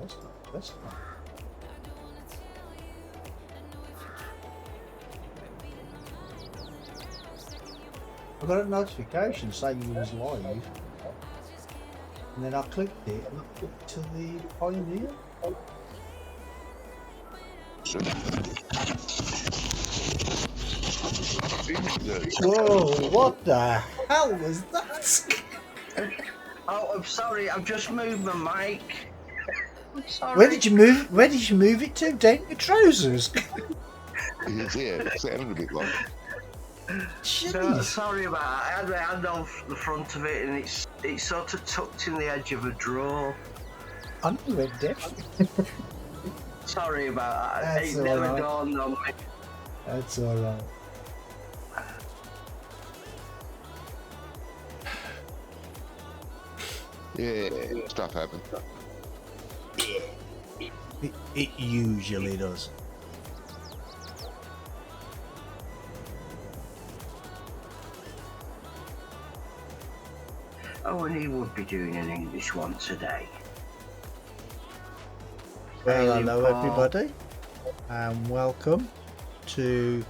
that's not the best one. I got a notification saying you was live, and then I clicked it and it took to the Pioneer. Whoa, what the hell was that? Oh, I'm sorry, I've just moved my mic. I'm sorry. Where did you move it to? Down your trousers? Yeah, it sounded a bit like it. Jeez. Sorry about that. I had my hand off the front of it and it's sort of tucked in the edge of a drawer. I knew it definitely. Sorry about that. That's It never alright. dawned on me. That's alright. Yeah, stuff happens. It usually does. Oh, and he would be doing an English one today. Well, Alien hello Paul. everybody, and welcome to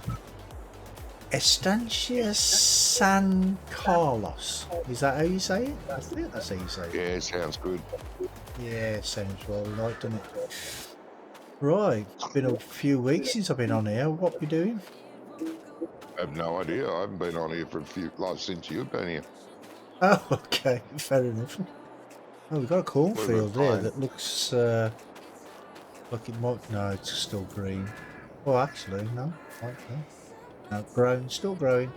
Estância São Carlos. Is that how you say it? I think that's how you say it. Yeah, it sounds good. Yeah, it sounds well right, doesn't it? Right, it's been a few weeks since I've been on here. What you doing? I have no idea. I haven't been on here for since you've been here. Oh, okay, fair enough. Oh, we've got a cornfield Well, here fine. that looks like it might. No, it's still green. Oh, actually, no. Okay. No, growing, still growing.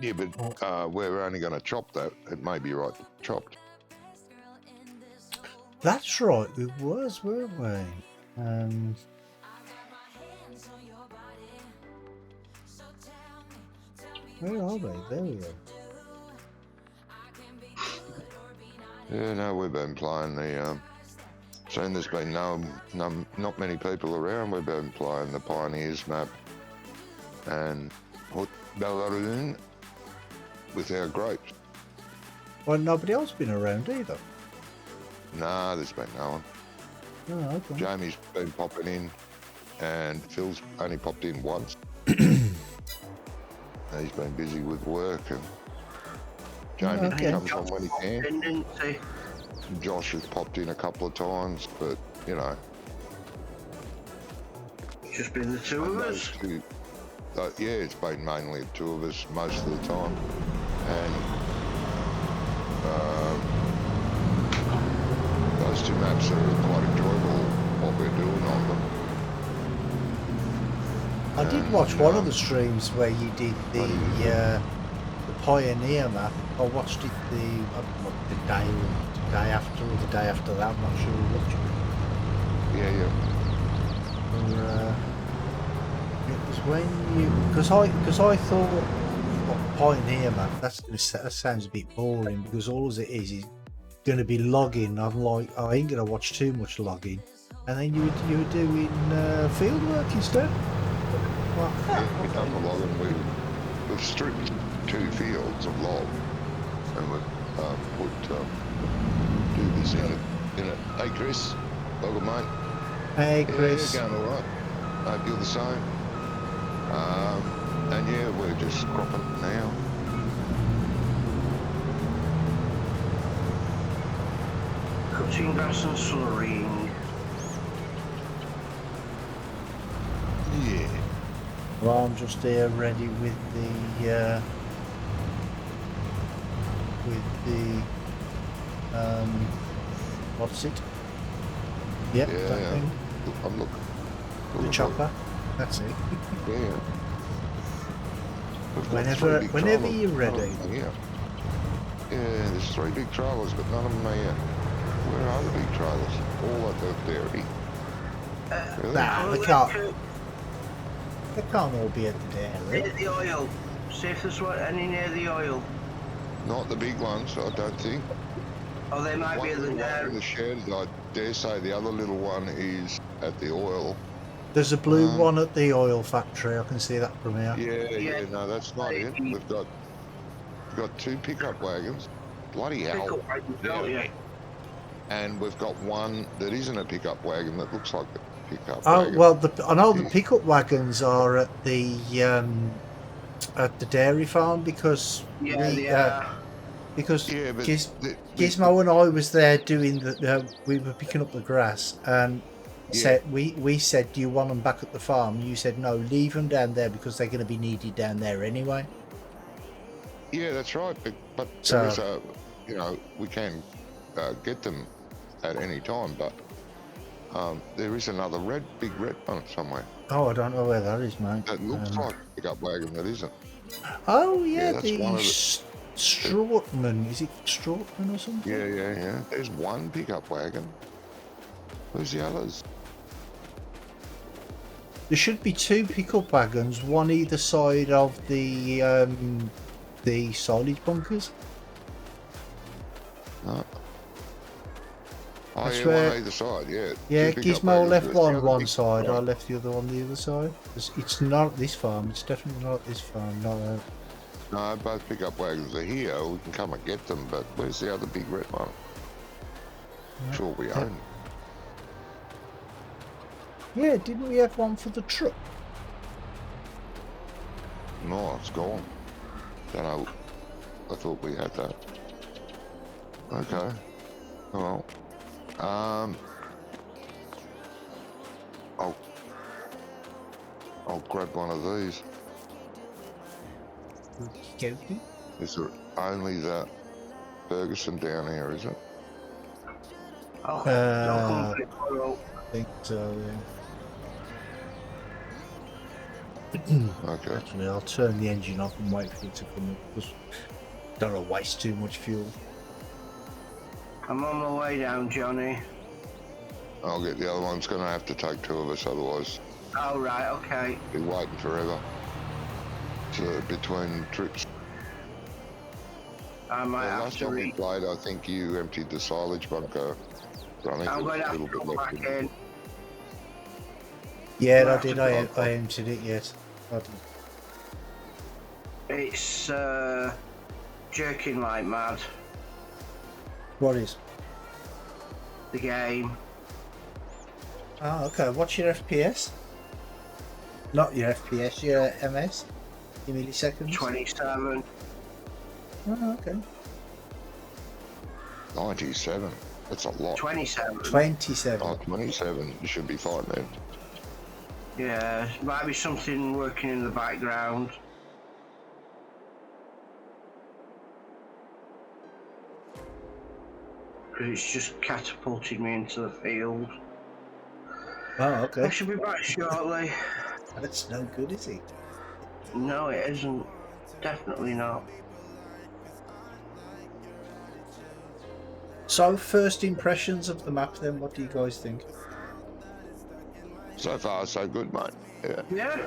Yeah, but we're only going to chop that. It may be right chopped. That's right, we was, weren't we? Where are they? There we go. Yeah, no, we've been playing the. Saying there's been not many people around. We've been playing the Pioneers map and haut-beyleron with our grapes. Well, nobody else been around either. Nah, there's been no one. Oh, okay. Jamie's been popping in, and Phil's only popped in once. He's been busy with work, and Jamie Okay. comes on when he can. Didn't he? Josh has popped in a couple of times, but you know, Just been the two of those us. two, yeah, it's been mainly the two of us most of the time, and those two maps are quite enjoyable. What we're doing on them. I did watch one of the streams where you did the Pioneer map. I watched it the day after or the day after that. I'm not sure which. Yeah. It was when you because I thought what, Pioneer map that sounds a bit boring because all it is going to be logging. I'm like, I ain't going to watch too much logging, and then you were doing field work instead. Well, Yeah, we've done the logging. We've stripped 2 fields of log, and we've do this in it. Hey Chris, welcome mate. hey Chris. Yeah, going all right. Hope you're the same. And yeah, we're just cropping now. Cutting grass and slurrying. Yeah. Well, I'm just here ready with the what's it? Yep, Yeah, that yeah. thing. I'm looking. The chopper. That's it. Yeah. We've got Whenever 3 big whenever trailers. you're None of ready. them are here. Yeah, there's 3 big trailers, but none of them are here. Where are the big trailers? All at the dairy. Really? Nah, they can't all be at the dairy. Near the oil. See if there's any near the oil. Not the big ones, I don't think. Oh, they might One be at the little one in dairy. the shed, I dare say the other little one is at the oil. There's a blue one at the oil factory. I can see that from here. Yeah, no, that's not it. We've got 2 pickup wagons. Bloody hell. Pick up wagons, don't you? and we've got one that isn't a pickup wagon that looks like a pickup Oh wagon. well, I know the pickup wagons are at the dairy farm because Yeah, we they are. because Yeah, but Gizmo and I was there doing the we were picking up the grass and Yeah. said we said, do you want them back at the farm? You said no, leave them down there because they're going to be needed down there anyway. Yeah, that's right. But So- there is a, you know, we can get them at any time, but there is another big red one somewhere Oh, I don't know where that is, mate. that looks like a pickup wagon that isn't. Oh yeah, that's the one of the- Strautman. Is it Strautman or something? Yeah. There's one pickup wagon. Where's the others? There should be two pickup wagons, one either side of the silage bunkers. No. Oh, That's yeah, where- one either side, yeah. Yeah, Two pickup Gizmo wagons. left Where's the one other one big side, I one? left the other on the other side. It's not at this farm, it's definitely not at this farm, no. No, both pickup wagons are here. We can come and get them, but where's the other big red one? Sure we own. Yeah, didn't we have one for the truck? No, it's gone. Don't know. I thought we had that. Okay. Well, I'll grab one of these. Okey-dokey. Is there only that Ferguson down here, is it? Oh, Uh, don't come to it. I think so, yeah. Okay. Actually, I'll turn the engine off and wait for it to come up because don't want to waste too much fuel. I'm on my way down, Johnny. I'll get the other one. It's going to have to take two of us, otherwise Oh, right, okay. be waiting forever. So between trips. I might have Last to time we read. played, I think you emptied the silage bunker. But I think I'm there's going to a have little to bit go left back in it. in. Yeah, Well, I did. I emptied it, yes. I did. It's jerking like mad, What is? the game. Oh, okay. What's your FPS? Not your FPS, your MS? Your milliseconds? 27. Oh, okay. 97. That's a lot. 27. 27. Oh, 27. You should be fine then. Yeah, might be something working in the background. Because it's just catapulted me into the field. Oh, I okay. should be back shortly. That's no good, is it? No, it isn't. Definitely not. So, first impressions of the map then, what do you guys think? So far, so good, mate. Yeah. Yeah.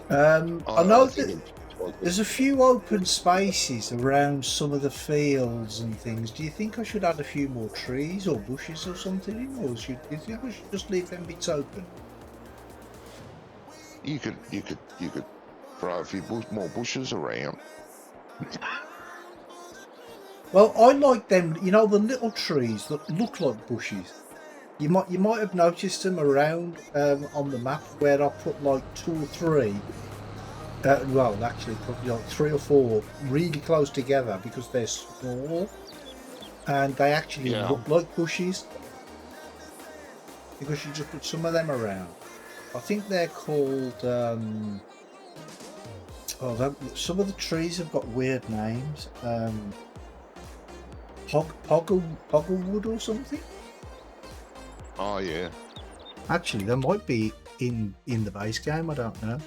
I know think that it's- there's a few open spaces around some of the fields and things. Do you think I should add a few more trees or bushes or something in, or do you think I should just leave them bits open? You could throw a few more bushes around. Well, I like them, you know, the little trees that look like bushes. You might have noticed them around on the map where I put like 2 or 3. Well, actually, probably like 3 or 4 really close together because they're small and they actually Yeah. look like bushes. Because you just put some of them around. I think they're called. Some of the trees have got weird names. Hogglewood or something. Oh, yeah. Actually, they might be in the base game. I don't know.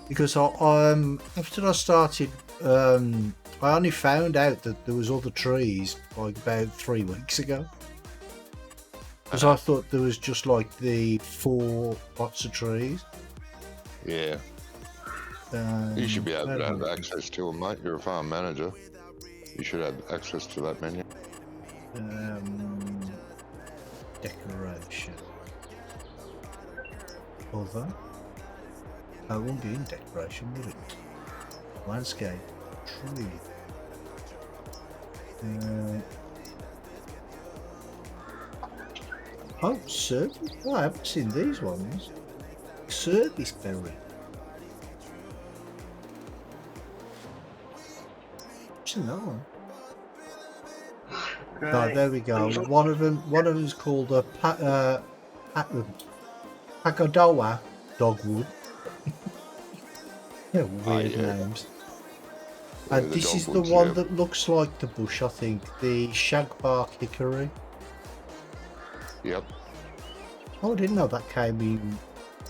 Because after I started, I only found out that there was other trees like about 3 weeks ago. Because I thought there was just like the 4 lots of trees. Yeah. You should be able to have access to them, mate. You're a farm manager. You should have access to that menu. Decoration. Other. I won't be in decoration, will it? Landscape. Tree. Oh, service. Oh, I haven't seen these ones. Service berry. I've seen that one. Right, there we go. One of them's called a Pagodoa dogwood. Yeah, weird names. And this is the one that looks like the bush, I think. The shagbark hickory. Yep. Oh, I didn't know that came in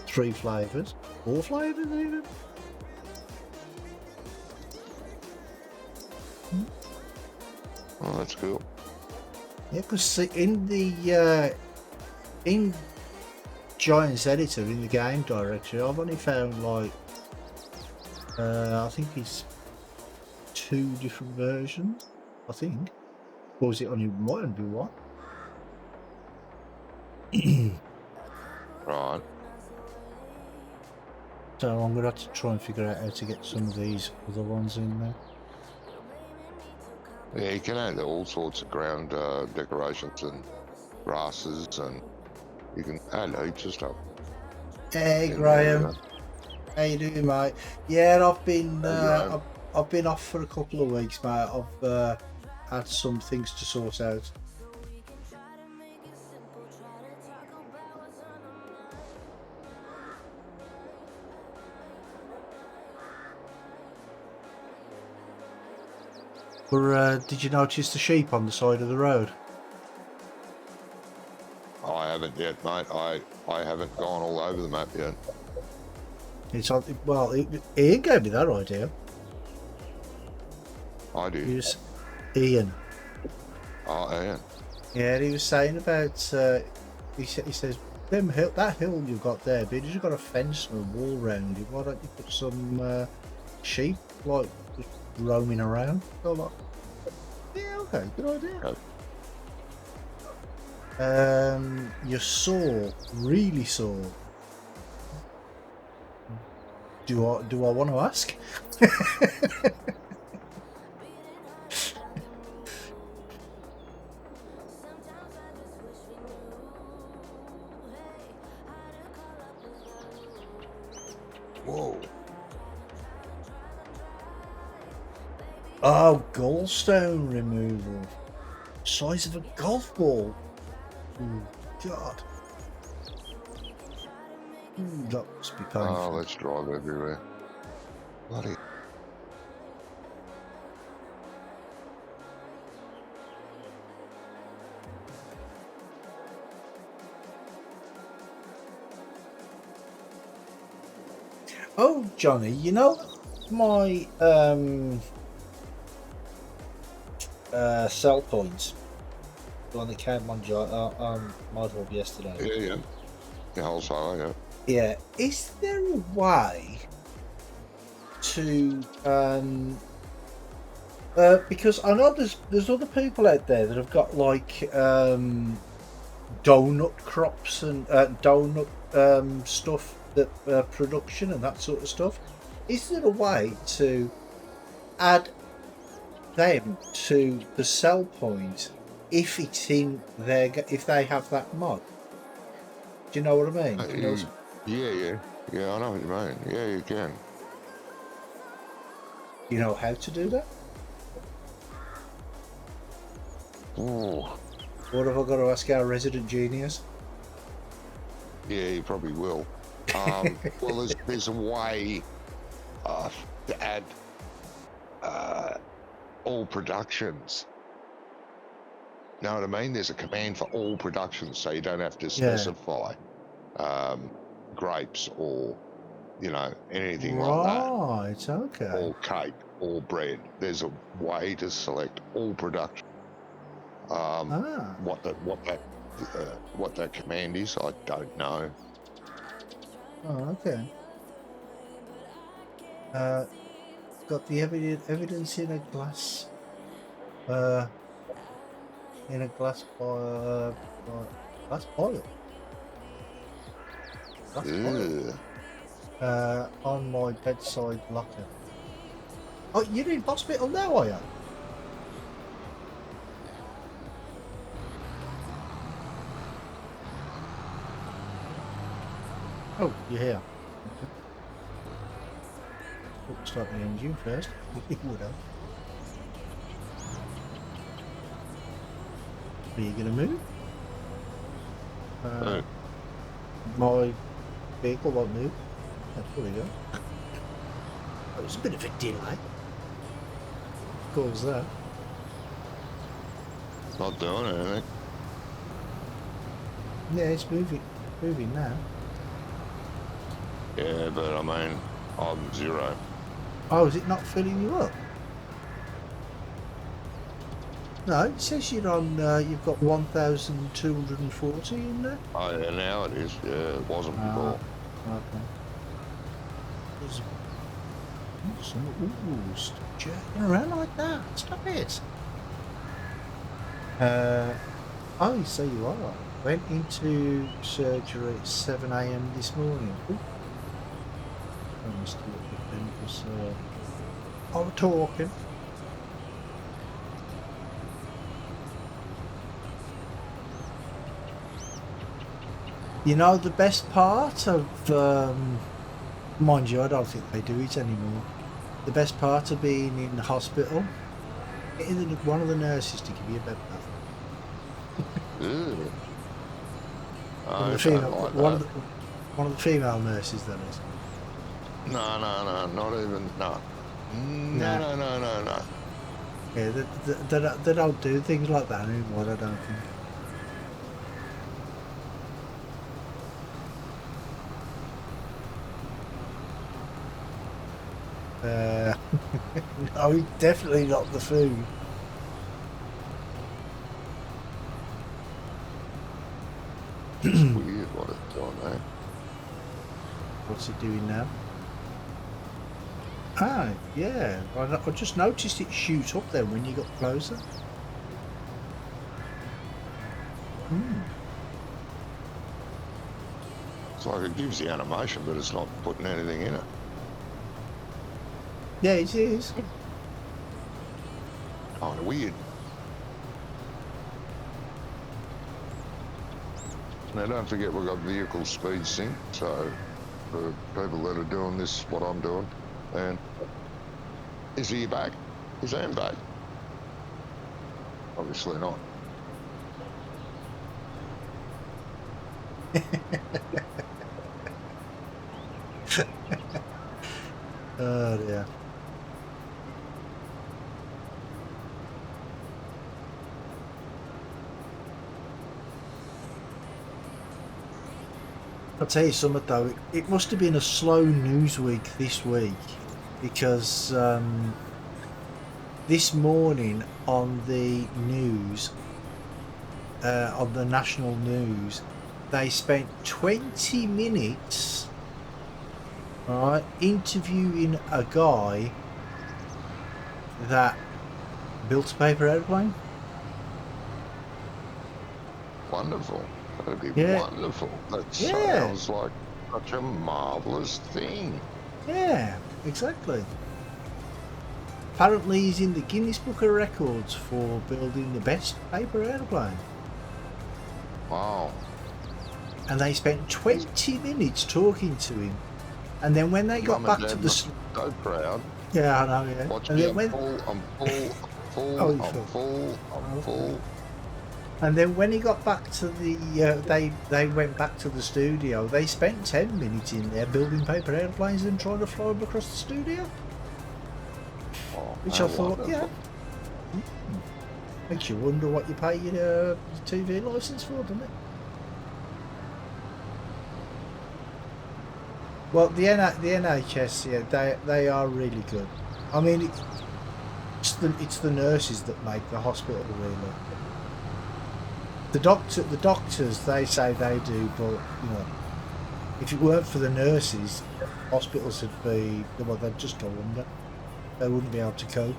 3 flavours. 4 flavours even. Oh, that's cool. Yeah, because in the in Giant's editor in the game directory, I've only found like I think it's 2 different versions. I think, or was it only might only be one? Right. So I'm gonna have to try and figure out how to get some of these other ones in there. Yeah, you can add all sorts of ground decorations and grasses, and you can add heaps of stuff. Hey Graham, how you doing, mate? Yeah, I've been I've been off for a couple of weeks, mate. I've had some things to sort out. But did you notice the sheep on the side of the road? I haven't yet, mate. I haven't gone all over the map yet. It's on. Well, Ian gave me that idea. I do. He was, Ian. Oh, yeah. Yeah, he was saying about. He says that hill you've got there, but you've got a fence and a wall around it. Why don't you put some sheep like just roaming around? So I'm like, yeah, okay, good idea. Okay. You're sore, really sore. Do I want to ask? Whoa. Oh, gallstone removal. Size of a golf ball. Oh, God. That must be painful. Oh, let's drive everywhere. Bloody. Oh, Johnny, you know my sell points, the one that came on Mod Hub yesterday. Yeah. The wholesaler, yeah. Yeah, is there a way to because I know there's other people out there that have got like donut crops and donut stuff that production and that sort of stuff. Is there a way to add them to the sell point if it's in their if they have that mod? Do you know what I mean? Yeah, I know what you mean. Yeah, you can. You know how to do that? Ooh. What have I got to ask our resident genius? Yeah, you probably will. Well, there's a way to add all productions. Know what I mean? There's a command for all productions, so you don't have to specify grapes or anything like that. Right, okay. Or cake or bread. There's a way to select all production. What that command is, I don't know. Oh, okay. Got the evidence in a glass. In a glass boil. Glass boil. On my bedside locker. Oh, you're in hospital now, are you? Oh, you're here. Okay. Oh, start the engine first. It would have. Are you going to move? Oh, My vehicle won't move. There we go. Oh, there's a bit of a delay. Cause that. not doing anything. Yeah, it's moving. Moving now. Yeah, but I mean, I'm 0. Oh, is it not filling you up? No, it says you're on. You've got 1,240 in there. Oh, yeah, now it is. Yeah, it wasn't before. Okay. There's some. Ooh, stop jerking around like that. Stop it. Oh, so you are. Went into surgery at 7 AM this morning. Ooh. I must have looked at them because I was talking. You know, the best part of, mind you, I don't think they do it anymore. The best part of being in the hospital, getting one of the nurses to give you a bed bath. Ew. One of the I female, don't like one that. of the female nurses, that is. No, not even, no. Nah. No. Yeah, they don't do things like that anymore, I don't think. No, definitely not the food. It's weird what it's doing there. What's it doing now? Ah, yeah. I just noticed it shoot up there when you got closer. It's like it gives the animation, but it's not putting anything in it. Yeah, it is. Kind of weird. Now, don't forget we've got vehicle speed sync, so for people that are doing this, what I'm doing, and is he back? Is Ian back? Obviously not. Oh dear. I'll tell you something though, it must have been a slow news week this week because this morning on the news, on the national news, they spent 20 minutes, right, interviewing a guy that built a paper airplane. Wonderful. That'd be Yeah. wonderful. That Yeah. sounds like such a marvellous thing. Yeah, exactly. Apparently he's in the Guinness Book of Records for building the best paper airplane. Wow. And they spent 20 minutes talking to him. And then when they got Mum and back to Dad the... must be so proud. Yeah, I know, yeah. Watch And me, then I'm when... full, I'm full, Oh, I'm you're full, full. I'm full. And then when he got back to the... they went back to the studio. They spent 10 minutes in there building paper airplanes and trying to fly them across the studio. Oh, Which how I thought, wonderful. yeah. Makes you wonder what you pay your TV licence for, doesn't it? Well, the NHS, yeah, they are really good. I mean, it's the nurses that make the hospital really. The doctors, they say they do, but you know, if it weren't for the nurses, hospitals would be, well, they'd just go under. They wouldn't be able to cope.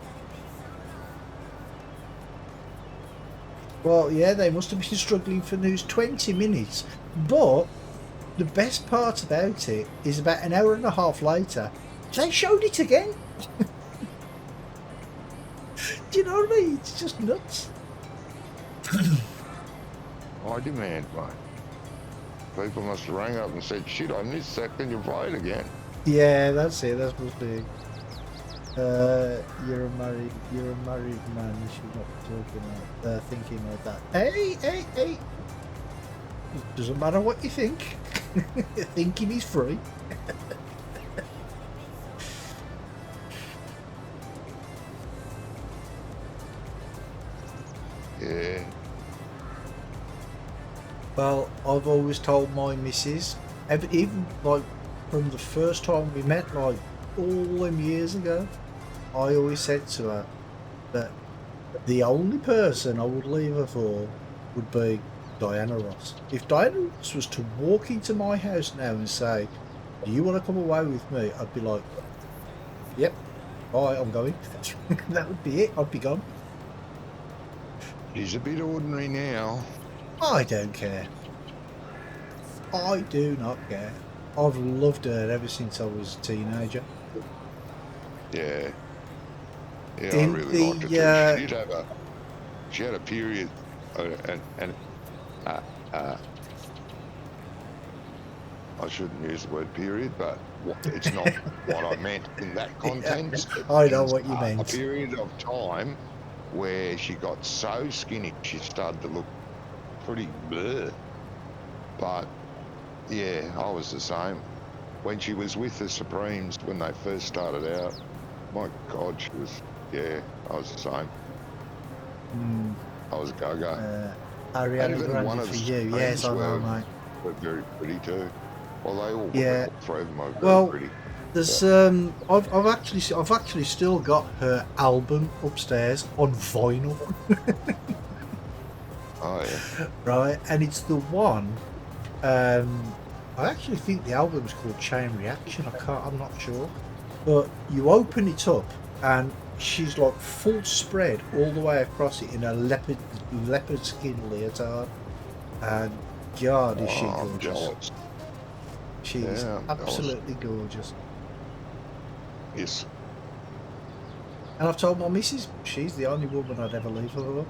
Well, yeah, they must have been struggling for news 20 minutes, but the best part about it is about an hour and a half later, they showed it again. Do you know what I mean? It's just nuts. I demand one. People must have rang up and said, "Shit, I missed that. Can you play it again?" Yeah, that's it. That's supposed to be. You're a married man. You should not be talking thinking like that. Hey! It doesn't matter what you think. Thinking is free. Yeah. Well, I've always told my missus, even like from the first time we met, like all them years ago, I always said to her that the only person I would leave her for would be Diana Ross. If Diana Ross was to walk into my house now and say, "Do you want to come away with me?" I'd be like, "Yep, alright, I'm going." That would be it. I'd be gone. She's a bit ordinary now. I don't care. I do not care. I've loved her ever since I was a teenager. Yeah. Yeah, I In really liked the, her too. She had a period, I shouldn't use the word period, but it's not what I meant in that context. I know what you meant. A period of time where she got so skinny, she started to look pretty bleh. But yeah, I was the same. When she was with the Supremes, when they first started out, my God, she was, yeah, I was the same. I was a go-go. Ariana even one Grande of for the you. Yes, I know, mate. Were very pretty too. Well, they all Yeah. all three of them are very pretty. There's I've actually still got her album upstairs on vinyl. Oh yeah. Right, and it's the one. I actually think the album's called Chain Reaction. I'm not sure, but you open it up and she's like full spread all the way across it in a leopard skin leotard, and God, is she I'm gorgeous? jealous. She's Yeah, I'm absolutely gorgeous. Yes. And I've told my missus she's the only woman I'd ever leave her for.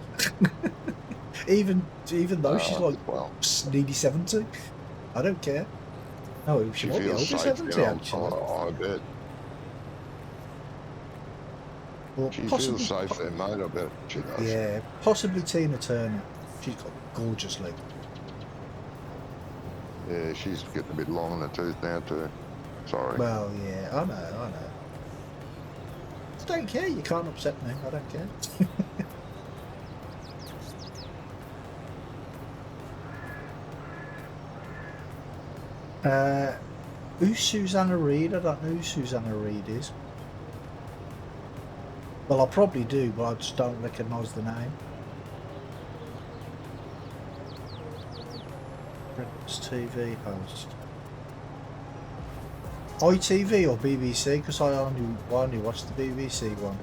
even though she's like nearly 70, I don't care. No, she might be over 70 actually. I bet. Well, She feels safe there, mate. I bet she does. Yeah, possibly Tina Turner. She's got gorgeous legs. Yeah, she's getting a bit long in the tooth now too. Sorry. Well, yeah, I know. I don't care. You can't upset me. I don't care. Who's Susanna Reid? I don't know who Susanna Reid is. Well, I probably do, but I just don't recognise the name. Breakfast TV host. ITV or BBC? Because I only watched the BBC one.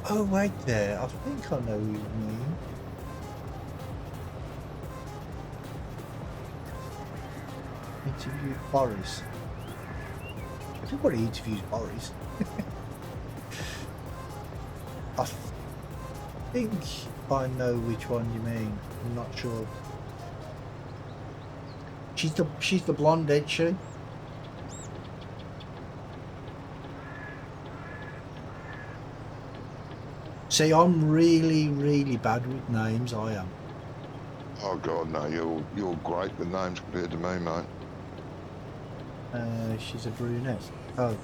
Oh, wait there. I think I know who you mean. Interviewed Boris. Everybody interviews Boris. I think I know which one you mean. I'm not sure. She's the blonde, ain't she? See, I'm really bad with names. I am. Oh God, no! You're great with names compared to me, mate. She's a brunette. Oh,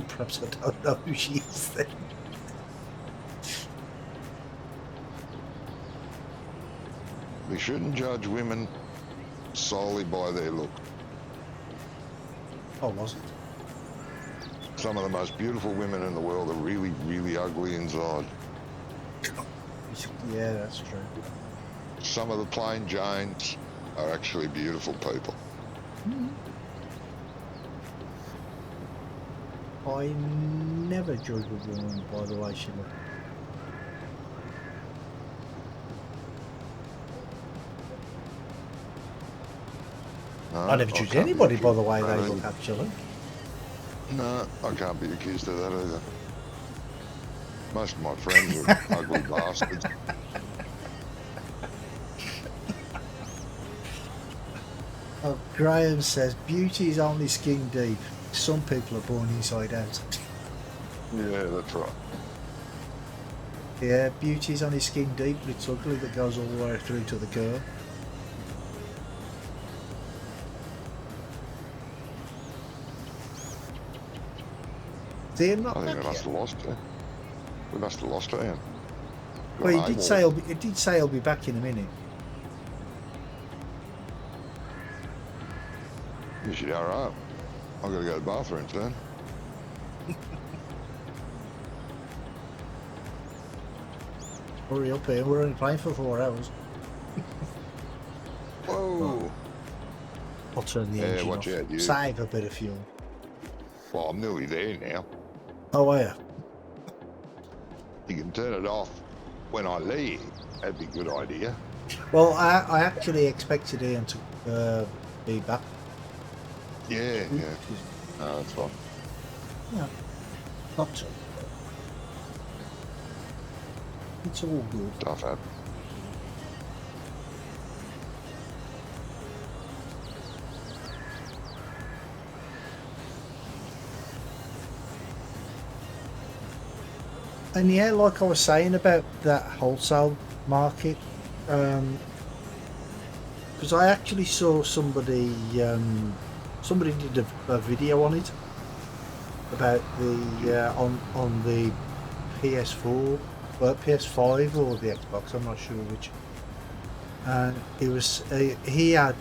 perhaps I don't know who she is then. We shouldn't judge women solely by their look. Oh, was it? Some of the most beautiful women in the world are really ugly inside. Yeah, that's true. Some of the plain Janes are actually beautiful people. I never judge a woman by the way she looks. No, I never judge anybody by the way they look, actually. No, I can't be accused of that either. Most of my friends are ugly bastards. Oh, Graham says beauty is only skin deep. Some people are born inside out. Yeah, that's right. Yeah, beauty is only skin deep, but it's ugly that goes all the way through to the girl. See, I'm not I think we back must yet. have lost it. We must have lost Ian. Well, Gone he did say he'll be back in a minute. You should hurry up. I've got to go to the bathroom soon. Hurry up here, we're only playing for 4 hours. Whoa! I'll turn the Yeah, engine watch off. out, you. Save a bit of fuel. Well, I'm nearly there now. Oh, are you? You can turn it off when I leave. That'd be a good idea. Well, I actually expected Ian to be back. Yeah. No, that's fine. Yeah, not to. It's all good. Stuff happens. And yeah, like I was saying about that wholesale market, because I actually saw somebody did a video on it about the on the PS4, well, PS5 or the Xbox, I'm not sure which. And it was he had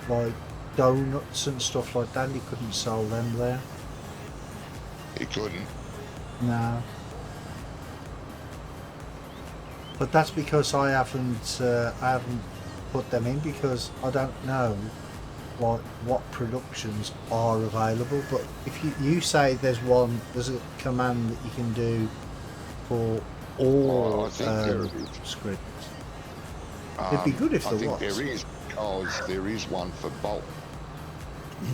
like donuts and stuff like that, and he couldn't sell them there. He couldn't. No. But that's because I haven't put them in, because I don't know what productions are available. But if you say there's a command that you can do for all I think scripts. It'd be good if there was. I think there is, because there is one for bulk.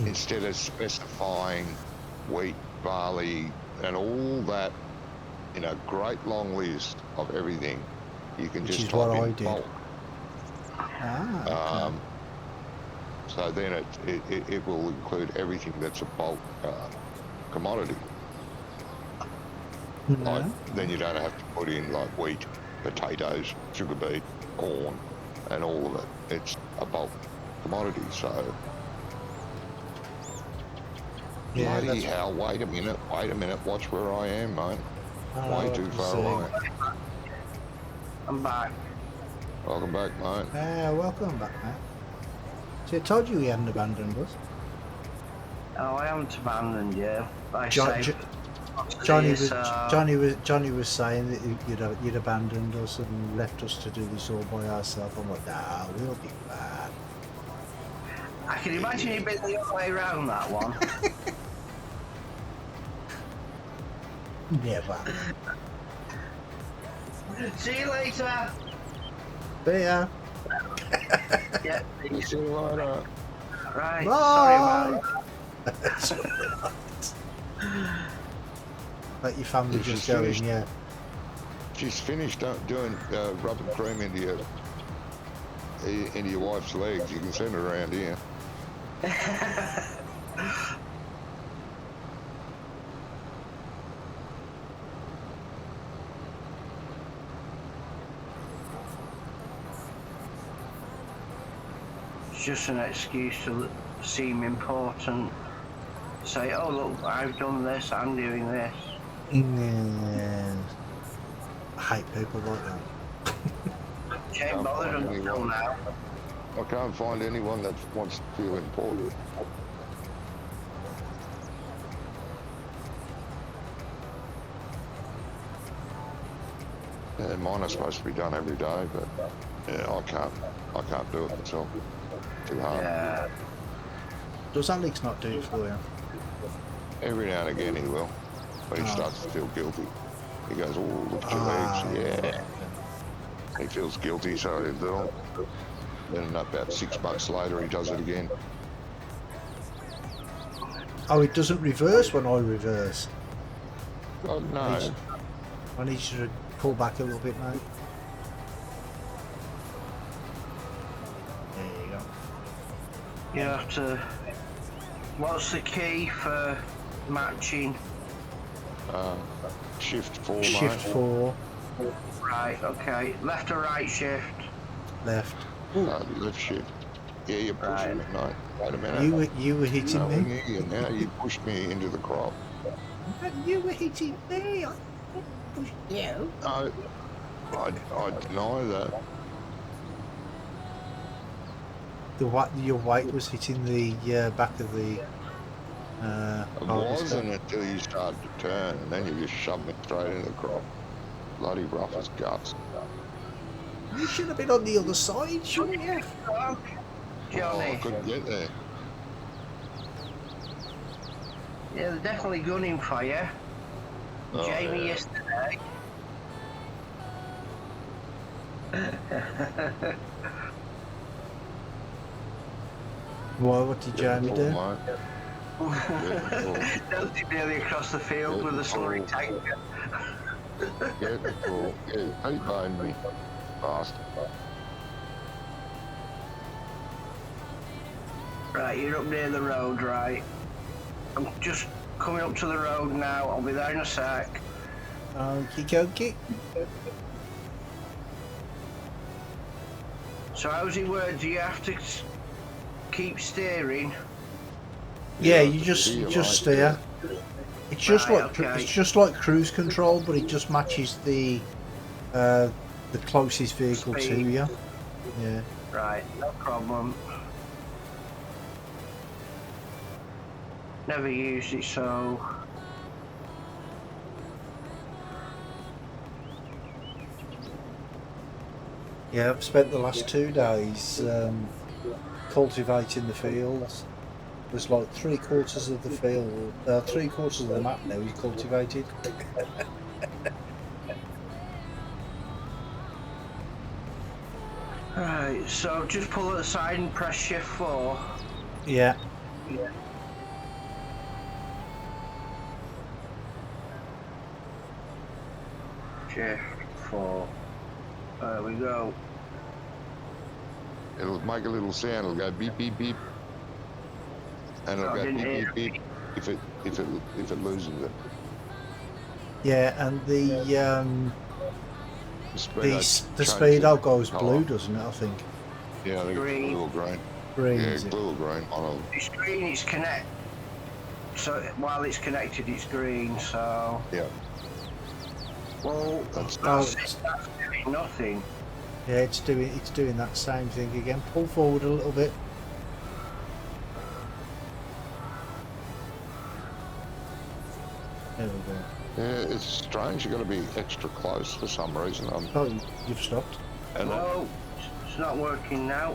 Instead of specifying wheat, barley, and all that in a great long list of everything, you can Which just is what type I in did. bulk. Ah, okay. So then it will include everything that's a bulk commodity. No. Then you don't have to put in like wheat, potatoes, sugar beet, corn, and all of it. It's a bulk commodity. So Yeah, bloody that's hell! Wait a minute! Watch where I am, mate. Way too far away. I'm back. Welcome back, mate. Welcome back, mate. See, I told you he hadn't abandoned us. Oh, I haven't abandoned you. I Jo- saved Johnny this, was Johnny was saying that you'd abandoned us and left us to do this all by ourselves. I'm like, nah, we'll be fine. I can imagine you been the other way around that one. Never. See you later. See ya. Yeah. See you later. Right. Bye. Sorry about Let your family She's just go in, finished. yeah. She's finished doing rubbing cream into your wife's legs. You can send her around here. It's just an excuse to seem important. Say, oh look, I've done this, I'm doing this. Yeah. I hate people like that. Can't bother until now. I can't find anyone that wants to feel important. Yeah, mine are supposed to be done every day, but yeah, I can't do it myself. Too hard. Yeah. Does Alex not do it for you? Every now and again he will, when he starts to feel guilty. He goes, oh, look at your legs, yeah. He feels guilty, so he'll do it. Then about 6 months later he does it again. Oh, it doesn't reverse when I reverse. Oh no. I need you to pull back a little bit, mate. There you go. You have to. What's the key for matching? Shift 4, Shift mate. 4, Right, okay. Left or right shift? left. Left shift. Yeah, you're pushing me, mate. Wait a minute. You were hitting Nowhere me. near you now. You pushed me into the crop. You were hitting me. I pushed you. No, I deny that. Your weight was hitting the back of the. It harvester. wasn't until you started to turn, and then you just shoved me straight into the crop. Bloody rough as guts. You should have been on the other side, shouldn't you? Oh, I Johnny. couldn't get there. Yeah, they're definitely gunning for you. Oh, Jamie yeah. yesterday. What did Jamie do? Delty nearly across the field with a slurry tanker. Get the ball. Yeah, he boned me. Bastard. Right, you're up near the road, right? I'm just coming up to the road now. I'll be there in a sec. Okie dokie. So how's it work? Do you have to keep steering? Yeah, Yeah, you just right steer. It's just Right, like okay. it's just like cruise control, but it just matches the closest vehicle to Speed. you. Yeah. Right, no problem. Never used it, so Yeah, I've spent the last 2 days cultivating the fields. There's like 3/4 of the field, 3/4 of the map now is cultivated. right. So just pull at the side and press shift 4. Yeah. Shift 4. There we go. It'll make a little sound. It'll go beep beep beep, and it'll I go didn't beep hear beep beep if it loses it. Yeah, and the Speedo speedo goes colour. blue, doesn't it? I think. Yeah, I think it's Green. blue or green. Green. Yeah, is it? blue or green. I don't know. It's green, it's connect. So while it's connected, it's green. So Yeah, well, that's that's doing nothing. Yeah, it's doing that same thing again. Pull forward a little bit. There we go. yeah. It's strange. You got to be extra close for some reason. Oh, you've stopped. And No, it's not working now.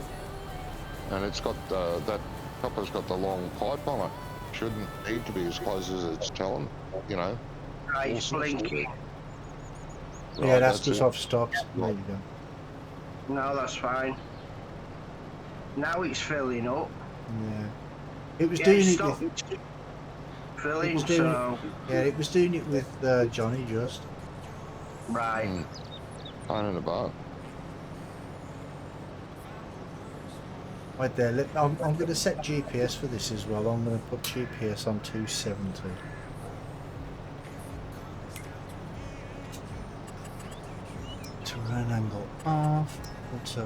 and it's got that copper's got the long pipe on it. Shouldn't need to be as close as it's telling. You know. Right, it's all sorts of- blinking. Yeah, Right, that's because it. I've stopped. There you go. No, that's fine. Now it's filling up. Yeah. It was Yeah, doing it stop with. filling, was doing so Yeah, it was doing it with Johnny just. right. Pain in the butt. Right there. I'm going to set GPS for this as well. I'm going to put GPS on 270. Terrain angle off. Auto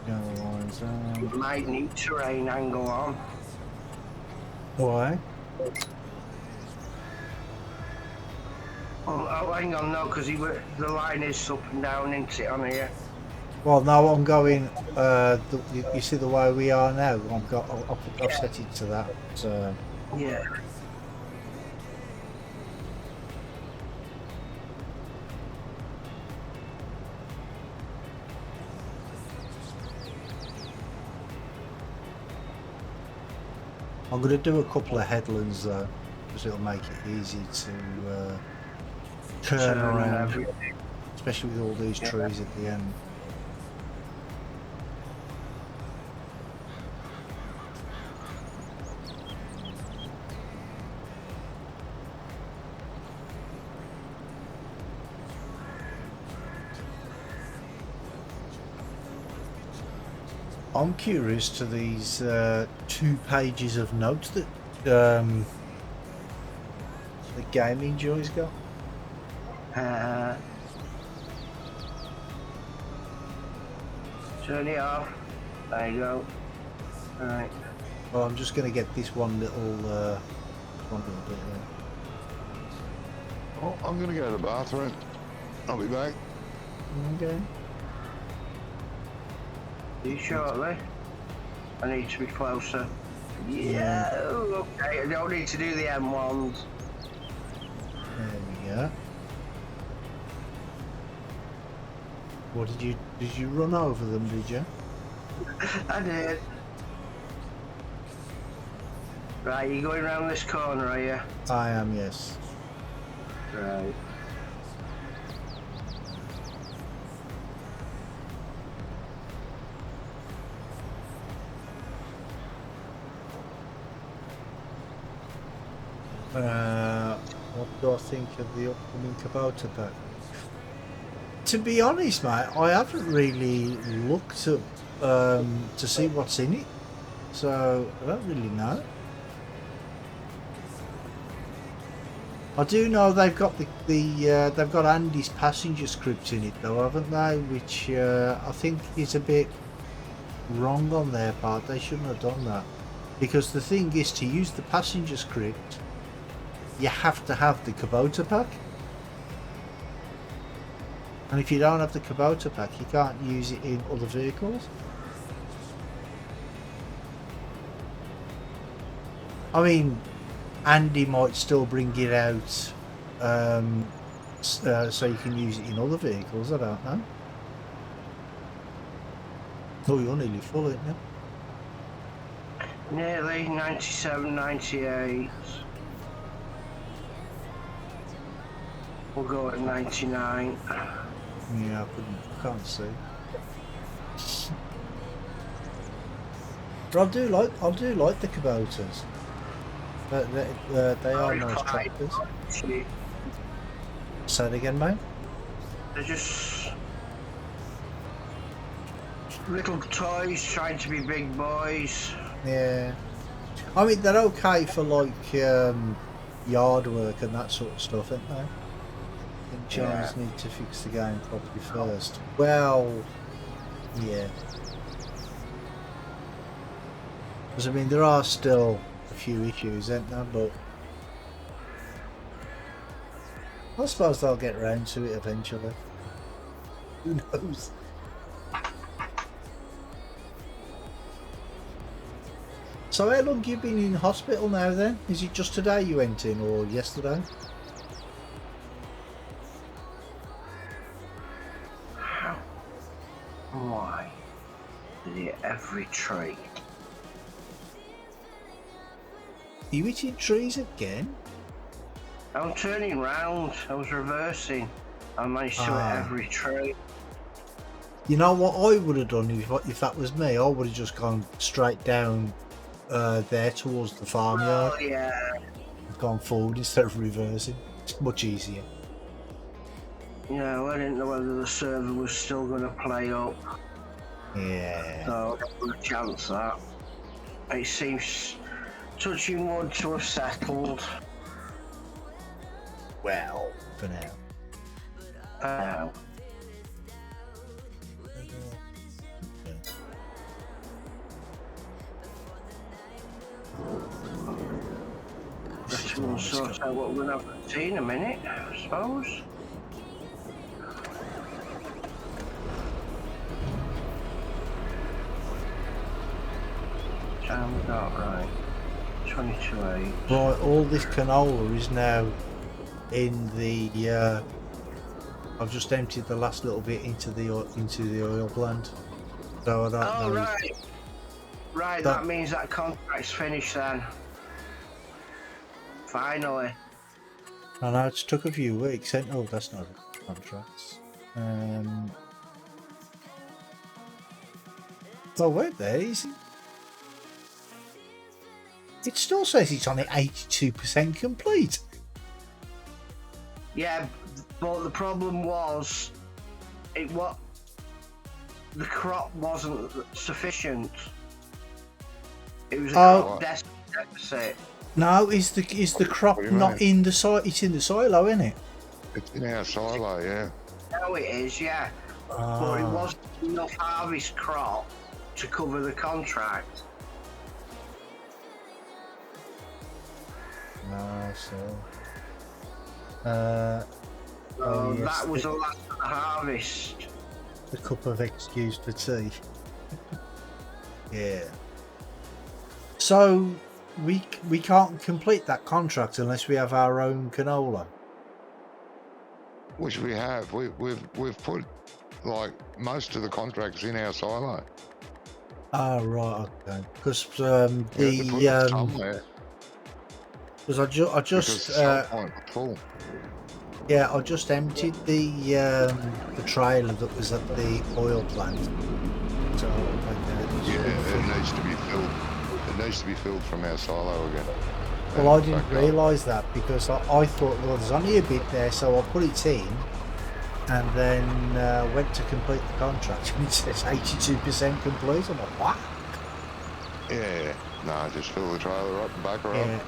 yellow lines on. Might need terrain angle on. Why? Oh, hang on, no, because the line is up and down, isn't it, on here? Well, now I'm going. You see the way we are now. I've set it to that. Yeah. I'm going to do a couple of headlands though, because it'll make it easy to turn around, everything. especially with all these trees at the end. I'm curious to these 2 pages of notes that the Gaming Joy's got. Turn it off. There you go. Right. Well, I'm just going to get this one little bit. Oh, I'm gonna go to the bathroom. I'll be back. Okay. See you shortly. I need to be closer. Yeah. Okay. I don't need to do the M1s. There we go. What did you run over them? Did you? I did. Right, you going around this corner, are you? I am, yes. Right. What do I think of the upcoming Kubota pack? To be honest, mate, I haven't really looked up to see what's in it, so I don't really know. I do know they've got they've got Andy's passenger script in it though, haven't they? Which I think is a bit wrong on their part. They shouldn't have done that, because the thing is, to use the passenger script, you have to have the Kubota pack, and if you don't have the Kubota pack, you can't use it in other vehicles. I mean, Andy might still bring it out so you can use it in other vehicles, I don't know. Oh, you're nearly full, aren't you? Nearly 97, 98. We'll go at 99. Yeah, I can't see. But I do like the Kubotas. They are nice tractors. Say it again, mate. They're just little toys trying to be big boys. Yeah. I mean, they're okay for like yard work and that sort of stuff, aren't they? I think Jones need to fix the game properly first. Well, yeah. Because I mean, there are still a few issues, aren't there? But I suppose they'll get round to it eventually. Who knows? So how long have you been in hospital now then? Is it just today you went in, or yesterday? How? Why? Did he hit every tree? Are you hitting trees again? I'm turning round. I was reversing. I managed to hit every tree. You know what I would have done if that was me? I would have just gone straight down there towards the farmyard. Oh yeah. Gone forward instead of reversing. It's much easier. Yeah, well, I didn't know whether the server was still going to play up. Yeah. So, there's a chance that. It seems, touching wood, to have settled. Well, for now. Now. We'll sort out what we're going to have to see in a minute, I suppose. Time we got, right. 22.8. Right, all this canola is now in the. I've just emptied the last little bit into the oil blend, so I don't know. Oh right, right. That means that contract's finished then. Finally. I know it's took a few weeks. Oh, that's not a contract. Oh wait, there is. It still says it's on at 82% complete. Yeah, but the problem was, the crop wasn't sufficient. It was a crop deficit. No, is the crop not in the silo? It's in the silo, isn't it? It's in our silo, yeah. No, it is, yeah. But it wasn't enough harvest crop to cover the contract. No, so. That was the last of the harvest. The cup of excuse for tea. Yeah. So we can't complete that contract unless we have our own canola. Which we have. We've put like most of the contracts in our silo. Oh right, okay. Because because I just full. yeah, I just emptied the trailer that was at the oil plant. So it needs to be filled. It needs to be filled from our silo again. Well, I didn't realise that because I thought, well, there's only a bit there, so I put it in, and then went to complete the contract, and it says 82% complete. I'm like, what? Yeah, no, just fill the trailer up and back her up.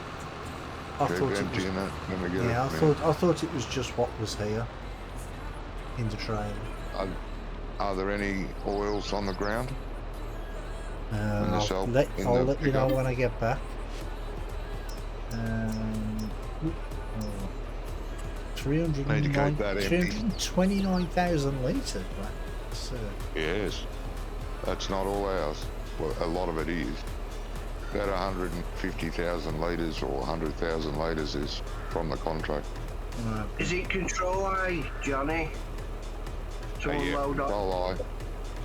I thought it was, I thought it was just what was here in the trailer. Are there any oils on the ground? I'll let you know when I get back. 329,000 litres, right? Yes, that's not all ours. Well, a lot of it is. About 150,000 litres or 100,000 litres is from the contract. Is it control I, Johnny? To unload control I.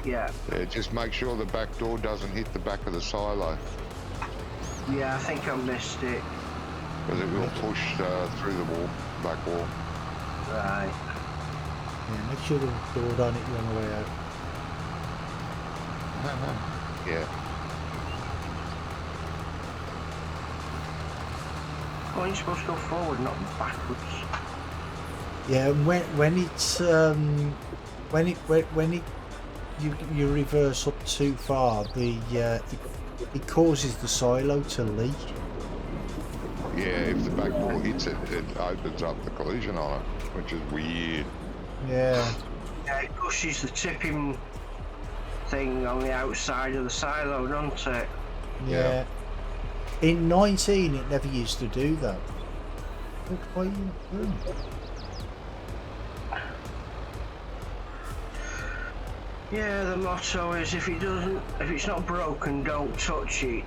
Yeah. Just make sure the back door doesn't hit the back of the silo. Yeah, I think I missed it. Because it will push through the back wall. Right. Yeah, make sure the door don't hit you on the way out. Yeah. Oh, you're supposed to go forward, not backwards. Yeah, when it's when you reverse up too far, it causes the silo to leak. Yeah, if the back door hits it, it opens up the collision on it, which is weird. Yeah. Yeah, it pushes the tipping thing on the outside of the silo, doesn't it? Yeah. In 19, it never used to do that. Look, why are you doing it? Yeah, the motto is if it's not broken, don't touch it.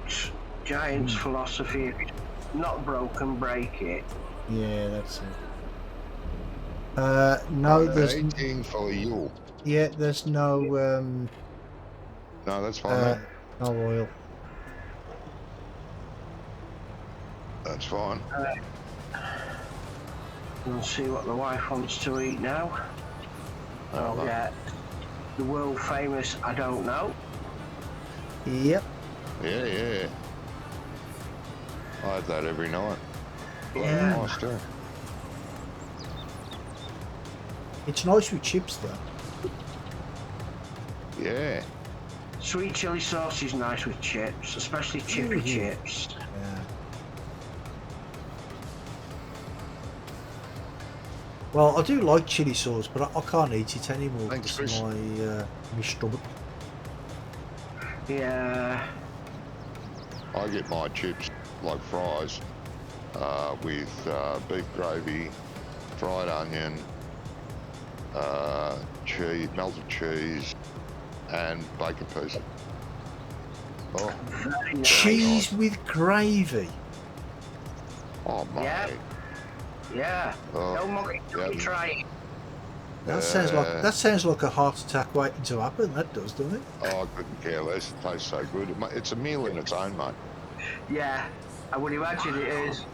Giant's philosophy. If it's not broken, break it. Yeah, that's it. No, there's 18 for you. Yeah, there's no no, that's fine. No oil. That's fine. We'll see what the wife wants to eat now. I'll get the world famous I don't know. Yep. Yeah. I have that every night. Yeah. Nice too. It's nice with chips though. Yeah. Sweet chili sauce is nice with chips, especially chippy chips. Yeah. Well, I do like chili sauce, but I can't eat it anymore because my stomach. Yeah. I get my chips like fries with beef gravy, fried onion, cheese, melted cheese, and bacon pieces. Oh, cheese with gravy. Oh my. Yeah. Try it. That sounds like a heart attack waiting to happen. That does, doesn't it? Oh, I couldn't care less. It tastes so good. It's a meal in its own, mate. Yeah, I would imagine it is.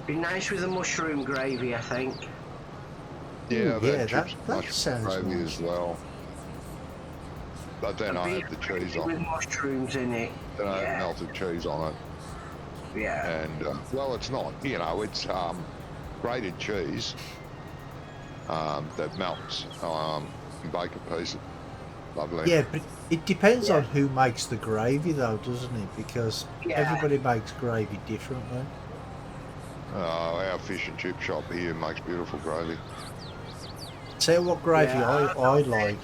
Be nice with a mushroom gravy, I think. Yeah, that mushroom sounds gravy nice. as well. But then I have the cheese on. With mushrooms in it. Then I have melted cheese on it. Yeah. And well, it's not. You know, it's grated cheese, that melts in bacon pieces. Lovely. Yeah, but it depends on who makes the gravy, though, doesn't it? Because everybody makes gravy differently. Our fish and chip shop here makes beautiful gravy. Tell you what gravy I like.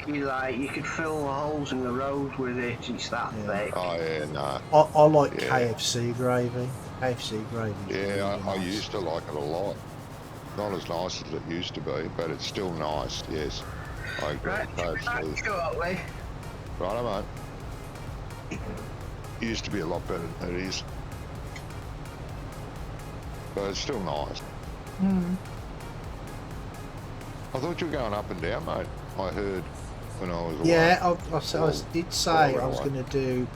Like you could fill the holes in the road with it. It's that thick. Oh yeah, no. I like KFC gravy. KFC gravy. Yeah, really I nice. used to like it a lot. Not as nice as it used to be, but it's still nice. Yes, I agree. Right, KFC. shortly. Right, mate. It used to be a lot better than it is, but it's still nice. I thought you were going up and down, mate. I heard when I was away. Yeah, I did say I was going to do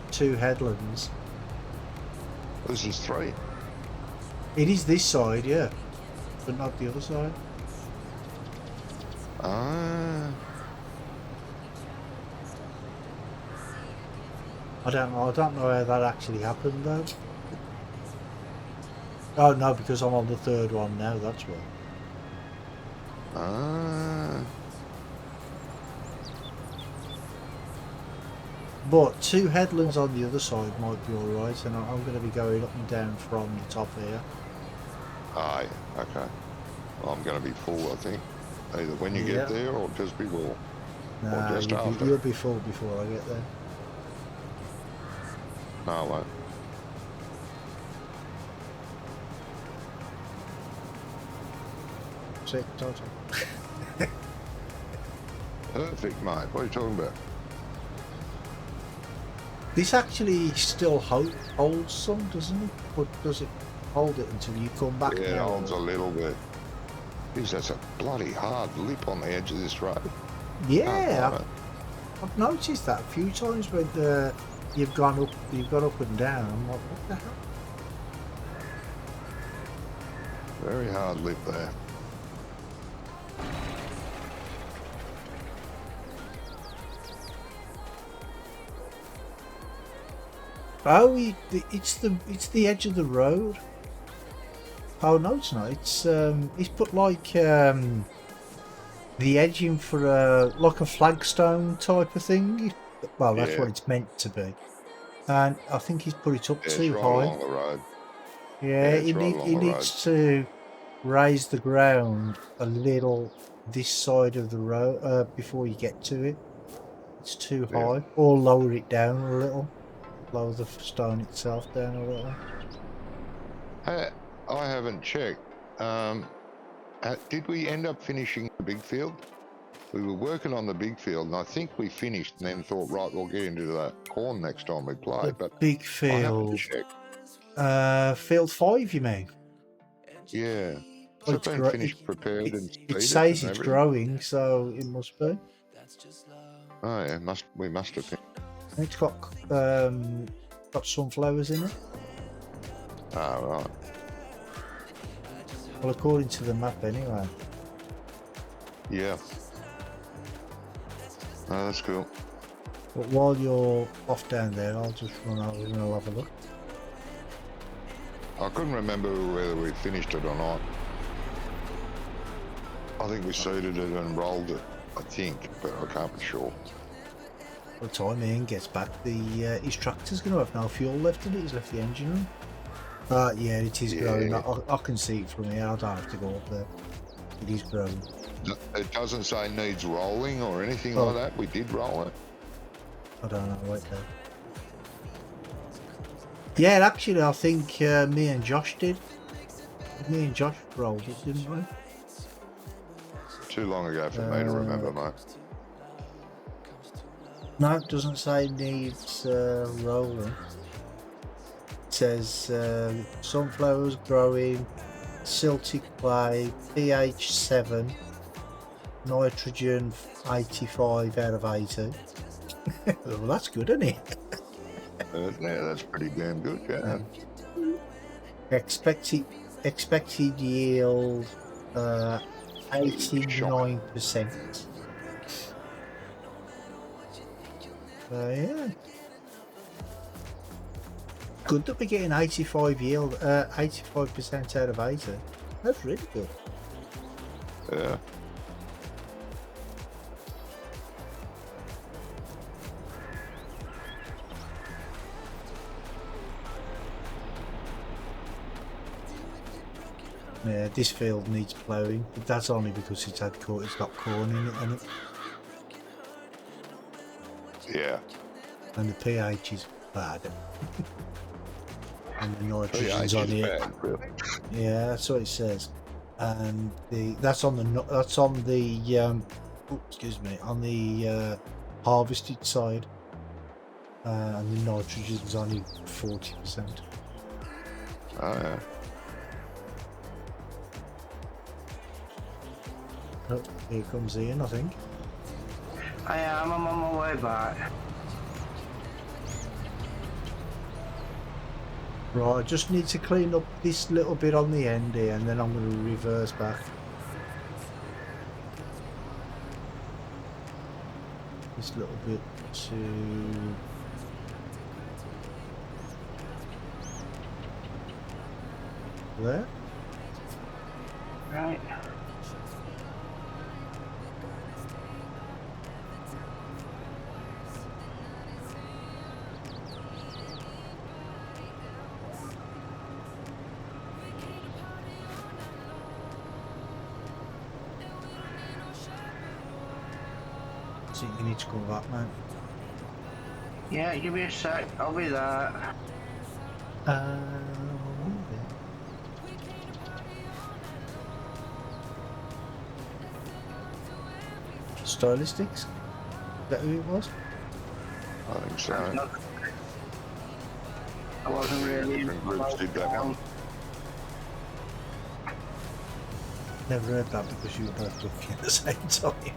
2 headlands. This is 3. It is this side, yeah, but not the other side. Ah. I don't know how that actually happened though. Oh no, because I'm on the 3rd one now. That's why. Ah. But 2 headlands on the other side might be alright, and I'm going to be going up and down from the top here. Ah, yeah. Okay. Well, I'm going to be full, I think. Either when you get there or just before. Nah, or just after. you'll be full before I get there. No, I won't. See, total. Perfect, mate. What are you talking about? This actually still holds some, doesn't it? But does it hold it until you come back? Yeah, it now, holds a or? little bit. Geez, that's a bloody hard lip on the edge of this road. Yeah, I've noticed that a few times when you've gone up and down. I'm like, what the hell? Very hard lip there. Oh, it's the edge of the road. Oh no, it's not. It's put like the edging for like a flagstone type of thing. Well, that's what it's meant to be. And I think he's put it up too right high. along the road. Yeah, he right needs to raise the ground a little this side of the road before you get to it. It's too high. Or lower it down a little. Lower the stone itself down a little. I haven't checked. Did we end up finishing the big field? We were working on the big field, and I think we finished and then thought, right, we'll get into the corn next time we play. But big I haven't field. checked. Field 5, you mean? Yeah. Well, It's been finished, prepared, and it says and it's everything. growing, so it must be. Oh yeah, we must have finished. It's got sunflowers in it. Oh right. Well, according to the map, anyway. Yeah. Oh, that's cool. But while you're off down there, I'll just run over and I'll have a look. I couldn't remember whether we finished it or not. I think we seeded it and rolled it, I think, but I can't be sure. By the time Ian gets back, his tractor's going to have no fuel left in it. He's left the engine on. Yeah, it is growing. I can see it from here. I don't have to go up there. It is growing. It doesn't say needs rolling or anything like that. We did roll it. I don't know. Wait there. Yeah, actually, I think me and Josh did. Me and Josh rolled it, didn't we? Too long ago for me to remember, mate. No, it doesn't say needs rolling. It says sunflowers growing, silty clay, pH 7, nitrogen 85 out of 80. Well, that's good, isn't it? Yeah, that's pretty damn good, yeah. Expected yield 89%. Yeah. Good that we're getting 85 yield, 85% out of 80. That's really good. Yeah. Yeah, this field needs ploughing, but that's only because it's got corn in it, and Yeah. the pH is bad, and the nitrogen's pH on is it. bad, really. Yeah, that's what it says, and that's on the excuse me, on the harvested side, and the nitrogen's only 40%. Oh, yeah. Oh, here comes Ian, I think. I'm on my way back. Right, I just need to clean up this little bit on the end here, and then I'm going to reverse back. This little bit to... there. Right. So you need to come back, man. Yeah, give me a sec. I'll be there. Stylistics? Is that who it was? I think so. I wasn't really Different groups did that one. Never heard that because you were both looking at the same time.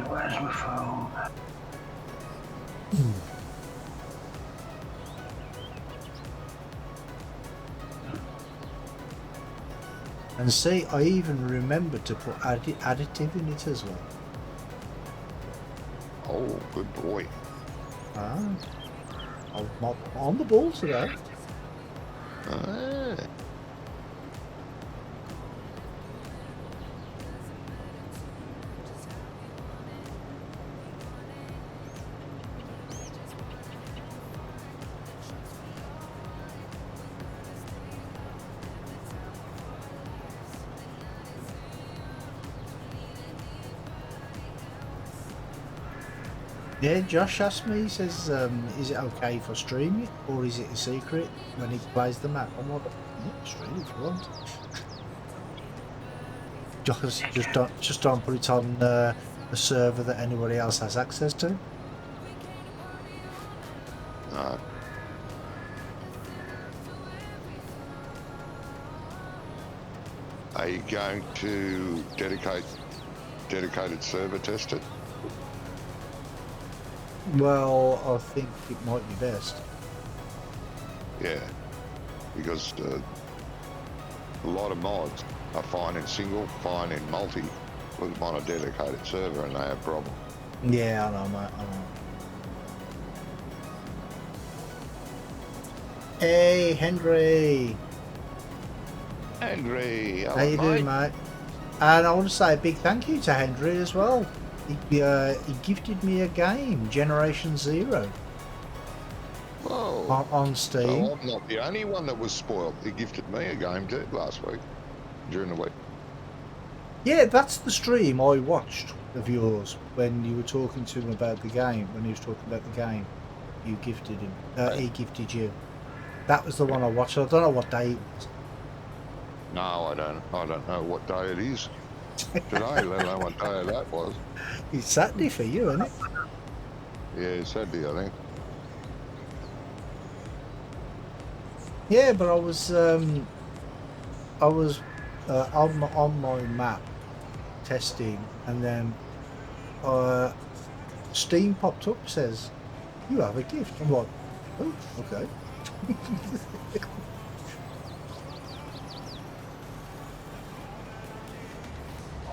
Where's my phone? And see, I even remembered to put additive in it as well. Oh, good boy. Ah, I'm on the ball today. Ah. Yeah, Josh asked me, he says, is it okay if I stream it, or is it a secret when he plays the map? I'm like, yeah, stream it if you want. Just don't put it on a server that anybody else has access to. No. Are you going to dedicated server test it? Well, I think it might be best. Yeah, because a lot of mods are fine in single, fine in multi, put them on a dedicated server and they have problems. Yeah, I know, mate. I know. Hey, Henry. Henry, How you doing, mate? And I want to say a big thank you to Henry as well. He gifted me a game, Generation Zero, Whoa. on Steam. So I'm not the only one that was spoiled. He gifted me a game too last week, during the week. Yeah, that's the stream I watched of yours when you were talking to him about the game. When he was talking about the game, you gifted him. He gifted you. That was the one I watched. I don't know what day it was. No, I don't know what day it is today, let alone what day that was. It's Saturday for you, isn't it? Yeah, Saturday, I think. Yeah, but I was on my map testing, and then Steam popped up, says you have a gift. I'm like, oh, okay.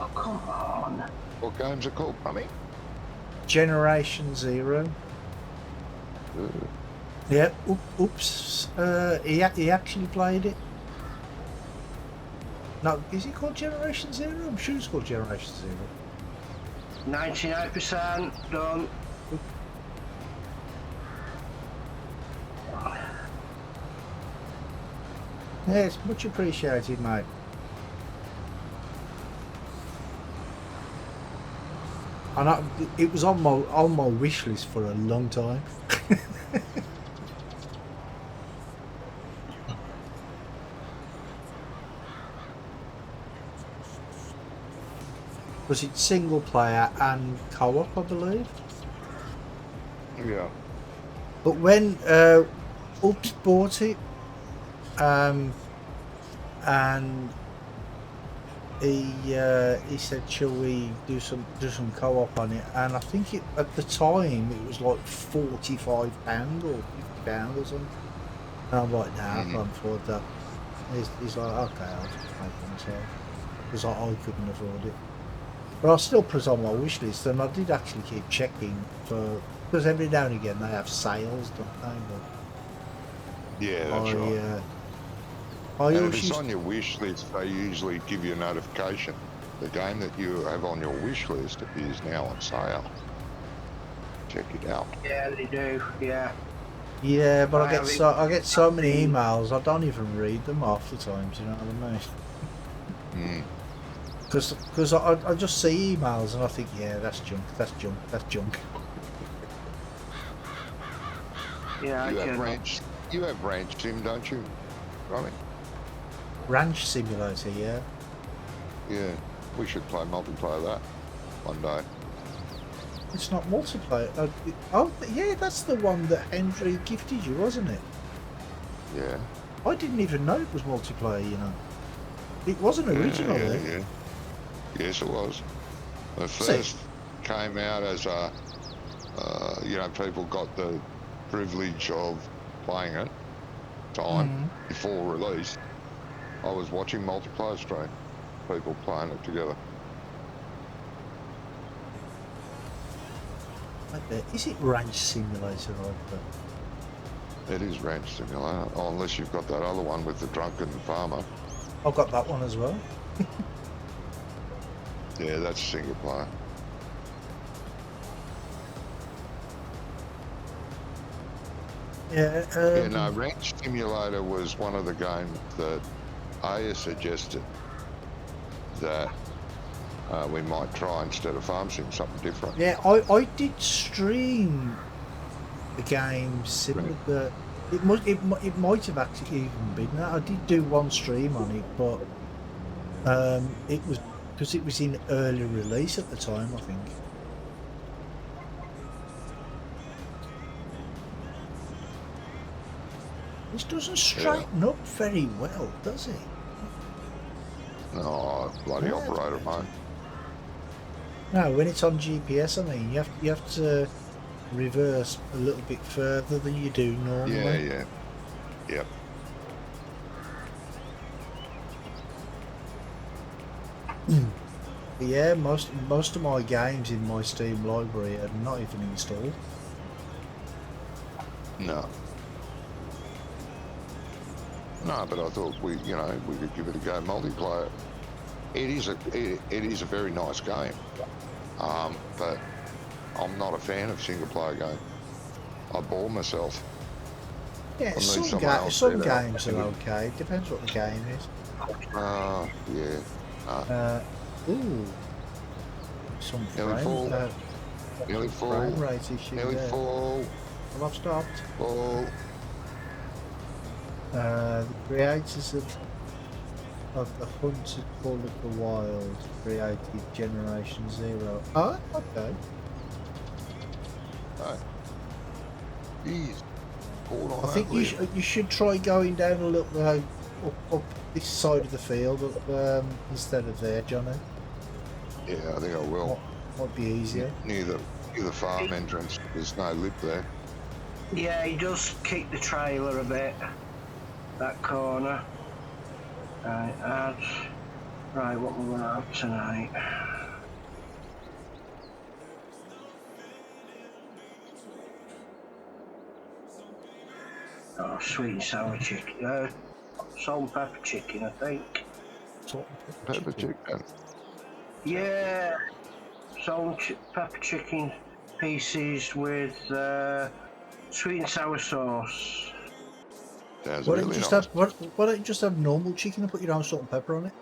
Oh, come on. What games are called, mummy? Generation Zero. Yeah. Oops. He actually played it. No, is it called Generation Zero? I'm sure it's called Generation Zero. 99% done. Yeah, it's much appreciated, mate. And it was on my wish list for a long time. Was it single player and co-op, I believe? Yeah. But when Oops bought it, and he said, "Shall we do some co-op on it?" And I think at the time it was like £45 or £50 or something. And I'm like, "Nah, I can't afford that." He's like, "Okay, I'll just pay for myself," because I couldn't afford it. But I still put it on my wish list, and I did actually keep checking because every now and again they have sales, don't they? Yeah, that's right. I And if always it's used on your wish list, they usually give you a notification. The game that you have on your wish list is now on sale. Check it out. Yeah, they do. Yeah. Yeah, but I get so many Mm. emails, I don't even read them half the time. Do you know what I mean? Because I just see emails and I think, yeah, that's junk, that's junk, that's junk. Yeah, You have Ranch Sim, don't you, Ronnie? Ranch Simulator, yeah. Yeah, we should play multiplayer that one day. It's not multiplayer. Oh, yeah, that's the one that Henry gifted you, wasn't it? Yeah. I didn't even know it was multiplayer, you know. It wasn't original, Yeah. Yes, it was. The first came out as a, people got the privilege of playing it before release. I was watching multiplayer stream, people playing it together. Is it Ranch Simulator? It is Ranch Simulator, unless you've got that other one with the drunken farmer. I've got that one as well. Yeah, that's single player. Yeah. No, Ranch Simulator was one of the games that Aya suggested that we might try instead of Farm Sim, something different. Yeah, I did stream the game similar. It might have actually even been that. I did do one stream on it, but it was because it was in early release at the time, I think. This doesn't straighten up very well, does it? Oh, bloody operator, mate. No, when it's on GPS, I mean, you have to reverse a little bit further than you do normally. Yeah. Yep. Yeah, most of my games in my Steam library are not even installed. No, but I thought we could give it a go multiplayer. It is a very nice game, but I'm not a fan of single player game. I bore myself. Yeah, some games are okay. Depends what the game is. Yeah. Ooh, some frame rate issue there. Fall. Well, I've stopped. Fall. The creators of the Hunted Call of the Wild created Generation Zero. Oh, okay. Jeez. I think you should try going down a little up this side of the field instead of there, Johnny. Yeah, I think I will. Might be easier. Near the farm entrance. There's no lip there. Yeah, he does kick the trailer a bit. That corner. Right, right, what we're gonna have tonight. Oh, sweet and sour chicken. Salt and pepper chicken, I think. Salt and Pepper chicken. Yeah, salt and pepper chicken pieces with sweet and sour sauce. Sounds Why don't really you just nice. have why don't you just have normal chicken and put your own salt and pepper on it?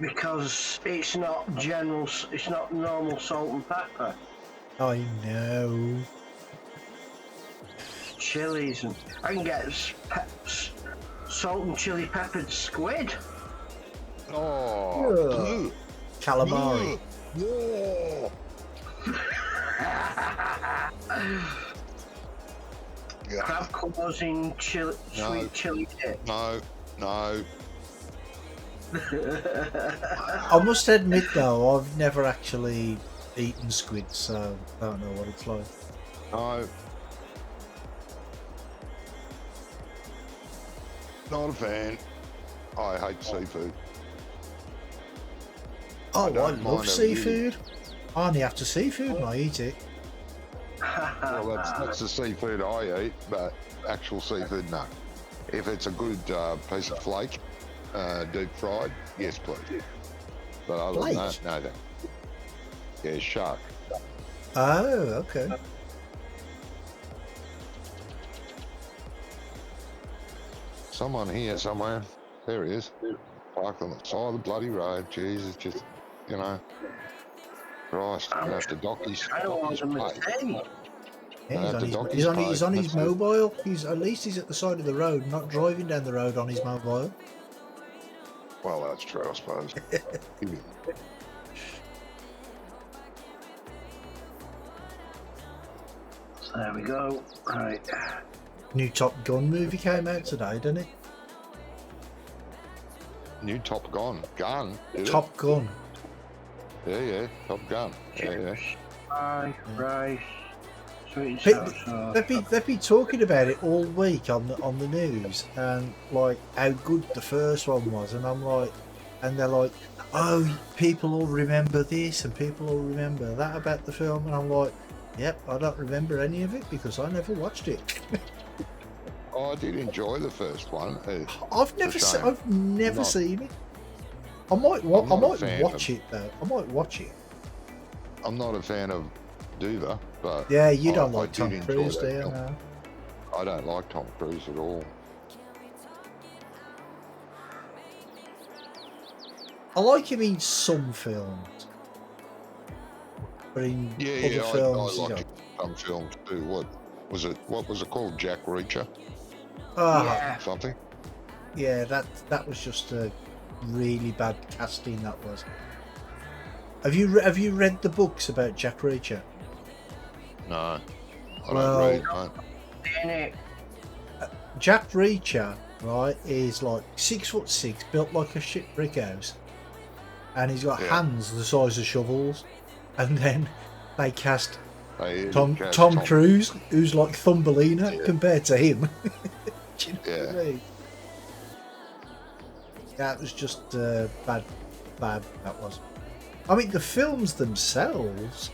Because it's not it's not normal salt and pepper. I know. Chilies, and I can get salt and chili peppered squid. Oh. Calamari. Whoa. Yeah. Crab claws in sweet chili dip. No. I must admit though, I've never actually eaten squid, so I don't know what it's like. No. Not a fan. I hate seafood. Oh, I don't love mind it seafood. I only have to seafood and I eat it. Well, that's the seafood I eat, but actual seafood, no. If it's a good piece of flake, deep fried, yes, please. But other than that, no. Yeah, shark. Oh, okay. Someone here somewhere. There he is. Parked on the side of the bloody road. Jesus, just, you know. Christ, I'm gonna have to dock his I don't want them to plate. say. Yeah, have to dock he's his on plate. his That's it. mobile. At least he's at the side of the road, not driving down the road on his mobile. Well, that's true, I suppose. There we go. Right. New Top Gun movie came out today, didn't it? New Top Gun. Gun? Did Top Gun. it? Yeah, Top Gun. Yeah. Rice, sweet and Pe- sour sauce. They've been talking about it all week on the news, and like how good the first one was, and I'm like, and they're like, oh, people will remember this and people will remember that about the film, and I'm like, yep, I don't remember any of it because I never watched it. Oh, I did enjoy the first one. I've never Not- seen it. I might I'm not a watch fan it though. I might watch it. I'm not a fan of Duva, but Yeah, you don't I like did Tom enjoy Cruise, that do you? film. No. I don't like Tom Cruise at all. I like him in some films, but in other I films, you like don't. some films too. What was it called? Jack Reacher? Ah, Something? yeah, that was just a really bad casting. That was. Have you read the books about Jack Reacher? No. I Well- don't read, mate. In it. Jack Reacher, right, is like 6'6", built like a shit brick house, and he's got Yeah. hands the size of shovels. And then they cast Tom Cast Cruise, who's like Thumbelina Yeah. compared to him. Do you know what I Yeah. mean? That was just bad. That was. I mean, the films themselves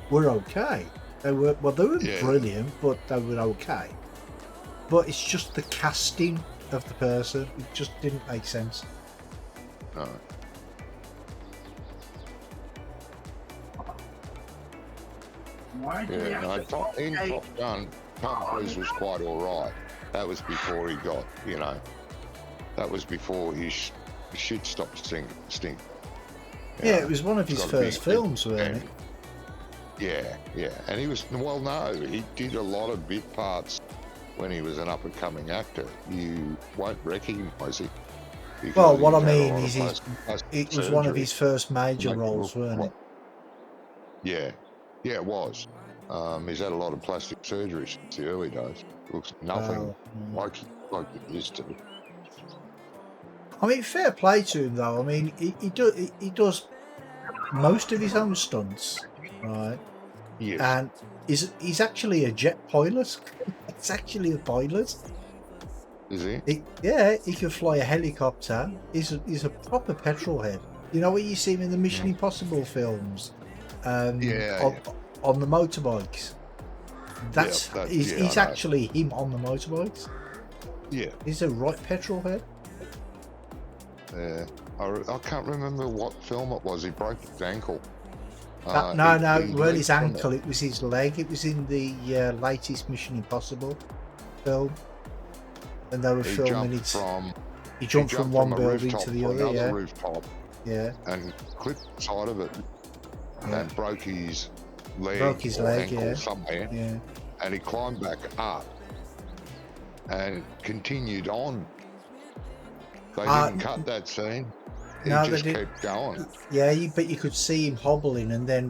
were okay. They weren't Yeah. brilliant, but they were okay. But it's just the casting of the person. It just didn't make sense. No. Why did they Yeah, no, have to in say- Top Gun, Tom Cruise was quite alright. That was before he got, that was before his shit stopped stinking. Yeah, it was one of He's his got a first big- films, wasn't it? Yeah. And he was, well, no, he did a lot of bit parts when he was an up-and-coming actor. You won't recognise it. because Well, what I he's had a mean lot of is plastic it was one of surgery. his first major Make it roles, look weren't it? Yeah, it was. He's had a lot of plastic surgery since the early days. Looks nothing Well, like it used to. I mean, fair play to him though. I mean, he does most of his own stunts, right? Yes. And he's actually a jet pilot. He's actually a pilot. Is he? He can fly a helicopter. He's a proper petrol head. You know what you see him in the Mission Impossible films? Yeah. On the motorbikes. That's he's I know. actually him on the motorbikes. Yeah. He's a right petrol head. Yeah. I can't remember what film it was. He broke his ankle. No, He it weren't his leaped from ankle. It was his leg. It was in the latest Mission Impossible film, and they were He filming jumped it. from He jumped from one a building rooftop to the another other. Yeah, rooftop yeah. and clipped the side of it and broke his leg Broke his or leg. ankle Yeah, somewhere. yeah. And he climbed back up and continued on. They didn't cut that scene. He No, just they did. kept going. Yeah, but you could see him hobbling, and then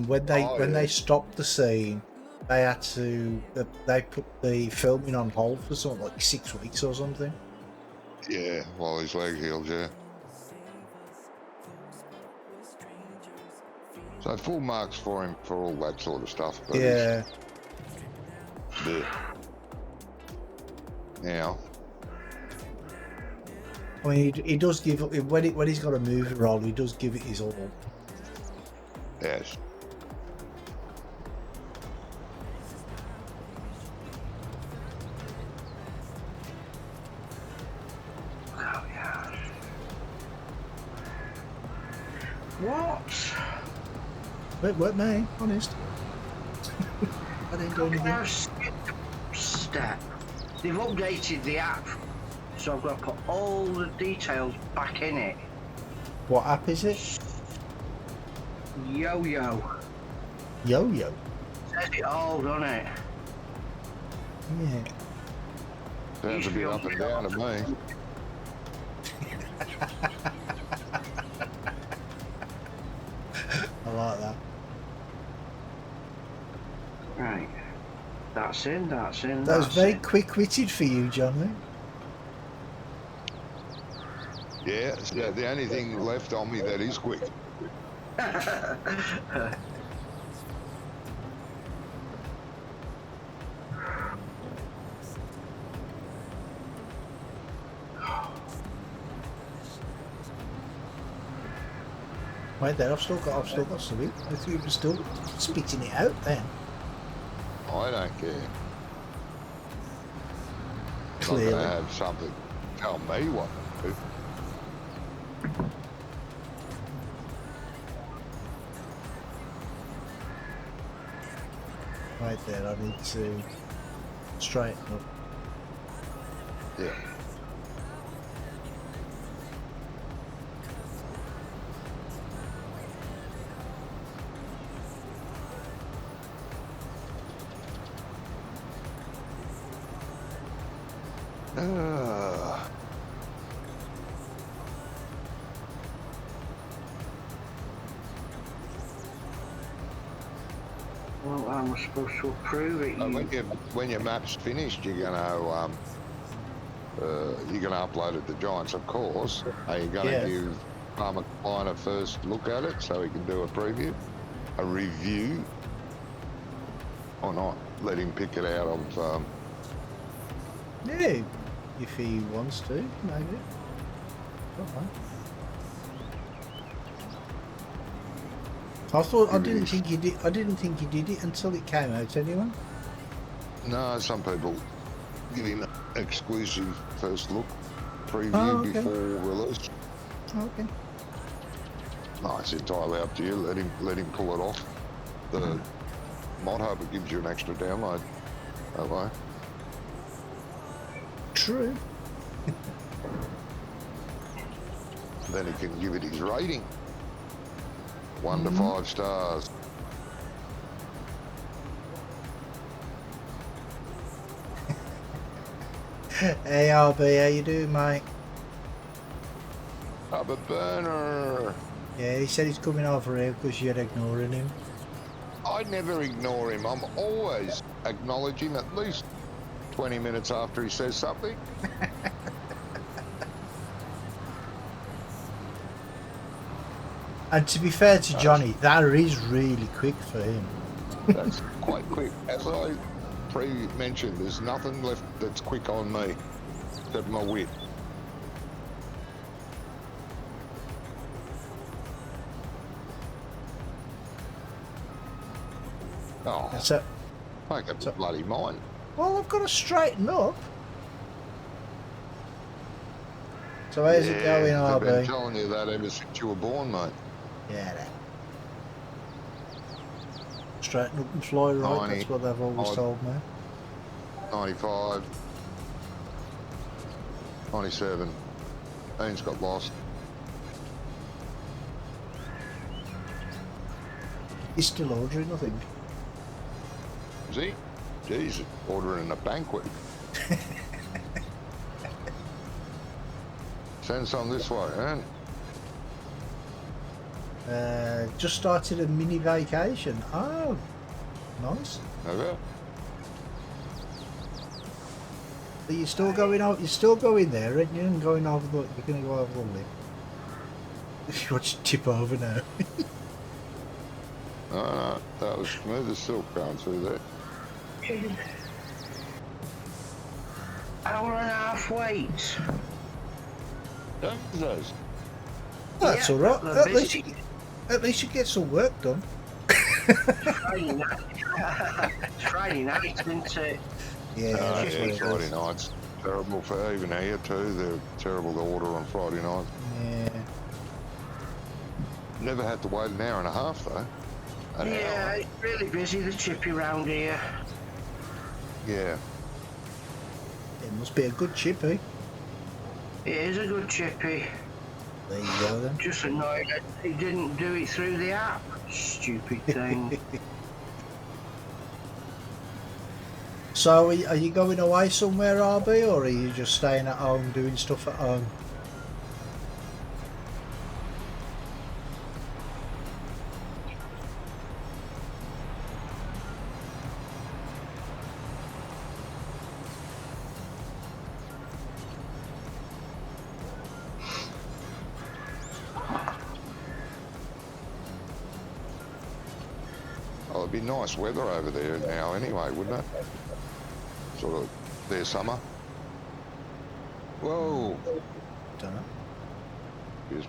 when they stopped the scene, they had to they put the filming on hold for something like 6 weeks or something. Yeah, while his leg healed, yeah. So full marks for him for all that sort of stuff. But Yeah. Now, I mean, he does give when he's got a movie role, he does give it his all. yes. Oh, yeah. What? It weren't me, honest. I didn't do anything. I've skipped a step. They've updated the app, so I've got to put all the details back in it. What app is it? Yo-yo. Yo-yo. Says it all, doesn't it? Yeah. Sounds a bit up and down to me. I like that. Right. That's in. That was very quick-witted for you, Johnny. Yeah, it's the only thing left on me that is quick. Wait there, I've still got something. I thought you were still spitting it out then. I don't care. I'm Clearly. not going to have something tell me what to do. Right there, I need to straighten up. Yeah. Well, I'm supposed to approve it. When your map's finished, you're gonna upload it to Giants, of course. Are you gonna give Farmer Klein a first look at it so he can do a preview, a review, or not? Let him pick it out of. Yeah, if he wants to, maybe. Don't know. I didn't think he did. I didn't think he did it until it came out. Anyway. No, some people give him an exclusive first look preview before release. Okay. No, it's entirely up to you. Let him pull it off. The Mod Hub gives you an extra download that way. True. Then he can give it his rating. 1 to 5 stars. Hey RB, how you doing, mate? Up a burner. Yeah, he said he's coming over here because you're ignoring him. I never ignore him. I'm always acknowledge him at least 20 minutes after he says something. And to be fair to Johnny, that is really quick for him. That's quite quick. As I pre-mentioned, there's nothing left that's quick on me except my wit. Oh, So, Make up your bloody mind. Well, I've got to straighten up. So how's it going, I've been RB? telling you that ever since you were born, mate. Yeah, that. Straighten up and fly right, 90, that's what they've always told me. 95, 97. Ian's got lost. He's still ordering, I think. Is he? Jeez, ordering a banquet. Send some this way, eh? Just started a mini vacation. Oh, nice. Have Are you still going out? You're still going there, aren't you? And going over the. You're going to go over the lip. You watch it tip over now. No, that was smooth as silk going through there. Hour and a half wait. Those. That's Yeah, all right. they're busy. At least you get some work done. Friday night. It's Friday night, isn't it? Yeah, that's what it is. Friday nights. Terrible for even here too. They're terrible to order on Friday night. Yeah. Never had to wait an hour and a half though. An Yeah, hour. it's really busy, the chippy round here. Yeah. It must be a good chippy. It is a good chippy. There you go then. Just annoyed that he didn't do it through the app. Stupid thing. So, are you going away somewhere, RB, or are you just staying at home doing stuff at home? Oh, it'd be nice weather over there now anyway, wouldn't it? Sort of their summer. Whoa. Don't know. Just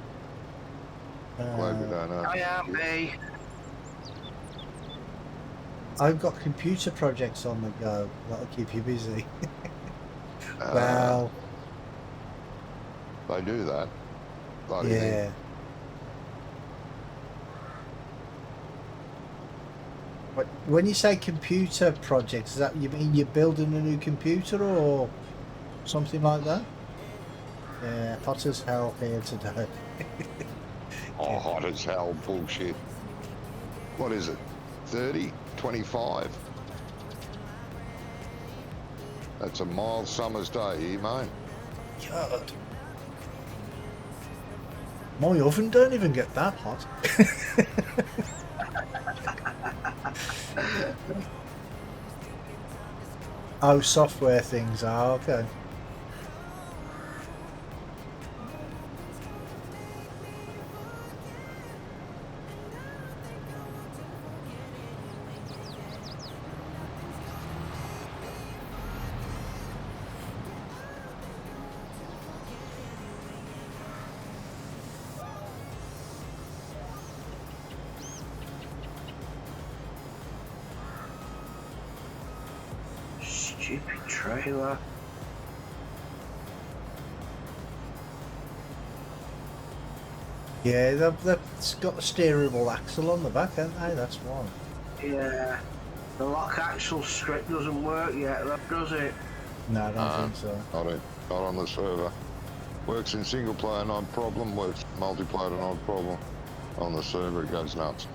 glad we don't know. I am me. I've got computer projects on the go that'll keep you busy. Well, They do that. Bloody thing. yeah. But when you say computer projects, is that you mean you're building a new computer or something like that? Yeah, hot as hell here today. Oh, hot as hell bullshit. What is it? 30? 25? That's a mild summer's day, mate. God. My oven don't even get that hot. Oh, software things are okay. Stupid trailer. Yeah, they've got the steerable axle on the back, haven't they? That's why. Yeah. The lock axle script doesn't work yet, does it? No, I don't think so. Not on the server. Works in single player, not a problem. Works multiplayer, not a problem. On the server, it goes nuts.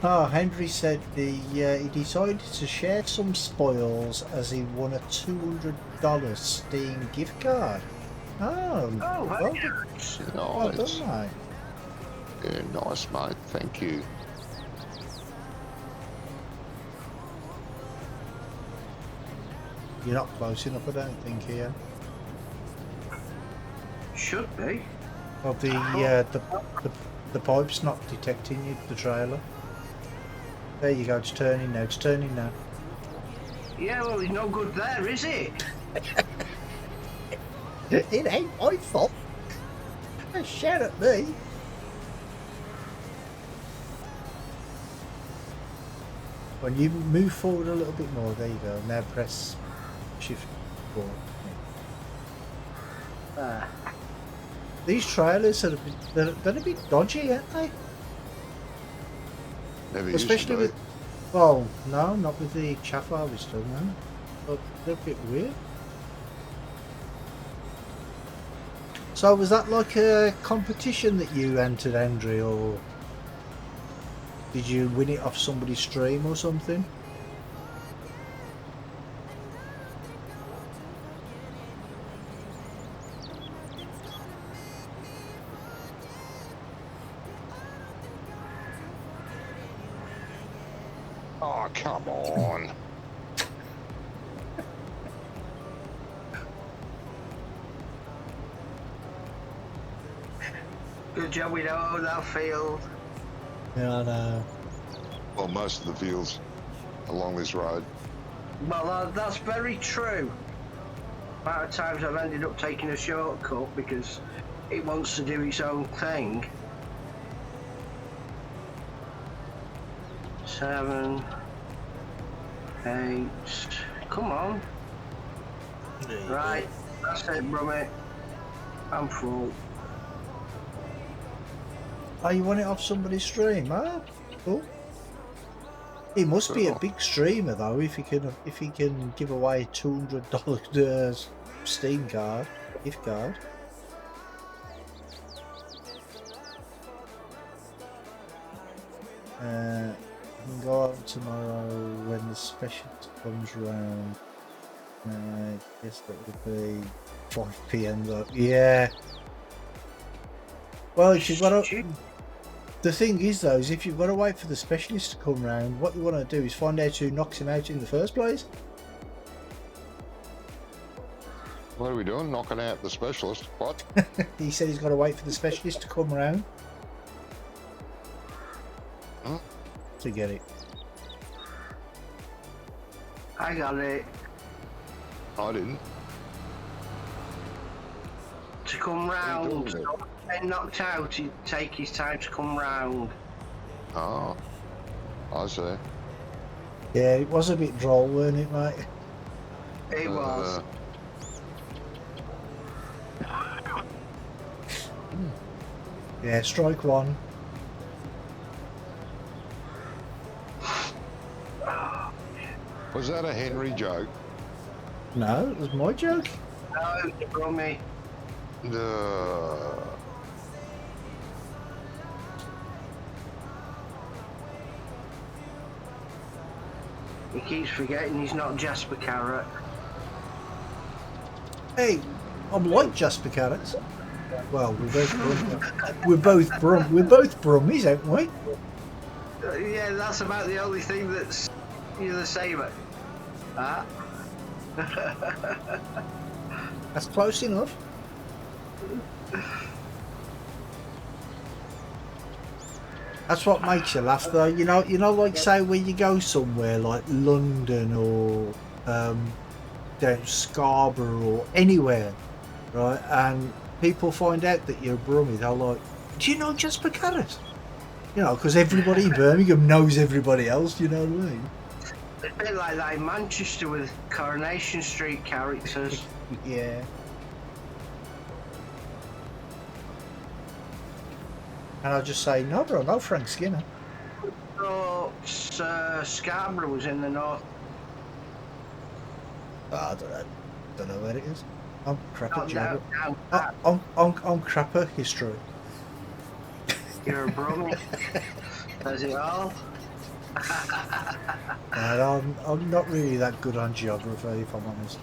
Oh, Henry said he decided to share some spoils as he won a $200 Steam gift card. Oh, Oh, well, Nice. well done, mate. Yeah, nice, mate. Thank you. You're not close enough, I don't think, here. should be. Well, the pipe's not detecting you, the trailer. There you go, it's turning now, it's turning now. Yeah, well, he's no good there, is it? It ain't my fault. Shout at me. When you move forward a little bit more, there you go. Now press shift forward. These trailers are they're a bit dodgy, aren't they? Never Especially used with, well, no, not with the chaff harvester, no. But they're a bit weird. So was that like a competition that you entered, Andrew, or did you win it off somebody's stream or something? Oh, come on. Good job we don't own that field. Yeah, I know. Well, most of the fields along this road. Well, that's very true. Amount of times I've ended up taking a shortcut because it wants to do its own thing. 7, 8. Come on. Right, that's it, Brummie. I'm full. Oh, you want it off somebody's stream? Oh, cool. He must be a big streamer though, if he can give away $200 Steam card, gift card. You can go out tomorrow when the specialist comes round. I guess that would be 5 PM though. Yeah. Well, if you've got to. The thing is though, is if you've got to wait for the specialist to come round, what you want to do is find out who knocks him out in the first place. What are we doing? Knocking out the specialist? What? He said he's got to wait for the specialist to come round. Huh? To get it. I got it. I didn't. To come round. When knocked out, he'd take his time to come round. Oh, I see. Yeah, it was a bit droll, weren't it, mate? It was. Yeah, strike one. Was that a Henry joke? No, it was my joke. No, Brummie. He keeps forgetting he's not Jasper Carrot. Hey, I'm like Jasper Carrots. Well, we're both Brummies, aren't we? Yeah, that's about the only thing that's you're the same at. Huh? That's close enough. That's what makes you laugh, though. You know, like say when you go somewhere like London or down Scarborough or anywhere, right? And people find out that you're a Brummie. They're like, "Do you know Jasper Carrot?" You know, because everybody in Birmingham knows everybody else. You know what I mean? It's a bit like that in Manchester with Coronation Street characters. Yeah. And I'll just say, no, bro, no Frank Skinner. So, Scarborough was in the north. I don't know where it is. I'm crap at Down, geography. I'm crap at history. You're a Brummie. Does it all? And I'm not really that good on geography, if I'm honest.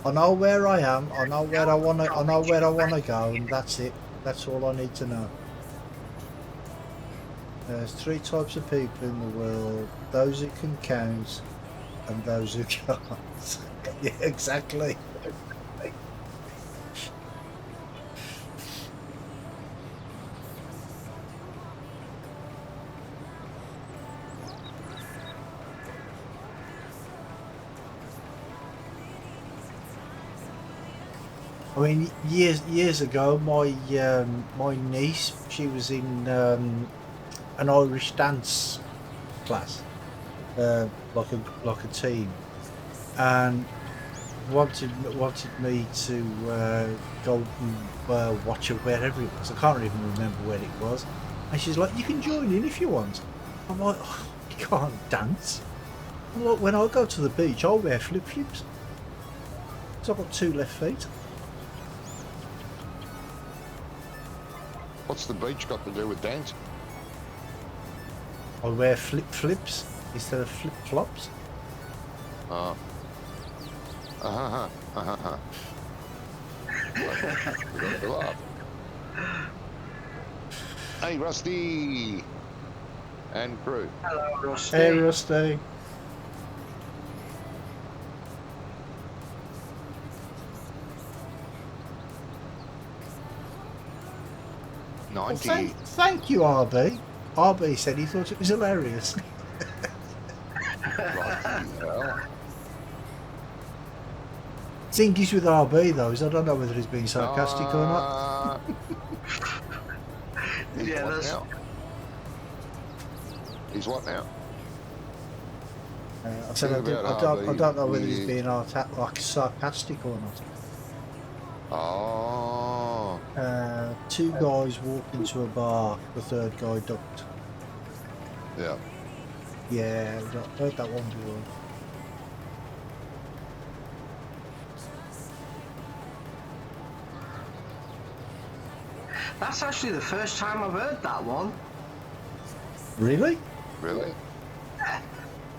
I know where I am. I know where I wanna go, and that's it. That's all I need to know. There's 3 types of people in the world: those who can count, and those who can't. Yeah, exactly. I mean, years ago, my niece, she was in an Irish dance class, like a team, and wanted me to go and watch her wherever it was. I can't even remember where it was. And she's like, "You can join in if you want." I'm like, oh, "You can't dance." I'm like, "When I go to the beach, I'll wear flip-flops because I've got 2 left feet." What's the beach got to do with dancing? I wear flip-flops instead of flip-flops. Hey, Rusty and crew. Hello, Rusty. Hey, Rusty. Well, 90. thank you, RB. RB said he thought it was hilarious. Right, well, Thing is with RB though is I don't know whether he's being sarcastic or not. He's Yeah, what that's- now? He's what now? I said I Thing about don't know whether RB, he's being like sarcastic or not. Oh, 2 guys walked into a bar. The 3rd guy ducked. yeah. Yeah, I heard that one before. That's actually the first time I've heard that one. Really? Really?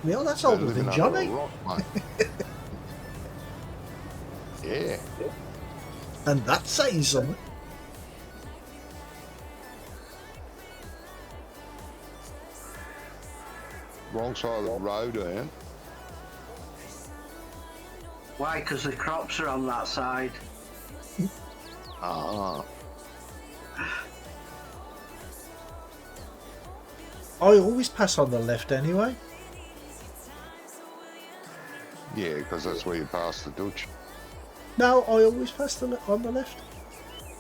Neil, that's They're older living than under a Johnny. rock, mate. Yeah. And that's saying something. Wrong side of the road, Ian. Why? Because the crops are on that side. Ah. I always pass on the left anyway. Yeah, because that's where you pass the Dutch. No, I always pass on the left.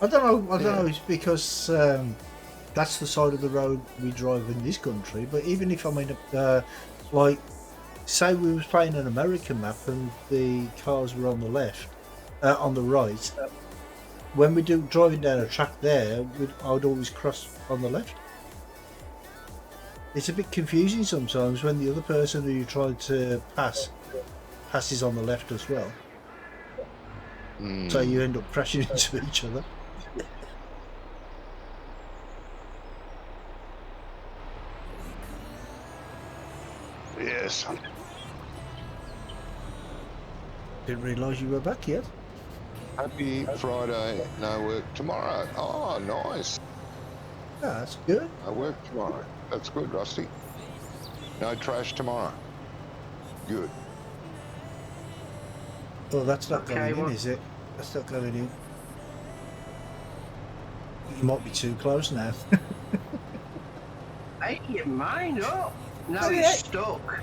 I don't know. I don't Yeah. know. It's because that's the side of the road we drive in this country. But even if I'm in a like, say we was playing an American map and the cars were on the left, on the right. When we do driving down a track there, I would always cross on the left. It's a bit confusing sometimes when the other person who you try to pass passes on the left as well. So you end up crashing into each other. Yes. Didn't realise you were back yet. Happy Friday, no work tomorrow. Oh, nice. Yeah, that's good. No work tomorrow. That's good, Rusty. No trash tomorrow. Good. Well, that's not Okay, going in, well- is it? That's not going in. You might be too close now. Hey, your mind up. Now Oh, he's yeah. stuck.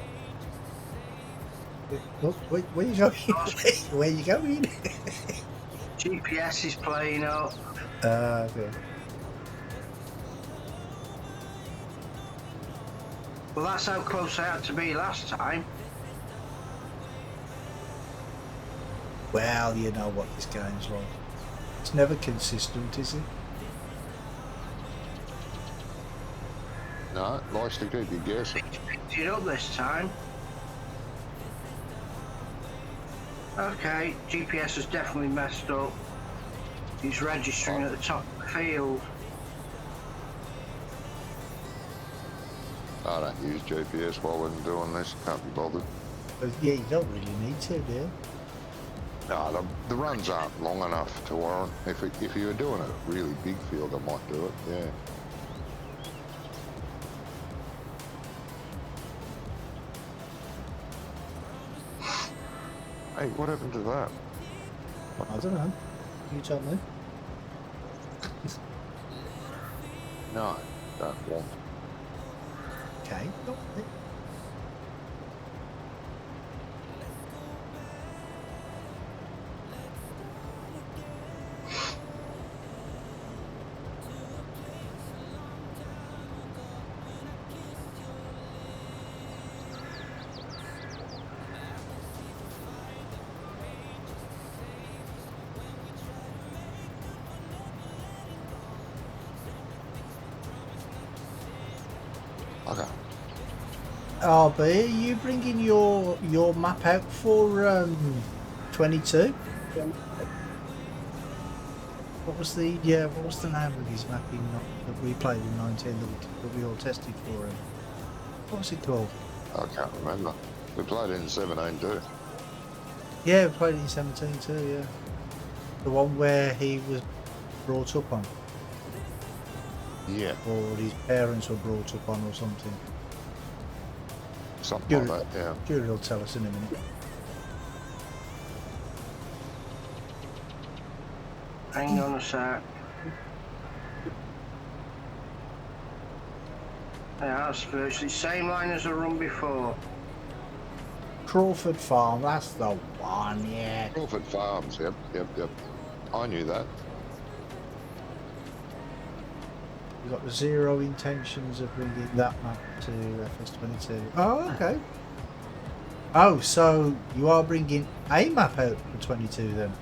Look, where you going? Where you going? GPS is playing up. Okay. Well, that's how close I had to be last time. Well, you know what this game's like. It's never consistent, is it? No, likes to keep you guessing. Picked it up this time. Okay, GPS has definitely messed up. He's registering at the top of the field. I don't use GPS while I'm doing this. Can't be bothered. But yeah, you don't really need to, do you? No, the runs aren't long enough to warrant. If you were doing a really big field, I might do it. Yeah. Hey, what happened to that? I don't know. You tell me. No, don't want. Okay. RB, are you bringing your map out for 22? What was the name of his map that we played in 19 that we all tested for him? What was it called? I can't remember. We played in 17 too. Yeah, we played it in 17 too, yeah. The one where he was brought up on. Yeah. Or his parents were brought up on or something. Something like that, yeah. Jury will tell us in a minute. Hang on a sec. Yeah, that's virtually the same line as I run before. Crawford Farm, that's the one, yeah. Crawford Farms, yep. I knew that. We've got zero intentions of bringing that map to FS22. Oh, okay. Oh, so you are bringing a map out for 22 then?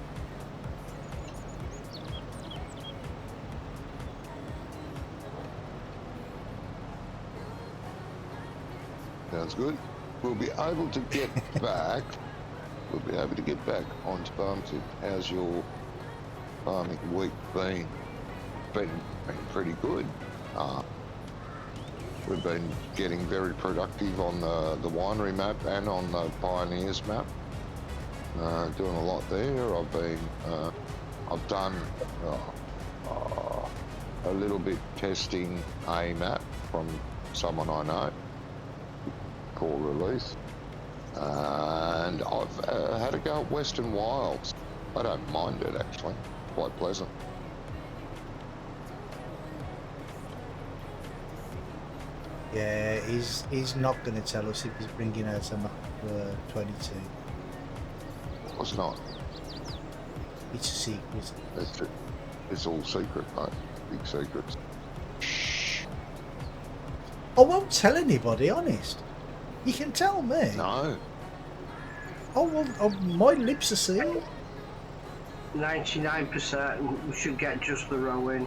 Sounds good. We'll be able to get back. We'll be able to get back onto Barmsey. How's your farming week been? Been pretty good. We've been getting very productive on the winery map and on the Pioneers map. Doing a lot there. I've done a little bit testing a map from someone I know. Core release, and I've had a go at Western Wilds. I don't mind it actually, quite pleasant. Yeah, he's not going to tell us if he's bringing out a map for 22. Of course not. It's a secret. It's all secret, mate. Big secrets. Shh. I won't tell anybody, honest. You can tell me. No. Oh, well, my lips are sealed. 99%, we should get just the row in.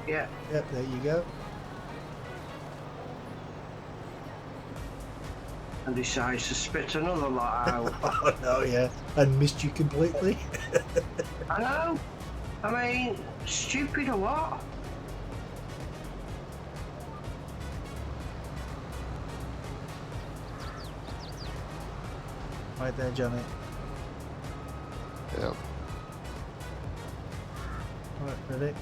Yeah. Yep, there you go. And decides to spit another lot out. Oh no, yeah. And missed you completely. I know. I mean, stupid or what? Right there, Johnny. Yep. Right, ready?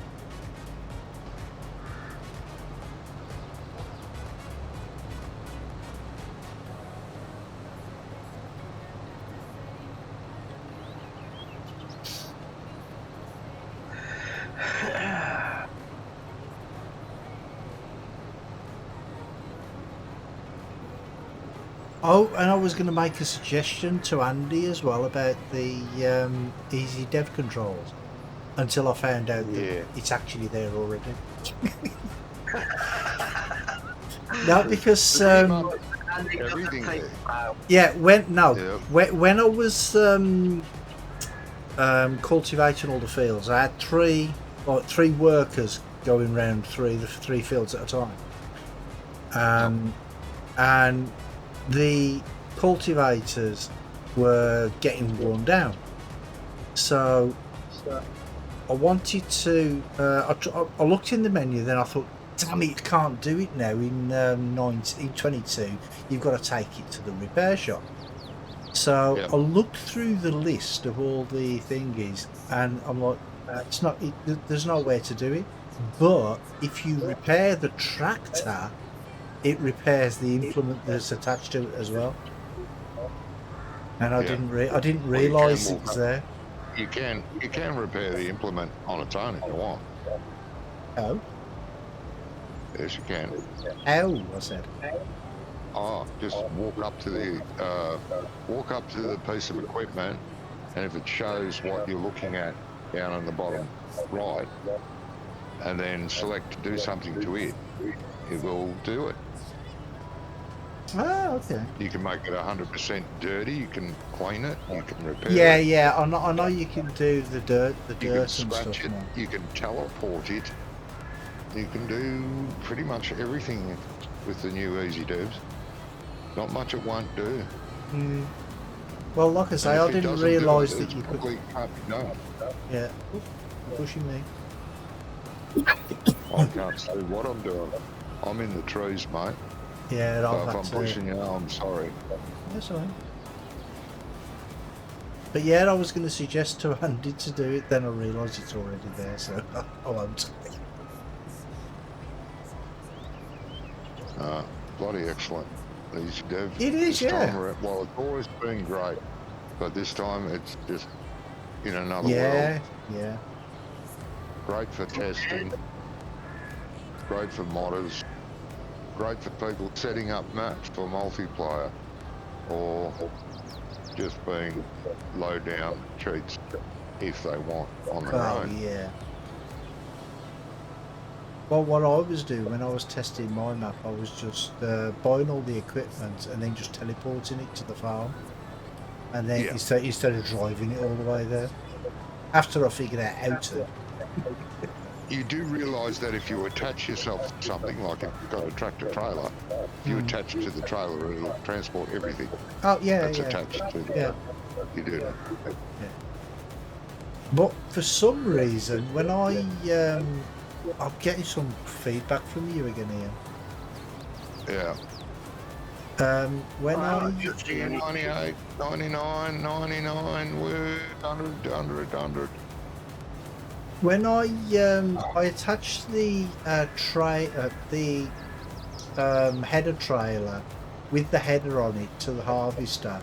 Oh, and I was going to make a suggestion to Andy as well about the easy dev controls until I found out that it's actually there already. No, because Everything there. yeah, when I was cultivating all the fields, I had three workers going round the three fields at a time, and the cultivators were getting worn down, so I wanted to I looked in the menu, then I thought, damn it, you can't do it now in 22. You've got to take it to the repair shop. So I looked through the list of all the thingies, and I'm like, there's no way to do it. But if you repair the tractor, it repairs the implement that's attached to it as well. And I didn't realise it was there. You can repair the implement on its own if you want. Oh. Yes, you can. How? I said. Oh, just walk up to the piece of equipment, and if it shows what you're looking at down on the bottom right, and then select to do something to it, it will do it. Oh, okay. You can make it 100% dirty. You can clean it. You can repair it. Yeah. I know you can do the dirt You can and scratch stuff. it. Now. You can teleport it. You can do pretty much everything with the new easy devs. Not much it won't do. Mm. Well, like I say, And if I it didn't doesn't do realise it, that it's you could. probably can't be done. Yeah. Oop, you're pushing me. I can't see what I'm doing. I'm in the trees, mate. Yeah, So I've if had I'm to. pushing you, I'm sorry. That's all right. But yeah, I was going to suggest to Andy to do it, then I realised it's already there, so I won't. Bloody excellent. These dev. It is, this yeah. time well, it's always been great, but this time it's just in another world. Yeah, yeah. Great for testing. Great for modders. Great for people setting up maps for multiplayer, or just being low down cheats if they want on their Oh, own. yeah. Well, what I was doing when I was testing my map, I was just buying all the equipment and then just teleporting it to the farm. And then Yeah. instead of driving it all the way there. After I figured out how to. You do realise that if you attach yourself to something, like if you've got a tractor trailer, if you attach to the trailer, it'll transport everything Oh, yeah, that's yeah. attached to the Yeah. You do. But for some reason, when I'm getting some feedback from you again, Ian. Yeah. When I 98, 99, 99, 100. when I attached the header trailer with the header on it to the harvester,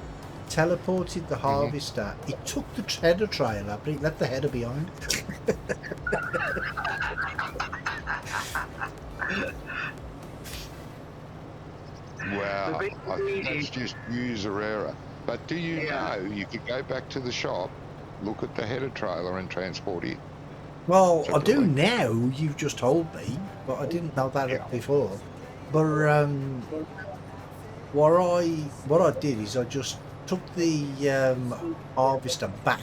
teleported the harvester. It took the header trailer, but it left the header behind. Wow, The big I think lady- that's just user error. But do you know you could go back to the shop, look at the header trailer and transport it? Well, I do Separately. now. You've just told me, but I didn't know that Yeah. before. But what I did is I just took the harvester back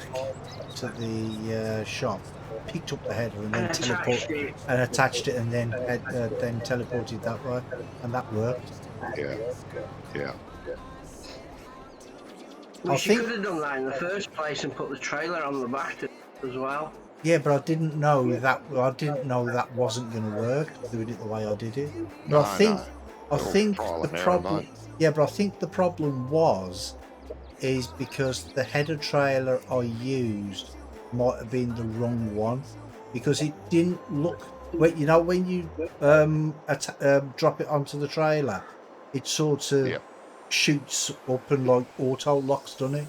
to the shop, picked up the header, and then attached it, and then teleported that way, and that worked. Yeah, yeah. I Wish you think- could have done that in the first place and put the trailer on the back as well. Yeah, but I didn't know that. I didn't know that wasn't going to work. Doing it the way I did it. But I think Trial the and error, problem. mate. Yeah, but I think the problem is because the header trailer I used might have been the wrong one, because it didn't look. When you drop it onto the trailer, it sort of Yep. shoots up and like auto locks, doesn't it?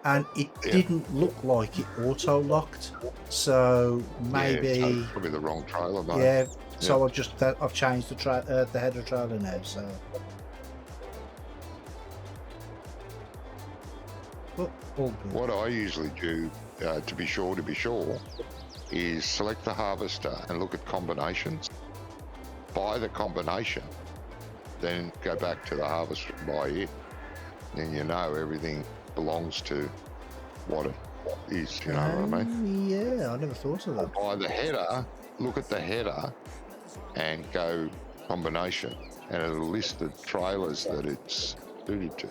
And it Yeah. didn't look like it auto locked, so maybe Yeah, so probably the wrong trailer, mate. yeah. So I've changed the header trailer now. So, oh, all good. What I usually do, to be sure, is select the harvester and look at combinations. Buy the combination, then go back to the harvester and buy it. Then you know everything belongs to what it is, you know what I mean? Yeah, I never thought of that. Buy the header, look at the header and go combination, and it'll list the trailers that it's suited to.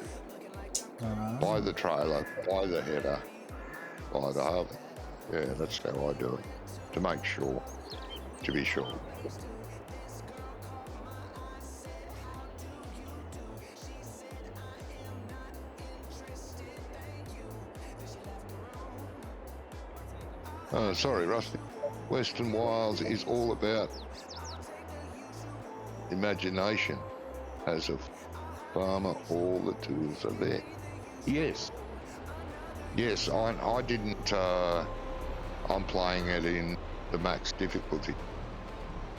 Buy the trailer, buy the header, buy the harvester. Yeah, that's how I do it, to make sure, to be sure. Sorry, Rusty. Western Wilds is all about imagination. As a farmer, all the tools are there. Yes. Yes, I didn't, I'm playing it in the max difficulty.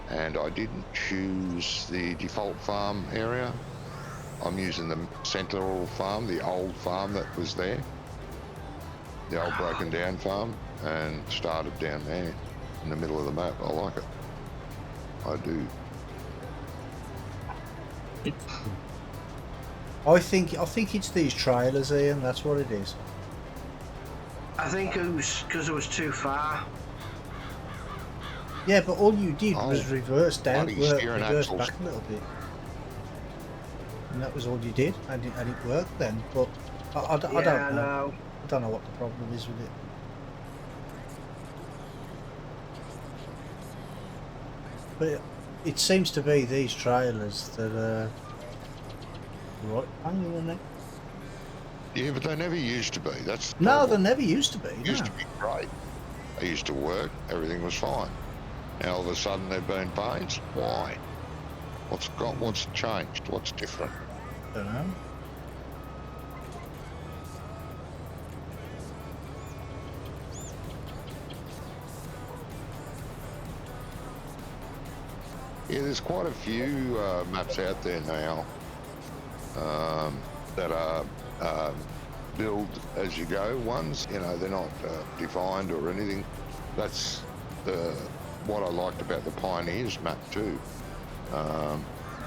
And I didn't choose the default farm area. I'm using the central farm, the old farm that was there. The old broken down farm, and started down there in the middle of the map. I like it. I do. I think it's these trailers, Ian. That's what it is. I think it was because it was too far. Yeah, but all you did was Oh, reverse down, bloody steering reverse axles. back a little bit. and that was all you did, and it worked then. But I don't know. No. I don't know what the problem is with it. But it seems to be these trailers that are right banging in it. Yeah, but they never used to be. That's the No, problem. they never used to be. It used to be great. They used to work, everything was fine. Now all of a sudden they're being pains. Why? What's changed? What's different? Don't know. Yeah, there's quite a few maps out there now that are build as you go ones. You know, they're not defined or anything. That's what I liked about the Pioneers map too.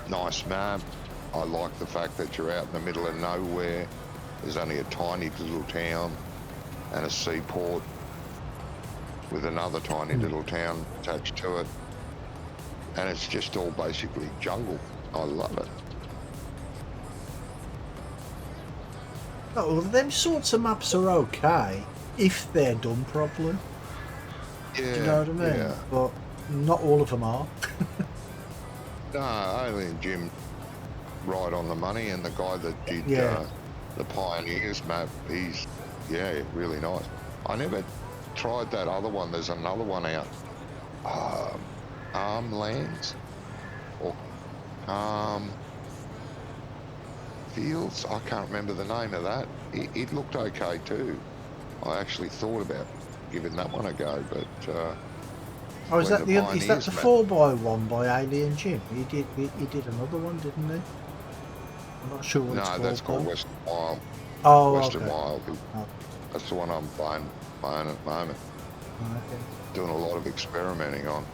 Nice map. I like the fact that you're out in the middle of nowhere. There's only a tiny little town and a seaport with another tiny little town attached to it. And it's just all basically jungle. I love it. Oh, well, them sorts of maps are okay if they're done properly. Yeah, Do you know what I mean? yeah. But not all of them are. No, only Jim right on the money, and the guy that did the Pioneers map, he's, really nice. I never tried that other one. There's another one out. Lands or Fields. I can't remember the name of that. It looked okay too. I actually thought about giving that one a go, but Oh, is that the Pioneers is that the map- 4x1 by Alien Jim? He did another one, didn't he? I'm not sure what it's No, called. that's called though. Western Wild. Oh, Western okay. Wild. Oh, That's the one I'm playing at the moment. okay. Doing a lot of experimenting on.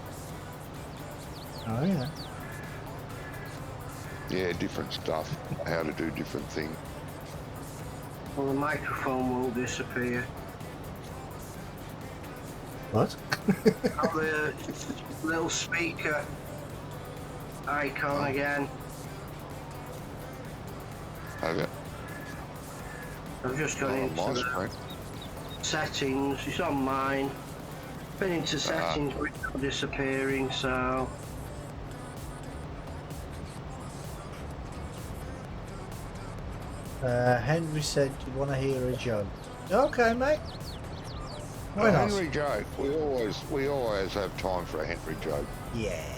Oh yeah. Yeah, different stuff. How to do different things. Well, the microphone will disappear. What? Oh, the little speaker icon again. Have it? I've just gone Oh, into my the screen. settings. It's on mine. Been into settings, but it's not disappearing. So Henry said you want to hear a joke. Okay, mate. Why not? Henry joke. We always have time for a Henry joke. Yeah.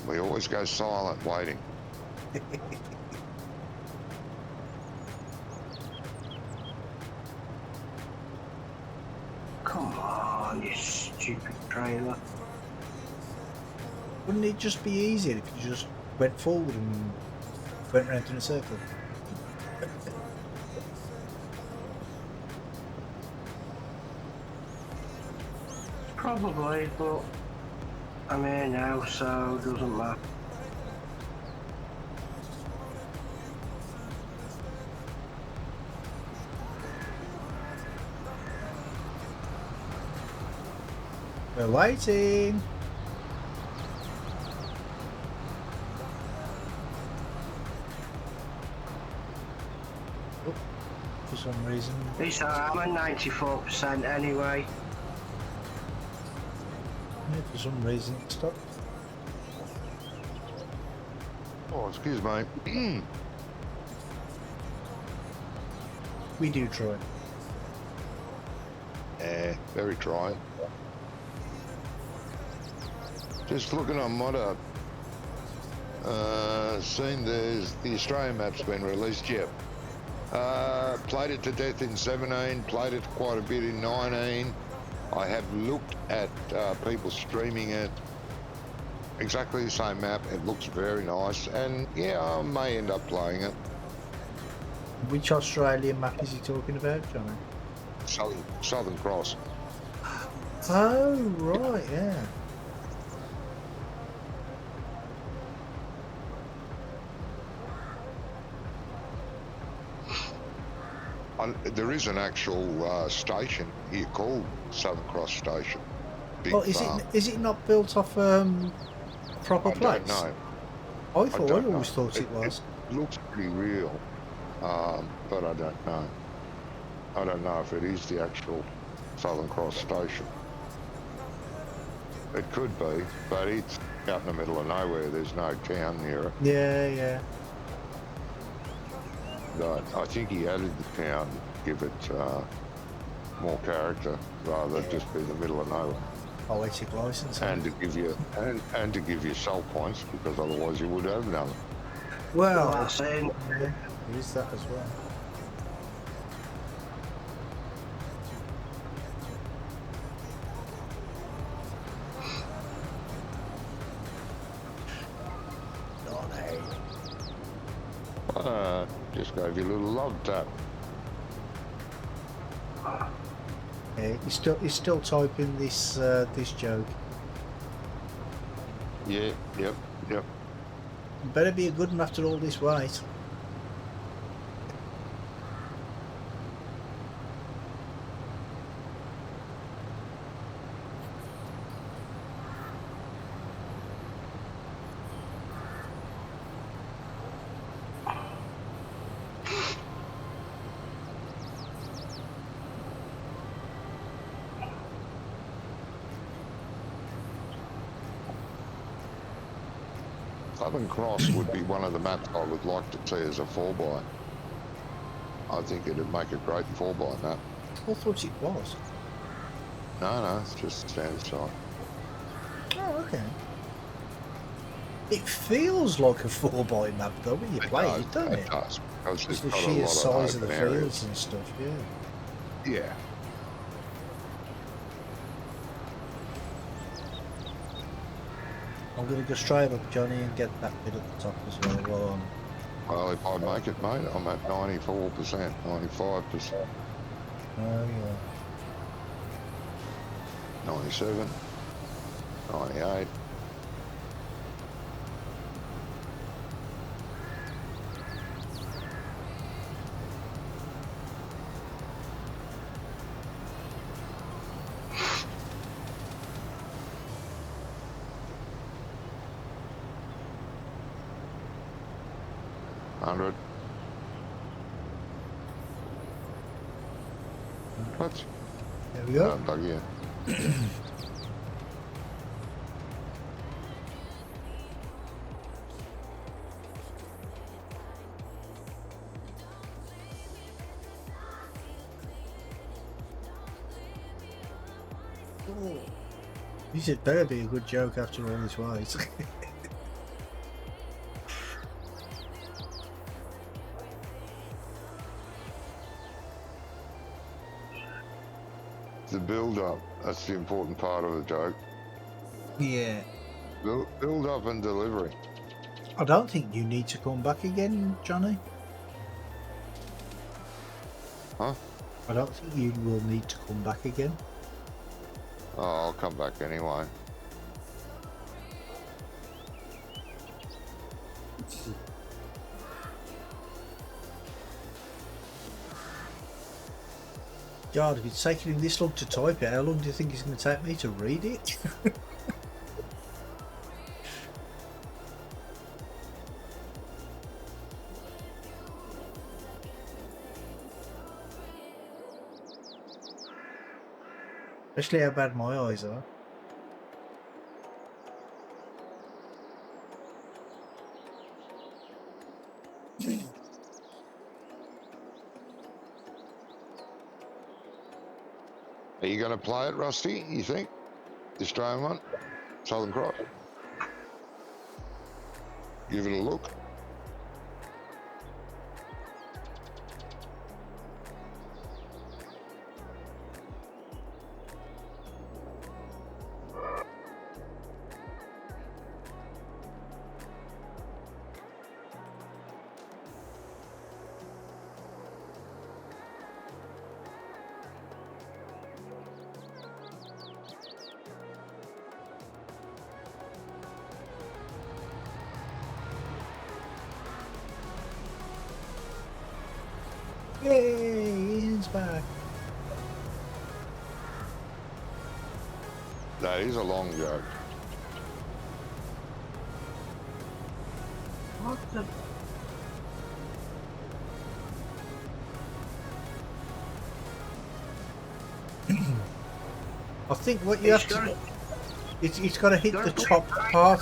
We always go silent waiting. come on, you stupid trailer. Wouldn't it just be easier if you just went forward and went round in a circle? Probably, but I'm here now, so it doesn't matter. We're waiting. Oh, for some reason. It's I'm at 94% anyway. Yeah, for some reason it stopped. Oh, excuse me. We do try. Yeah, very dry. Just looking on Modder. Seen the Australian map's been released yet. Played it to death in 17, played it quite a bit in 19. I have looked at people streaming it. Exactly the same map. It looks very nice, and yeah, I may end up playing it. Which Australian map is he talking about, Johnny? Southern Cross. Oh, right, yeah. There is an actual station here called Southern Cross Station. Big Oh, farm. is it not built off a proper I place? don't know. I don't always know. thought it was. It looks pretty real, but I don't know. I don't know if it is the actual Southern Cross Station. It could be, but it's out in the middle of nowhere. There's no town near it. Yeah. But I think he added the town to give it more character rather than just be in the middle of nowhere. Poetic license. And to give you and to give you sell points, because otherwise you would have none. Well, Well, saying yeah, there is that as well. Just gave you a little love tap. Yeah, he's still typing this this joke. Yeah, yep. Better be a good one after all this wait. Southern Cross would be one of the maps I would like to see as a 4x. I think it'd make a great 4x map. I thought it was. No, it's just a standard site. Oh, okay. It feels like a 4x map though when you play it, doesn't it? It does. Because Just it's the got a sheer lot size of the open areas. fields and stuff, yeah. Yeah. I'm going to go straight up, Johnny, and get that bit at the top as well. Well, if I make it, mate, I'm at 94%, 95%, Oh, yeah. 97, 98. Hundred. What? There we go. Dug in. This had better be a good joke after all this wait. The build-up, that's the important part of the joke. Yeah. Build-up and delivery. I don't think you need to come back again, Johnny. Huh? I don't think you will need to come back again. Oh, I'll come back anyway. God, if it's taking him this long to type it, how long do you think it's going to take me to read it? Especially how bad my eyes are. Are you going to play it, Rusty, you think? The Australian one? Southern Cross? Give it a look. Yay, Ian's back. That is a long joke. What the? I think what you have to... It's got to hit the top part.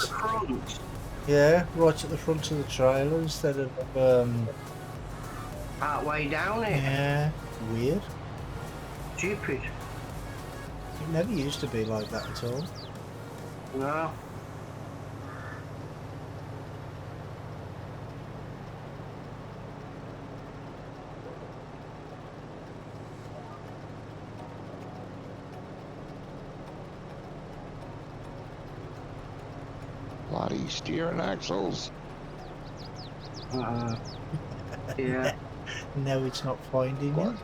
Yeah, right at the front of the trailer instead of... Halfway down it. Yeah, weird. Stupid. It never used to be like that at all. No. Bloody steering axles. Yeah. No, it's not finding it.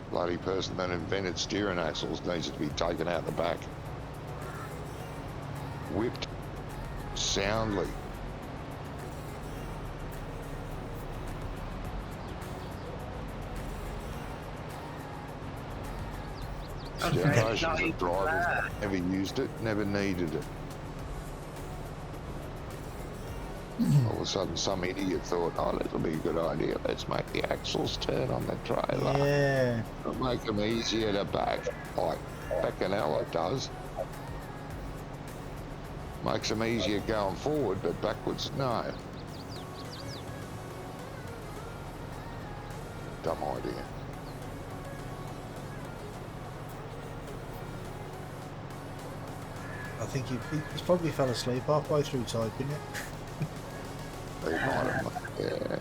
Bloody person that invented steering axles needs to be taken out the back. Whipped soundly. Generations of drivers never used it, never needed it. All of a sudden some idiot thought, oh, that'll be a good idea, let's make the axles turn on the trailer. Yeah. It'll make them easier to back. Like, backing hell it does. Makes them easier going forward, but backwards, no. Dumb idea. I think he's probably fell asleep halfway through typing it. They might have, yeah.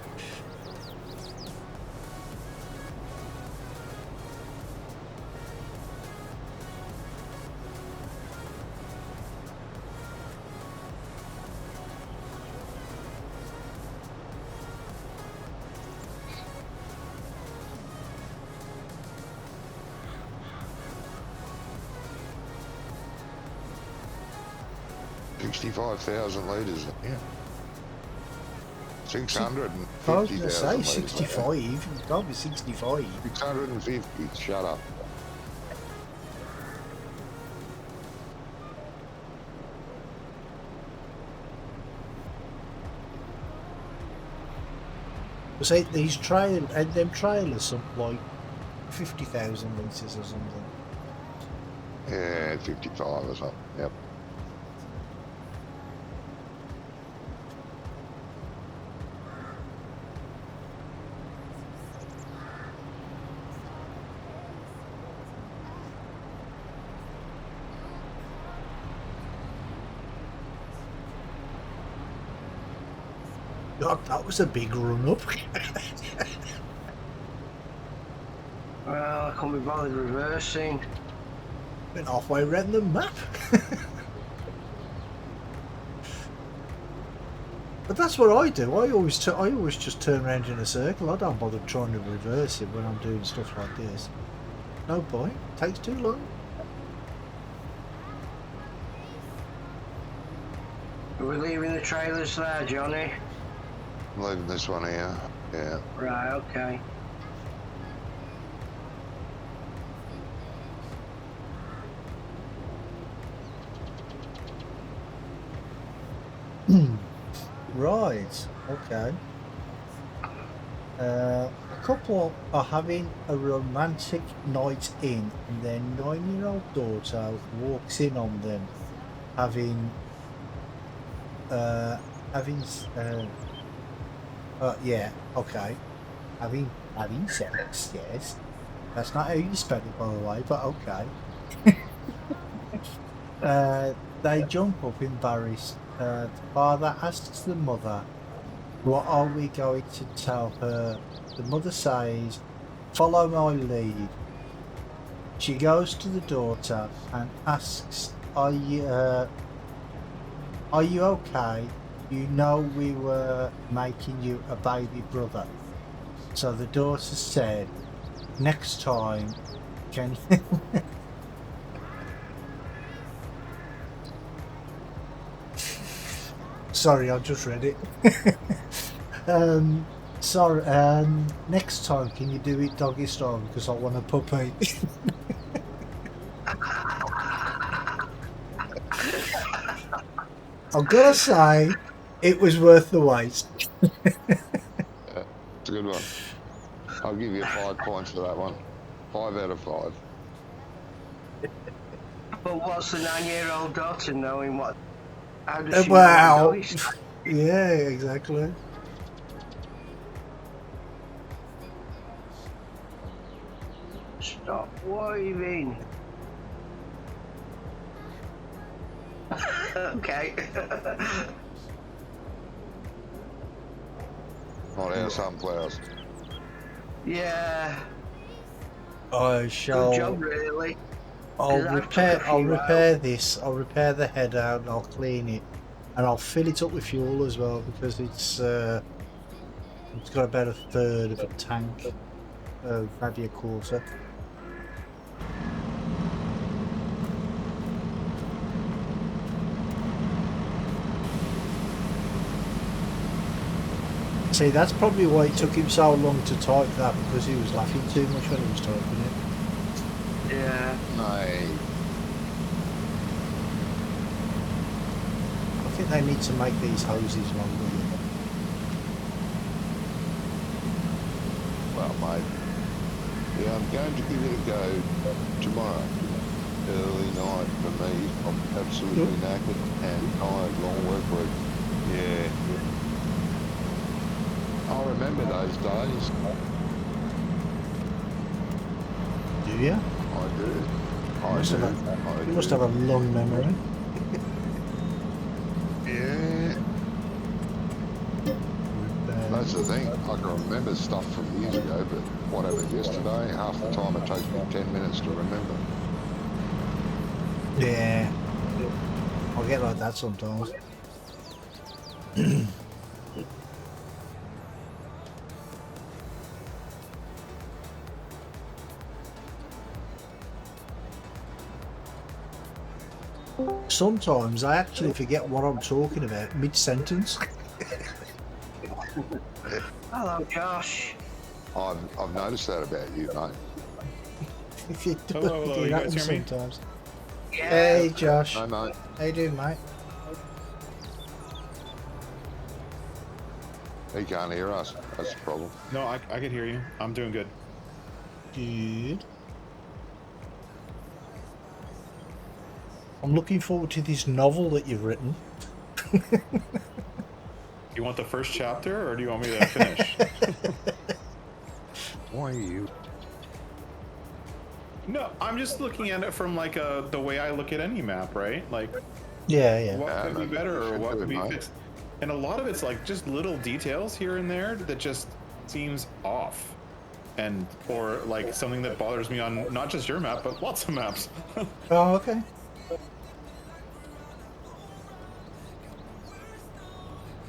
$65,000 litres, yeah. 650,000 I was going to say litres. 65. It's got to be 65. 650, shut up. Say these them trailers, some like 50,000 litres or something. Yeah, 55 or something, yep. God, that was a big run up. Well, I can't be bothered reversing. Went halfway around the map. But that's what I do. I always just turn around in a circle. I don't bother trying to reverse it when I'm doing stuff like this. No point. Takes too long. Are we leaving the trailers there, Johnny? I'm leaving this one here, yeah. Right, okay. Right, okay. A couple are having a romantic night in, and their 9-year-old daughter walks in on them having yeah, okay. Having sex, yes. That's not how you spell it, by the way, but okay. They jump up embarrassed. The father asks the mother, what are we going to tell her? The mother says, follow my lead. She goes to the daughter and asks, are you okay? You know we were making you a baby brother. So the daughter said, next time, can you... Sorry, I just read it. Sorry, next time can you do it doggy style because I want a puppy. I've got to say, it was worth the wait. It's a good one. I'll give you 5 points for that one. 5 out of 5. But what's the 9-year-old daughter knowing what? How does she Wow. know what doggy style? Yeah, exactly. Stop waving. Okay. Not our sunflowers. Yeah. I Good shall. job, really. I'll 'Cause I've repair. took a I'll few repair this. I'll repair the head out. And I'll clean it, and I'll fill it up with fuel as well because it's got about a third of a tank, maybe a quarter. See, that's probably why it took him so long to type that, because he was laughing too much when he was typing it. Yeah. No. I think they need to make these hoses longer. Well, mate. Yeah, I'm going to give it a go tomorrow. Early night for me. I'm absolutely knackered and tired. Long work week. Yeah. I remember those days. Do you? I do. You must have a long memory. Yeah. That's the thing. I can remember stuff from years ago, but what happened yesterday, half the time it takes me 10 minutes to remember. Yeah. I'll get like that sometimes. Sometimes I actually forget what I'm talking about mid-sentence. Hello, Josh. I've noticed that about you, mate. If you do, Hello, it you guys happens hear me? sometimes. Yeah. Hey Josh, No, mate. how you doing, mate? He can't hear us. That's the problem. No, I can hear you. I'm doing good. Good. I'm looking forward to this novel that you've written. You want the first chapter, or do you want me to finish? Why are you? No, I'm just looking at it from like the way I look at any map, right? Like, Yeah. what could be better or what could be mate. fixed? And a lot of it's like just little details here and there that just seems off, and or like something that bothers me on not just your map but lots of maps. Oh, okay.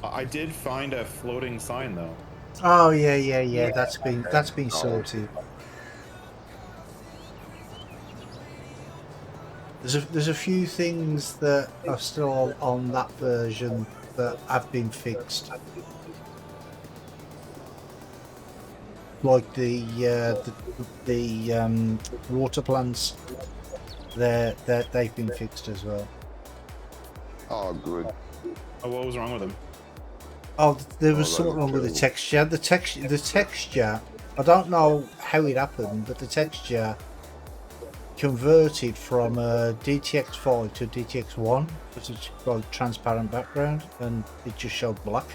I did find a floating sign though. Oh yeah. That's been sorted. There's a few things that are still on that version that have been fixed, like the water plants. They've been fixed as well. Oh, good. Oh, what was wrong with them? Oh, there was Oh, something wrong with the texture. The texture. I don't know how it happened, but the texture converted from a DTX5 to a DTX1, which is like transparent background, and it just showed black.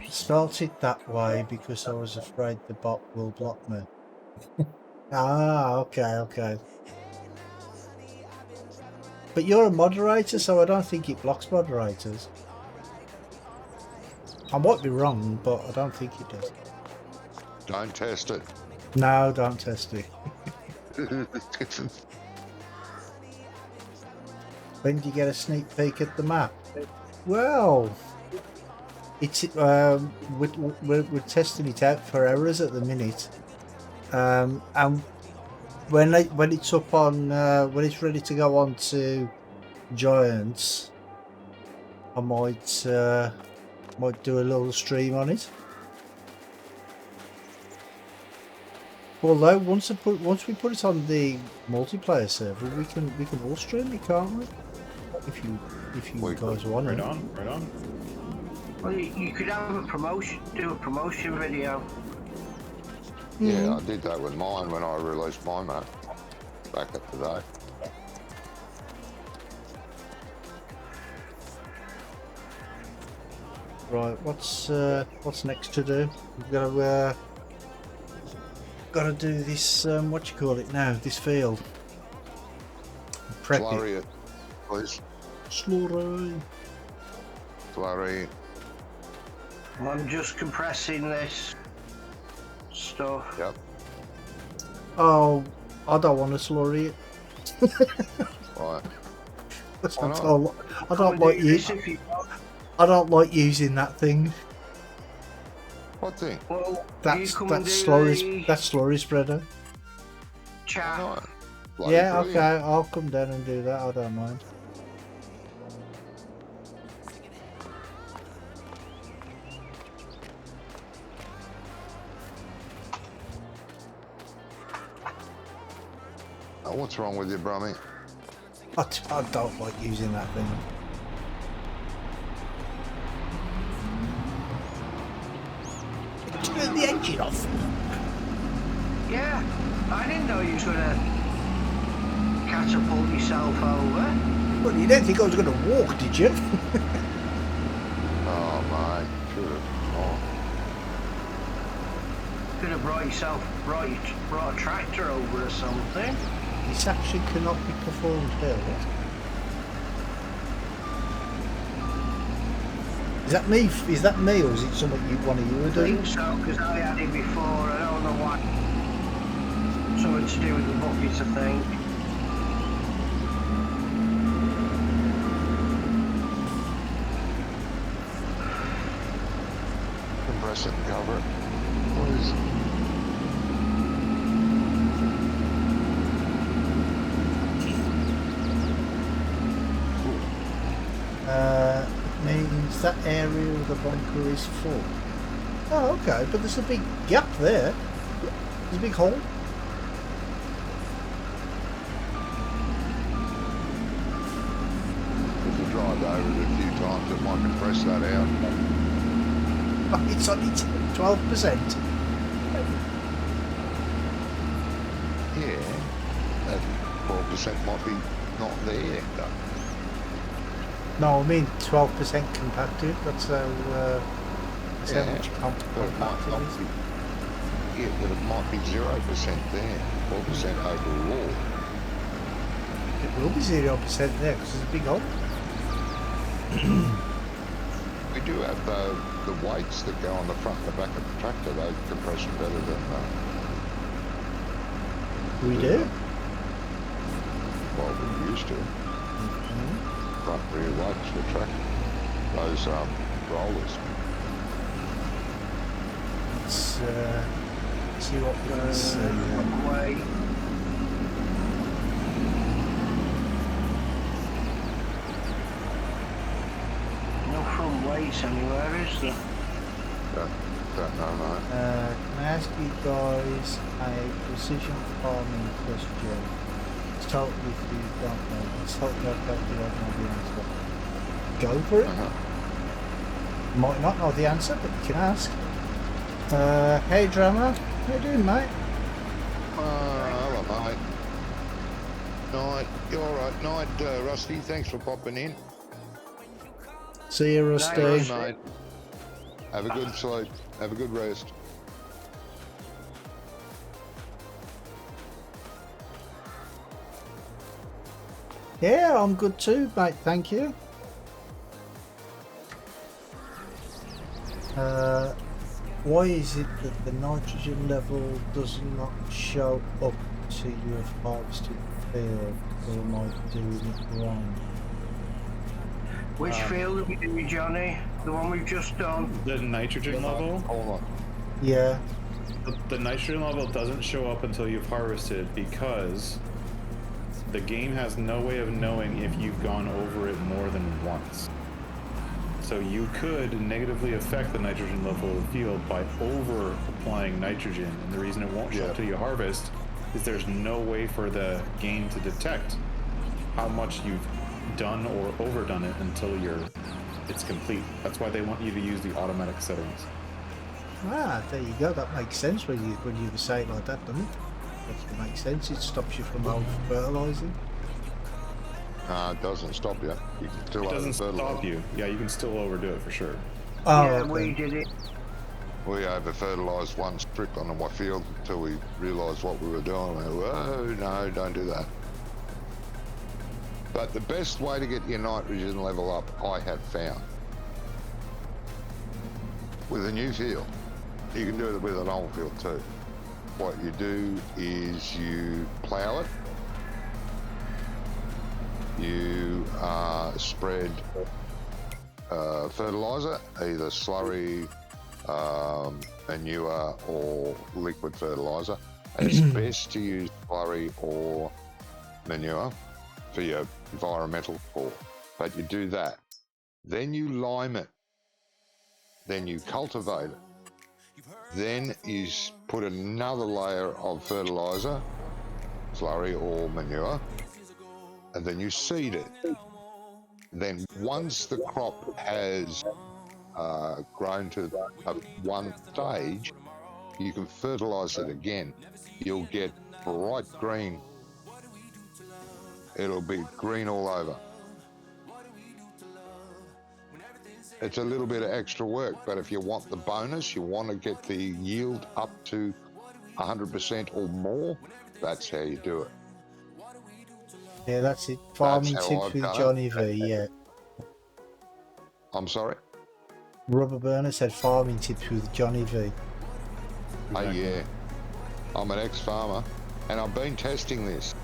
Started that way because I was afraid the bot will block me. Ah, okay. But you're a moderator, so I don't think it blocks moderators. I might be wrong, but I don't think it does. Don't test it. No, don't test it. When do you get a sneak peek at the map? Well, it's we're testing it out for errors at the minute, and when it's up on when it's ready to go on to Giants, I might Might do a little stream on it. Although once we put it on the multiplayer server, we can all stream it, can't we? If you guys want it. Right on. Well, you could have a promotion, do a promotion video. Yeah, I did that with mine when I released my map back at the day. Right, what's next to do? We've got to do this. What you call it now? This field. Prep Slurry it, please. Slurry. Slurry. I'm just compressing this stuff. Yep. Oh, I don't want to slurry it. Right. I don't like using that thing. What thing? Well, That's slurry spreader. Chat. No. Bloody Yeah, brilliant. okay, I'll come down and do that. I don't mind. Oh, what's wrong with you, Brummy? I don't like using that thing. Turn the engine off. Yeah, I didn't know you was gonna catapult yourself over. Well, you don't think I was going to walk, did you? Oh, my. Should have. Oh. Could have brought a tractor over or something. This action cannot be performed here. Is that me, or is it something one of you were I doing? think so, because I had it before. I don't know what. Something to do with the buckets, I think. Compress it and cover it. Please. Means that area of the bunker is full. Oh, okay, but there's a big gap there. There's a big hole. If you drive over it a few times, it might compress that out. It's only 12%. Yeah, that 4% might be not there, though. No, I mean 12% compacted. That's how much But it might compacted not is. be. Yeah, but it might be 0% there, 4% overall. It will be 0% there because there's a big hole. We do have the weights that go on the front and the back of the tractor. They compress better than We do. well, we used to. Front rear weights for tractor. Those rollers. Let's see what we can see. Way. No front weights anywhere, is there? Don't know, mate. Can I ask you guys a precision farming question? It's totally if you don't know. It's totally okay if you don't know the answer. Go for it. Might not know the answer, but you can ask. Hey drummer, how you doing, mate? Hello, mate. Night. You alright? Night, Rusty. Thanks for popping in. See you, Rusty. Nice. Mate. Have a good sleep. Have a good rest. Yeah, I'm good too, mate. Thank you. Why is it that the nitrogen level does not show up till you have harvested the field, or am I doing it wrong? Which field are we doing, Johnny? The one we've just done? The nitrogen level? Hold on. Yeah. The nitrogen level doesn't show up until you've harvested because the game has no way of knowing if you've gone over it more than once. So So you could negatively affect the nitrogen level of the field by over applying nitrogen. And the reason it won't show up till you harvest is there's no way for the game to detect how much you've done or overdone it until it's complete. That's why they want you to use the automatic settings. Ah, there you go. That makes sense when you say it like that, doesn't it? That makes sense. It stops you from over fertilizing. It doesn't stop you. You can still It doesn't over-fertilize. stop you. Yeah, you can still overdo it for sure. Oh, yeah, okay. we did it. We over-fertilised one strip on my field until we realised what we were doing. We went, oh, no, don't do that. But the best way to get your nitrogen level up, I have found, with a new field, you can do it with an old field too. What you do is you plough it, you spread fertiliser, either slurry, manure or liquid fertiliser. It's best to use slurry or manure for your environmental core, but you do that. Then you lime it, then you cultivate it, then you put another layer of fertiliser, slurry or manure, and then you seed it. Then once the crop has grown to one stage, you can fertilise it again. You'll get bright green. It'll be green all over. It's a little bit of extra work, but if you want the bonus, you want to get the yield up to 100% or more, that's how you do it. Yeah, that's it. Farming That's how tips I've with done Johnny it. V. Yeah. I'm sorry? Rubber Burner said farming tips with Johnny V. Oh yeah, I'm an ex-farmer and I've been testing this,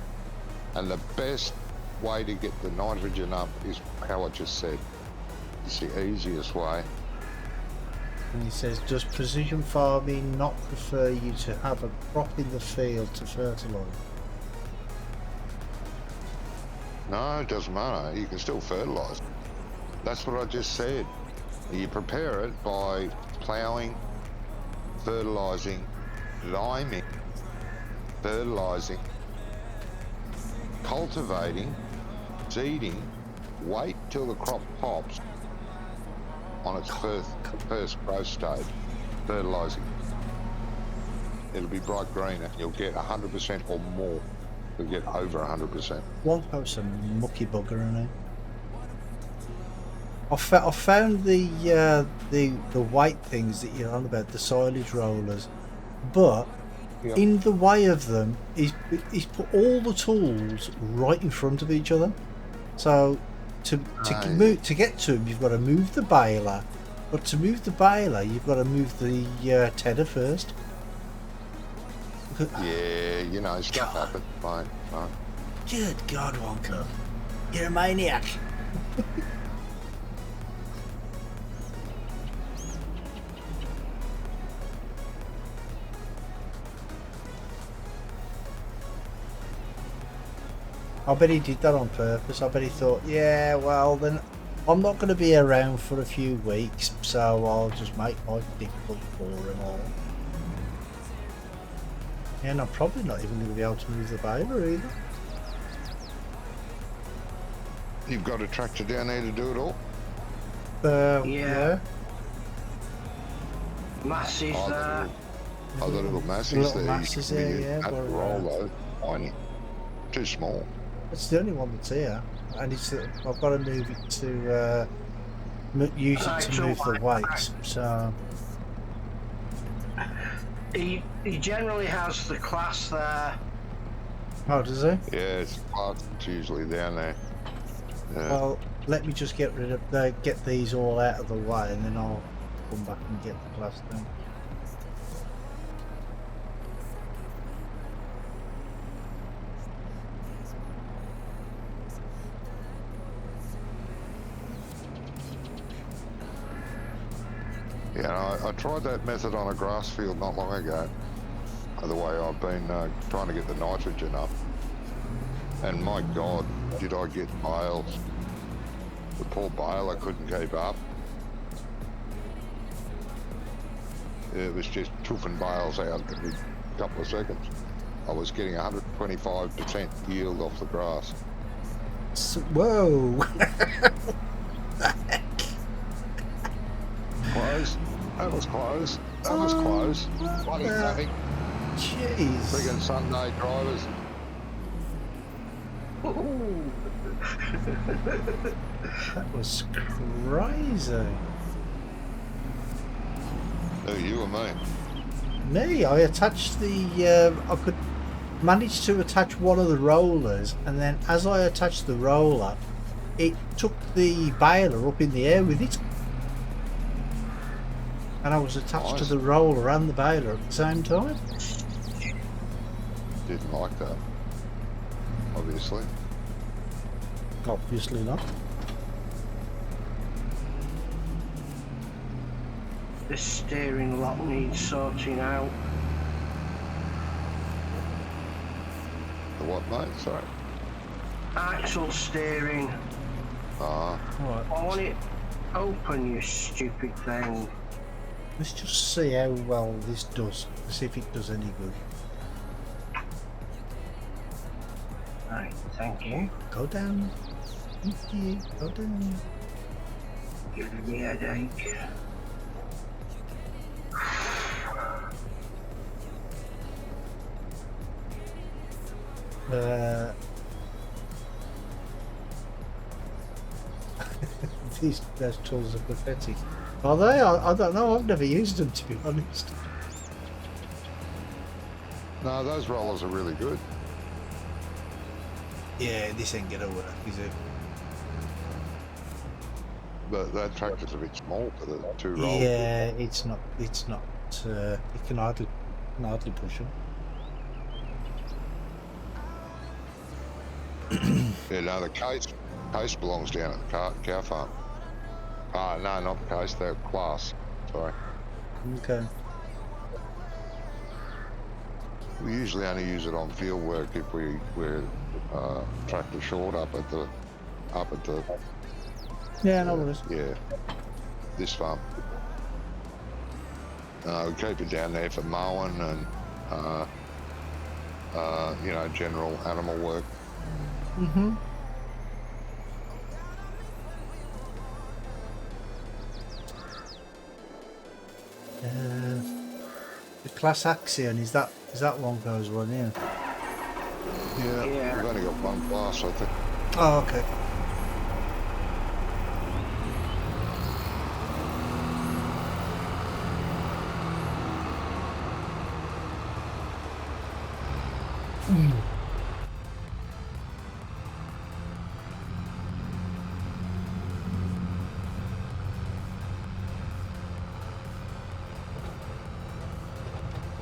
and the best way to get the nitrogen up is how I just said. It's the easiest way. And he says, does precision farming not prefer you to have a crop in the field to fertilise? No, it doesn't matter. You can still fertilise. That's what I just said. You prepare it by ploughing, fertilising, liming, fertilising, cultivating, seeding, wait till the crop pops on its first growth stage, fertilising. It'll be bright green and you'll get 100% or more. You'll get over 100%. Won't have some mucky bugger in it. I found the white things that you're on about, the silage rollers, but Yep. in the way of them, he's put all the tools right in front of each other. So to get to them, you've got to move the baler, but to move the baler, you've got to move the tedder first. Yeah, you know, stuff happens. Fine. Good God, Wonka, you're a maniac. I bet he did that on purpose. I bet he thought, yeah, well, then I'm not going to be around for a few weeks, so I'll just make life difficult for him all. Yeah, and I'm probably not even going to be able to move the baler either. You've got a tractor down there to do it all? Yeah. Masses Oh, there. the little masses Little there. masses there, yeah, Have to but, roll though. Tiny. Too small. It's the only one that's here, and it's I've got to move it to use it to move the weight. So He generally has the class there. oh, does he? Yeah, it's usually down there. Yeah. Well, let me just get rid of get these all out of the way, and then I'll come back and get the glass done. Yeah, I tried that method on a grass field not long ago. The way I've been trying to get the nitrogen up. And my God, did I get bales. The poor baler couldn't keep up. It was just chuffing bales out every couple of seconds. I was getting 125% yield off the grass. Whoa! Close. That was close. That was close. Bloody traffic. Jeez. Friggin' Sunday drivers. That was crazy. Who, you or me? Me, I attached the. I could manage to attach one of the rollers, and then as I attached the roller, it took the baler up in the air with it. And I was attached to the roller and the baler at the same time. Didn't like that. Obviously. Obviously not. The steering lock needs sorting out. The what, mate? Sorry. Axle steering. Ah. Right. I want it open, you stupid thing. Let's just see how well this does. See if it does any good. Right, thank you. Go down. Thank you. Go down. Giving me a headache. Those tools are pathetic. Are they? I don't know. I've never used them, to be honest. No, those rollers are really good. Yeah, this ain't gonna work, is it? But that tractor's a bit small for the two rollers. Yeah, it's not. It's not. It can hardly push them. Yeah, no, the case belongs down at the cow farm. Ah, no, not the case, the class. Sorry. Okay. We usually only use it on field work if we're tractor short up at the Yeah, no worries. yeah, this farm. We keep it down there for mowing and you know, general animal work. Mm-hmm. The class Axion, is that one goes one in? Yeah, we've only got one class, I think. Oh, okay.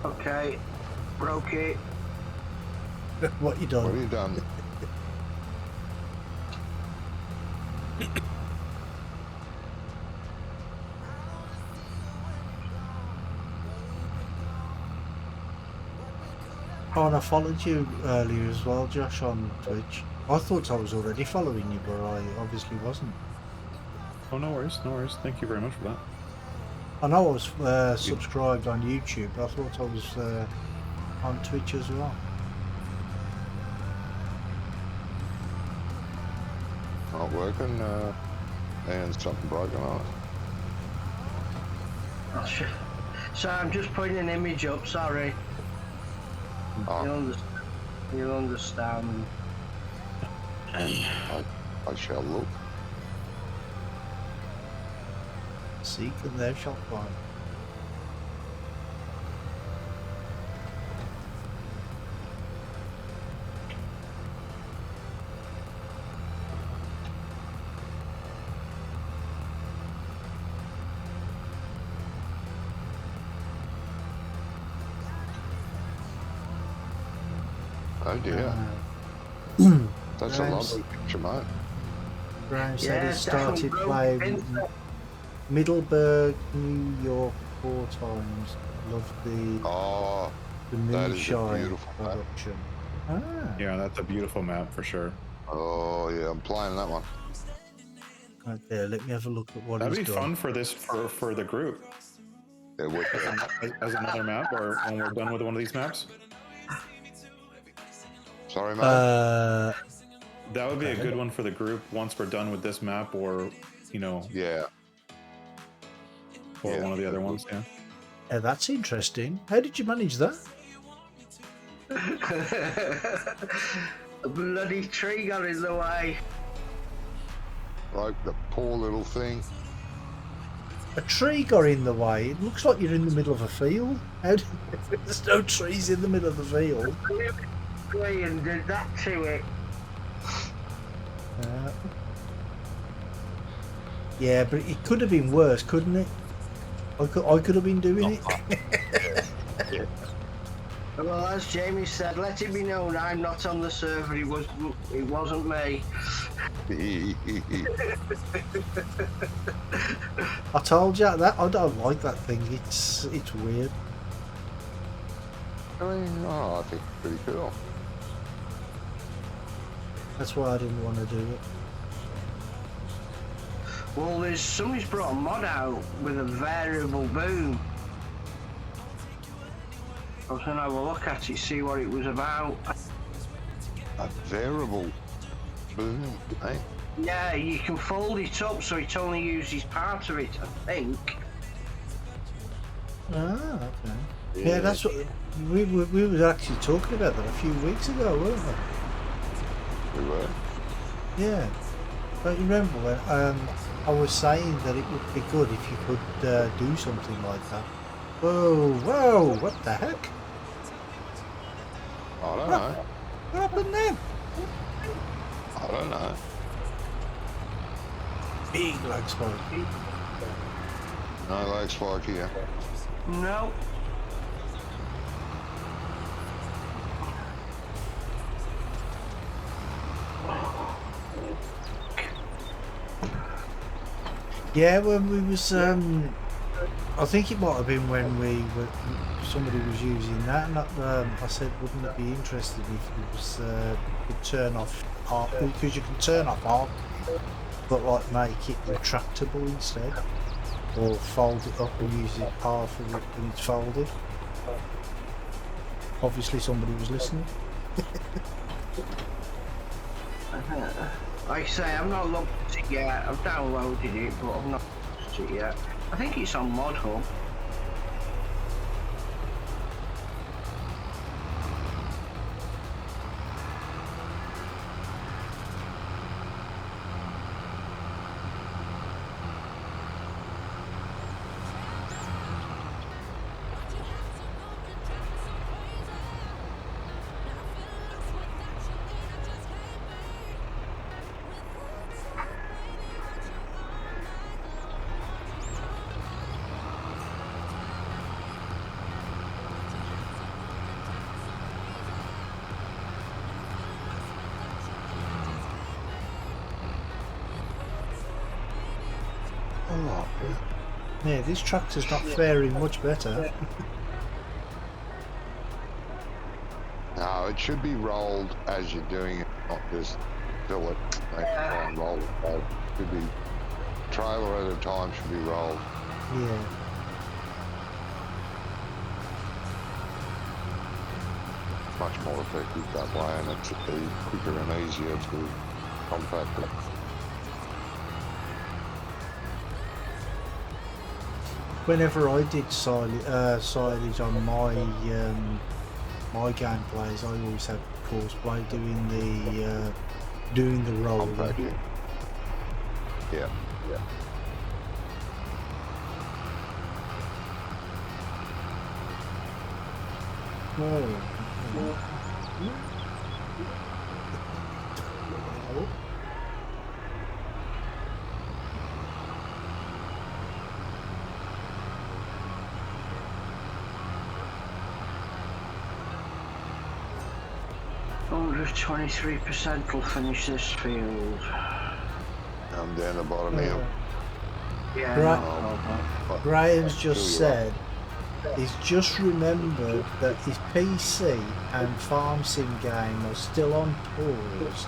Okay, broke it. What you What have done? you done? Oh, and I followed you earlier as well, Josh, on Twitch. I thought I was already following you, but I obviously wasn't. Oh, no worries, no worries. Thank you very much for that. I know I was subscribed on YouTube, but I thought I was on Twitch as well. Not working, and something broken on it. So I'm just putting an image up, sorry. Oh, You'll understand. I shall look. Seek and thou shalt find. Oh dear. That's a Grimes- lovely picture, mate. Graham said Yeah, he started definitely playing Vincent. Middleburg, New York 4 times. Love the Oh, the that is a moonshine beautiful map. production. Ah, Yeah, that's a beautiful map for sure. oh yeah, I'm playing that one. right there. Let me have a look at what That'd he's be done. fun for this for the group. There would be. as another map, or when we're done with one of these maps? Sorry, mate. That would be a good one for the group once we're done with this map, or Yeah. or Yeah. one of the other ones. Yeah. That's interesting. How did you manage that? A bloody tree got in the way. Like the poor little thing. A tree got in the way. It looks like you're in the middle of a field. There's no trees in the middle of the field. And did that to it. Yeah, but it could have been worse, couldn't it? I could have been doing it. Yeah. Well, as Jamie said, let it be known I'm not on the server. It wasn't me. I told you that I don't like that thing. It's weird. I think it's pretty cool. That's why I didn't want to do it. Well, somebody's brought a mod out with a variable boom. I was going to have a look at it, see what it was about. A variable boom, eh? Yeah, you can fold it up so it only uses part of it, I think. Ah, okay. Yeah, that's what we were actually talking about that a few weeks ago, weren't we? We were. Yeah. Don't you remember when I was saying that it would be good if you could do something like that? Whoa, what the heck? I don't know. What happened then? I don't know. Big lag spike. No lag spike here. No. Yeah, when we was, I think it might have been when somebody was using that, and I said, wouldn't it be interesting if it was, you could turn off arc, because you can turn off arc, but like make it retractable instead, or fold it up and use it half of it when it's folded. Obviously somebody was listening. Like I say, I've not looked at it yet. I've downloaded it, but I've not looked at it yet. I think it's on Mod Hub. Oh, Yeah, this tractor's not faring much better. no, it should be rolled as you're doing it, not just fill it. Make it try and roll it. Roll. Should be trailer at a time. Should be rolled. Yeah. Much more effective that way, and it's quicker and easier to compact it. Whenever I did silage on my my gameplays, I always had Courseplay doing the rolling. Compacting. Yeah. Yeah. Under 23% will finish this field. I'm down the bottom here. Yeah. Right. Graham's just said he's just remembered that his PC and Farm Sim game are still on pause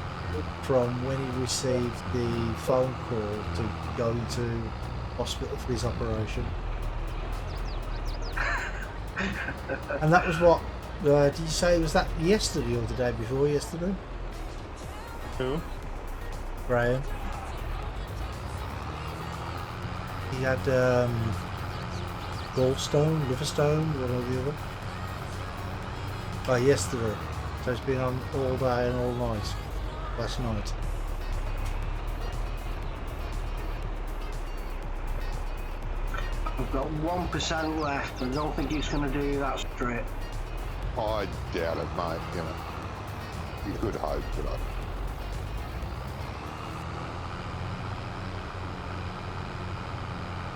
from when he received the phone call to go to hospital for his operation. And that was what? Did you say was that yesterday or the day before yesterday? Who? Graham. He had gallstone, liverstone, one or the other. Yesterday. So it's been on all day and all night. Last night. I've got 1% left. I don't think he's going to do that straight. I doubt it, mate. You know, you could hope, but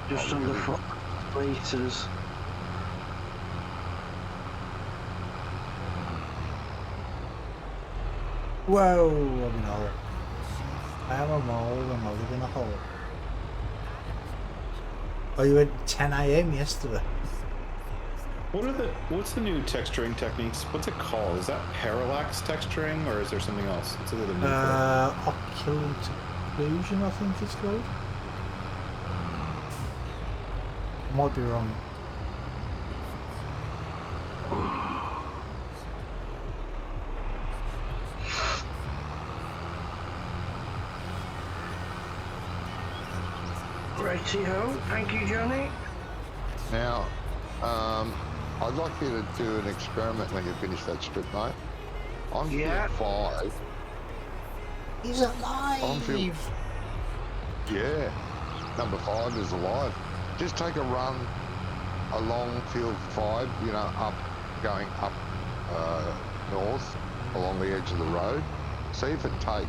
Just under 4 litres. Whoa, I'm in a hole. I am a mole and I live in a hole. Oh, you went 10 AM yesterday. What's the new texturing techniques? What's it called? Is that parallax texturing or is there something else? It's either the new Occult occlusion, I think it's called. Might be wrong. Righty-ho. Thank you, Johnny. now, I'd like you to do an experiment when you finish that strip, mate. On Yeah. field 5. He's alive! On field, yeah, number 5 is alive. Just take a run along field 5, you know, going up north along the edge of the road. See if it takes.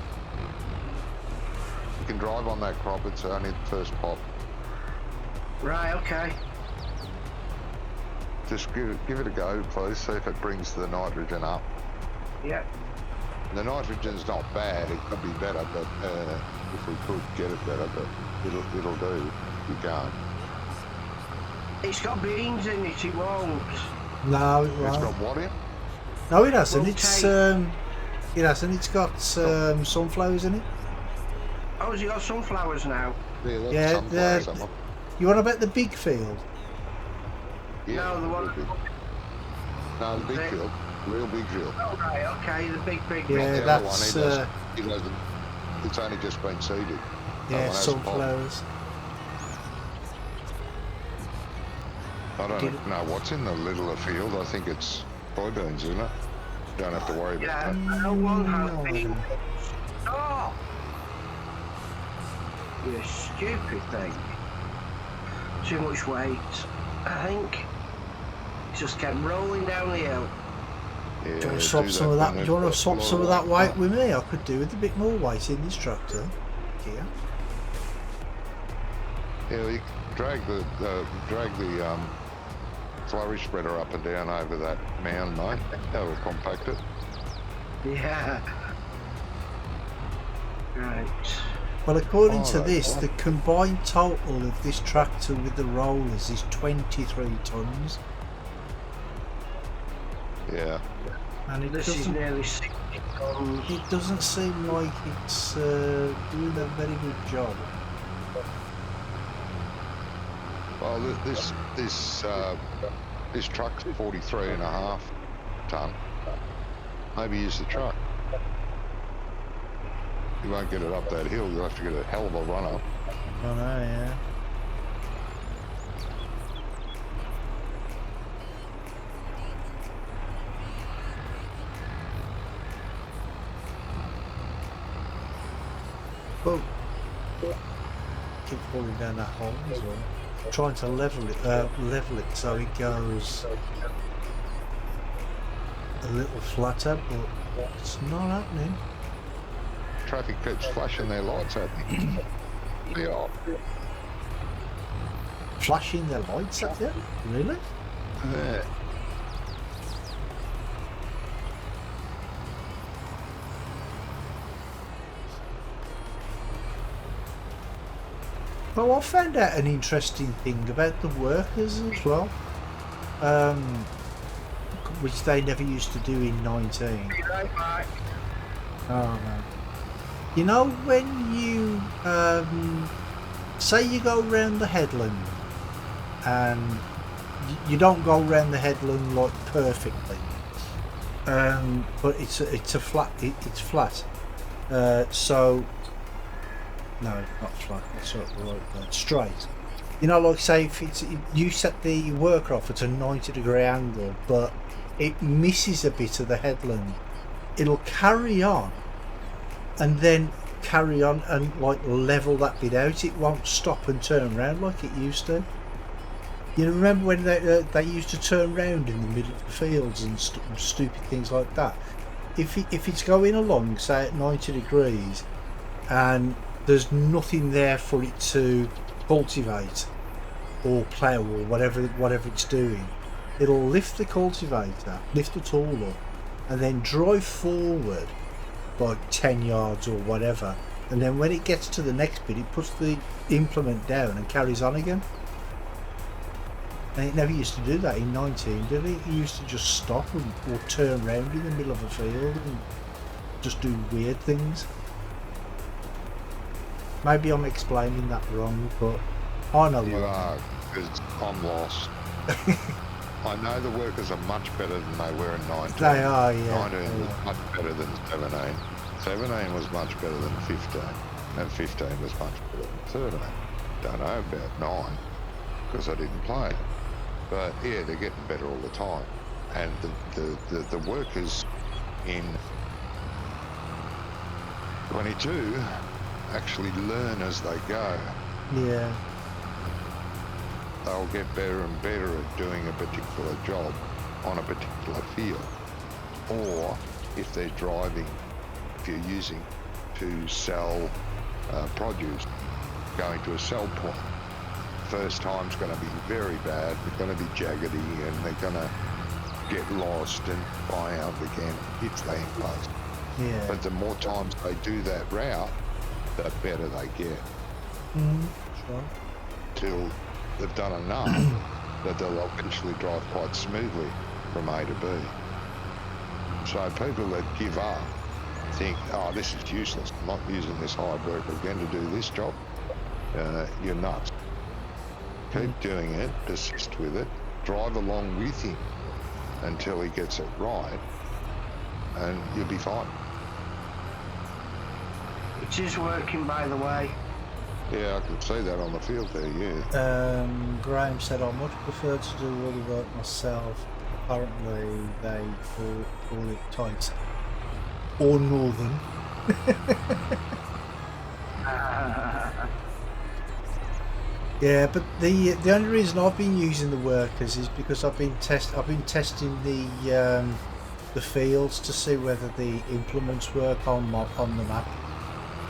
You can drive on that crop, it's only the first pop. Right, okay. Just give it a go, please, see if it brings the nitrogen up. Yep. The nitrogen's not bad, it could be better, but if we could get it better, but it'll do. You can't. It's got beans in it, it won't. No, it It's won't. got what in? No, it hasn't. Well, It's take- it hasn't. It's got sunflowers in it. Oh, has he got sunflowers now? Yeah, that's Yeah, sunflowers, something. You want to bet the big field? Yeah, No, the one- real big. No, the big The- field. Real big field. Oh, right, okay, the big, Yeah, The other that's one, he doesn't, it's only just been seeded. That yeah, one has a pop. sunflowers. I don't know what's in the littler field. I think it's soybeans, isn't it? Don't have to worry about Yeah, that. no one has No, beans. Oh! You stupid thing. Too much weight, I think. Just kept rolling down the hill. Yeah, Do you want do to swap some of that? when Do you want to they've swap got some of a that lot weight with me? I could do with a bit more weight in this tractor. Here. Yeah, you drag the slurry spreader up and down over that mound, mate. That'll compact it. Yeah. Right. Well, according Oh, to that's this, fine. the combined total of this tractor with the rollers is 23 tons, Yeah. and it This is doesn't. nearly 60 tons. It doesn't seem like it's doing a very good job. Well, this truck's 43.5 ton. Maybe use the truck. You won't get it up that hill. You'll have to get a hell of a run up. I know, yeah. Well, keep falling down that hole as well. Trying to level it so it goes a little flatter, but it's not happening. Traffic keeps flashing their lights at me. Yeah. Flashing their lights at you? Really? Yeah. Well, I found out an interesting thing about the workers as well, which they never used to do in 19. Be right back. Oh no. You know when you say you go round the headland and you don't go around the headland like perfectly, but it's a flat. It's flat. So no, not flat. That's not the right word. Straight. You know, like say if you set the worker off at a 90-degree angle, but it misses a bit of the headland, it'll carry on, and then carry on and like level that bit out. It won't stop and turn around like it used to. You remember when they used to turn round in the middle of the fields and stupid things like that? If it's going along, say at 90 degrees, and there's nothing there for it to cultivate or plough or whatever it's doing, it'll lift the cultivator, lift the tool up, and then drive forward like 10 yards or whatever, and then when it gets to the next bit, it puts the implement down and carries on again. And it never used to do that in 19, did it? It used to just stop or turn round in the middle of a field and just do weird things. Maybe I'm explaining that wrong, but I know You what are, because I'm lost. I know the workers are much better than they were in 19. They are, yeah. 19 was much better than 17. 17 was much better than 15. And 15 was much better than 13. Don't know about 9, because I didn't play. But yeah, they're getting better all the time. And the workers in 22 actually learn as they go. Yeah. They'll get better and better at doing a particular job on a particular field. Or if they're driving, if you're using to sell produce, going to a sell point, first time's going to be very bad. They're going to be jaggedy and they're going to get lost and fly out again. It's lamppost. Yeah. But the more times they do that route, the better they get. Sure. Till they've done enough that they'll eventually drive quite smoothly from A to B. So people that give up think, oh, this is useless. I'm not using this hard work again to do this job. You're nuts. Keep doing it, persist with it, drive along with him until he gets it right, and you'll be fine. It is working, by the way. Yeah, I can see that on the field there, yeah. Graham said I much prefer to do all the work myself. Apparently they call it tight or northern. Yeah, but the only reason I've been using the workers is because I've been testing the fields to see whether the implements work on the map.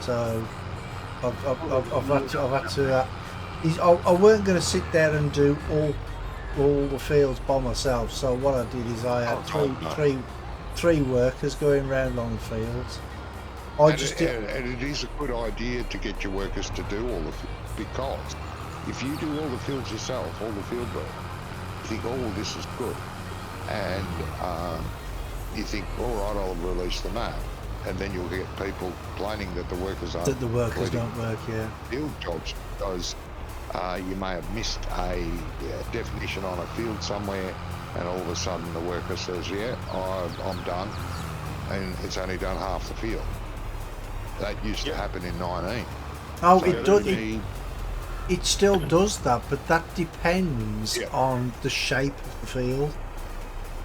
So I've had to. I weren't going to sit there and do all the fields by myself. So what I did is I had three workers going round on the fields. And it is a good idea to get your workers to do all the fields, because if you do all the fields yourself, all the field work, you think, oh, this is good, and you think, all right, I'll release the map, and then you'll get people complaining that the workers don't work, yeah. Field jobs, because you may have missed a definition on a field somewhere, and all of a sudden the worker says, yeah, I'm done, and it's only done half the field. That used to happen in 19. Oh, So it does. It still does that, but that depends on the shape of the field.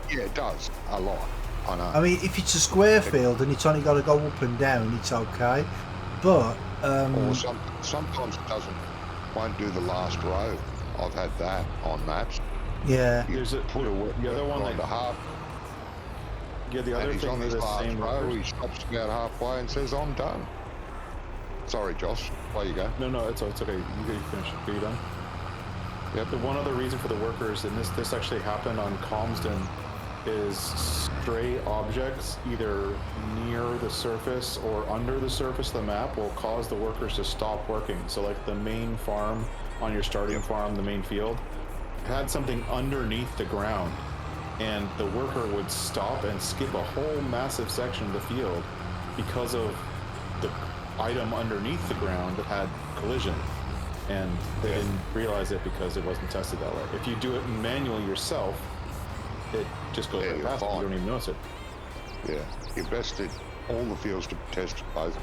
Yeah, it does a lot. I know. I mean, if it's a square field and it's only got to go up and down, it's okay. But or sometimes it won't do the last row. I've had that on maps. Yeah. There's the other one on the half. Yeah, the other and he's thing on is his the last same row. workers. He stops about halfway and says, "I'm done." Sorry, Josh. Away you go. No, it's okay. You finish. Are you done? Yep. The one other reason for the workers, and this actually happened on Comston, is stray objects either near the surface or under the surface of the map will cause the workers to stop working. So like the main farm on your starting farm, the main field, had something underneath the ground, and the worker would stop and skip a whole massive section of the field because of the item underneath the ground that had collision. and they didn't realize it because it wasn't tested that way. If you do it manually yourself, it just goes right past it. You don't even notice it. Yeah, you best did all the fields to test both.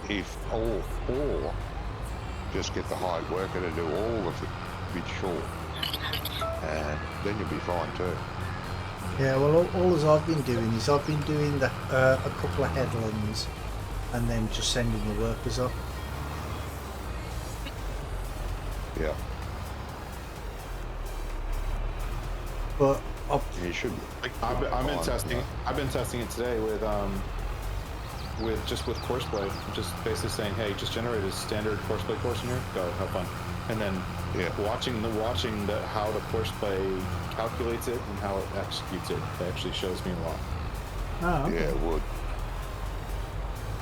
If or just get the hired worker to do all of it, be sure, and then you'll be fine too. Yeah, well, all as I've been doing is I've been doing a couple of headlands, and then just sending the workers up. Yeah. But you should. I've been testing. I've been testing it today with Courseplay. Just basically saying, hey, just generate a standard Courseplay course in here. Go have fun, and then watching how the Courseplay calculates it and how it executes it. It actually shows me a lot. Oh, okay. Yeah, it would.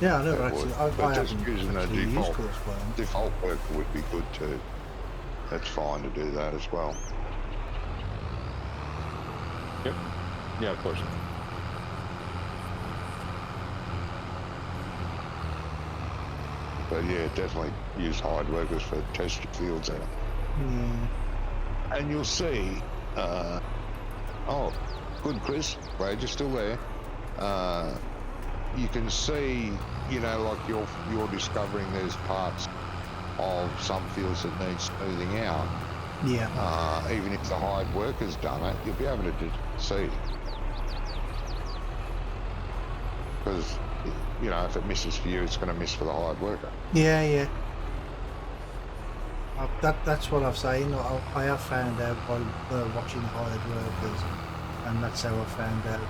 Yeah, I never actually. I just haven't using a actually used Courseplay. default worker would be good too. That's fine to do that as well. Yep. Yeah, of course. But yeah, definitely use hired workers for test your fields out. And you'll see, oh, good Chris, Brad, you're still there. You can see, you know, like you're discovering there's parts of some fields that need smoothing out. Yeah. Even if the hired worker's done it, you'll be able to see. Because, you know, if it misses for you, it's going to miss for the hired worker. Yeah, yeah. That's what I've saying. I have found out by watching hired workers, and that's how I found out.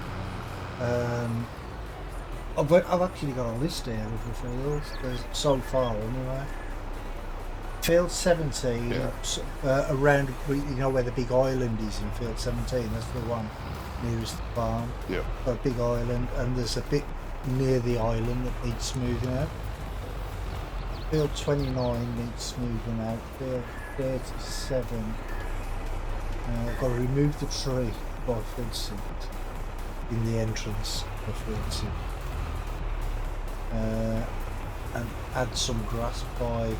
I've actually got a list here of the fields. There's so far anyway. Field 17, around, you know where the big island is in Field 17. That's the one nearest the farm. Yeah. A big island, and there's a bit near the island that needs smoothing out. Field 29 needs smoothing out. Field 37. I've got to remove the tree by Field 6 in the entrance of Field 6. And add some grass by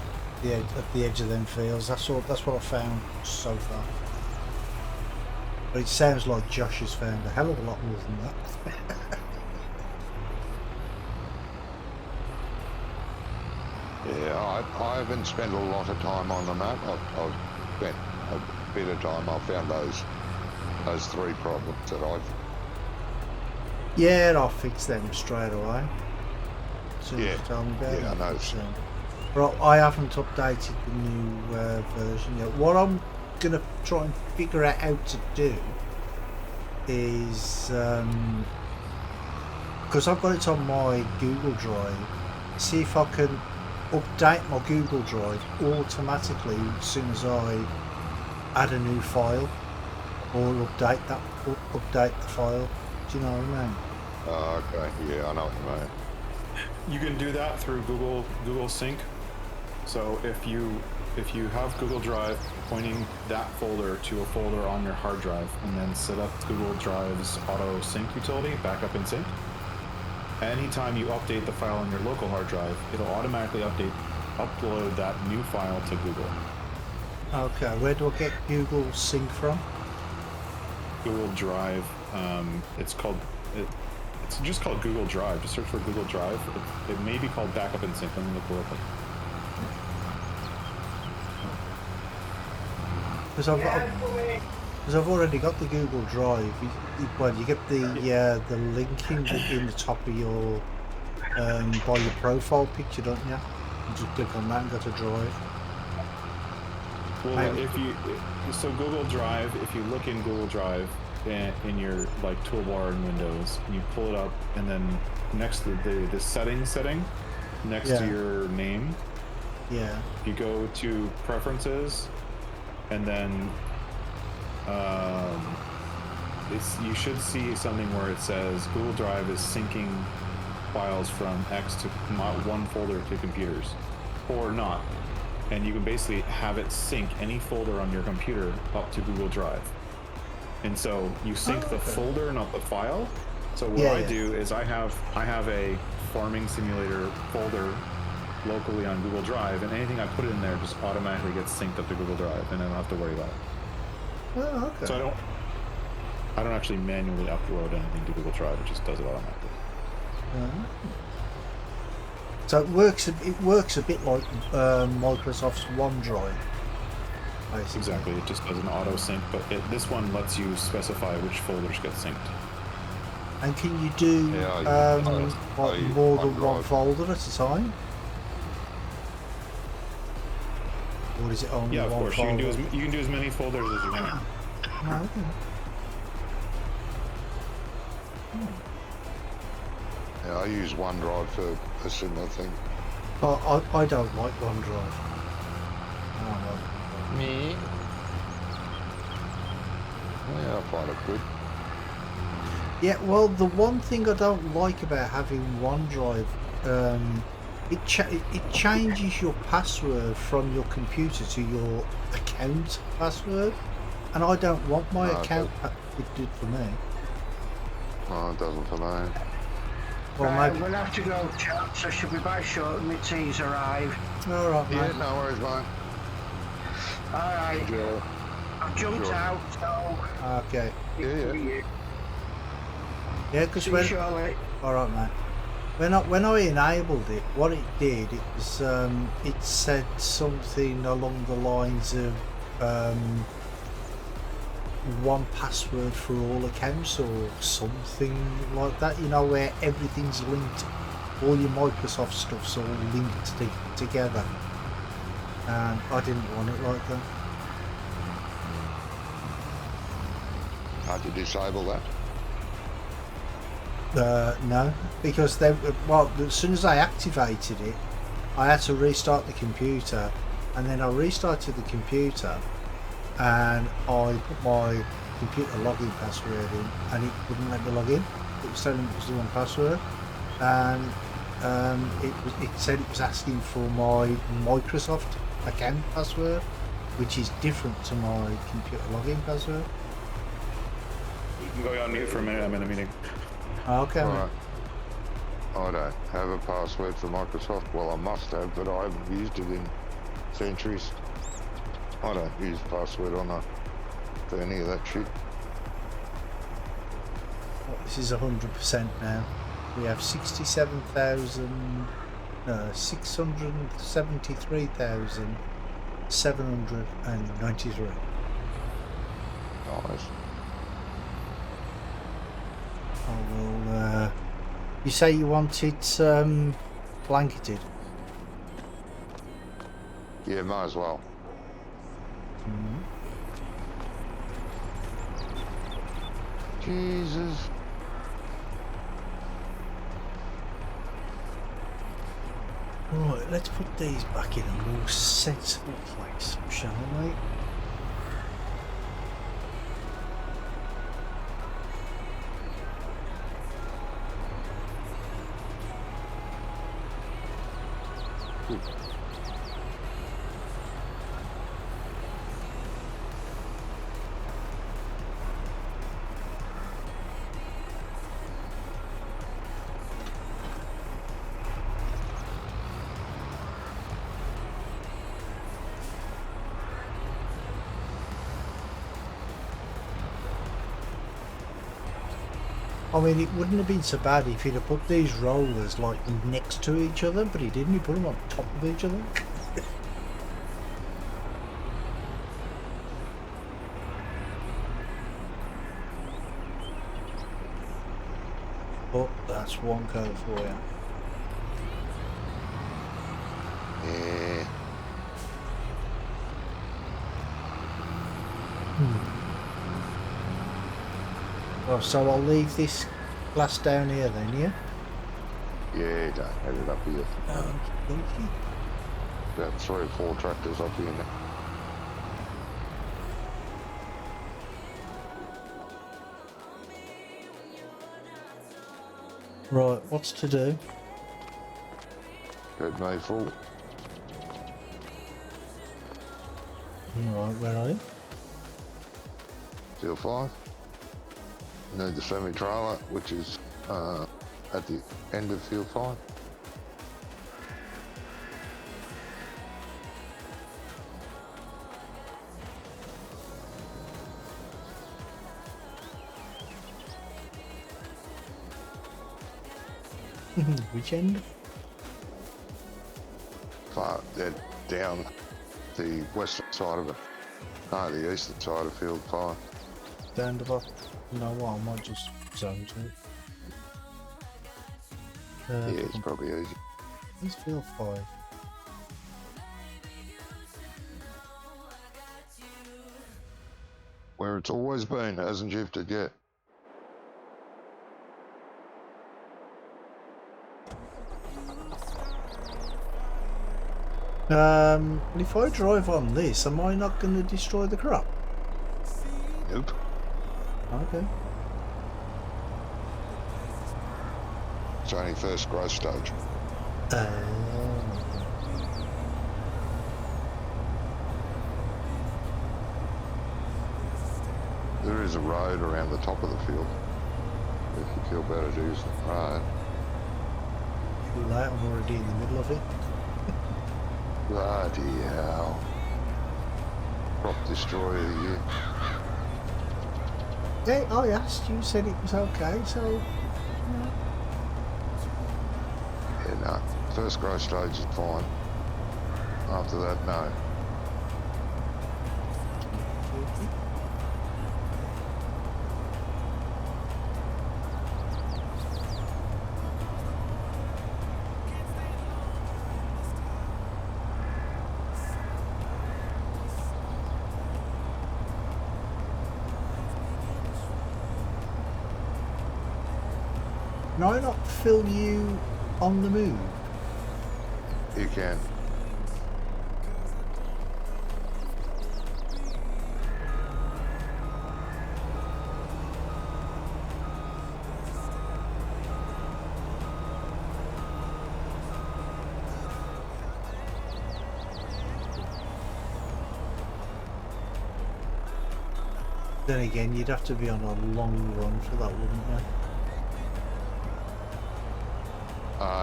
at the edge of them fields. That's what I found so far. But it sounds like Josh has found a hell of a lot more than that. Yeah, I haven't spent a lot of time on the map. I've spent a bit of time. I found those three problems that I've... Yeah, I'll fix them straight away. As soon as you tell me about it. Yeah, I know. But I haven't updated the new version yet. What I'm going to try and figure out how to do is... because I've got it on my Google Drive, see if I can update my Google Drive automatically as soon as I add a new file, or update the file. Do you know what I mean? Okay, yeah, I know what you mean. You can do that through Google Sync. So if you have Google Drive, pointing that folder to a folder on your hard drive, and then set up Google Drive's auto sync utility, backup and sync. Anytime you update the file on your local hard drive, it'll automatically upload that new file to Google. Okay, where do I get Google Sync from? Google Drive. It's just called Google Drive. Just search for Google Drive. It may be called backup and sync. Let me look real quick. Because I've already got the Google Drive. You get the link in the top of your by your profile picture, don't you? You just click on that and go to Drive. Well, so Google Drive, if you look in Google Drive in your like toolbar in Windows, you pull it up, and then next to the settings setting next to your name, you go to Preferences, and then you should see something where it says Google Drive is syncing files from X to one folder to computers, or not. And you can basically have it sync any folder on your computer up to Google Drive. And so you sync the folder, not the file. So what I do is I have a farming simulator folder locally on Google Drive, and anything I put in there just automatically gets synced up to Google Drive, and I don't have to worry about it. Oh, okay. So I don't actually manually upload anything to Google Drive. It just does it automatically. So it works a bit like Microsoft's OneDrive. Basically. Exactly. It just does an auto sync, but this one lets you specify which folders get synced. And can you do more than one folder at a time? Or is it only Yeah, of one course. folder? You can do as many folders as you want. Oh, okay. Yeah, I use OneDrive for a similar thing. I don't like OneDrive. I don't like OneDrive. Me? Yeah, I find it good. Yeah, well, the one thing I don't like about having OneDrive, it changes your password from your computer to your account password, and I don't want my account. It did for me. No, it doesn't for me. Well, Right, maybe. I'm gonna have to go, chat, so she'll be back shortly. My tea's arrived. All right, Yeah, mate. no worries, mate. Alright, Enjoy. I've jumped Sure. out, so... Okay. Yeah. Yeah, because See you when. shortly. All right, mate. When I enabled it, what it did, it was it said something along the lines of one password for all accounts or something like that. You know, where everything's linked, all your Microsoft stuff's all linked together. And I didn't want it like that. Hard to disable that. No, because as soon as I activated it, I had to restart the computer, and then I restarted the computer, and I put my computer login password in, and it wouldn't let me log in. It was telling me it was the wrong password, and it said it was asking for my Microsoft account password, which is different to my computer login password. You can go on mute for a minute. I'm in a meeting. Okay. Right. I don't have a password for Microsoft. Well, I must have, but I haven't used it in centuries. I don't use password for any of that shit. This is 100% now. We have 673,793. Nice. I will. You say you want it blanketed? Yeah, might as well. Jesus. Right, let's put these back in a more sensible place, shall we? I mean, it wouldn't have been so bad if he'd have put these rollers like next to each other, but he didn't. He put them on top of each other. Oh, that's one code for you. Yeah. Oh, so I'll leave this glass down here then, yeah? Yeah, don't have it up here. Okay. About 3 or 4 tractors up here now. Right, what's to do? Got May full. Right, where are you? Field 5. Need the semi-trailer, which is at the end of field 5. Which end? Far down the western side of it. No, the eastern side of field 5. Down the bottom. You know what? I might just zone to it. Yeah, it's probably easy. It's field 5. Where it's always been, it hasn't shifted yet. But if I drive on this, am I not going to destroy the crop? Nope. Okay. It's only first growth stage. There is a road around the top of the field. If you feel better to use the road. Too late, I'm already in the middle of it. Bloody hell. Crop destroyer of the year. Hey, I asked you, said it was okay, so... Yeah, no. First growth stage is fine. After that, no. Can I not fill you on the move? You can. Then again, you'd have to be on a long run for that, wouldn't you?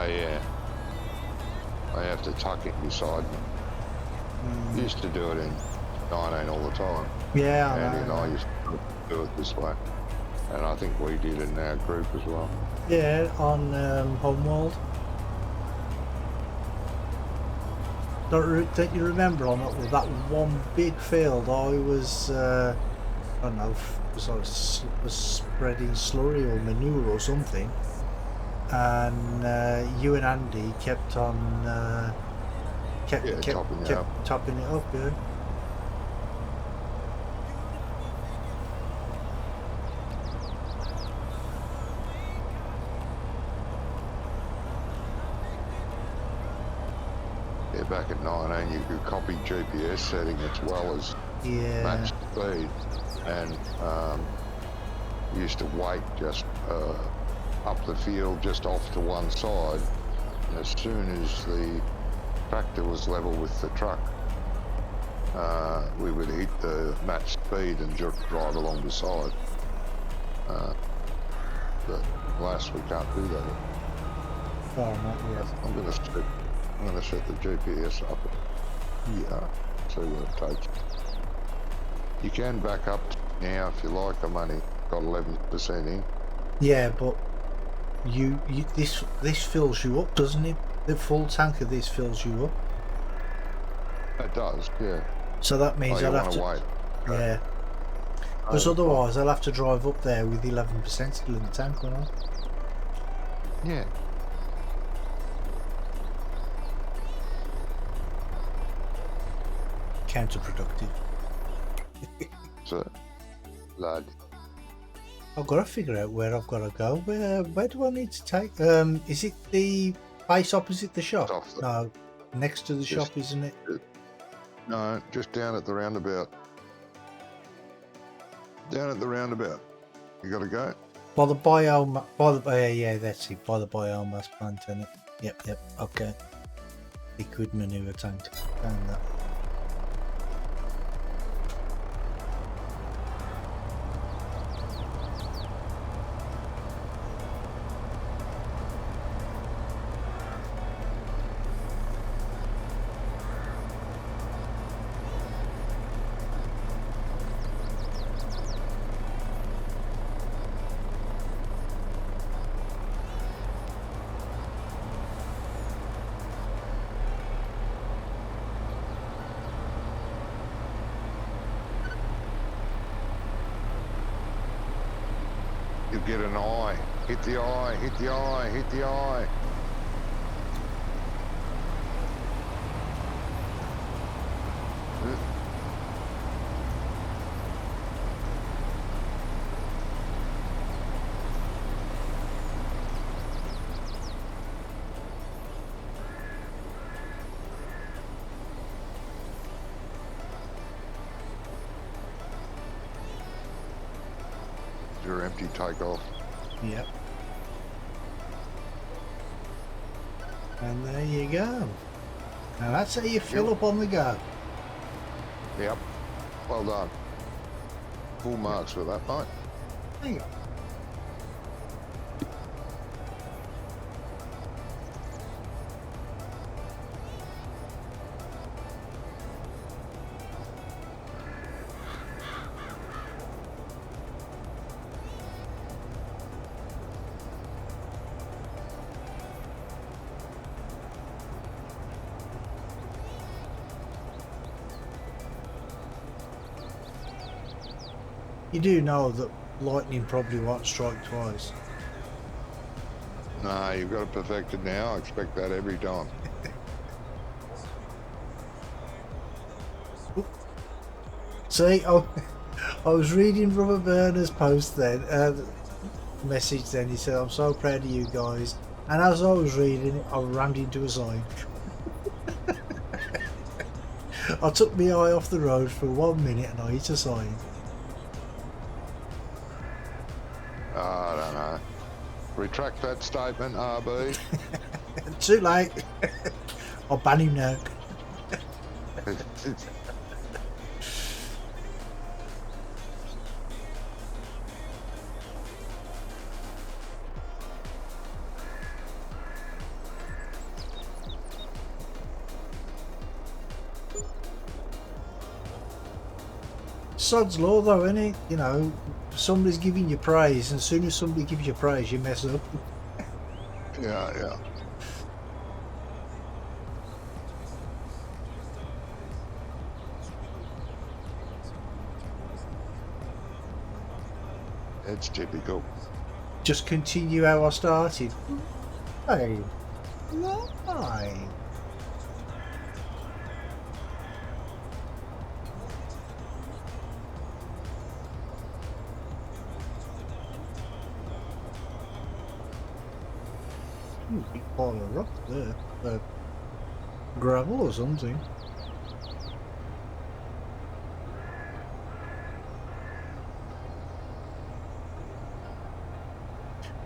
Yeah. I have to tuck it beside me. Used to do it in 19 all the time. Yeah, Andy and I used to do it this way. And I think we did in our group as well. Yeah, on Homeworld. Don't you remember on that one big field I was, I don't know, was spreading slurry or manure or something, and you and Andy kept on kept topping it up, yeah. Yeah, back at 19 you could copy GPS setting as well as match speed, and used to wait just up the field just off to one side, and as soon as the tractor was level with the truck, we would hit the match speed and just drive along beside. But alas, we can't do that. Oh, not yet. I'm going to set the GPS up here, see where it takes. You can back up now if you like. I'm only got 11% in. Yeah, but you this fills you up, doesn't it? The full tank of this fills you up. It does, yeah. So that means I'll have to wait. Yeah. Because otherwise I'll have to drive up there with 11% still in the tank, won't I? Yeah. Counterproductive. So, lad. I've got to figure out where I've got to go. Where do I need to take? Is it the base opposite the shop? No, next to the shop, isn't it? No, just down at the roundabout. Down at the roundabout. You got to go. By the biome. By the yeah, that's it. By the biomass plant, isn't it? Yep. Okay. Liquid manure tank. Down that. You get an eye. Hit the eye, hit the eye, hit the eye. Your empty takeoff. Yep. And there you go. Now that's how you fill up on the go. Yep. Well done. Full marks for that, mate. Hang on. You do know that lightning probably won't strike twice. Nah, you've got it perfected now. I expect that every time. See, I was reading Rubber Burner's post then, message then, he said, I'm so proud of you guys. And as I was reading it, I rammed into a sign. I took my eye off the road for 1 minute and I hit a sign. I don't know. Retract that statement, RB. Too late. I'll ban him now. Sod's law though, isn't it? You know, somebody's giving you praise, and as soon as somebody gives you praise, you mess up. Yeah, yeah. It's typical. Just continue how I started. Hey, why? Big pile of rock there. Gravel or something.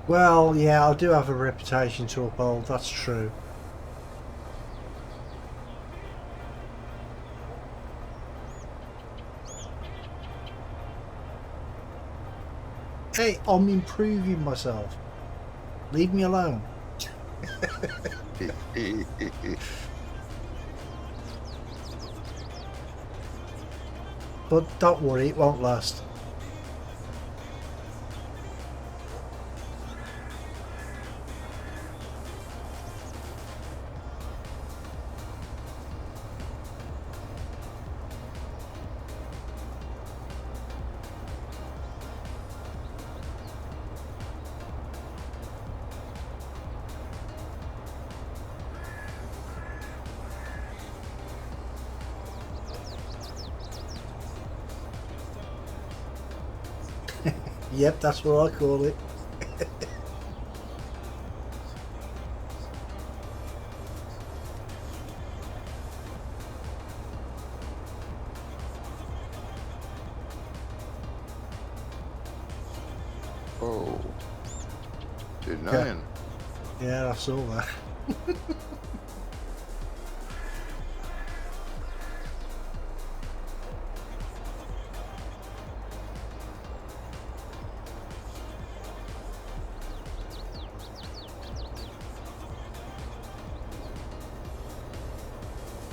Well, yeah, I do have a reputation to uphold, that's true. Hey, I'm improving myself. Leave me alone. But don't worry, it won't last. Yep, that's what I call it. Oh. Didn't know. Yeah. Yeah, I saw that.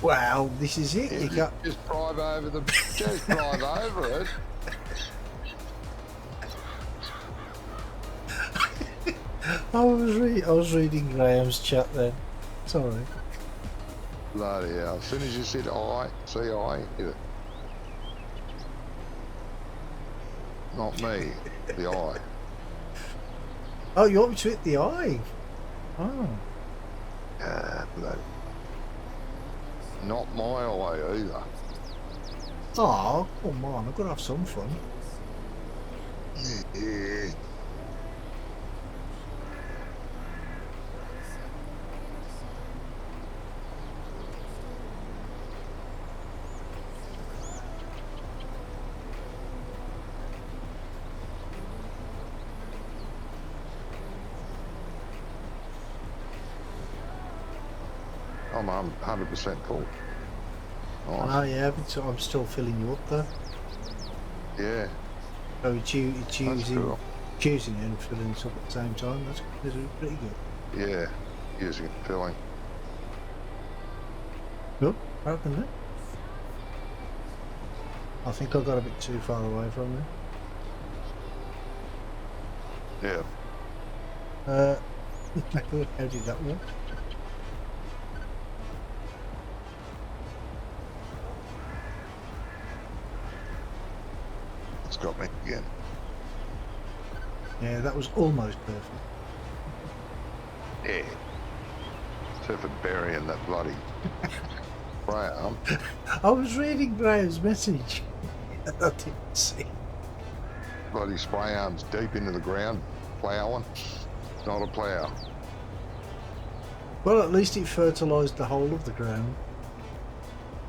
Wow, this is it. You got Just drive over the. Just drive over it. I was reading Graham's chat then. Sorry. Bloody hell. As soon as you said I, see I, hit it. Not me, the I. Oh, you want me to hit the eye? Oh. Bloody. Not my way either. Oh, come on. I've got to have some fun. Yeah. I'm 100% full. Nice. I know, yeah, but I'm still filling you up there. Yeah. So you're choosing, cool. choosing and filling us up at the same time. That's pretty good. Yeah. Using filling. Good. What happened there? I think I got a bit too far away from Yeah. there. How did that work? It's got me again. Yeah, that was almost perfect. Yeah. Except for burying that bloody brown. I was reading Graham's message. I didn't see. Bloody spray arms deep into the ground, ploughing. It's not a plough. Well, at least it fertilised the whole of the ground.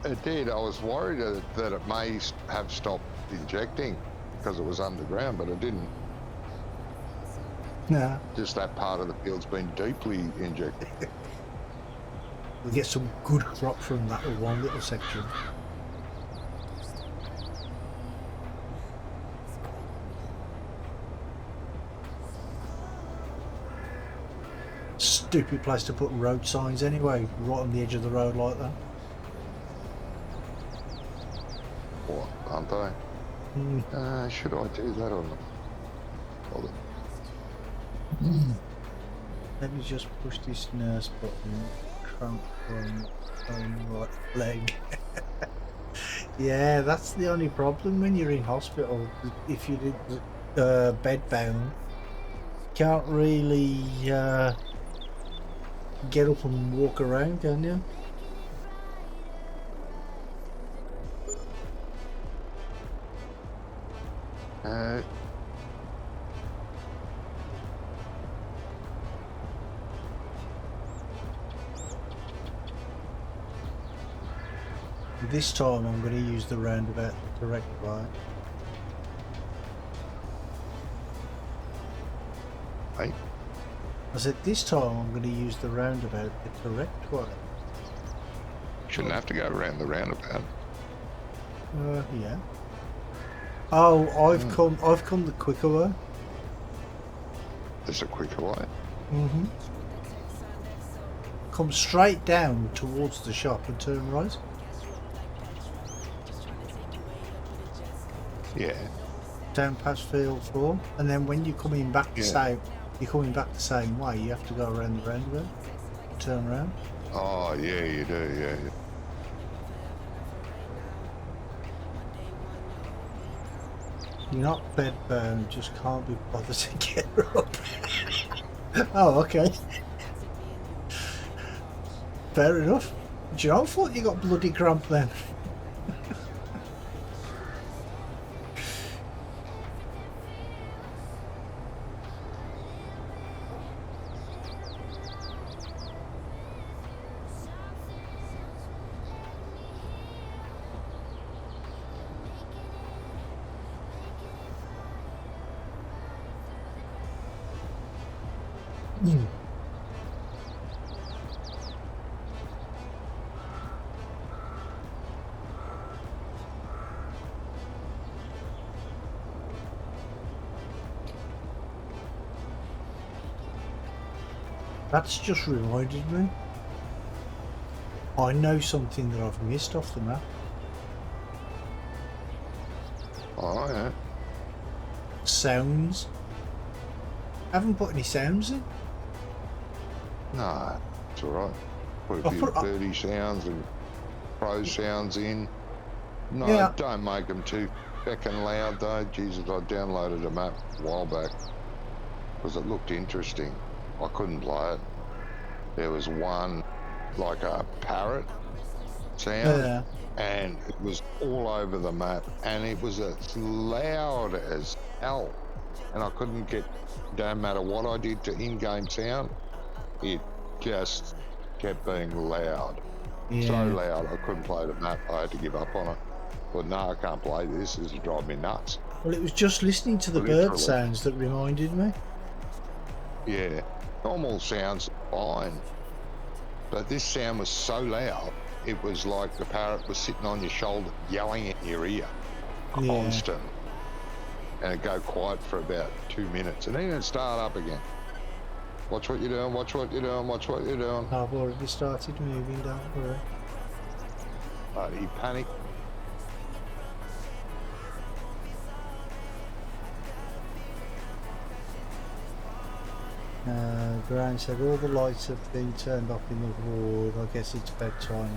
It did. I was worried that it may have stopped injecting because it was underground, but it didn't. Nah, Just that part of the field's been deeply injected. we'll get some good crop from that one little section. Stupid place to put road signs anyway, right on the edge of the road like that. What, aren't they? Should I do that or not? Bother. Let me just push this nurse button, cramp on right leg. Yeah, that's the only problem when you're in hospital. If you're bed bound, can't really get up and walk around, can you? This time I'm going to use the roundabout the correct way. Hey, I said this time I'm going to use the roundabout the correct way. shouldn't have to go around the roundabout. Yeah. Oh, I've come the quicker way. There's a quicker way. Mm-hmm. Come straight down towards the shop and turn right. Yeah. Down past field 4, and then when you're coming back the same way, you have to go around the roundabout, turn around. Oh, yeah, you do, yeah. You're not bed bound, just can't be bothered to get up. Oh, okay. Fair enough. Do you know, I thought you got bloody cramp then. That's just reminded me. I know something that I've missed off the map. Oh, yeah. Sounds. I haven't put any sounds in. No, it's alright. Put a few birdie sounds and crow sounds in. No, Yeah. don't make them too feckin' loud though. Jesus, I downloaded a map a while back. because it looked interesting. I couldn't play it. There was one, like a parrot sound, Yeah. and it was all over the map, and it was as loud as hell. And I couldn't get, don't matter what I did to in-game sound, it just kept being loud. Yeah. So loud, I couldn't play the map. I had to give up on it. But no, I can't play this. This is driving me nuts. Well, it was just listening to the Literally. bird sounds that reminded me. Yeah, normal sounds fine, but this sound was so loud, it was like the parrot was sitting on your shoulder yelling in your ear, constant. And it'd go quiet for about 2 minutes, and then it'd start up again. Watch what you're doing, watch what you're doing, watch what you're doing. I've already started moving, don't worry. Bloody panic. Graham said all the lights have been turned off in the ward. I guess it's bedtime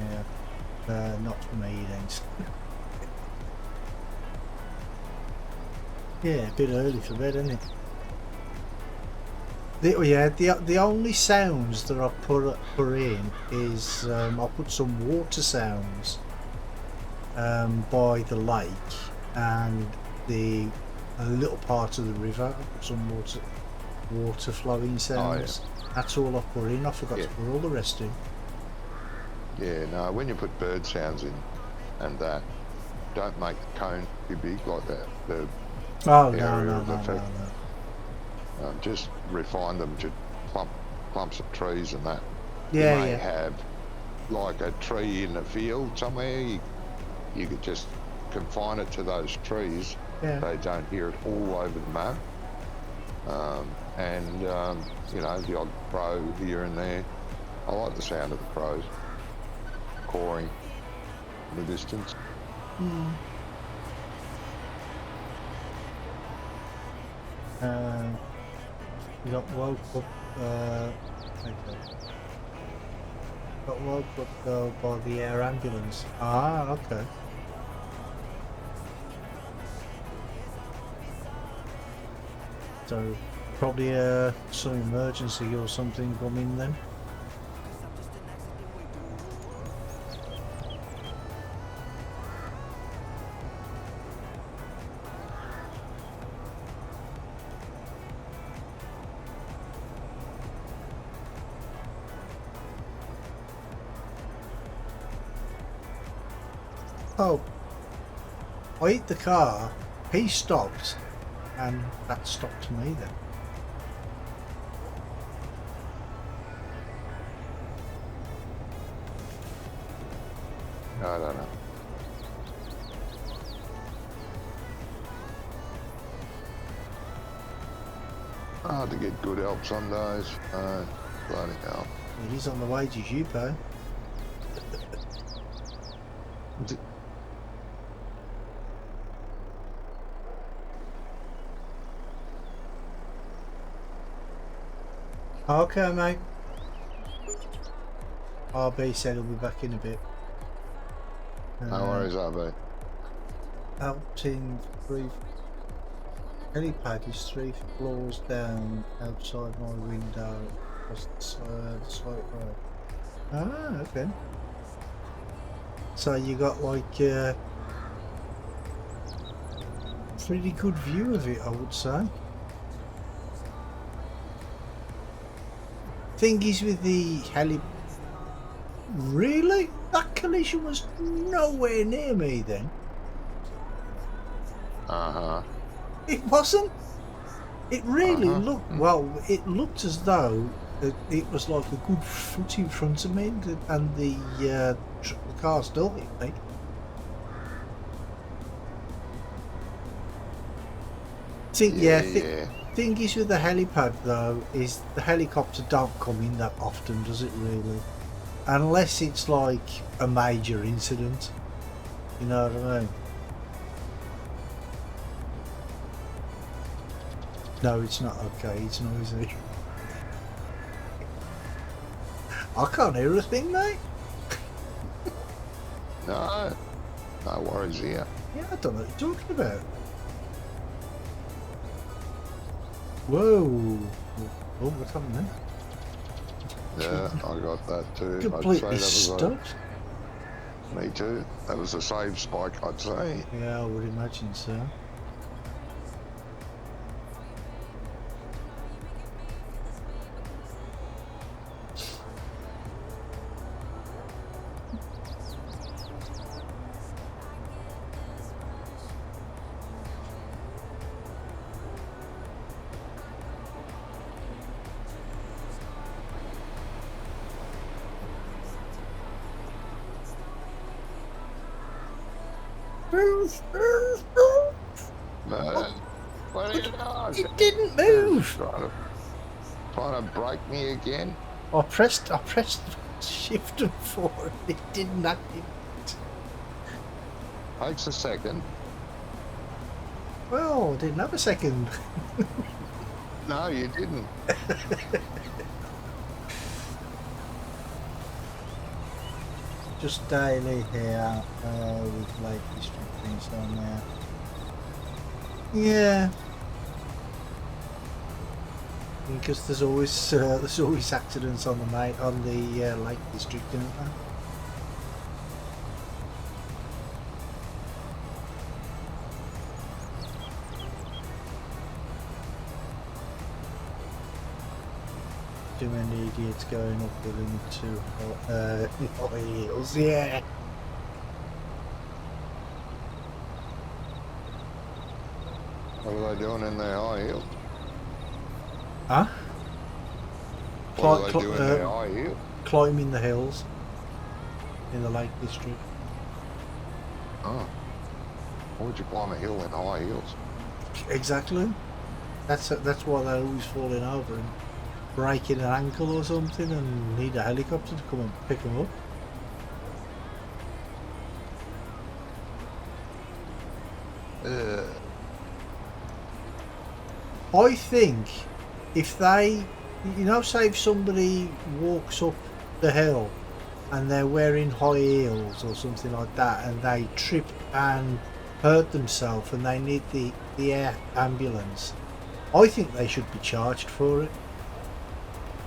now. Not for me then. Yeah, a bit early for bed, isn't it? The only sounds that I put in is I put some water sounds by the lake and a little part of the river. I put some water flowing sounds. Oh, yeah. That's all I put in. I forgot Yeah. to put all the rest in. Yeah, no, when you put bird sounds in and that, don't make the cone too big like that. The Oh area no, of effect. no. Just refine them to clumps of trees and that. Yeah, You may yeah. have like a tree in the field somewhere. You could just confine it to those trees. Yeah. They don't hear it all over the map. You know, the odd crow here and there. I like the sound of the crows cawing in the distance. You got woke up. Okay. Got woke up though by the air ambulance. Ah, okay. So probably some emergency or something coming then. Oh, I hit the car, he stopped, and that stopped me then. I don't know. Hard to get good help some days. Bloody hell. He's on the wages you pay. Okay, mate. RB said he'll be back in a bit. No worries, RB. Out in helipad is 3 floors down outside my window across the site road. Ah, okay. So you got like pretty good view of it, I would say. Thing is with the really? That collision was nowhere near me then. Uh-huh. It wasn't. It really looked, well, it looked as though it was like a good foot in front of me and the car still hit me. Thing is with the helipad though, is the helicopter don't come in that often, does it really? Unless it's like a major incident. You know what I mean? No, it's not okay, it's noisy. I can't hear a thing, mate. No worries here. Yeah, I don't know what you're talking about. Whoa! Oh, what's happening there? Yeah, I got that too. Completely I'd say that was stuck. me too. That was a save spike, I'd say. Yeah, I would imagine so. Man, what are you doing? It didn't move. Trying to break me again? I pressed shift and 4 and it didn't activate. Takes a second. Well, I didn't have a second. No, you didn't. Just daily here with Lake District things on there. Yeah. Because there's always accidents on the Lake District, isn't there? Too many idiots going up within high heels, yeah. What are they doing in their high heels? Huh? What are they doing in their high heels? Climbing the hills in the Lake District. Oh. Why would you climb a hill in high heels? Exactly. That's why they're always falling over and breaking an ankle or something and need a helicopter to come and pick them up. I think if they, say if somebody walks up the hill and they're wearing high heels or something like that and they trip and hurt themselves and they need the air ambulance, I think they should be charged for it.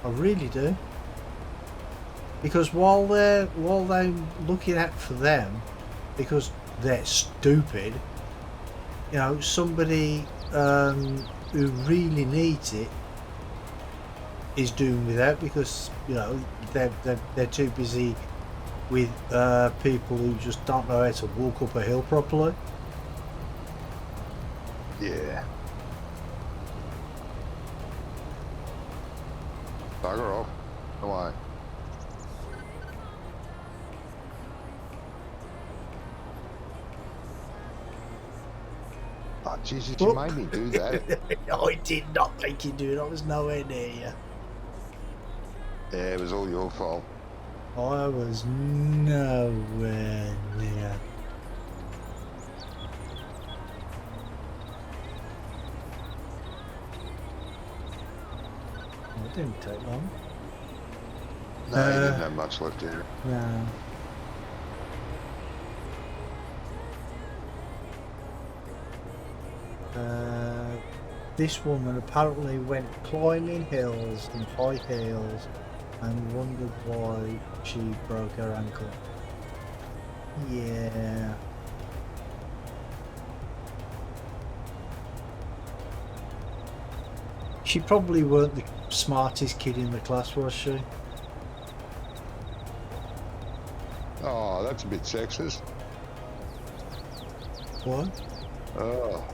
I really do. Because while they're looking out for them, because they're stupid, somebody who really needs it is doing without because they're too busy with people who just don't know how to walk up a hill properly. Yeah. Bugger off. Why? Oh, Jesus, you made me do that. I did not make you do it. I was nowhere near you. Yeah, it was all your fault. I was nowhere near. It didn't take long. No, you didn't have much left in it. No. This woman apparently went climbing hills in high heels and wondered why she broke her ankle. Yeah. She probably weren't the smartest kid in the class, was she? Oh, that's a bit sexist. What? Oh.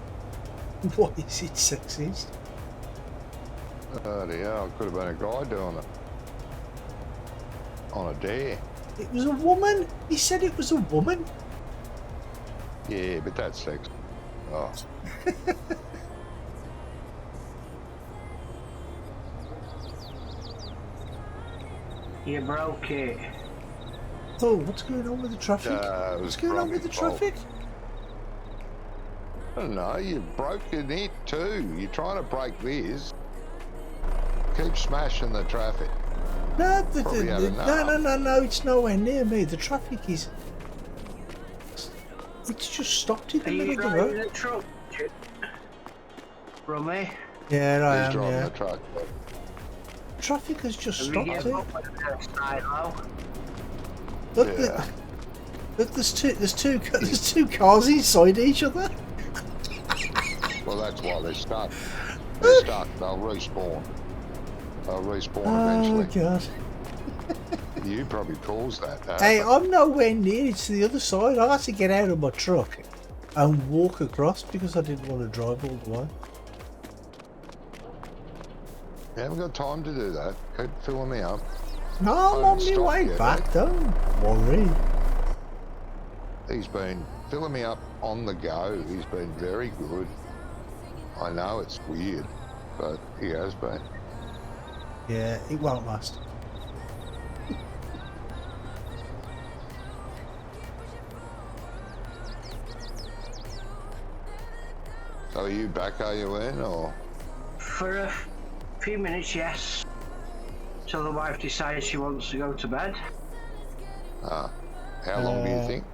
What is it sexist? Bloody hell, could have been a guy doing it. On a dare. It was a woman? He said it was a woman? Yeah, but that's sexist. Oh. You broke it. Oh, what's going on with the traffic? What's going on with the traffic? I don't know, you've broken it too. You're trying to break this. Keep smashing the traffic. No, no, it's nowhere near me. The traffic is... It's just stopped in the middle of the road. The truck, Rummy? Yeah, I He's am, driving yeah. the truck. Traffic has just Have you stopped given here. up on the silo? Look, Yeah. look, there's two cars inside each other. Well, that's why they're stuck. They're stuck. They'll respawn. They'll respawn Oh eventually. god. You probably caused that. Hey, I'm nowhere near. It's to the other side. I had to get out of my truck and walk across because I didn't want to drive all the way. You haven't got time to do that. Keep filling me up. No, I'm I on haven't my stopped way yet, back. Don't worry. He's been filling me up on the go. He's been very good. I know it's weird, but he has been. Yeah, it won't last. So are you back, are you in, or? For a few minutes, yes. Till the wife decides she wants to go to bed. How long do you think?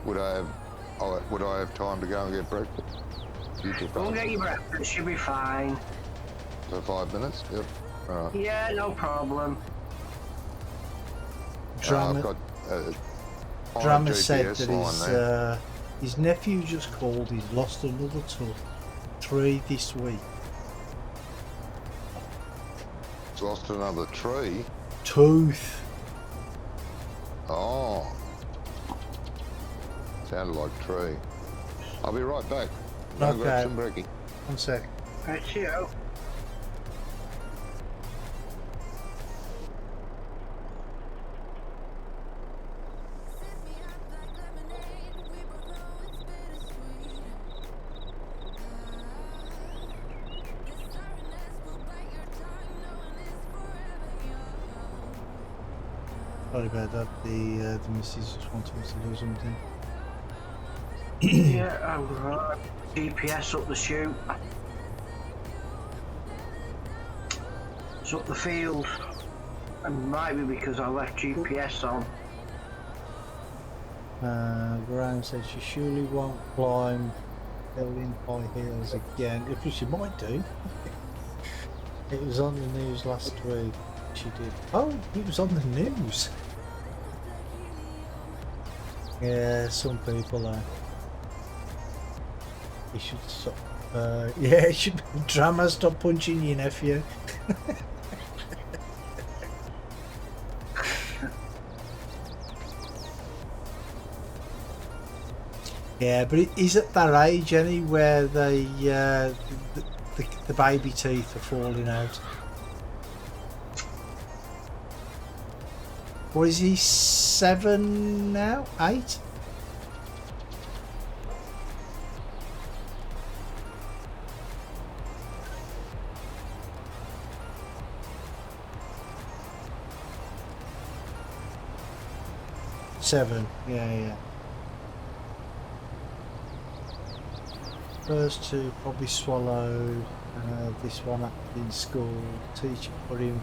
Would I have time to go and get breakfast? You just Go and get your breakfast, you'll be fine. for 5 minutes? Yep. Right. Yeah, no problem. Drama, I've got Drama said GPS that line his nephew just called. He's lost another tooth. 3 this week. It's lost another tree. Tooth. Oh. Sounded like tree. I'll be right back. Go grab Okay. some brekkie. 1 sec. Right, you. Sorry about that. The missus just wanted us to do something. Yeah, I'm right. GPS up the chute. It's up the field. It might be because I left GPS on. Graham said she surely won't climb building high hills again. If she might do. It was on the news last week. She did. Oh, it was on the news. Yeah, some people are. You should stop. Yeah, it should. Drama, stop punching your nephew. Yeah, but he's at that age, any where the baby teeth are falling out. What is he? 7 now? 8? Seven. Yeah. First 2 probably swallowed. This one in school. Teacher put him.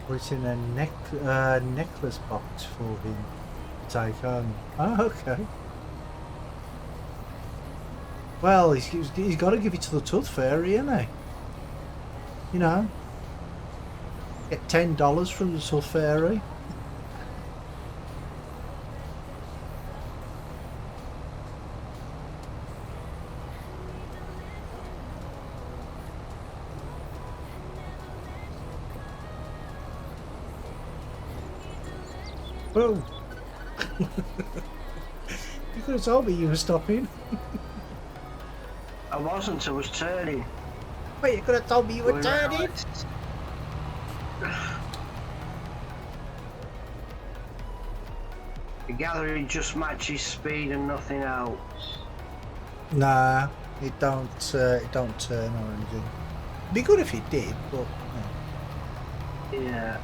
Put it in a necklace box for him to take home. Oh, okay. Well, he's got to give it to the tooth fairy, isn't he? You know, get $10 from the tooth fairy. Boom. You could have told me you were stopping. I wasn't, I was turning. Wait, you could have told me you were Going turning. right. The gallery just matches speed and nothing else. Nah, it don't turn or anything. Be good if it did, but no. Yeah.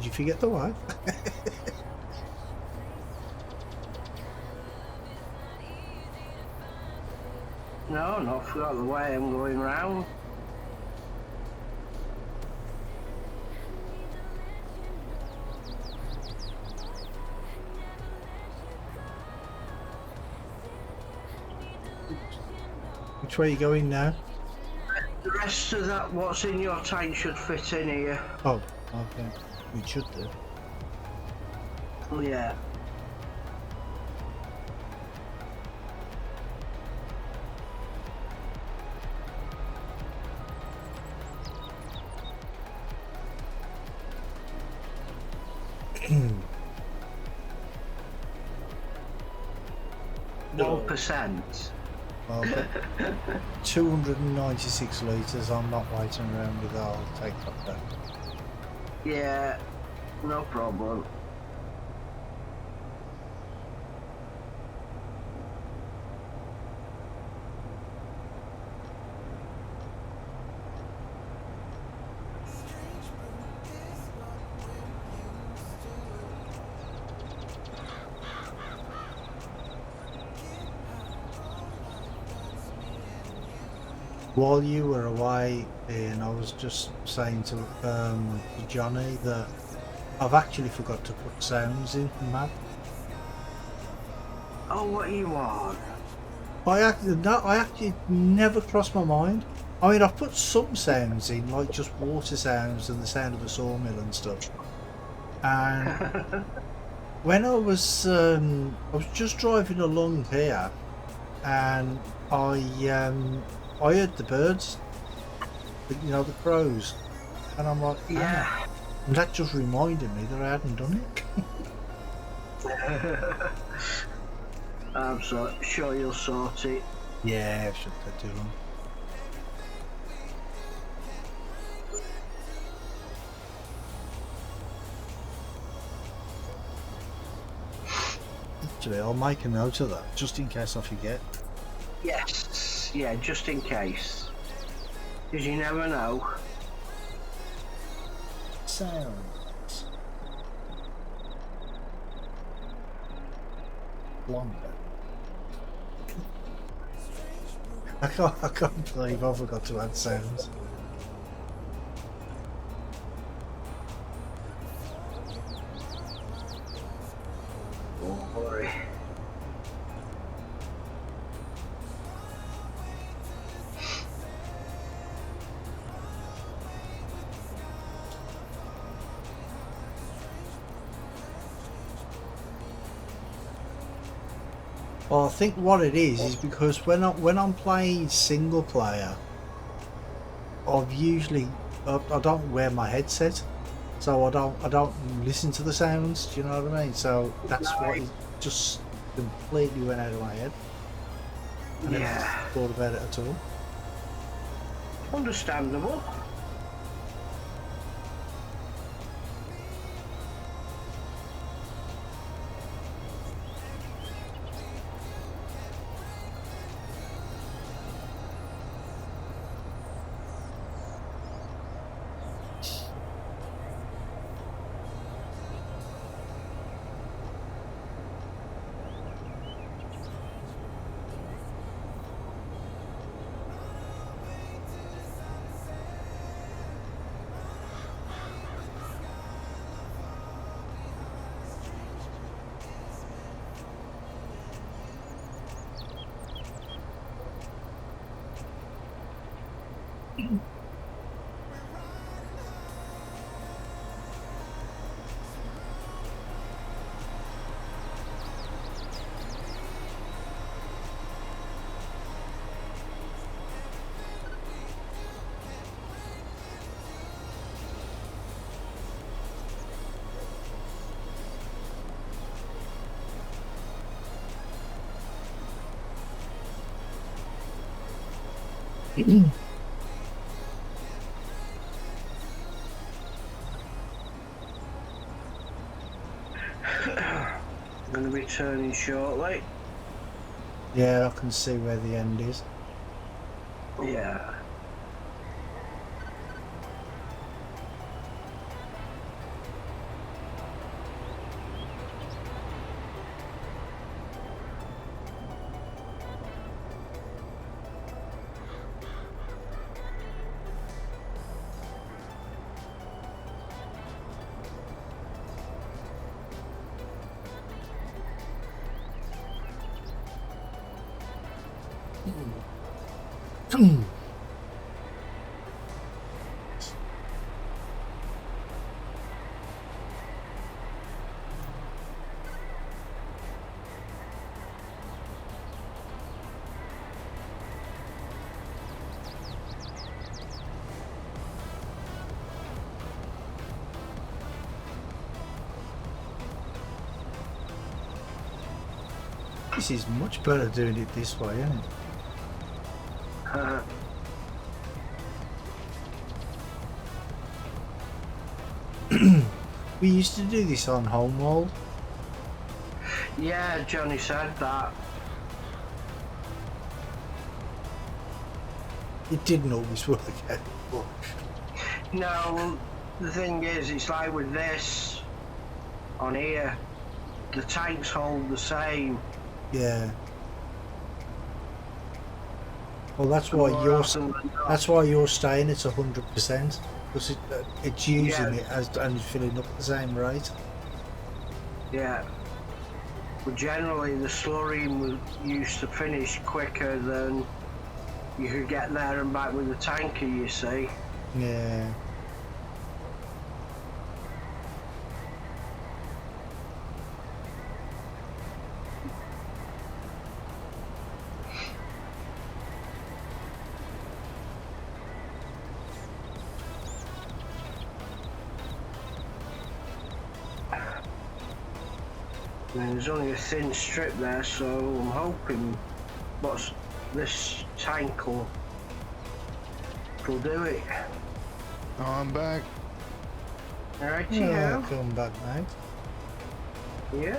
you forget the way? No, not forgot the way I'm going round. Which way are you going now? The rest of that, what's in your tank should fit in here. Oh, okay. It should do. Yeah. No percent. Well, I've got 296 litres. I'm not waiting around with that. I'll take that back. Yeah, no problem. While you were away, Ian, I was just saying to Johnny that I've actually forgot to put sounds in the map. Oh, what you want? I actually never crossed my mind. I mean, I've put some sounds in, like just water sounds and the sound of a sawmill and stuff. And when I was just driving along here, and I heard the birds, you know, the crows, and I'm like, Yeah. and that just reminded me that I hadn't done it. I'm sure you'll sort it. Yeah, it shouldn't take too long. Actually, I'll make a note of that, just in case I forget. Yes. Yeah, just in case. Because you never know. Sounds. Longer. I can't believe I forgot to add sounds. Don't worry. Well, I think what it is because when I'm playing single player, I've usually I don't wear my headset, so I don't listen to the sounds. Do you know what I mean? So that's what it just completely went out of my head. I never thought about it at all. Understandable. I'm going to be turning shortly. Yeah, I can see where the end is. Yeah. This is much better doing it this way, isn't it? We used to do this on Homeworld. Yeah, Johnny said that. It didn't always work out. But No, the thing is, it's like with this on here, the tanks hold the same. yeah. Well, that's why More you're. often than not. That's why you're staying at 100% because it's using Yeah. it as and it's filling up at the same rate. Yeah. But generally, the slurrying was used to finish quicker than you could get there and back with the tanker, you see. Yeah. I mean, there's only a thin strip there, so I'm hoping what's this tank will do it. I'm back. Alright, Yeah, yeah. come back, mate. Yeah.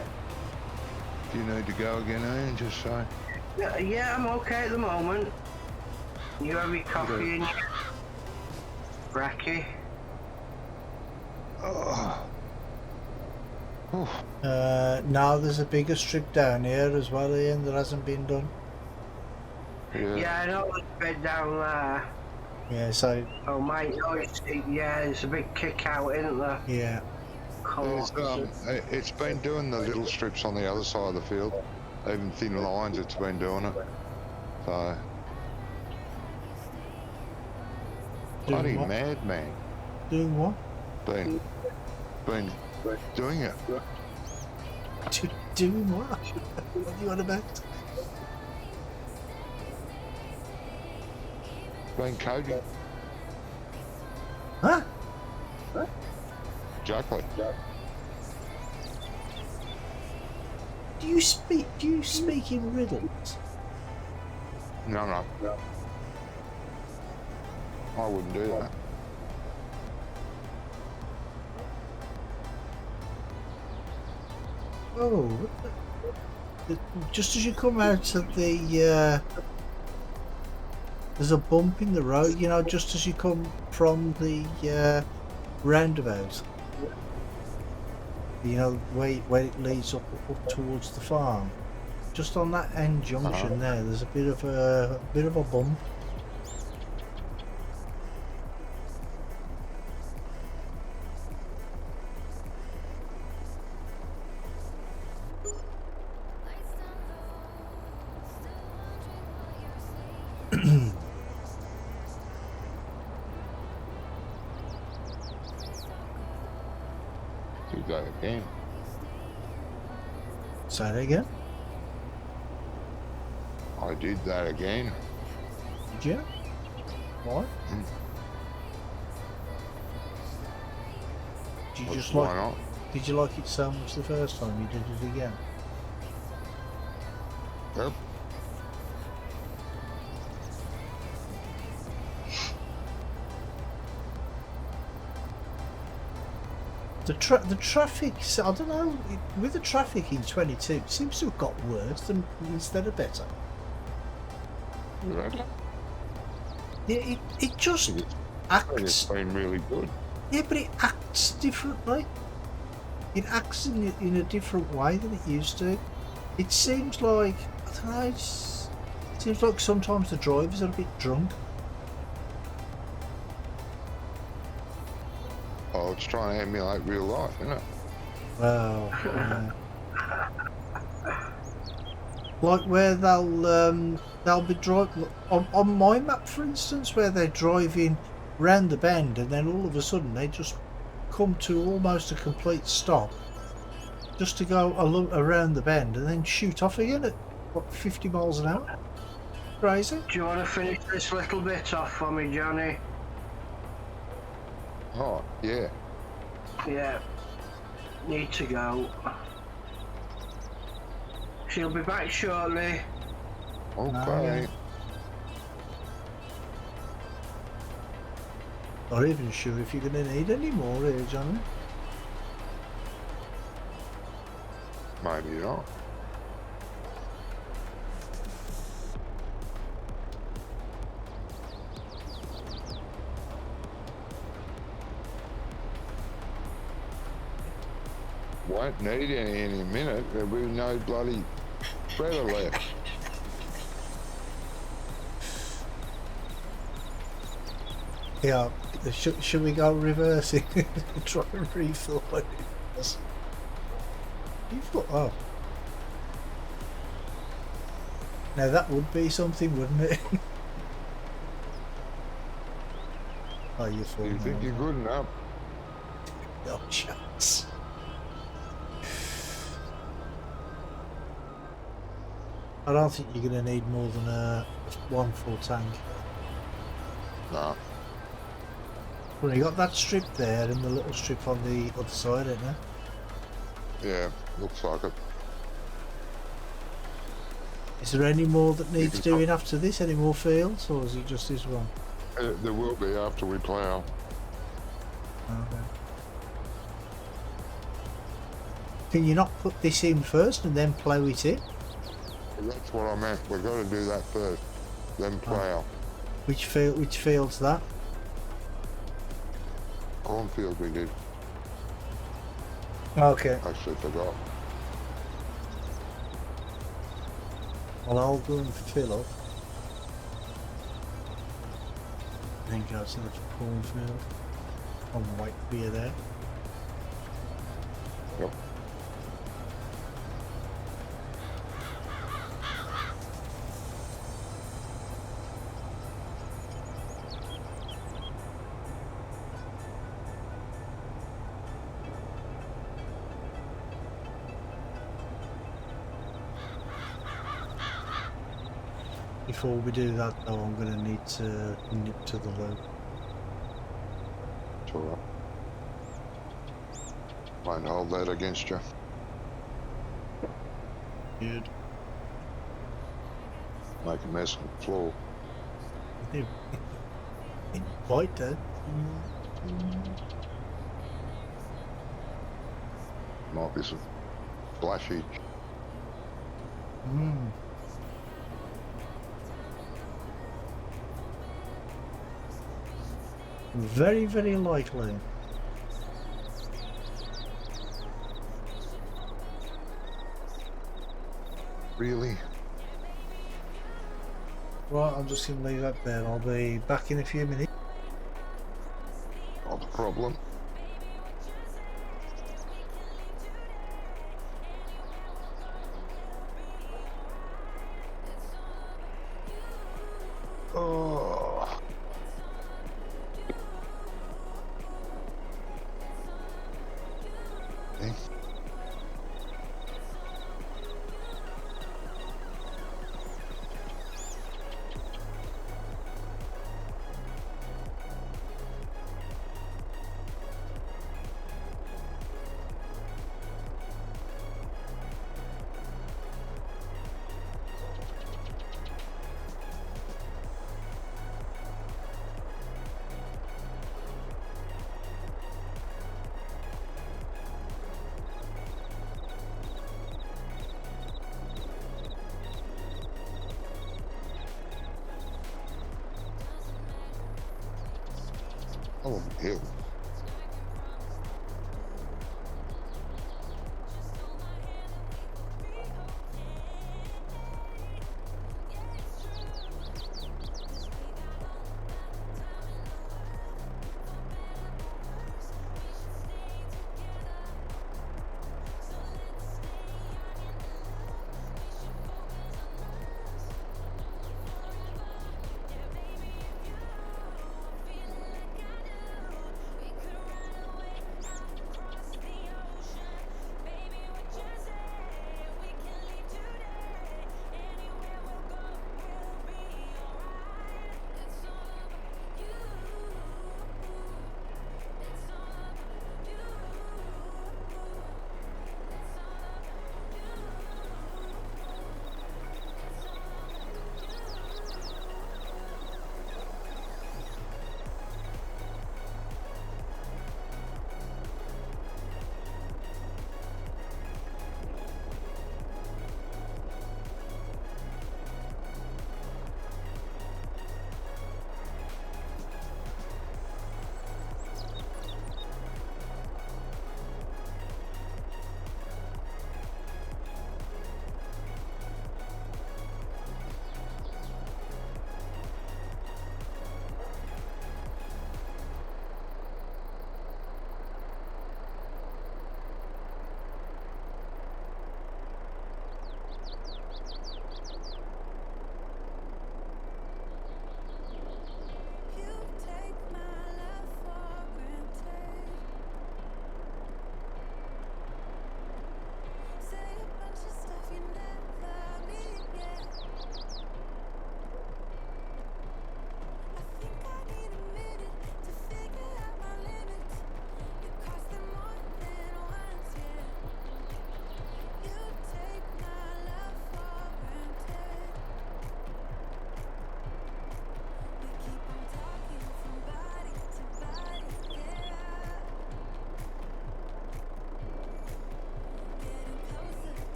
Do you need to go again, Ian? Just say. Yeah, I'm okay at the moment. You have your coffee and your brekkie. Oh. Oof. Now there's a bigger strip down here as well, Ian, that hasn't been done. Yeah. Yeah, I know there's a bit down there. Yeah, so Oh, mate, no, yeah, there's a big kick out, isn't there? yeah. It's been doing the little strips on the other side of the field. Even thin lines, it's been doing it. So. Doing Bloody what? madman. Doing what? Been doing it. Doing what? What are you on about? Been coding. Huh? Exactly. Do you speak in riddles? No. I wouldn't do that. Oh, just as you come out of the, there's a bump in the road, you know, just as you come from the roundabout. You know, where it leads up towards the farm. Just on that end junction there, there's a bit of a bump. Do that again. Say that again? I did that again. Did you? Why? Did you just Why like? not? Did you like it so much the first time you did it again? Yep. The traffic, I don't know, with the traffic in 22, it seems to have got worse than instead of better. Right. Yeah, it just It's acts. been really good. Yeah, but it acts differently. It acts in a different way than it used to. It seems like, I don't know, it seems like sometimes the drivers are a bit drunk. Oh, it's trying to emulate real life, isn't it? Well, Like where they'll be driving on my map, for instance, where they're driving round the bend and then all of a sudden they just come to almost a complete stop just to go around the bend and then shoot off again at what 50 miles an hour. Crazy. Do you want to finish this little bit off for me, Johnny? Oh, yeah. Yeah. Need to go. She'll be back shortly. Okay. Not even sure if you're going to need any more here, Johnny. Maybe not. Won't need any in a minute. There'll be no bloody trailer left. Yeah, should we go reversing? Try and refill it. You've got, oh. Now that would be something, wouldn't it? Oh, you're full. Do you think you're good enough? No chance. I don't think you're going to need more than one full tank. No. Well, you got that strip there and the little strip on the other side, isn't there? Yeah, looks like it. Is there any more that needs doing after this? Any more fields, or is it just this one? There will be after we plough. Okay. Can you not put this in first and then plough it in? That's what I meant. We've got to do that first, then plough. Which field's that? Cornfield we did. Okay. Actually forgot. Well, I'll go and fill up. Then go to the cornfield. I'll wait for you there. Yep. Before we do that though, I'm going to need to nip to the loop. It's alright. Might hold that against you. Good. Make a mess on the floor. Quite dead. Might be some splashy. Very, very likely. Really? Right, I'm just going to leave that there. I'll be back in a few minutes. Not a problem. Oh. Okay. Oh, ew.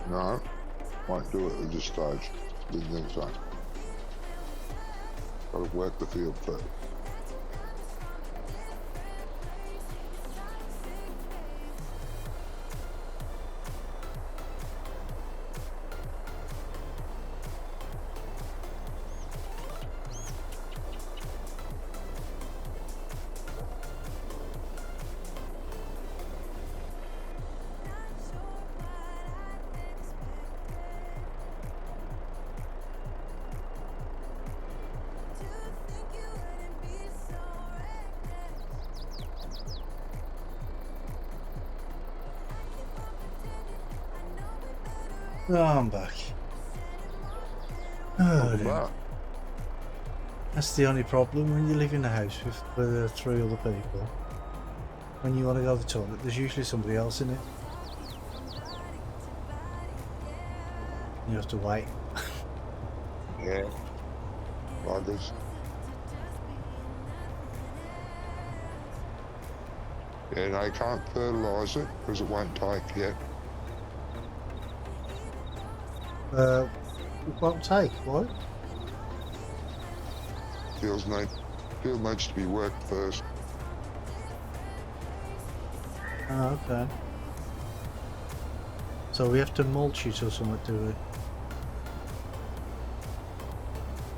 No, won't do it at this stage. Didn't think so. Got to work the field first. Oh, I'm back. Oh, Welcome dear. back. That's the only problem when you live in a house with 3 other people. When you want to go to the toilet, there's usually somebody else in it. You have to wait. Yeah. Buggers. Yeah, they can't fertilise it because it won't take yet. It won't take, why? Field needs to be worked first. Oh, okay. So we have to mulch it or something, do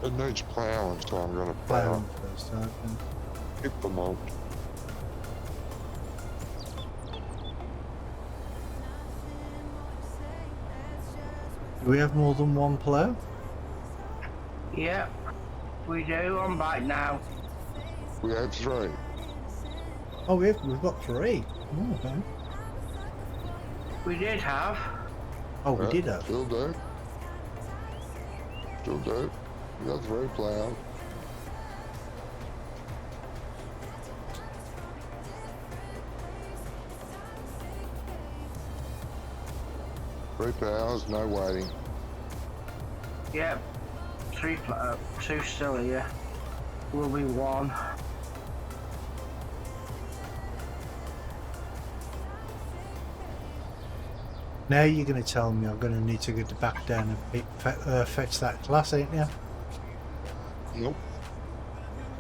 we? It needs ploughing, so I'm going to plough Plough first, okay. Keep the mulch. Do we have more than one plough? Yeah, we do. I'm back now. We have 3. Oh, we've got 3. Oh, okay. We did have. Oh, we did have. Still do. Still do. We got 3 ploughed. Three ploughs, no waiting. Yeah, 2 still here. Will be 1. Now you're going to tell me I'm going to need to get back down and fetch that glass, ain't you? Nope.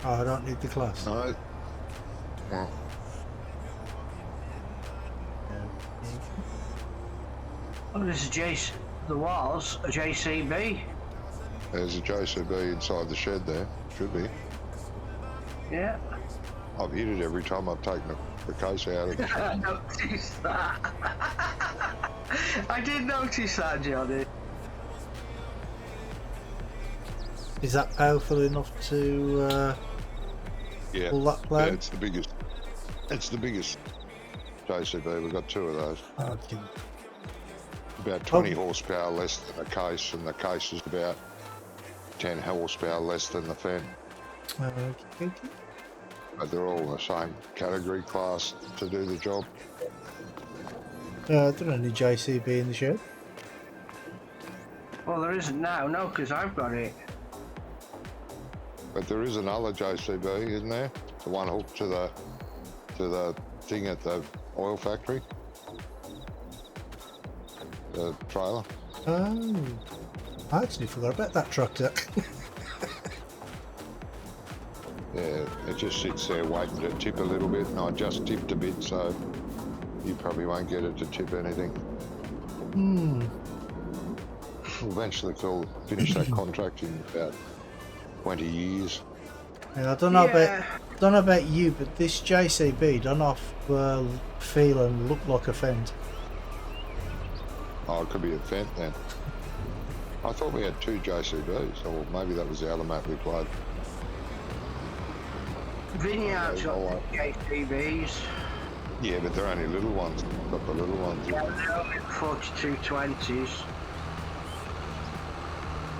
Oh, I don't need the glass. No. No. Oh, there's a JC. There was a JCB. There's a JCB inside the shed there. Should be. Yeah. I've hit it every time I've taken the case out of the I shed. noticed that. I did notice that, Johnny. Is that powerful enough to Yeah. pull that Yeah, plough? it's the biggest. It's the biggest JCB. We've got 2 of those. Okay. About 20 horsepower less than the case, and the case is about 10 horsepower less than the Fen. Okay. But they're all the same category class to do the job. There are any JCB in the shed? Well, there isn't now, no, because I've got it. But there is another JCB, isn't there? The one hooked to the thing at the oil factory. The trailer. Oh, I actually forgot about that tractor. Yeah, it just sits there waiting to tip a little bit, and I just tipped a bit, so you probably won't get it to tip anything. We'll eventually finish that contract in about 20 years. Yeah, I don't know about you, but this JCB don't feel and look like a Fendt. Oh, it could be a Fendt then. I thought we had 2 JCBs, or maybe that was the other map we played. Vineyards got all right. JCBs. Yeah, but they're only little ones. Got the little ones. Yeah, they're only 4220s.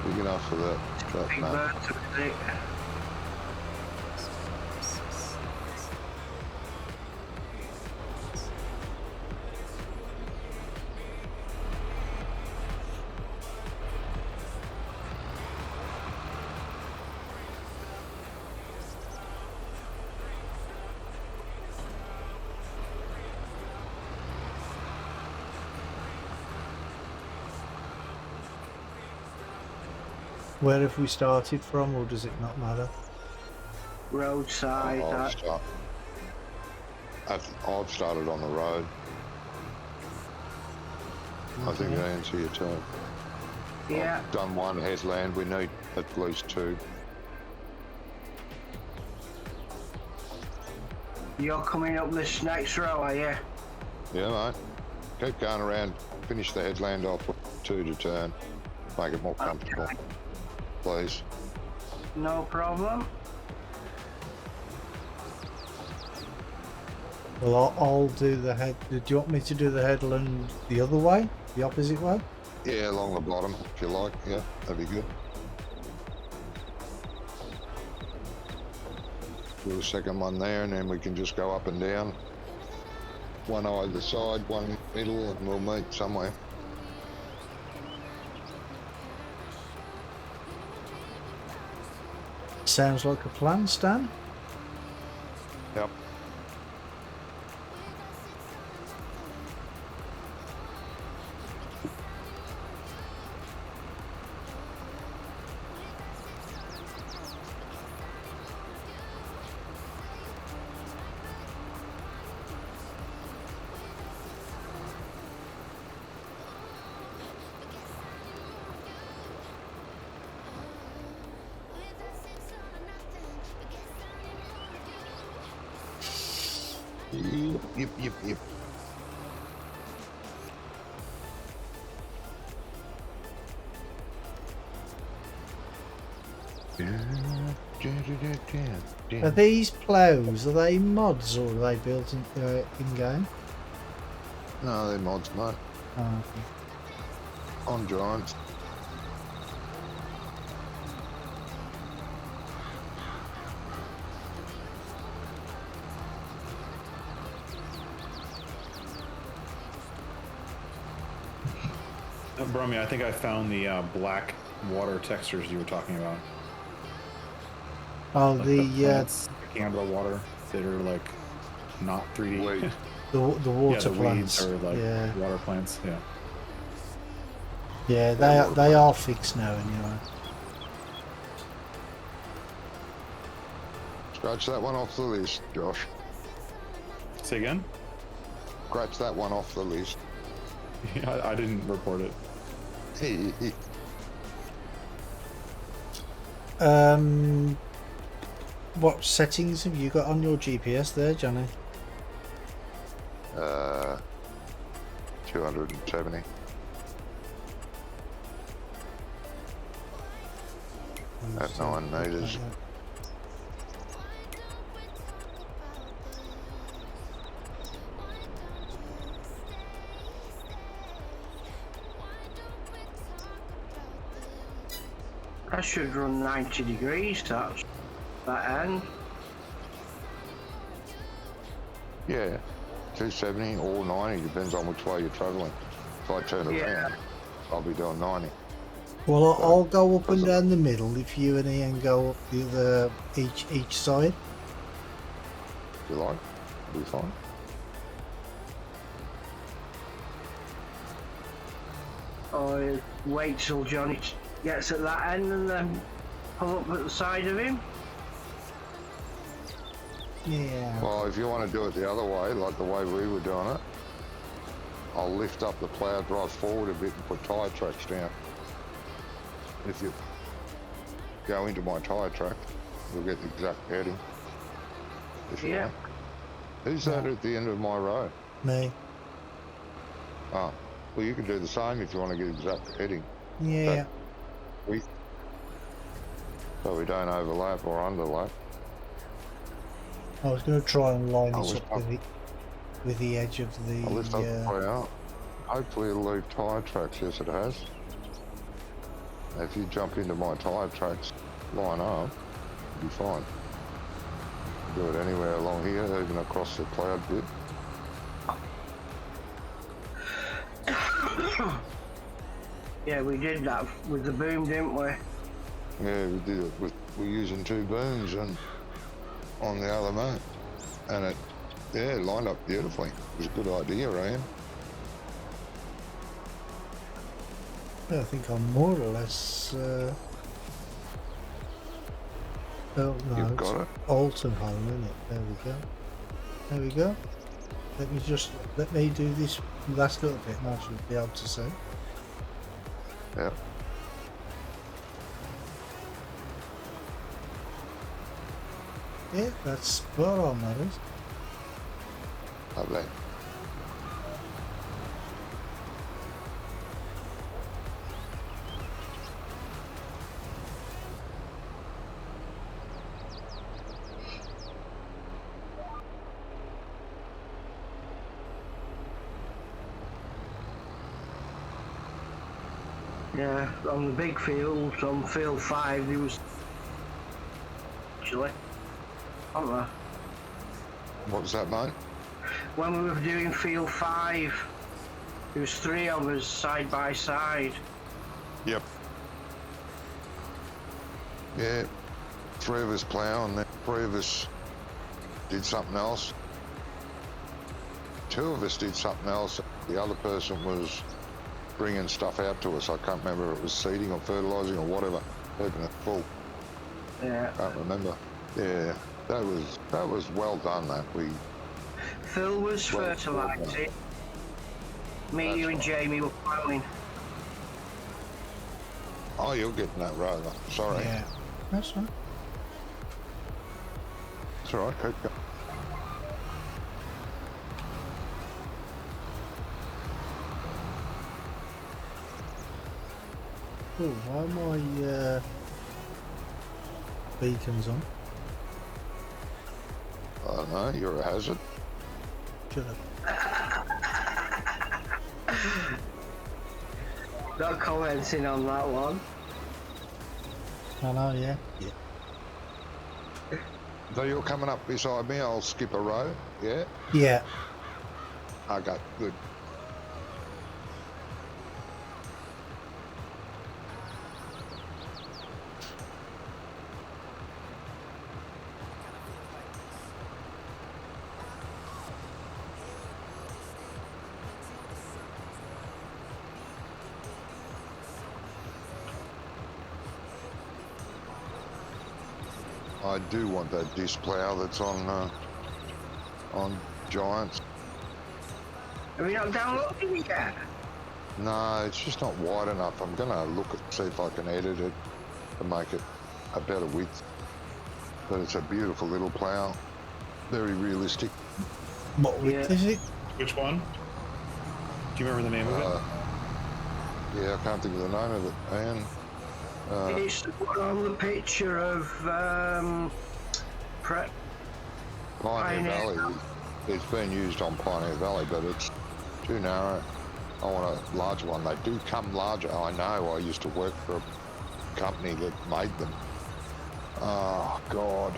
Big enough for that Big map. birds with it. Where have we started from, or does it not matter? Roadside. I've started on the road. I think that answers your turn. Yeah. I've done one headland. We need at least two. You're coming up this next row, are you? Yeah, mate. Keep going around. Finish the headland off with two to turn. Make it more comfortable, Okay. please. No problem. Well, I'll do the head. Do you want me to do the headland the other way, the opposite way? Yeah, along the bottom, if you like. Yeah, that'd be good. Do the second one there, and then we can just go up and down. One either side, one middle, and we'll meet somewhere. Sounds like a plan, Stan. Yep. Yep. Are these ploughs, are they mods or are they built in game? No, they're mods, mate. Oh, okay. On Giants. Brummy, I think I found the black water textures you were talking about. Oh, Like the plants picking out of the water that are like not 3D. Wait. the water the plants. weeds are like Yeah, water plants. Yeah. yeah, they are fixed now anyway. Scratch that one off the list, Josh. Say again? Scratch that one off the list. I didn't report it. What settings have you got on your GPS there, Johnny? 270. At 9 meters. I should run 90 degrees, that end. Yeah, 270 or 90, depends on which way you're travelling. If I turn around, I'll be doing 90. Well, I'll go up and down the middle if you and Ian go up the other each side. If you like, it'll be fine. Or wait till Johnny gets at that end and then pull up at the side of him. Yeah. Well, if you want to do it the other way, like the way we were doing it, I'll lift up the plough, drive forward a bit and put tyre tracks down. If you go into my tyre track, you'll get the exact heading. If you like. Who's that at the end of my road? Me. Oh, well, you can do the same if you want to get exact heading. Yeah. So we don't overlap or underlap. I was going to try and line I'll this lift up with the edge of I'll lift up the the. plough. Hopefully it'll leave tyre tracks. Yes, it has. If you jump into my tyre tracks, line up, you'll be fine. Do it anywhere along here, even across the cloud bit. Yeah, we did that with the boom, didn't we? Yeah, we did it we're using two booms and on the other mate. And it lined up beautifully. It was a good idea, Ryan. I think I'm more or less Oh, no, You've it's got it. Alton home, isn't it? There we go. There we go. Let me do this last little bit and I should be able to see. Yeah. Yeah, that's spot on, that is. Lovely. Yeah, on the big field, on field 5, there was actually, on there. What was that, mate? When we were doing field 5, there was 3 of us side by side. Yep. Yeah, 3 of us plough and then 3 of us did something else. 2 of us did something else. The other person was bringing stuff out to us. I can't remember if it was seeding or fertilising or whatever. Keeping it full. Yeah. Can't remember. Yeah, that was well done. That we. Phil was Well, fertilising. Me, That's you and right. Jamie were ploughing. Oh, you're getting that rover. Sorry. Yeah, that's right. It's all right. Keep going. Oh, why are my beacons on? I don't know. You're a hazard. Shut up. Not commenting on that one. I know, yeah. Yeah. So you're coming up beside me. I'll skip a row. Yeah. Yeah. Okay. Good. I do want that disc plough that's on Giants. Have you not downloaded it yet? No, it's just not wide enough. I'm gonna look at see if I can edit it to make it a better width. But it's a beautiful little plough, very realistic. What width Yeah. is it? Which one? Do you remember the name of it? Yeah, I can't think of the name of it, man. It's the one on the picture of Pioneer Pioneer. Valley. It's been used on Pioneer Valley, but it's too narrow. I want a larger one. They do come larger. I know. I used to work for a company that made them. Oh God,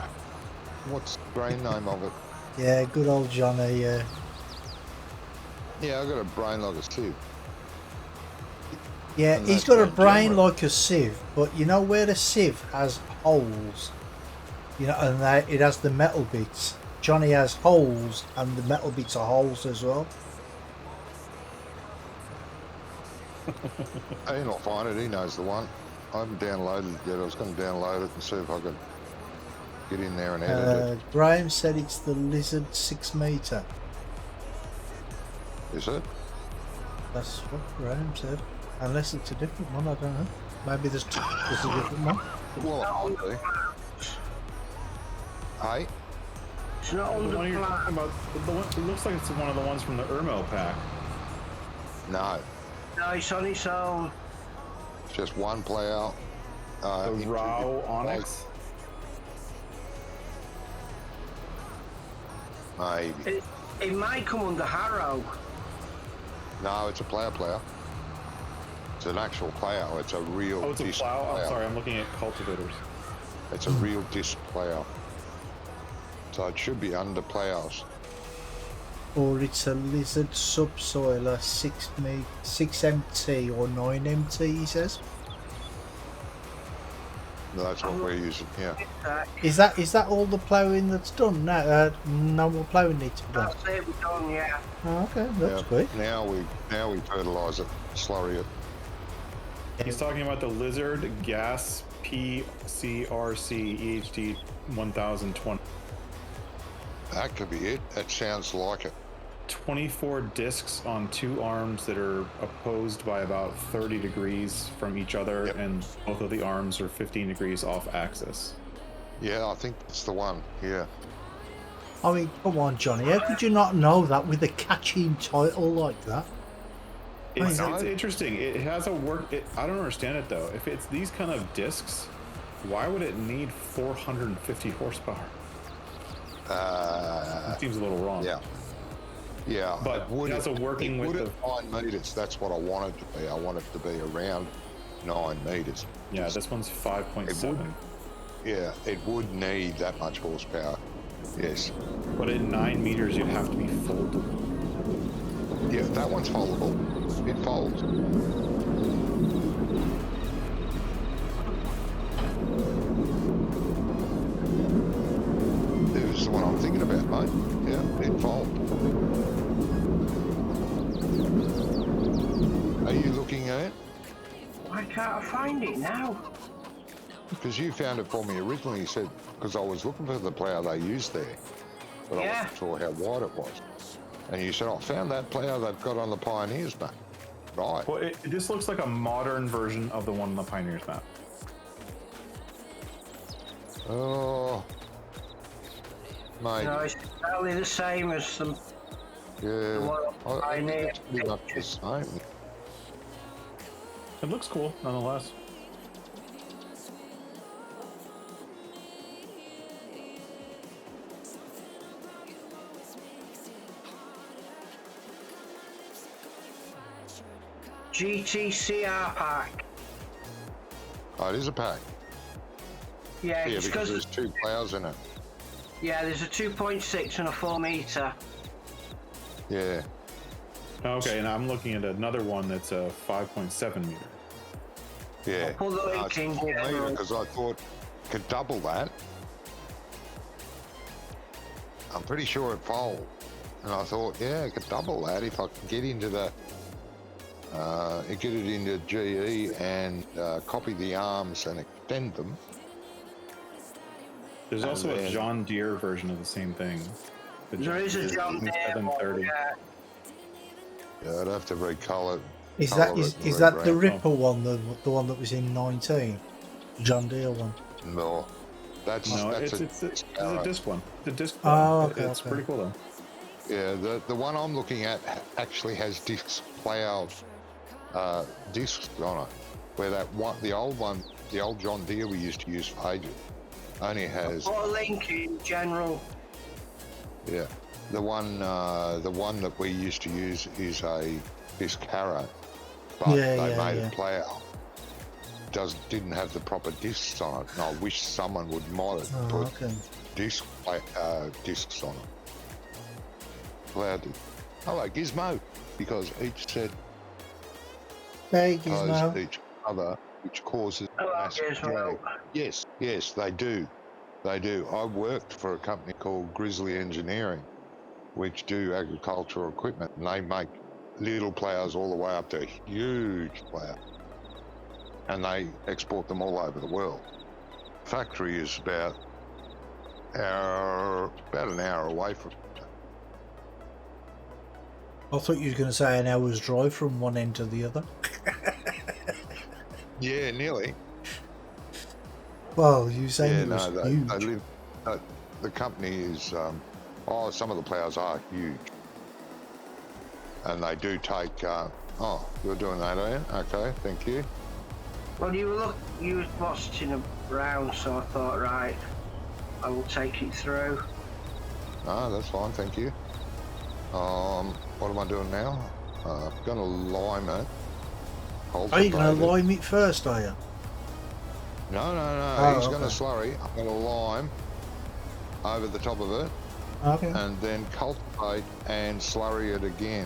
what's the brain name of it? Yeah, good old Johnny. Yeah, I got a brain like a sieve. Yeah, And he's that's got a what brain Jim- like a sieve, but you know where a sieve has holes, you know, and it has the metal bits. Johnny has holes, and the metal bits are holes as well. He'll find it. He knows the one. I haven't downloaded it yet. I was going to download it and see if I could get in there and edit Graham said it's the lizard 6 meter. it. Is it? That's what Graham said. Unless it's a different one, I don't know. Maybe there's a different one. Well, it might be. Hey, It's not The on one the you're plan. talking about, the one, it looks like it's one of the ones from the Ermo pack. no, No, it's on its own. it's just one plough. The into Rao the- Onyx. Maybe. It might come under Harrow. No, it's a plough. It's an actual plough. It's a real Oh, it's a disc plow? I'm sorry, I'm looking at cultivators. It's a real disc plough. So it should be under ploughs. Or it's a lizard subsoiler 6 MT or 9 MT, he says. No, that's what we're using. Yeah. Is that all the ploughing that's done? No, no more ploughing needs to be done. That's it, we're done, yeah. Oh, okay, that's Yeah. quick. Now we fertilise it, slurry it. He's talking about the Lizard gas PCRC EHD 1020. That could be it. That sounds like it. 24 discs on 2 arms that are opposed by about 30 degrees from each other, Yep. and both of the arms are 15 degrees off axis. Yeah, I think that's the one. Yeah. I mean, come on, Johnny. How could you not know that with a catchy title like that? It's I know. interesting. It has a work. I don't understand it though. If it's these kind of discs, why would it need 450 horsepower? It seems a little wrong. Yeah. Yeah. But it has a working it with would have 9 meters. That's what I want it to be. I want it to be around 9 meters. Yeah, this one's 5.7. Yeah, it would need that much horsepower. Yes. But at 9 meters, you'd have to be folded. Yeah, that one's foldable. It folds. This is the one I'm thinking about, mate. Yeah, it folds. Are you looking at it? Why can't I find it now? Because you found it for me originally. You said, because I was looking for the plough they used there, but I Yeah. wasn't sure how wide it was. And you said, I found that plough they've got on the Pioneers map. Right. Well, this looks like a modern version of the one on the Pioneers map. Oh, mate. No, it's exactly the same as the Yeah. one I think need. it's pretty much the same. It looks cool, nonetheless. GTCR pack. Oh, it is a pack. Yeah, Yeah, it's because because there's 2 ploughs in it. yeah, there's a 2.6 and a 4 meter. Yeah. Okay, and I'm looking at another one that's a 5.7 meter. Yeah. I'll pull the link it's in, 4 yeah. metre because I thought I could double that. I'm pretty sure it folds. And I thought, yeah, I could double that if I could get into the get it into GE and copy the arms and extend them. There's also a then- John Deere version of the same thing. The There is a John Deere one, 730. yeah. Yeah, I'd have to recolour it. Is colour that it and is that the rebrand. Ripper one, the one that was in 19? John Deere one. No, that's No, that's it's a alright. disc one. It's a disc Oh, one. okay, It's okay. pretty cool though. Yeah, the one I'm looking at actually has discs plough discs on it, where that one, the old John Deere we used to use for ages, only has Put a link in general. yeah. The one that we used to use is a disc harrow, but Yeah, they yeah, made yeah. a plough. Didn't have the proper discs on it, and I wish someone would mod it, Oh, put okay. discs on it. Plough disc. Hello, Gizmo, because each said Hey, opposed Gizmo. each other, which causes Hello, massive Gizmo. drag. Yes, they do. They do. I worked for a company called Grizzly Engineering, which do agricultural equipment, and they make little ploughs all the way up to huge plough, and they export them all over the world. Factory is about an hour away from. I thought you were going to say an hour's drive from one end to the other. Yeah, nearly. Well, you saying Yeah, it was no, they huge. live. The company is. Some of the ploughs are huge, and they do take. You're doing that, are you? Okay, thank you. Well, you were watching around, so I thought, right, I will take it through. That's fine, thank you. What am I doing now? I'm going to lime it. Are you going Cultivate to it. lime it first, are you? No. Oh, He's going to okay. slurry. I'm going to lime over the top of it, Okay. and then cultivate and slurry it again,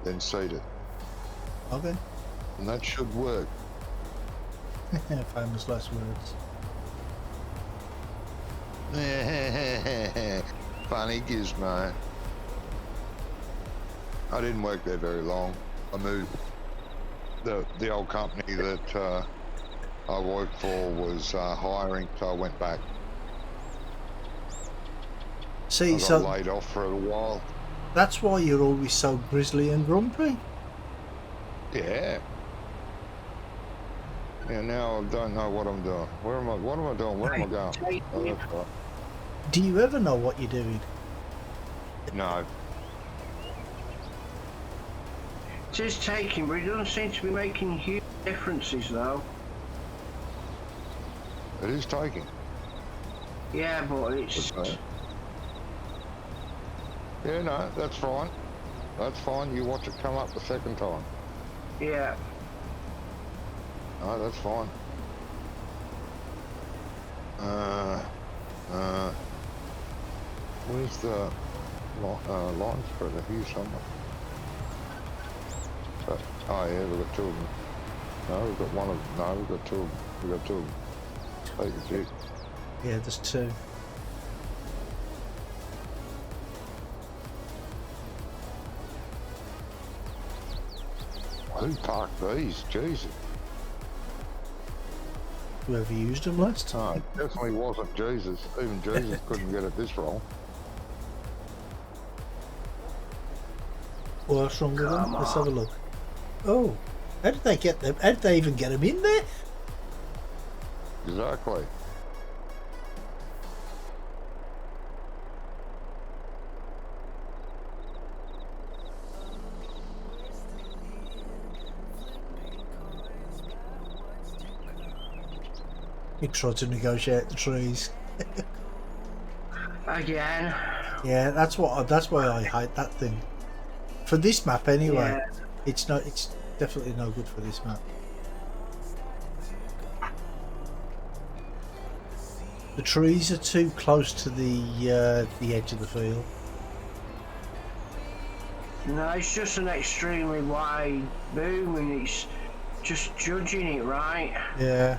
then seed it, Okay. and that should work. Famous last words. Funny gizmo. I didn't work there very long. I moved the old company that I worked for was hiring, so I went back. See, I got so laid off for a while. that's why you're always so grizzly and grumpy. Yeah. Yeah, now I don't know what I'm doing. What am I doing? Where am I going? Oh, that's right. Do you ever know what you're doing? No. It is taking, but it doesn't seem to be making huge differences though. It is taking. Yeah, but it's... Yeah, no, that's fine. That's fine. You watch it come up the second time. Yeah. No, that's fine. Where's the line spreader? Here somewhere. So, oh yeah, we've got two of them. No, we've got one of them. No, we've got two of them. We've got two of them. Take the jig. Yeah, there's two. Who parked these? Jesus. Whoever used them last time. No, it definitely wasn't Jesus. Even Jesus couldn't get it this wrong. What's wrong with them? Let's have a look. Oh, how did they get them? How did they even get them in there? Exactly. He tried to negotiate the trees. Again. Yeah, that's why I hate that thing. For this map anyway. Yeah. It's definitely no good for this map. The trees are too close to the edge of the field. No, it's just an extremely wide boom and it's just judging it right. Yeah.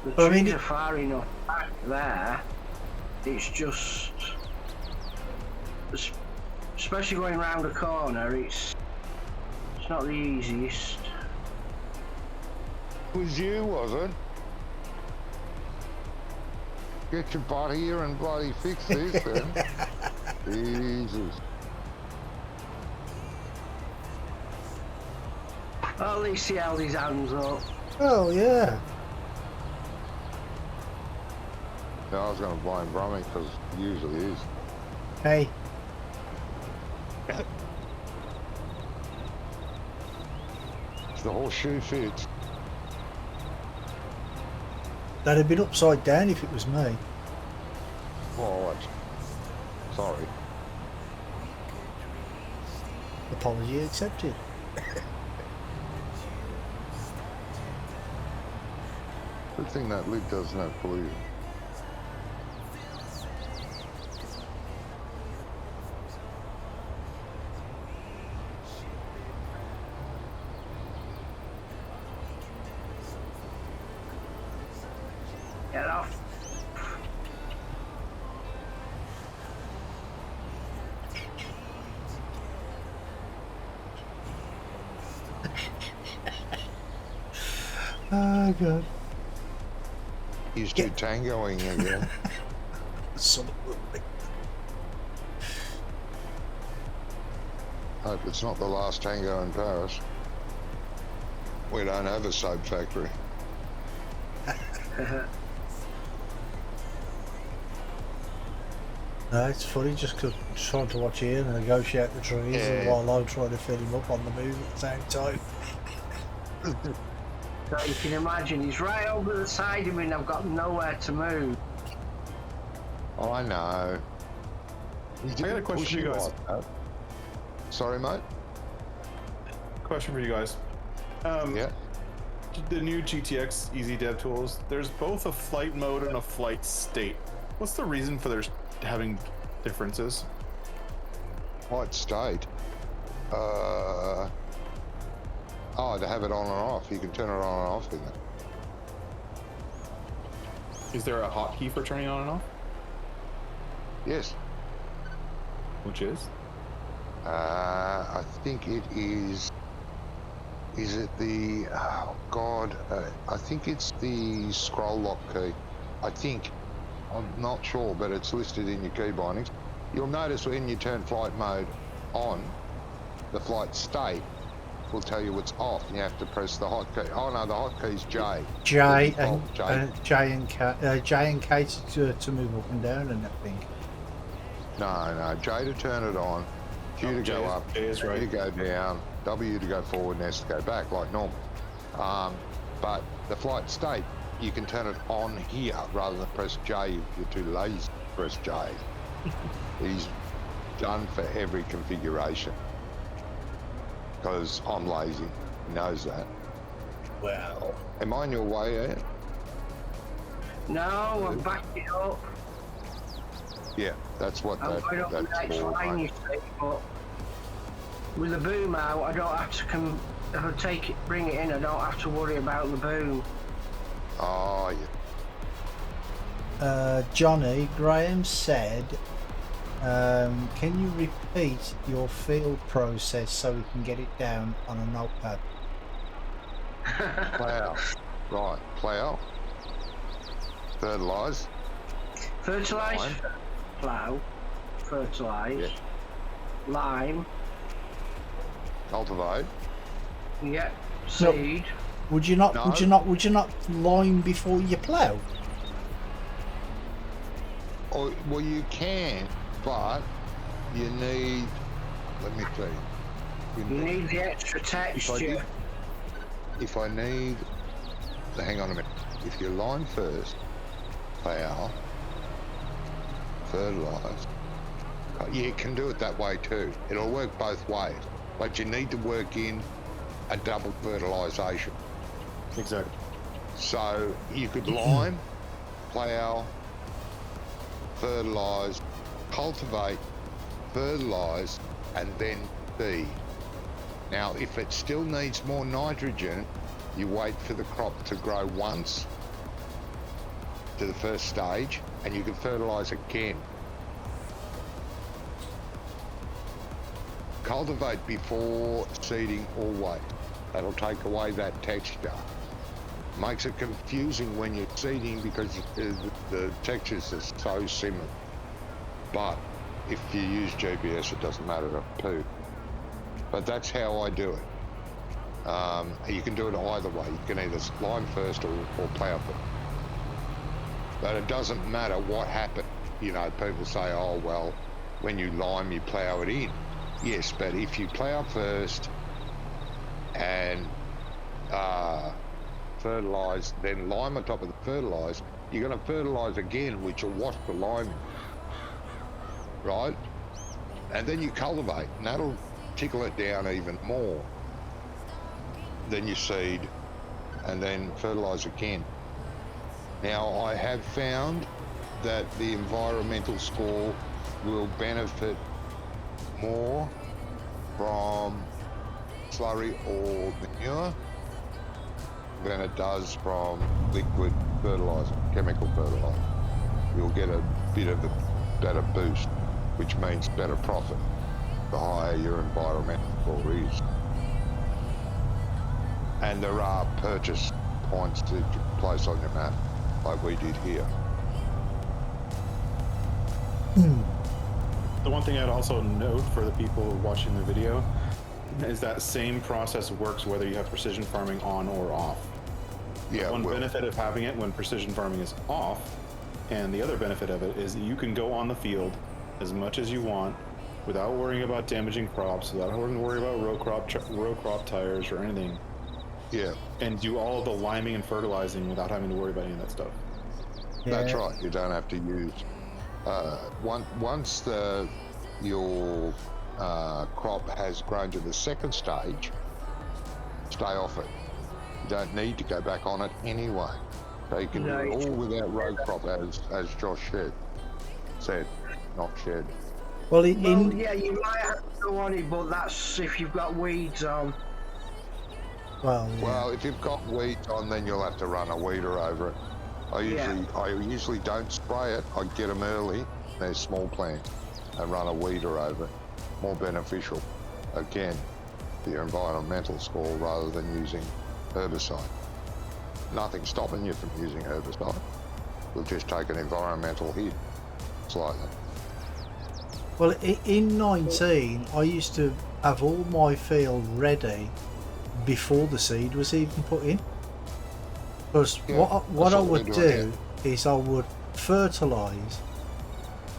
The But I mean, trees are far enough back there. It's just... Especially going round a corner, it's not the easiest. It was you, was it? Get your butt here and bloody fix this then. Jesus. At least he held his hands up. Oh yeah. Yeah, I was going to blame Brummy because he usually is. Hey. If the whole shoe fits. That'd have been upside down if it was me. Oh, sorry. Apology accepted. Good thing that lid doesn't have pollution. Get off. Oh god. He's too tangoing again. Absolutely. Hope it's not the last tango in Paris. We don't have a soap factory. No, it's funny just because I'm trying to watch Ian and negotiate the trees Yeah. while I'm trying to fill him up on the move at the same time. So you can imagine, he's right over the side of me and I've got nowhere to move. Oh, I know. I got a question for you guys. Sorry, mate? Question for you guys. Yeah. The new GTX Easy Dev tools, there's both a flight mode and a flight state. What's the reason for having differences? White state. Oh, to have it on and off. You can turn it on and off in it. Is there a hotkey for turning on and off? Yes. Which is? I think it is Is it the, oh God, I think it's the scroll lock key. I think, I'm not sure, but it's listed in your key bindings. You'll notice when you turn flight mode on, the flight state will tell you it's off, and you have to press the hotkey. Oh no, the hotkey's J. J The and default J and K to move up and down, and I think. No, J to turn it on, Q to go up, J is A right. to go down, W to go forward, and S to go back, like normal. But the flight state, you can turn it on here rather than press J if you're too lazy to press J. He's done for every configuration. Because I'm lazy, he knows that. Well, Am I on your way, Ed? No, I'm backing up. Yeah, that's what I'm going up the that's next for. line, you Mate. see, but with the boom out, I don't have to if I take it, bring it in, I don't have to worry about the boom. Oh, yeah. Johnny Graham said, can you repeat your field process so we can get it down on a notepad? Plough. Right, plough. Fertilise. Fertilise, Lime. plough, fertilise, Yeah. lime, Cultivate. yeah, No. seed. Would you not? No. Would you not lime before you plough? Or, well, you can, but you need. Let me tell you. You need the extra texture. If I need. Hang on a minute. If you lime first, plough, fertilise. You can do it that way too. It'll work both ways, but you need to work in a double fertilisation. Exactly. So you could lime, plough, fertilise, cultivate, fertilise, and then seed. Now, if it still needs more nitrogen, you wait for the crop to grow once to the first stage, and you can fertilise again. Cultivate before seeding always. That'll take away that texture. Makes it confusing when you're seeding because the textures are so similar. But if you use GPS, it doesn't matter a poo. But that's how I do it. You can do it either way. You can either lime first or plough first. But it doesn't matter what happened. You know, people say, oh, well, when you lime, you plough it in. Yes, but if you plough first and fertilise, then lime on top of the fertilise, you're going to fertilise again, which will wash the lime in, right? And then you cultivate, and that'll tickle it down even more. Then you seed, and then fertilise again. Now, I have found that the environmental score will benefit more from slurry or manure than it does from liquid fertiliser, chemical fertiliser. You'll get a bit of a better boost, which means better profit, the higher your environmental score is. And there are purchase points that you place on your map, like we did here. The one thing I'd also note for the people watching the video is that same process works whether you have precision farming on or off. Yeah, One benefit of having it when precision farming is off, and the other benefit of it is that you can go on the field as much as you want without worrying about damaging crops, without having to worry about row crop tires or anything. Yeah, And do all of the liming and fertilizing without having to worry about any of that stuff. that's right. You don't have to use. Once your crop has grown to the second stage, stay off it. You don't need to go back on it anyway. So you can do it all without row crop, as Josh said, not shed. Well, Yeah, you might have to go on it, but that's if you've got weeds on. well, yeah. Well, if you've got weeds on, then you'll have to run a weeder over it. I usually don't spray it. I get them early. They're small plants. I run a weeder over it. More beneficial. Again, your environmental score rather than using herbicide. Nothing stopping you from using herbicide. We'll just take an environmental hit slightly. Well, in 19, I used to have all my field ready before the seed was even put in. Because what I would do is I would fertilise,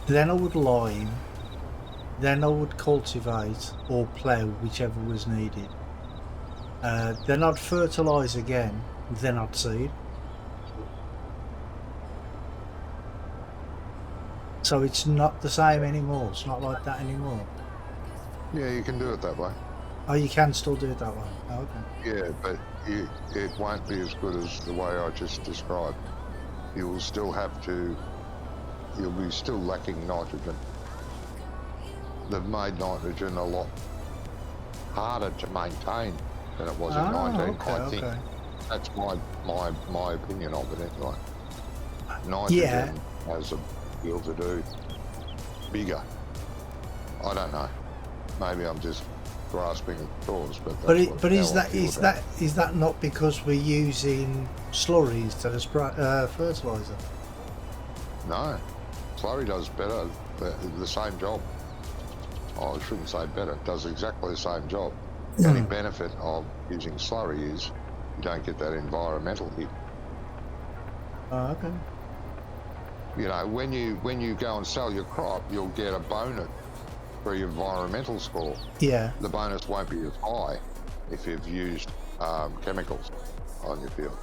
then I would lime, then I would cultivate or plough, whichever was needed. Then I'd fertilise again, then I'd seed. So it's not the same anymore. It's not like that anymore. Yeah, you can do it that way. Oh, you can still do it that way. Oh, okay. Yeah, but it won't be as good as the way I just described. You will still have to, you'll be still lacking nitrogen. They've made nitrogen a lot harder to maintain than it was in 19. Okay, I think that's my opinion of it anyway. Nitrogen has a deal to do bigger. I don't know. Maybe I'm just grasping at straws, but is that not because we're using slurry instead of fertilizer? No, slurry does better. The same job. Oh, I shouldn't say better. It does exactly the same job. The only benefit of using slurry is you don't get that environmental hit. Oh, okay. You know, when you go and sell your crop, you'll get a bonus for your environmental score. Yeah. The bonus won't be as high if you've used chemicals on your field.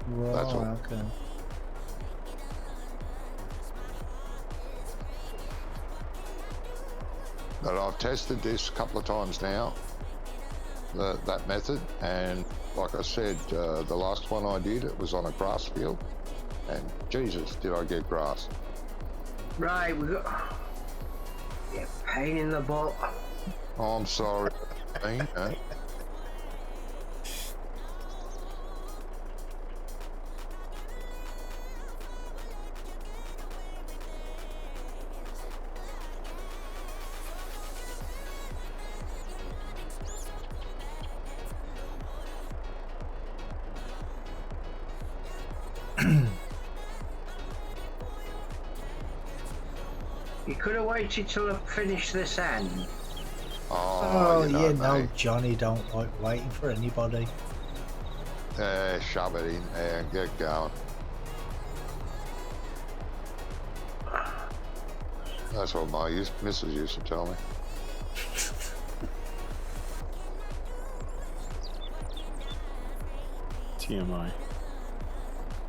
Right, that's all. Okay. But I've tested this a couple of times now, that method, and like I said, the last one I did, it was on a grass field, and Jesus, did I get grass. Right, we got... Yeah, pain in the butt. Oh, I'm sorry. You could have waited till I finished this end. Oh, you know, yeah, no, mate. Johnny don't like waiting for anybody. Shove it in there and get going. That's what my missus used to tell me. TMI.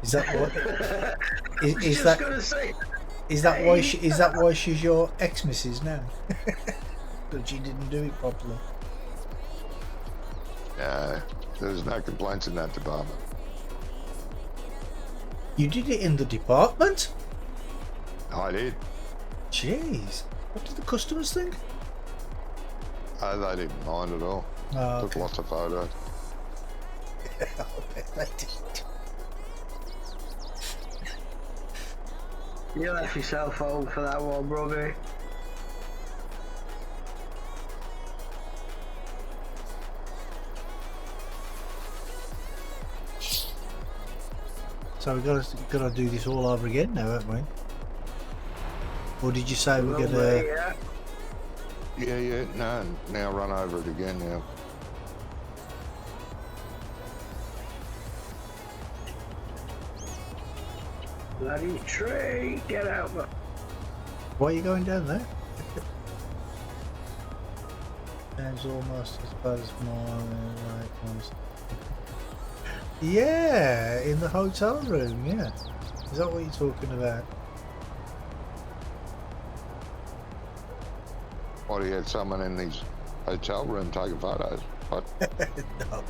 Is that what? is that? Gonna say, Is that why she's your ex-missus now? Because she didn't do it properly. There's no complaints in that department. You did it in the department? I did. Jeez. What did the customers think? They didn't mind at all. Oh, Took okay. lots of photos. They didn't. you left yourself home for that one, Robbie. So we've got to do this all over again now, haven't we? Or did you say we're gonna? Yeah. No, now run over it again now. Bloody tree, get out, man. Why are you going down there? Sounds almost as bad as mine. Right, yeah, in the hotel room. Yeah, is that what you're talking about? Why do you had someone in his hotel room taking photos? What? No.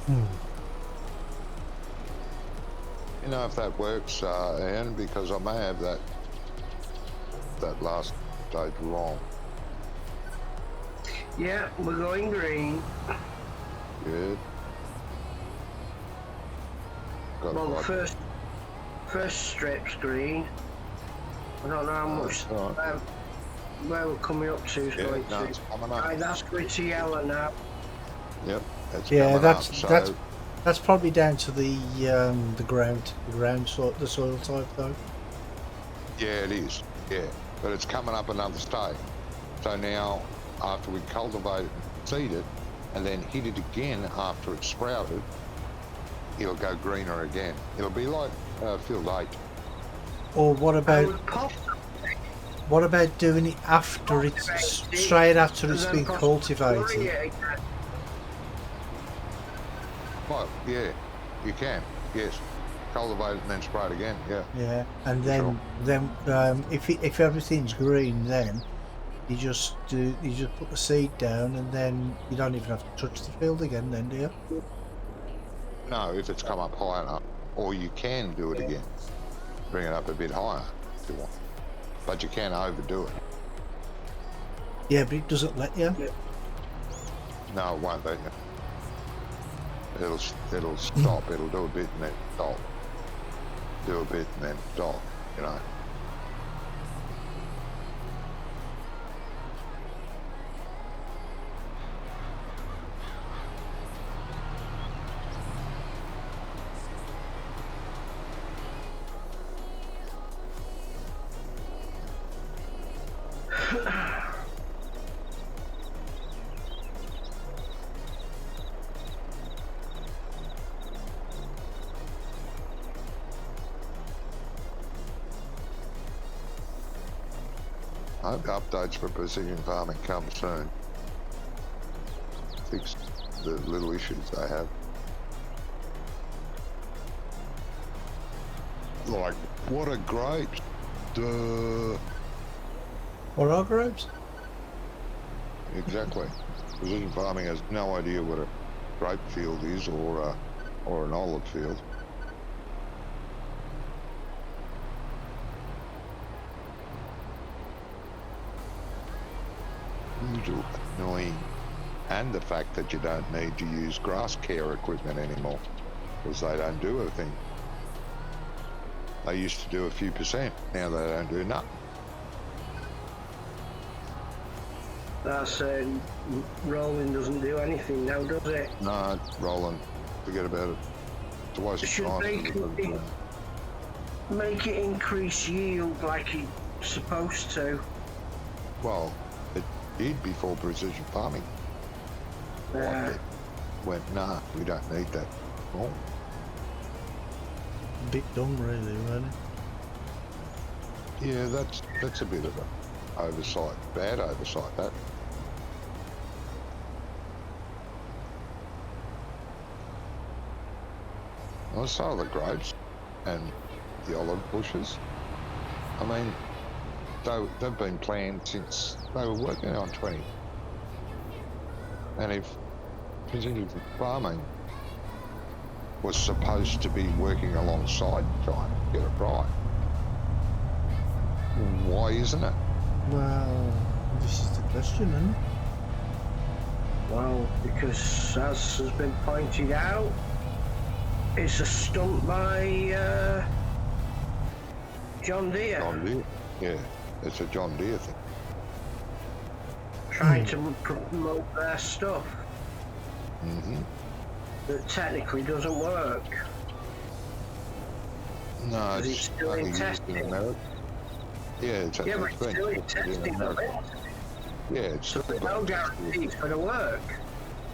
You know if that works, Ian, because I may have that last stage wrong. Yeah, we're going green. Good. Got Well, it the right. first strip's green. I don't know how much All right. where we're coming up to is Yeah, going no, to. it's coming up. Right, that's going to yellow now. Yep, it's Yeah, coming that's up. So that's probably down to the ground sort, the soil type though. yeah, it is. Yeah, but it's coming up another stage. So now, after we cultivate it and seed it, and then hit it again after it's sprouted, it'll go greener again. It'll be like field 8. Or what I about would pop doing it after it's straight after it's been cultivated? Well, yeah, you can. Yes, cultivate it and then spray it again. Yeah. Yeah, and For then if everything's green, then you just put the seed down, and then you don't even have to touch the field again. Then, do you? No, if it's come up high enough, or you can do it again. Bring it up a bit higher if you want, but you can't overdo it. Yeah, but it doesn't let you. No, it won't let you. It'll stop. It'll do a bit and then stop. Do a bit and then stop. You know. I hope updates for precision farming come soon. Fix the little issues they have. Like, what are grapes? Duh. What are grapes? Exactly. Precision farming has no idea what a grape field is or an olive field. Annoying. And the fact that you don't need to use grass care equipment anymore because they don't do a thing. They used to do a few percent, now they don't do nothing. That's rolling doesn't do anything now, does it? No, rolling, forget about it. It's a waste Should of time. make it increase yield like it's supposed to. Well, it did before precision farming. Like it went, nah, we don't need that. Oh, A bit dumb, really, wasn't it? yeah, that's a bit of an oversight, bad oversight, that. I saw the grapes and the olive bushes. I mean, they've been planned since they were working on 20. And if precision farming was supposed to be working alongside trying to get it right, why isn't it? Well, this is the question, isn't it? Well, because as has been pointed out, it's a stunt by John Deere. John Deere. Yeah, it's a John Deere thing. Trying to promote their stuff Mm-hmm. that technically doesn't work. No, Is it it's still only in used testing? in America. Yeah, it's Yeah, but it's it's been still in tested in testing, America. though. Yeah, it's So still there's no been guarantee tested. it's going to work.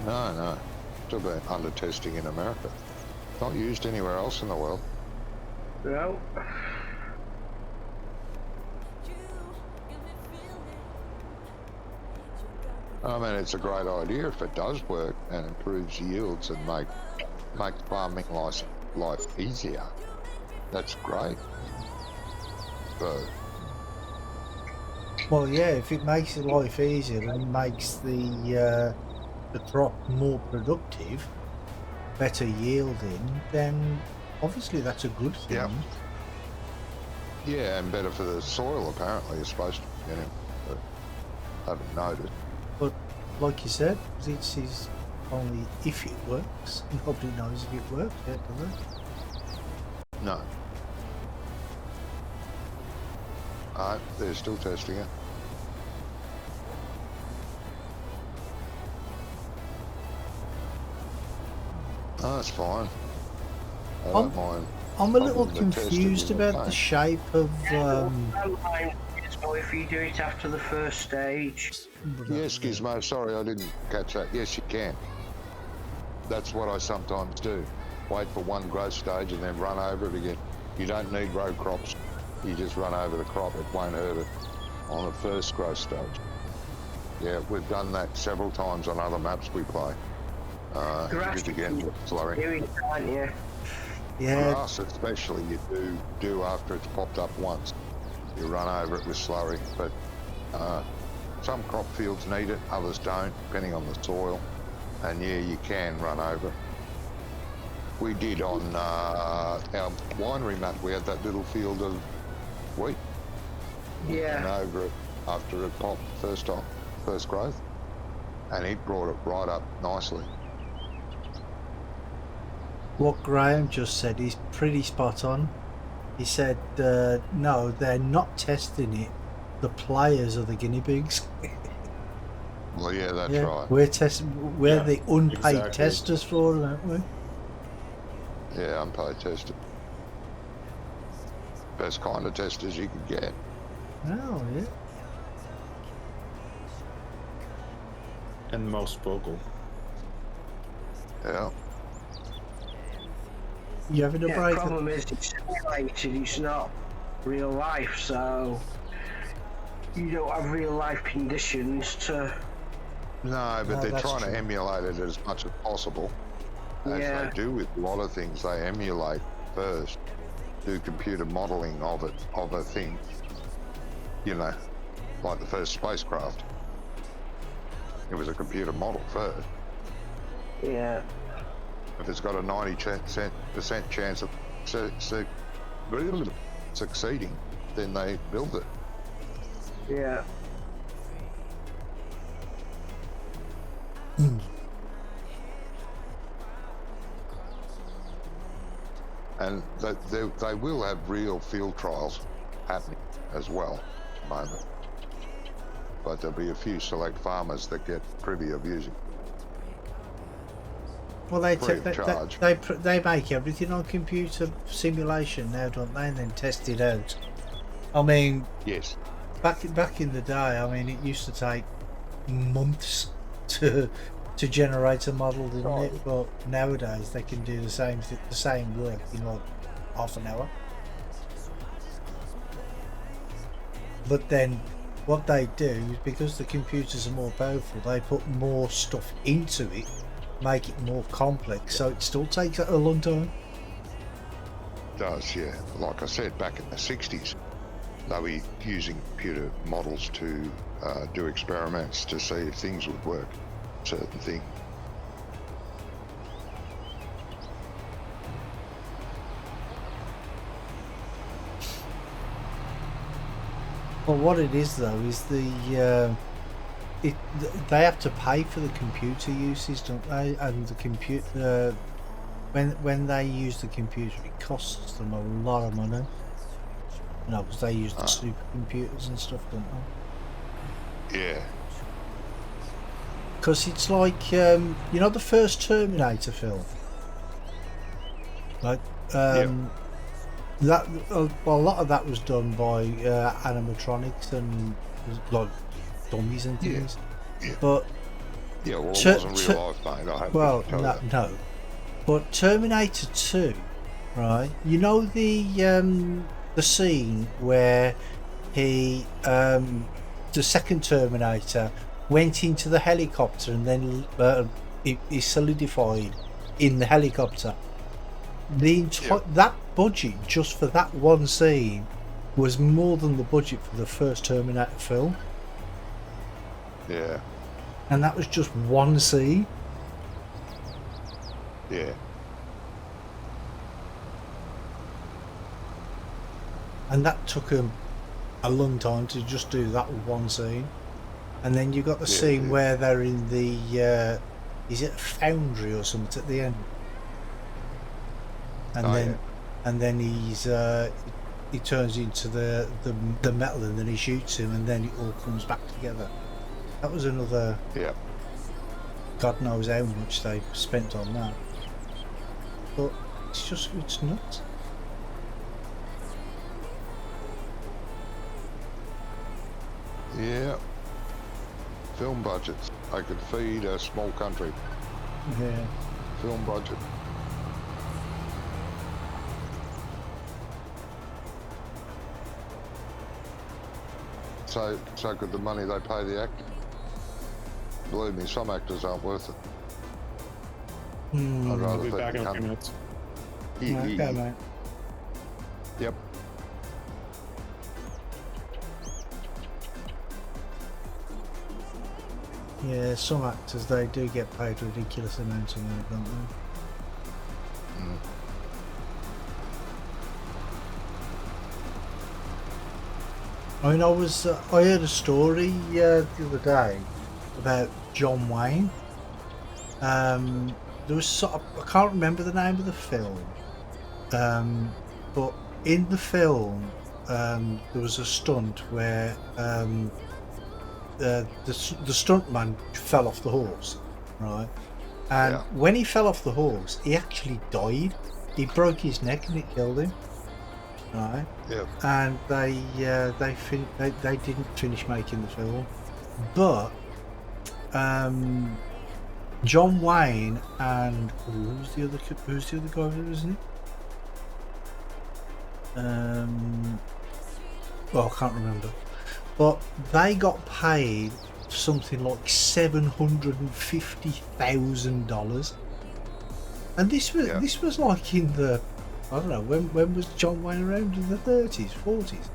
No, still been under testing in America. Not used anywhere else in the world. No. I mean, it's a great idea if it does work and improves yields and makes farming life easier. That's great. But Well, yeah, if it makes your life easier and makes the crop more productive, better yielding, then obviously that's a good thing. Yeah. Yeah, and better for the soil apparently. It's supposed to, you know, but I haven't noticed. But like you said, it's only if it works. Nobody knows if it works yet, do they? No. They're still testing it. Oh, that's fine. I don't mind. I'm a little Probably the test confused is about okay. the shape of. So if you do it after the first stage, Yes, Gizmo, sorry I didn't catch that. Yes, you can. That's what I sometimes do. Wait for one growth stage and then run over it again. You don't need row crops. You just run over the crop. It won't hurt it on the first growth stage. Yeah, we've done that several times on other maps we play. grass Again, with slurry. doing, can't you? Yeah, Grass especially you do after it's popped up once. You run over it with slurry, but some crop fields need it, others don't, depending on the soil. And yeah, you can run over it. We did on our winery map, we had that little field of wheat. We Yeah. ran over it after it popped first growth, and it brought it right up nicely. what Graham just said is pretty spot on. He said, no, they're not testing it. The players are the guinea pigs. Well, yeah, that's right. We're the unpaid exactly. testers for it, aren't we? Yeah, unpaid tester. Best kind of testers you can get. Oh, yeah. And the most vocal. Yeah. You having a Yeah, break? the problem is it's simulated, it's not real life, so you don't have real life conditions to. No, but No, they're that's trying true. to emulate it as much as possible. As Yeah. they do with a lot of things, they emulate first, do computer modeling of it, of a thing. You know, like the first spacecraft. It was a computer model first. Yeah. If it's got a 90% chance of succeeding, then they build it. Yeah. And they will have real field trials happening as well at the moment. But there'll be a few select farmers that get privy of using. Well, they Free of charge. they make everything on computer simulation now, don't they? And then test it out. I mean, Yes. back in the day, I mean, it used to take months to generate a model, didn't it? But nowadays they can do the same work in like half an hour. But then what they do is, because the computers are more powerful, they put more stuff into it, make it more complex, so it still takes a long time. Does, yeah. Like I said, back in the 60s, they were using computer models to do experiments to see if things would work, certain things. Well, what it is though is they have to pay for the computer usage, don't they? And the computer, when they use the computer, it costs them a lot of money. You know, because they use the supercomputers and stuff, don't they? Yeah. Because it's like, you know, the first Terminator film. Like, that well, a lot of that was done by animatronics and like dummies and things. Yeah. But Yeah, well, it wasn't real life, mate. I have well, to tell you. no. But Terminator 2, right? You know the scene where he, the second Terminator, went into the helicopter and then he solidified in the helicopter. The entire that budget just for that one scene was more than the budget for the first Terminator film, Yeah. and that was just one scene. Yeah. and that took them a long time to just do that one scene. And then you got the scene where they're in the is it a foundry or something at the end? And then he turns into the metal, and then he shoots him, and then it all comes back together. That was another. Yeah. God knows how much they spent on that. But it's nuts. Yeah. Film budgets. I could feed a small country. Yeah. Film budget. So could the money they pay the actor. Believe me, some actors aren't worth it. I'd rather We'll be feed back the in a few country. minutes. Okay, mate. Yep. Yeah, some actors, they do get paid ridiculous amounts of money, don't they? I mean, I heard a story the other day about John Wayne. There was I can't remember the name of the film, but in the film there was a stunt where the stuntman fell off the horse, right? And when he fell off the horse, he actually died. He broke his neck and it killed him. Right. Yeah. And they didn't finish making the film, but John Wayne and who's the other guy, isn't it? Well, I can't remember, but they got paid something like $750,000, and this was like in the, I don't know, when was John Wayne around? In the 30s, 40s?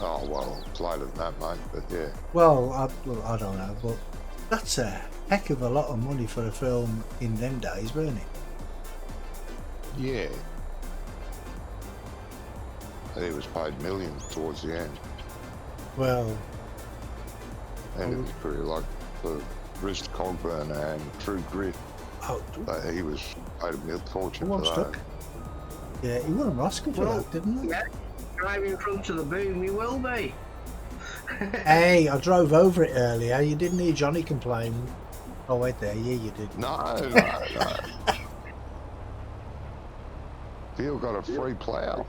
Oh, well, it's later than that, mate, but yeah. Well, I don't know, but that's a heck of a lot of money for a film in them days, weren't it? Yeah. He was paid millions towards the end. Well... And it was pretty like the Wrist Cogburn and True Grit. Oh, He was paid a fortune for that. stuck. Yeah, he won an Oscar for that, didn't he? Yeah, drive in front of the boom, you will be. Hey, I drove over it earlier. You didn't hear Johnny complain. Oh, wait there. Yeah, you did. No. Phil got a free plough.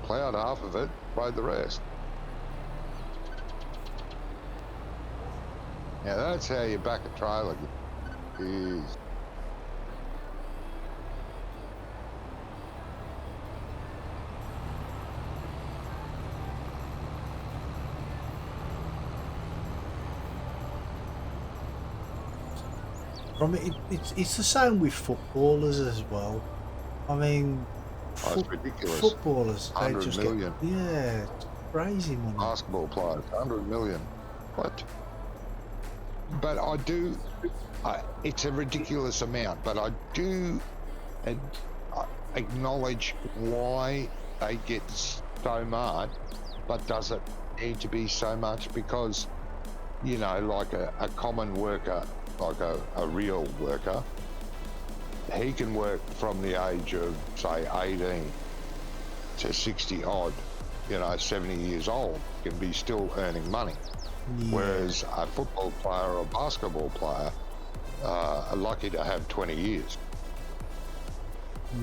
Ploughed half of it, rode the rest. Now that's how you back a trailer. Jeez. I mean, it's the same with footballers as well. I mean, It's ridiculous. footballers, they 100 just million. get, yeah, it's crazy money. Basketball players, 100 million. What? But I do, it's a ridiculous amount, but I do acknowledge why they get so much, but does it need to be so much? Because, you know, like a common worker, like a real worker, he can work from the age of, say, 18 to 60 odd, 70 years old, can be still earning money. Yeah. Whereas a football player or a basketball player are lucky to have 20 years.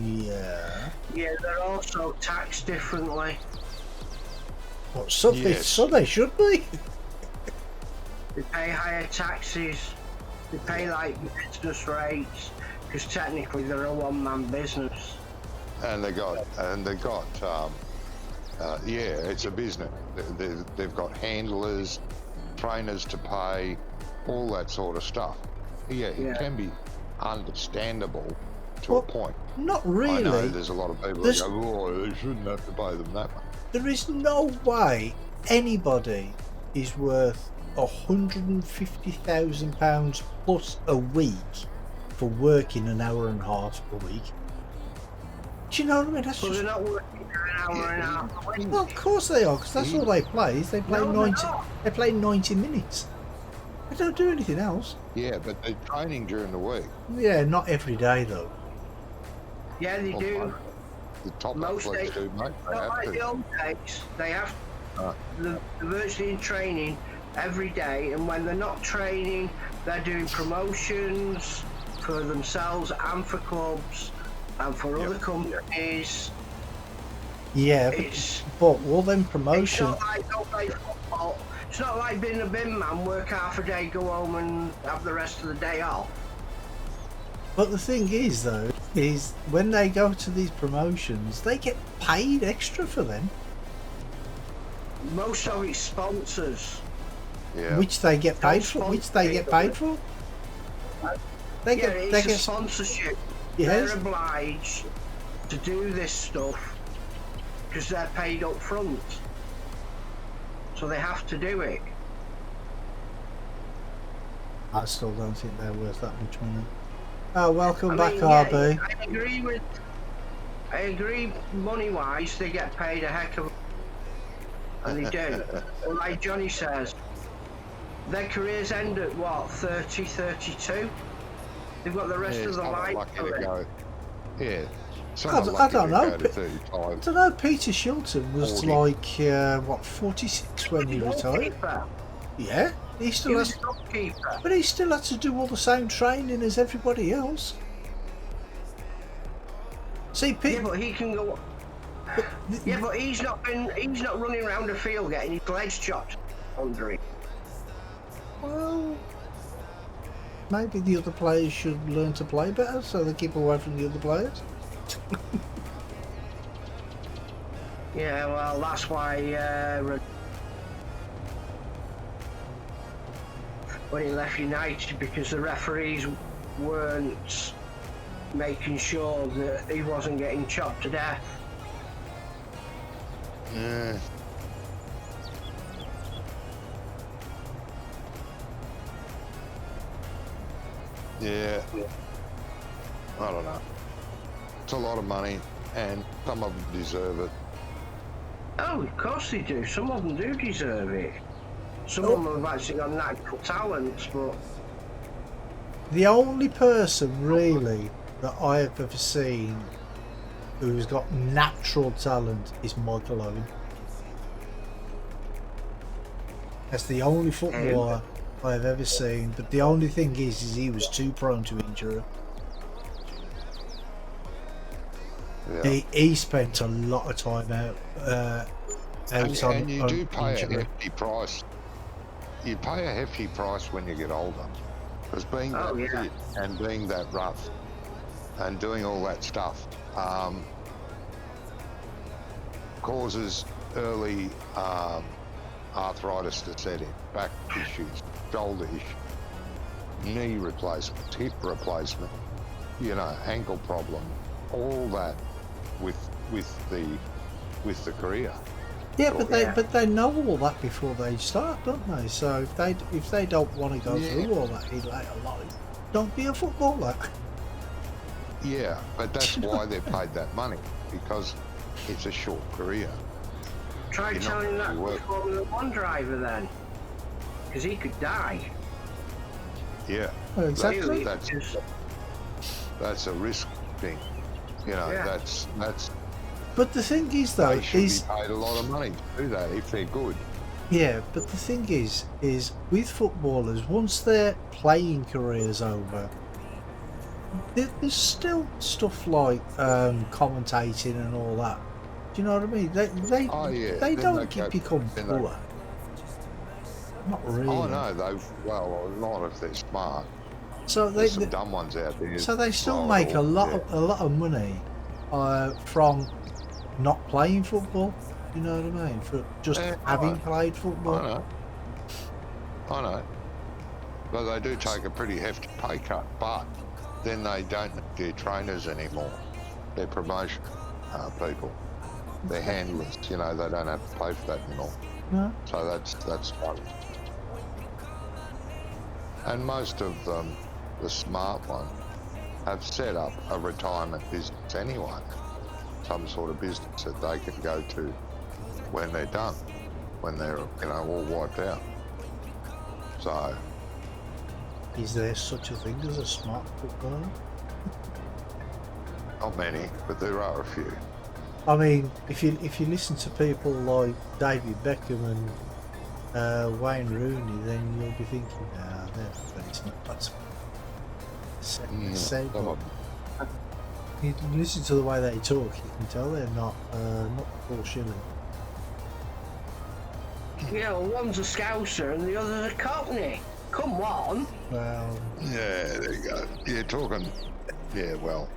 Yeah. Yeah, they're also taxed differently. Well, so they should be. They pay higher taxes. They pay like business rates because technically they're a one-man business. And they got, it's a business. They've got handlers, trainers to pay, all that sort of stuff. Yeah, it can be understandable to a point. Not really. I know there's a lot of people that go, oh, they shouldn't have to pay them that much. There is no way anybody is worth £150,000 plus a week for working an hour and a half a week. Do you know what I mean? That's But just... they're not working for an hour and a half a week. Well, of course they are, because that's all they play. Is they play No, they're 90. not. They play 90 minutes. They don't do anything else. Yeah, but they're training during the week. Yeah, not every day though. Yeah, they do. The top Most athletes days, do, mate. They not have like to. the old days. They have. Uh. They're virtually in training every day, and when they're not training, they're doing promotions for themselves and for clubs and for other companies. Yeah, It's but all them It's promotion. not like don't play football. It's not like being a bin man, work half a day, go home and have the rest of the day off. But the thing is, though, is when they go to these promotions, they get paid extra for them, Most of it's sponsors. Yeah. which they get paid for. Which they get paid for. They Yeah, get. it's They a get. sponsorship. Yes. They're obliged to do this stuff because they're paid up front. So they have to do it. I still don't think they're worth that much money. Oh, welcome back, yeah, RB. I agree money-wise, they get paid a heck of... And they do. But like Johnny says, their careers end at what, 30, 32? They've got the rest Yeah, of the some are life lucky of to it. go. Yeah. Some I are don't lucky to know. go to 35. I don't know. Peter Shilton was 40. like what 46 when he retired. Goalkeeper. Yeah, he He still was has, a goalkeeper. but he still had to do all the same training as everybody else. See, Yeah, Pete. but he can go... Yeah, but he's not running around the field getting his legs chopped under him. Well, maybe the other players should learn to play better, so they keep away from the other players. Yeah, well, that's why when he left United, because the referees weren't making sure that he wasn't getting chopped to death. Yeah. Yeah. I don't know. It's a lot of money, and some of them deserve it. Oh, of course they do. Some of them do deserve it. Some of them have actually got natural talents, but The only person really that I have ever seen who's got natural talent is Michael Owen. That's the only footballer I've ever seen. But the only thing is he was too prone to injury. Yeah. He spent a lot of time out And on you do pay a injury. hefty price. You pay a hefty price when you get older. Because being Oh, that yeah. fit and being that rough and doing all that stuff causes early arthritis to set in, back issues, shoulder issues, knee replacements, hip replacement, ankle problem, all that with the career. Yeah, but they Yeah. but they know all that before they start, don't they? So if they don't want to go Yeah. through all that in later life, don't be a footballer. Yeah, but that's why they're paid that money, because it's a short career. try You're not telling gonna that be to working. Formula One driver then, because he could die. Yeah, Well, exactly. Really, That's- because- that's a risk thing. Yeah. That's But the thing is, though, they should is be paid a lot of money to do that if they're good. yeah. But the thing is with footballers, once their playing career's over, there's still stuff like commentating and all that. Do you know what I mean? They Oh, yeah. they Then don't they go- become then they- poor. Not really. Oh no, well, not if they're smart. So There's some dumb ones out there. So they still Well, make a lot yeah. of money from not playing football. You know what I mean? For just Yeah, having right. played football. I know. But they do take a pretty hefty pay cut. But then they don't need their trainers anymore. They're promotion people. They're handlers. They don't have to pay for that anymore. No? So that's fun. And most of them, the smart ones, have set up a retirement business anyway. some sort of business that they can go to when they're done, when they're, you know, all wiped out. So, Is there such a thing as a smart footballer? not many, but there are a few. I mean, if you listen to people like David Beckham and Wayne Rooney, then you'll be thinking, nah, it's not that smart. Some of You listen to the way they talk, you can tell they're not Paul Shilling. Yeah, well, one's a Scouser and the other's a Cockney. Come on. Well, Yeah, there you go. Yeah, talking. Yeah, well,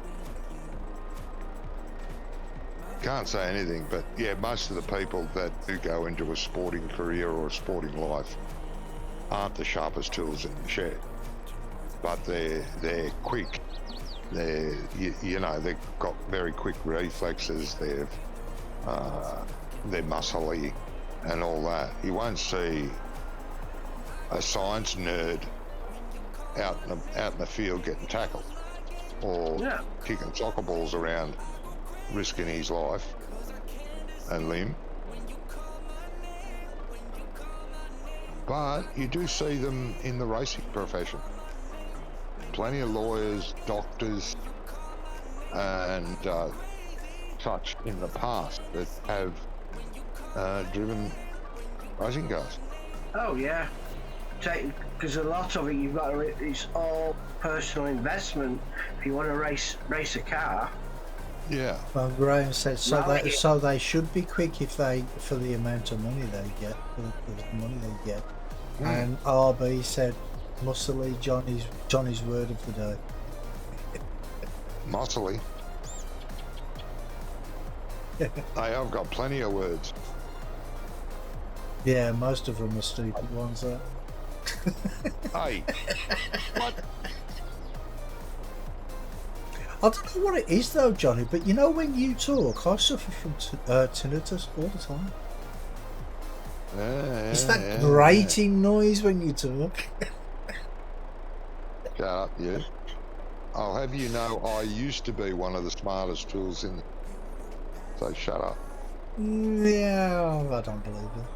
can't say anything, but yeah, most of the people that do go into a sporting career or a sporting life aren't the sharpest tools in the shed, but they're quick. You know, they've got very quick reflexes. They're muscly and all that. You won't see a science nerd out in the field getting tackled or kicking soccer balls around, risking his life and limb. But you do see them in the racing profession. Plenty of lawyers, doctors, and such in the past that have driven racing cars. Oh yeah, because a lot of it you've got to. It's all personal investment. If you want to race a car. Yeah. well, Graham said so. Right. So they should be quick for the amount of money they get, for the money they get. And RB said, muscly Johnny's word of the day. Muscly. Hey, I've got plenty of words. Yeah, most of them are stupid ones. Hey, what? I don't know what it is though, Johnny, but you know when you talk, I suffer from tinnitus all the time. It's that grating noise when you talk. Shut up, you. I'll have you know I used to be one of the smartest tools in. So shut up. Yeah, I don't believe it.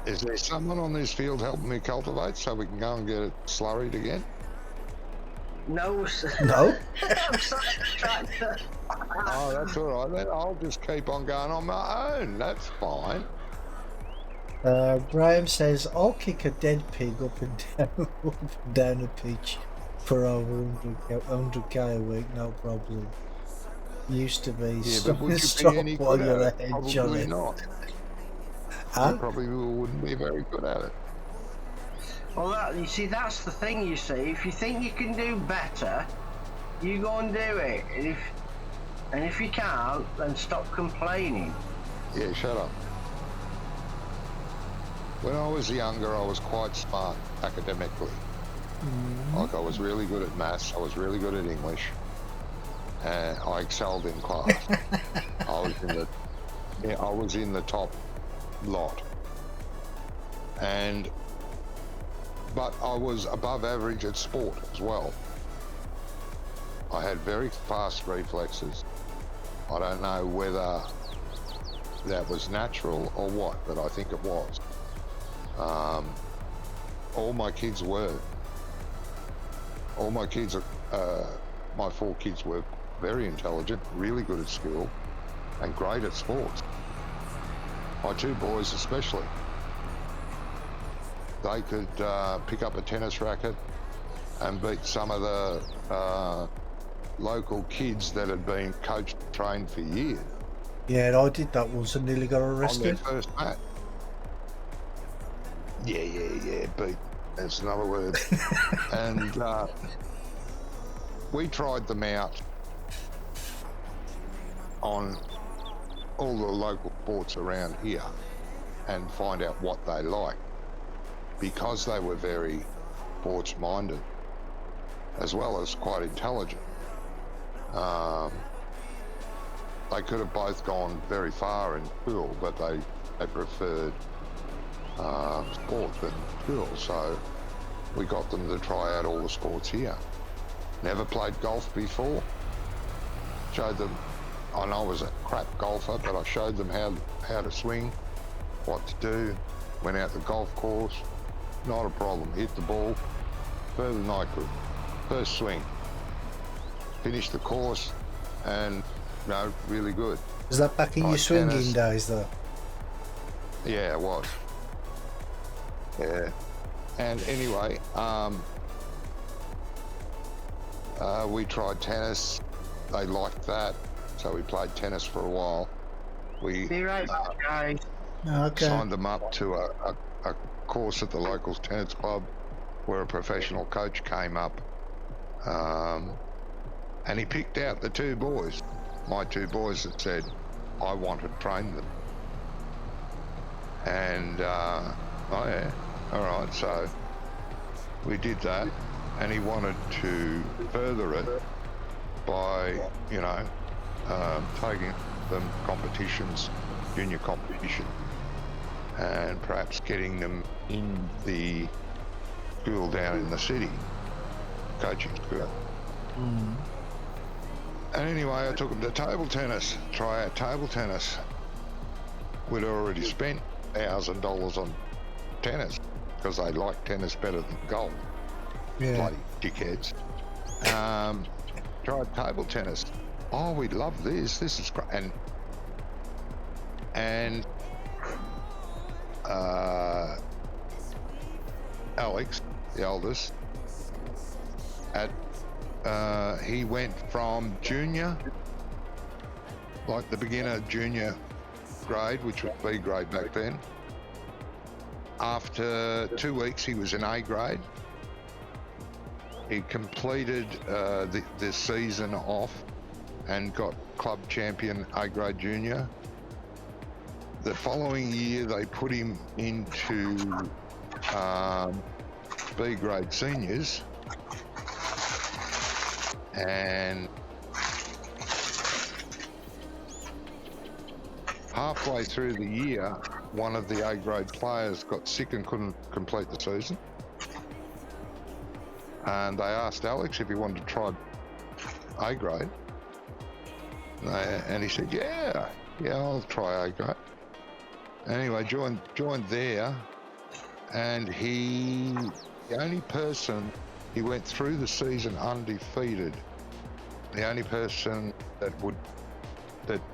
Is there someone on this field helping me cultivate so we can go and get it slurried again? No. No? I'm sorry, trying to. Oh, that's all right then. I'll just keep on going on my own. That's fine. Graham says, I'll kick a dead pig up and down a pitch for over 100k a week, no problem. Used to be. Yeah, but would you stop be any while good you're at it? ahead, Probably Johnny. not. Huh? You probably wouldn't be very good at it. Well, you see, that's the thing. You see, if you think you can do better, you go and do it. And if you can't, then stop complaining. Yeah, shut up. When I was younger, I was quite smart academically. Like, I was really good at maths, I was really good at English, and I excelled in class. I was in the top lot. But I was above average at sport as well. I had very fast reflexes. I don't know whether that was natural or what, but I think it was. All my kids were. My 4 kids were very intelligent, really good at school, and great at sports. My 2 boys especially. They could pick up a tennis racket and beat some of the local kids that had been coached and trained for years. Yeah, I did that once and nearly got On their arrested. first match. Yeah, beat. That's another word. And we tried them out on all the local sports around here and find out what they like, because they were very sports minded as well as quite intelligent. They could have both gone very far in school, but they preferred sport than school. So we got them to try out all the sports here. Never played golf before. Showed them, and I was a crap golfer, but I showed them how to swing, what to do. Went out the golf course, not a problem. Hit the ball further than I could. First swing. Finished the course, and really good. Was that back in your swinging tennis. days, though? Yeah, it was. Yeah. And anyway, we tried tennis. They liked that, so we played tennis for a while. We Be right back, guys. Okay. signed them up to a course at the local tennis club where a professional coach came up, and he picked out the two boys, my two boys, that said, I want to train them. And, oh yeah, all right, so we did that, and he wanted to further it by, taking them competitions, junior competition, and perhaps getting them in the school down in the city, coaching school. And anyway, I took them to table tennis, try out table tennis. We'd already spent $1,000 on tennis because they like tennis better than golf. Yeah. Bloody dickheads. Tried table tennis. Oh, we love this. This is great. And Alex, the eldest, he went from junior, like the beginner junior grade, which was B grade back then. After 2 weeks, he was in A grade. He completed the season off and got club champion A grade junior. The following year, they put him into B grade seniors, and halfway through the year, one of the A grade players got sick and couldn't complete the season. And they asked Alex if he wanted to try A grade. And he said, yeah, I'll try A grade. Anyway, joined there, and the only person, he went through the season undefeated. The only person that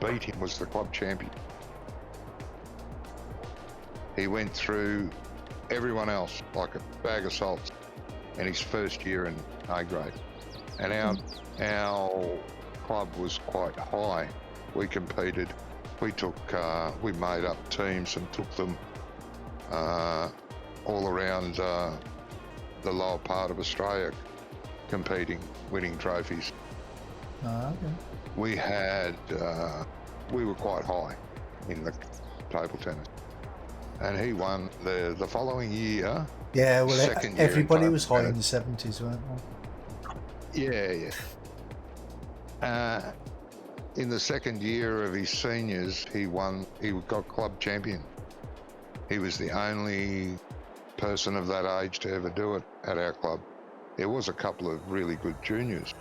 beat him was the club champion. He went through everyone else like a bag of salts in his first year in A grade. And our club was quite high. We competed. We made up teams and took them all around the lower part of Australia, competing, winning trophies. Okay. We were quite high in the table tennis, and he won the following year. Yeah, well, second year everybody in was high in tennis. the 70s, weren't they? Yeah. In the second year of his seniors, he got club champion. He was the only person of that age to ever do it at our club. There was a couple of really good juniors.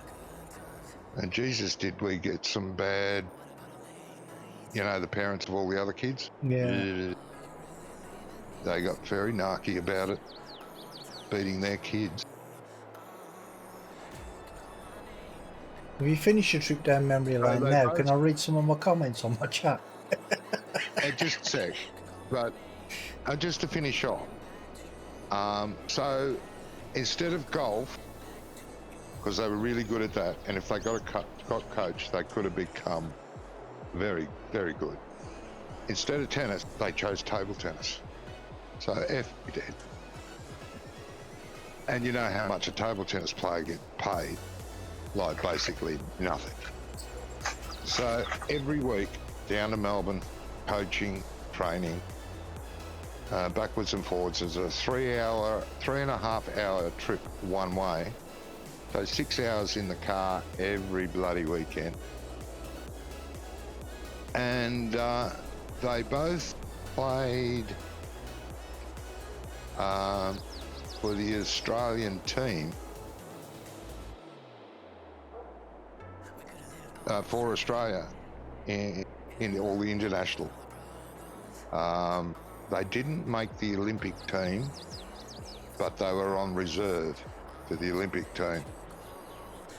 And Jesus, did we get some bad, the parents of all the other kids? Yeah. They got very narky about it, beating their kids. Have you finished your trip down memory lane they now? both- Can I read some of my comments on my chat? Just a sec. But just to finish off, so instead of golf, because they were really good at that, and if they got coached, they could have become very, very good. Instead of tennis, they chose table tennis. So F we did. And you know how much a table tennis player gets paid? Like basically nothing. So every week down to Melbourne, coaching, training, backwards and forwards. There's a 3.5 hour trip one way. So 6 hours in the car every bloody weekend. And they both played for the Australian team, for Australia in all the international. They didn't make the Olympic team, but they were on reserve for the Olympic team.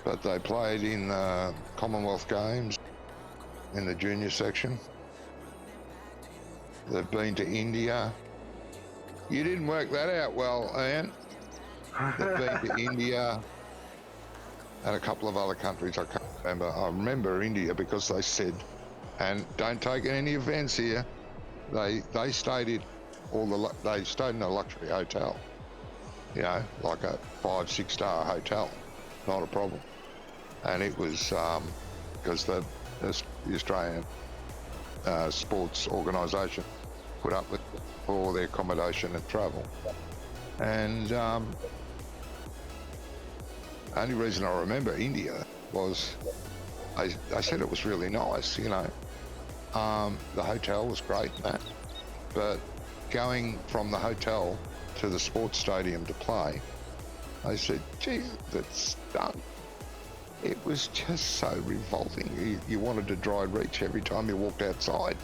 But they played in the Commonwealth Games in the junior section. They've been to India. You didn't work that out well, Ian. They've been to India and a couple of other countries I can't remember. I remember India because they said, and don't take any offence here, they stayed in they stayed in a luxury hotel, you know, like a 5-6 star hotel, not a problem. And it was because the Australian sports organisation put up with all their accommodation and travel. And only reason I remember India was I said it was really nice, you know. The hotel was great and that, but going from the hotel to the sports stadium to play, I said, gee, that's done. It was just so revolting. You wanted to dry reach every time you walked outside.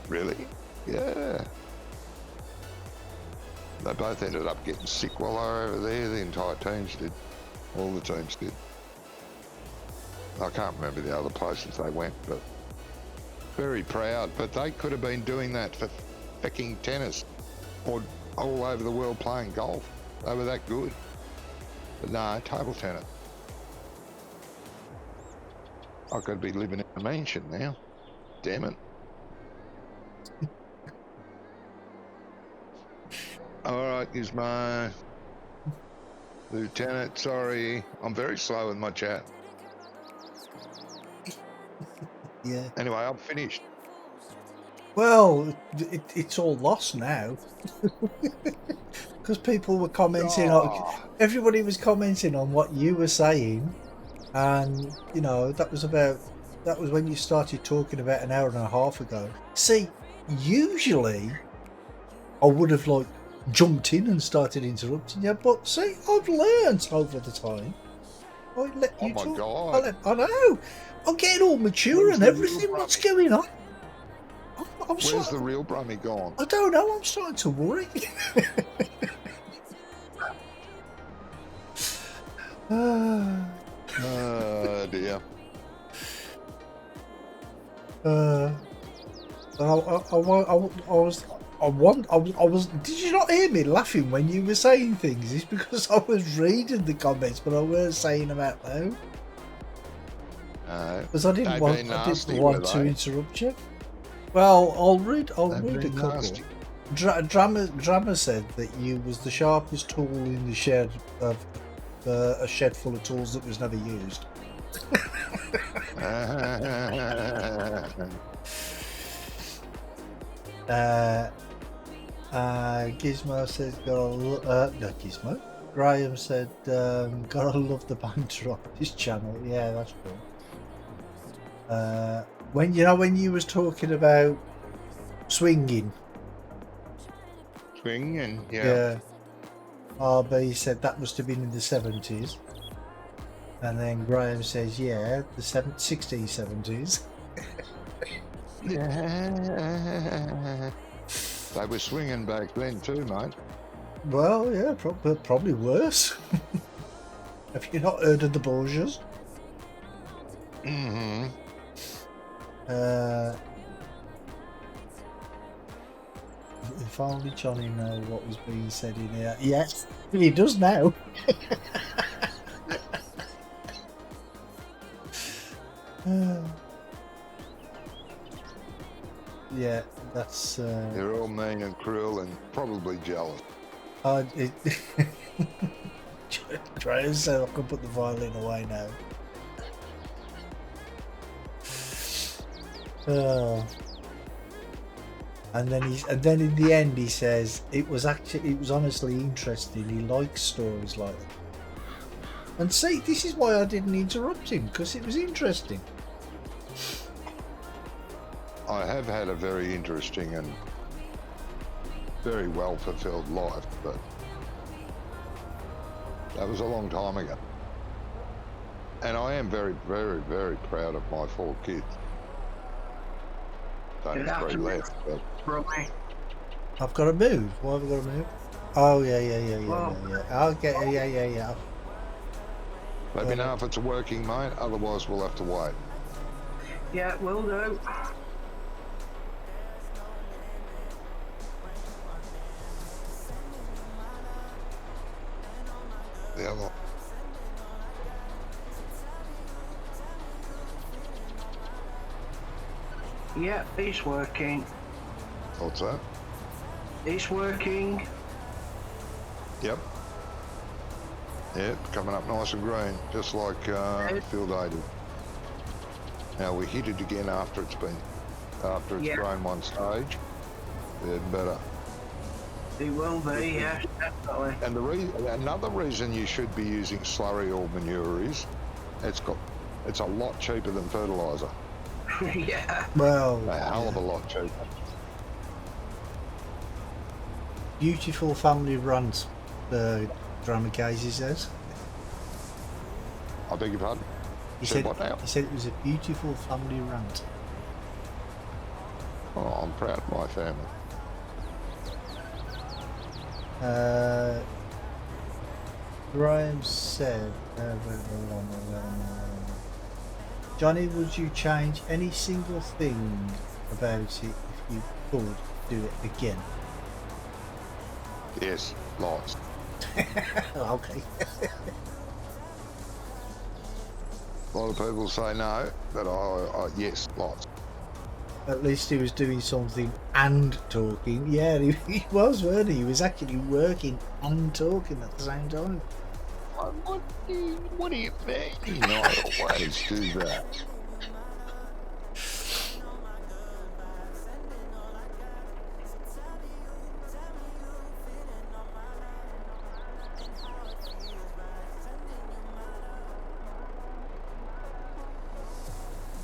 Really? Yeah. They both ended up getting sick while they were over there. The entire teams did. All the teams did. I can't remember the other places they went, but very proud. But they could have been doing that for fucking tennis or all over the world playing golf. They were that good. But no, table tennis. I could be living in a mansion now. Damn it. All right, Gizmo. Lieutenant, sorry. I'm very slow with my chat. Yeah. Anyway, I'm finished. Well, it's all lost now. Because people were commenting on... Everybody was commenting on what you were saying. And, you know, that was when you started talking about an hour and a half ago. See, usually I would have, like, jumped in and started interrupting you, but see, I've learnt over the time. I let you talk. God. I know. I'm getting all mature and everything. What's going on? Where's the real Brummy gone? I don't know. I'm starting to worry. Oh dear. I was. Did you not hear me laughing when you were saying things? It's because I was reading the comments, but I weren't saying them out loud. Because I didn't want to interrupt you. Well, I'll read a couple. Drama said that you was the sharpest tool in the shed of a shed full of tools that was never used. Gizmo says, Gizmo. Graham said, gotta love the banter on this channel. Yeah, that's cool. When you was talking about swinging. Swinging, yeah. RB said that must have been in the 70s. And then Graham says, yeah, the 1670s. Yeah. They were swinging back then too, mate. Well, yeah, probably worse. Have you not heard of the Borgias? Mm-hmm. If only Johnny knew what was being said in here. Yes, he does now. Yeah, that's... They're all mean and cruel and probably jealous. Try and say I can put the violin away now. And then in the end he says it was honestly interesting. He likes stories like that. And see, this is why I didn't interrupt him, because it was interesting. I have had a very interesting and very well fulfilled life, but That was a long time ago. And I am very, very, very proud of my 4 kids. Only You'd have 3 to left, but From me. I've got to move. Why have I got to move? Oh yeah. Well- I'll get yeah. let me know if it's working, mate. Otherwise, we'll have to wait. Yeah, will do. The other. Yeah, it's working. What's that? It's working. Yep. Yep, coming up nice and green, just like Field 80. Now we hit it again after it's Yeah. grown one stage. Yeah, better. It will be, yes, definitely. And another reason you should be using slurry or manure is it's a lot cheaper than fertilizer. Yeah. Well, A hell of a lot cheaper. beautiful family runs. Drama Casey says. I beg your pardon? He Said said what now? he said it was a beautiful family rant. Oh, I'm proud of my family. Graham said, Johnny, would you change any single thing about it if you could do it again? Yes, lots. Okay. A lot of people say no, but I yes, lots. At least he was doing something and talking. Yeah, he was, weren't he? He was actually working and talking at the same time. What do you mean? I always do that.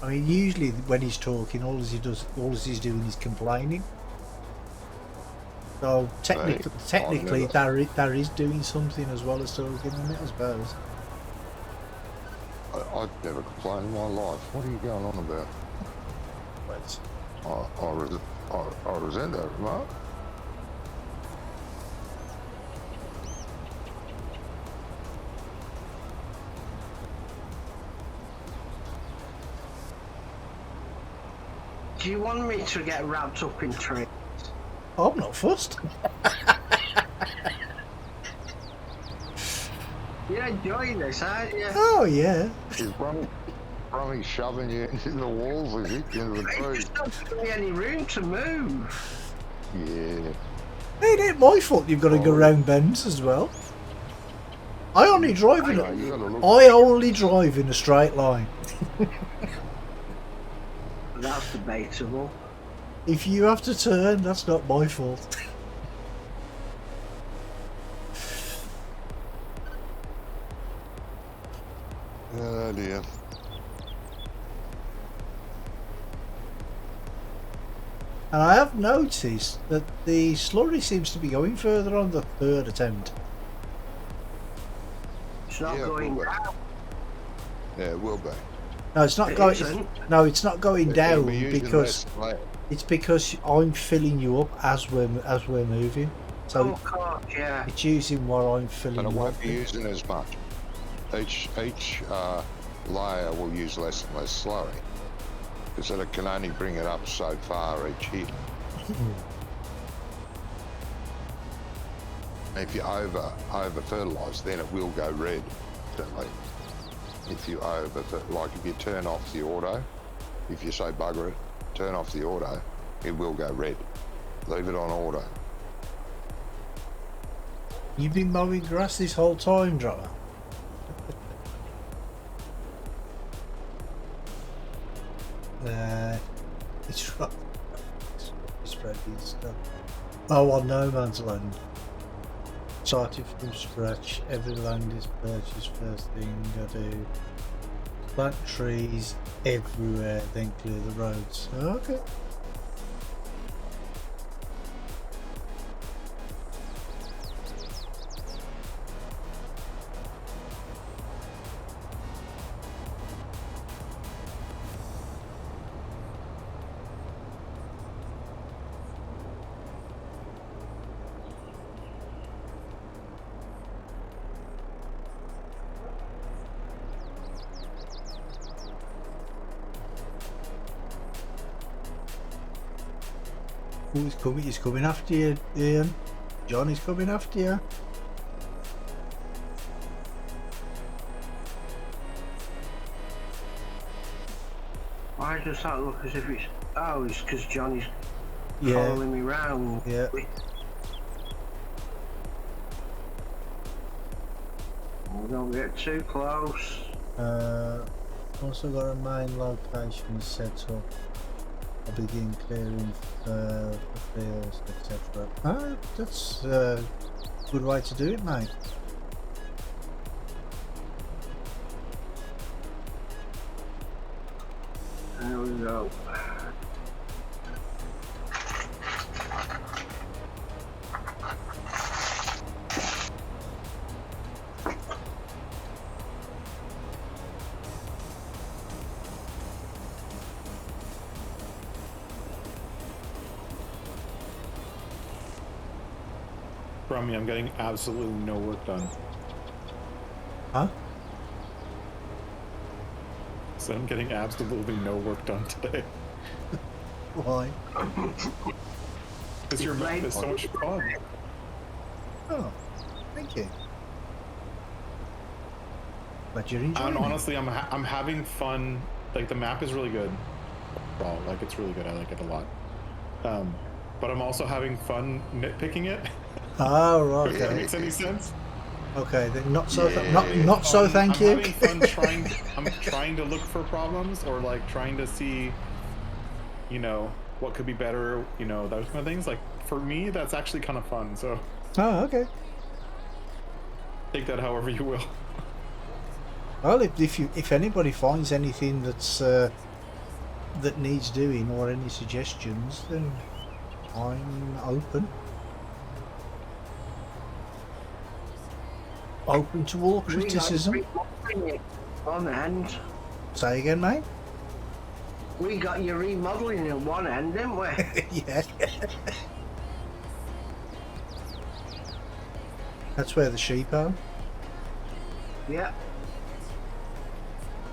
I mean, usually when he's talking, all he's doing is complaining. So technically, that is doing something as well as talking, isn't it? I suppose. I've never complained in my life. What are you going on about? I resent that remark. Do you want me to get wrapped up in trees? I'm not fussed. You're enjoying this, aren't you? Oh yeah. Is Brummy shoving you into the walls as it into the It's tree? just not giving me any room to move. Yeah. It ain't my fault you've got to go round bends as well. I only drive in Hey, you gotta look. I only drive in a straight line. That's debatable. If you have to turn, that's not my fault. Oh dear. And I have noticed that the slurry seems to be going further on the third attempt. It's not Yeah, going will be. down. Yeah, it will be. No, it's not It going. isn't. No, it's not going It'll down be using because less land. it's because I'm filling you up as we're moving. So Oh, God, yeah. it's using what I'm filling But it you up. won't be using as much. Each layer will use less and less slurry because it can only bring it up so far each hit. If you over fertilise, then it will go red. Certainly. If you if you turn off the auto, if you say bugger it, turn off the auto, it will go red. Leave it on auto. You've been mowing grass this whole time, Drummer. It's right. It's spreading stuff. Oh, on no man's land. Started from scratch. Every land is purchased. First thing I do. Plant trees everywhere, then clear the roads. Okay. Who's coming? He's coming after you, Ian. Johnny's coming after you. Why does that look as if it's... Oh, it's because Johnny's Yeah. following me round. Yeah. Oh, don't get too close. Also got a main location set up. I'll begin clearing the fields, etc. Ah, that's a good way to do it, mate. There we go. From me, I'm getting absolutely no work done. Huh? So I'm getting absolutely no work done today. Why? Because your map is so much fun. Oh, thank you. But you're enjoying And it. honestly, I'm having fun. Like the map is really good. Well, like it's really good. I like it a lot. But I'm also having fun nitpicking it. Oh, right. If that Okay. makes any sense. Okay, then not so. Not so. Thank I'm you. having fun I'm trying to look for problems, or like trying to see, you know, what could be better. You know, those kind of things. Like for me, that's actually kind of fun. So Oh, okay. take that however you will. Well, if anybody finds anything that's that needs doing or any suggestions, then I'm open. Open to all criticism. On end. Say again, mate. We got you remodeling in one end, didn't we? Yeah. That's where the sheep are. Yeah.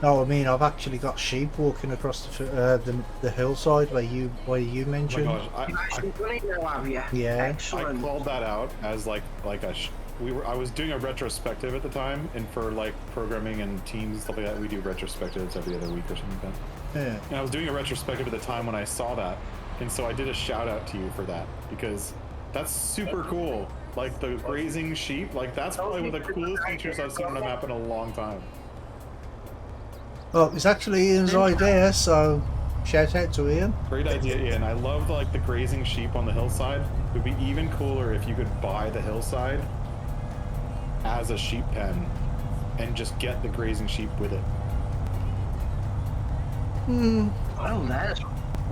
No, I mean I've actually got sheep walking across the hillside where you mentioned. Oh my gosh, You've actually done it now, have you? Yeah. I Excellent. called that out as like a I was doing a retrospective at the time, and for like programming and teams and stuff like that, we do retrospectives every other week or something like that. Yeah. And I was doing a retrospective at the time when I saw that, and so I did a shout out to you for that because that's super cool. Like the grazing sheep, like that's probably one of the coolest features I've seen on a map in a long time. Well, it's actually Ian's idea, so shout out to Ian. Great idea, Ian. I love like the grazing sheep on the hillside. It would be even cooler if you could buy the hillside as a sheep pen and just get the grazing sheep with it. Well,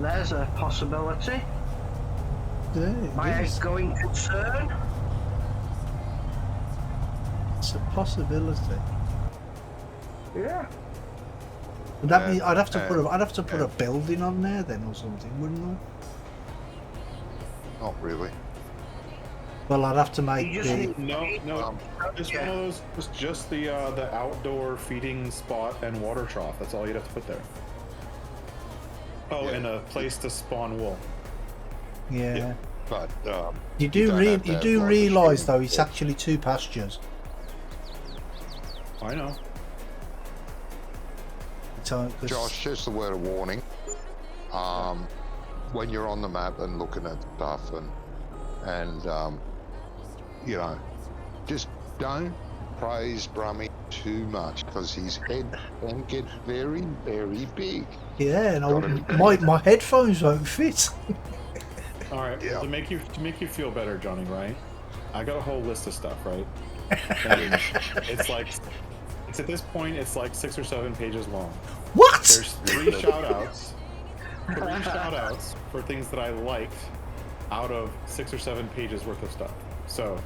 there's a possibility. Yeah, My it is. outgoing concern. It's a possibility. Yeah. Would that mean I'd have to put a building on there then or something, wouldn't I? Not really. Well, I'd have to make You just the. need- No. It's one of those. It's just the outdoor feeding spot and water trough. That's all you'd have to put there. Oh, Yeah. and a place to spawn wool. Yeah. But You don't do have to have, like, a realise stream. though it's actually two pastures. I know. So, 'cause- Josh, just a word of warning. When you're on the map and looking at stuff and you know, just don't praise Brummy too much because his head can get very, very big. yeah, and Gotta my headphones won't fit. All right. Yeah. To make you feel better, Johnny. Right? I got a whole list of stuff. Right? And it's like. It's at this point, it's like 6 or 7 pages long. What? There's 3 shout-outs. 3 shout-outs for things that I liked out of 6 or 7 pages worth of stuff. So,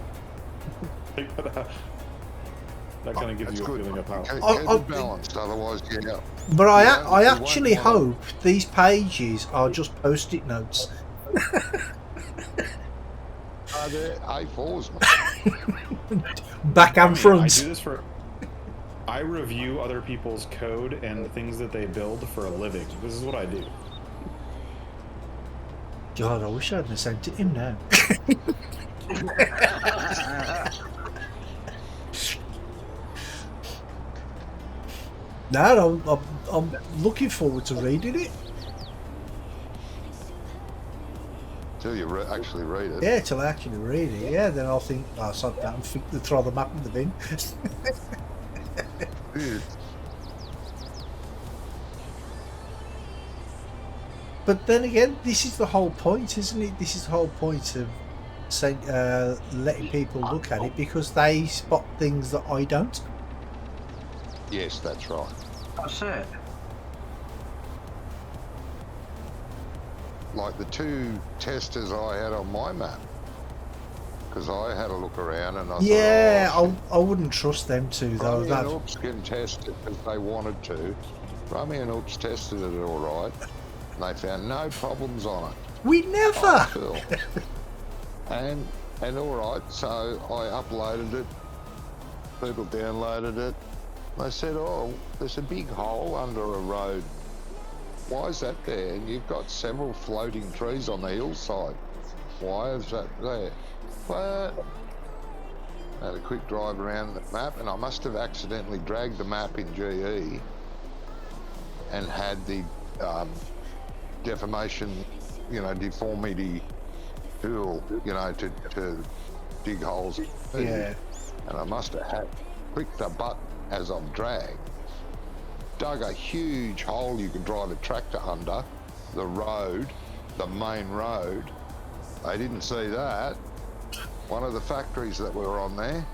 think that that kind of gives That's you a good. feeling of how. Keep it balanced, otherwise, yeah. But Yeah, I you won't actually wanna- hope these pages are just post-it notes. They're A4s, mate. Back and I front. do this for. I review other people's code and the things that they build for a living. This is what I do. God, I wish I hadn't sent it him now. No, I'm looking forward to reading it. Till you actually read it. Yeah, till I actually read it. Yeah, then I'll think, oh, sod that, and think to throw the map in the bin. But then again, this is the whole point, isn't it? This is the whole point of saying, letting people look at it, because they spot things that I don't. Yes, that's right. That's it. Like the 2 testers I had on my map, because I had a look around and I Yeah, thought, I wouldn't trust them two though. Rummy and Oops can test it because they wanted to. Rummy and Oops tested it all right. And they found no problems on it. We never. Oh, cool. and all right, so I uploaded it. People downloaded it. They said, "Oh, there's a big hole under a road. Why is that there? And you've got several floating trees on the hillside. Why is that there?" But I had a quick drive around the map, and I must have accidentally dragged the map in GE and had the deformation, deformity tool, to dig holes. Yeah. And I must have clicked the button as I've dragged, dug a huge hole you could drive a tractor under the road, the main road. They didn't see that. One of the factories that were on there,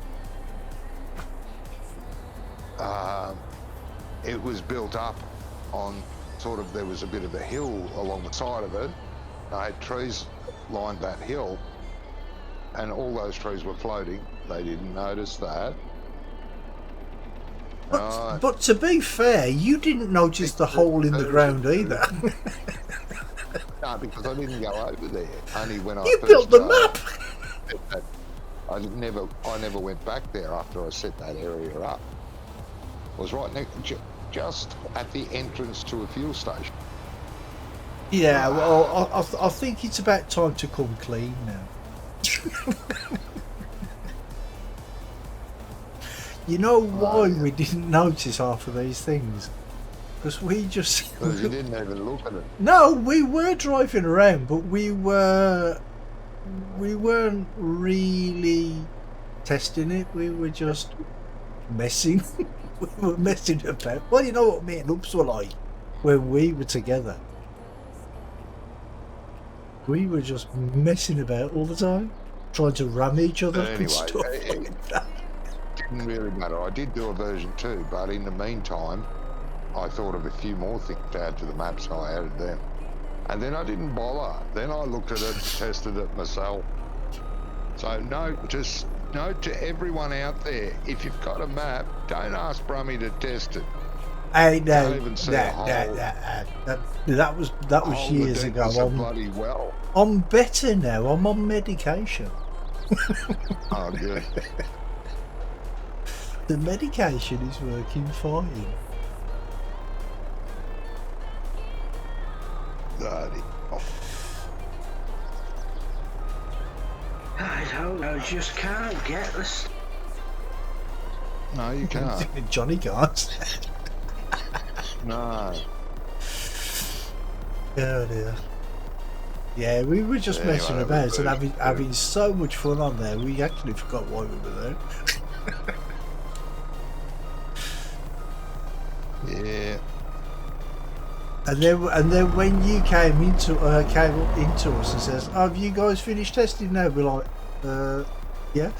it was built up on there was a bit of a hill along the side of it. I had trees lined that hill, and all those trees were floating. They didn't notice that. But to be fair, you didn't notice the hole in the ground either. No, because I didn't go over there. Only when You built the map. I never went back there after I set that area up. It was right next, just at the entrance to a fuel station. Yeah, well, I think it's about time to come clean now. You know why we didn't notice half of these things? Because we just... Because you didn't even look at it. No, we were driving around, but we weren't really testing it. We were just messing. We were messing about. Well, you know what me and Oops were like when we were together. We were just messing about all the time, trying to ram each other and stuff like that. Didn't really matter. I did do a version 2, but in the meantime, I thought of a few more things to add to the map, so I added them. And then I didn't bother. Then I looked at it and tested it myself. So note to everyone out there, if you've got a map, don't ask Brummy to test it. Hey, no, Don't even see a hole. that was years ago. Bloody well. I'm better now. I'm on medication. Oh, good. The medication is working fine. Bloody. Oh. I don't know, just can't get this. No, you can't. Johnny can't. No. Oh dear. Yeah, we were just messing about and having so much fun on there. We actually forgot why we were there. Yeah. And then when you came up into us and says, oh, "Have you guys finished testing now?" We're like, yeah.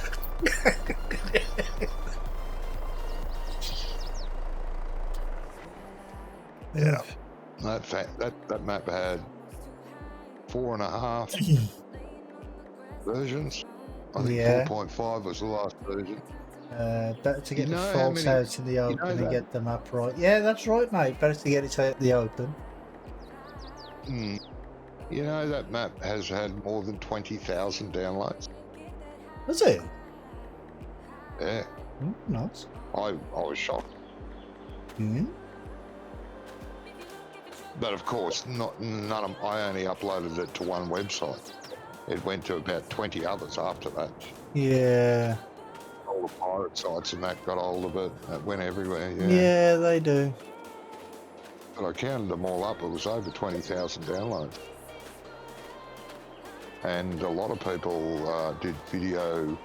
Yeah. That map had 4.5 versions. I think 4.5 was the last version. Better to get the faults out in the open and get the map right. Yeah, that's right, mate. Better to get it out in the open. You know, that map has had more than 20,000 downloads. Has it? Yeah. Nice. I was shocked. Mm-hmm. But of course, none of I only uploaded it to one website. It went to about 20 others after that. Yeah. All the pirate sites and that got hold of it. It went everywhere. Yeah. Yeah, they do. But I counted them all up. It was over 20,000 downloads. And a lot of people did video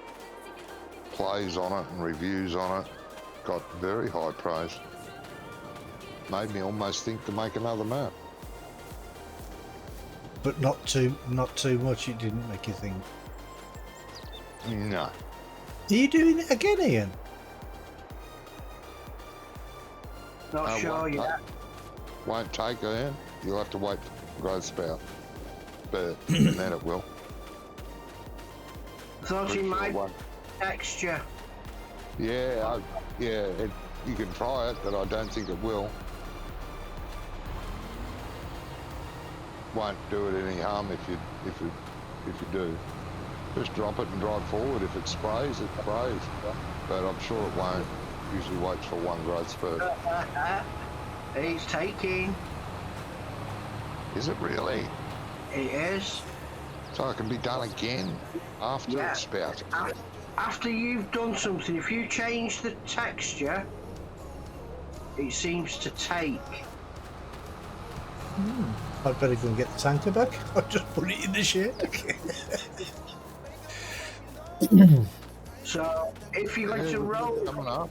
plays on it and reviews on it. Got very high praise. Made me almost think to make another map. But not too much. It didn't make you think. No. Are you doing it again, Ian? Not sure yet. Won't take it in. You'll have to wait for growth spout. But and then it will. Thought it might texture. Yeah, you can try it, but I don't think it will. Won't do it any harm if you do. Just drop it and drive forward. If it sprays, it sprays. But I'm sure it won't. Usually waits for one growth spurt. It's taking. Is it really? It is. So it can be done again after it's spouted. After you've done something, if you change the texture, it seems to take. I'd better go and get the tanker back. I'll just put it in the shed. So if you're going to roll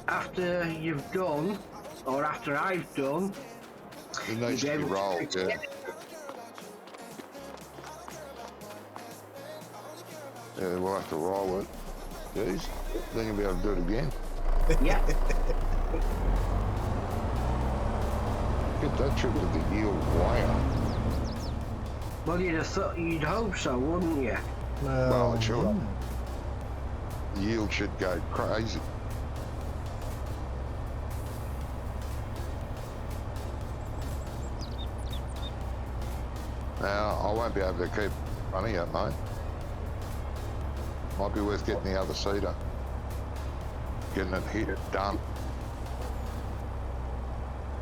after you've done, or after I've done, It needs to be rolled, yeah. Yeah, we'll have to roll it. Jeez, then you'll be able to do it again. Yeah. Get that trip to the yield wire. Well, you'd hope so, wouldn't you? Well, it should. The yield should go crazy. Now, I won't be able to keep running it, mate. Might be worth getting the other seeder. Getting it hit, done.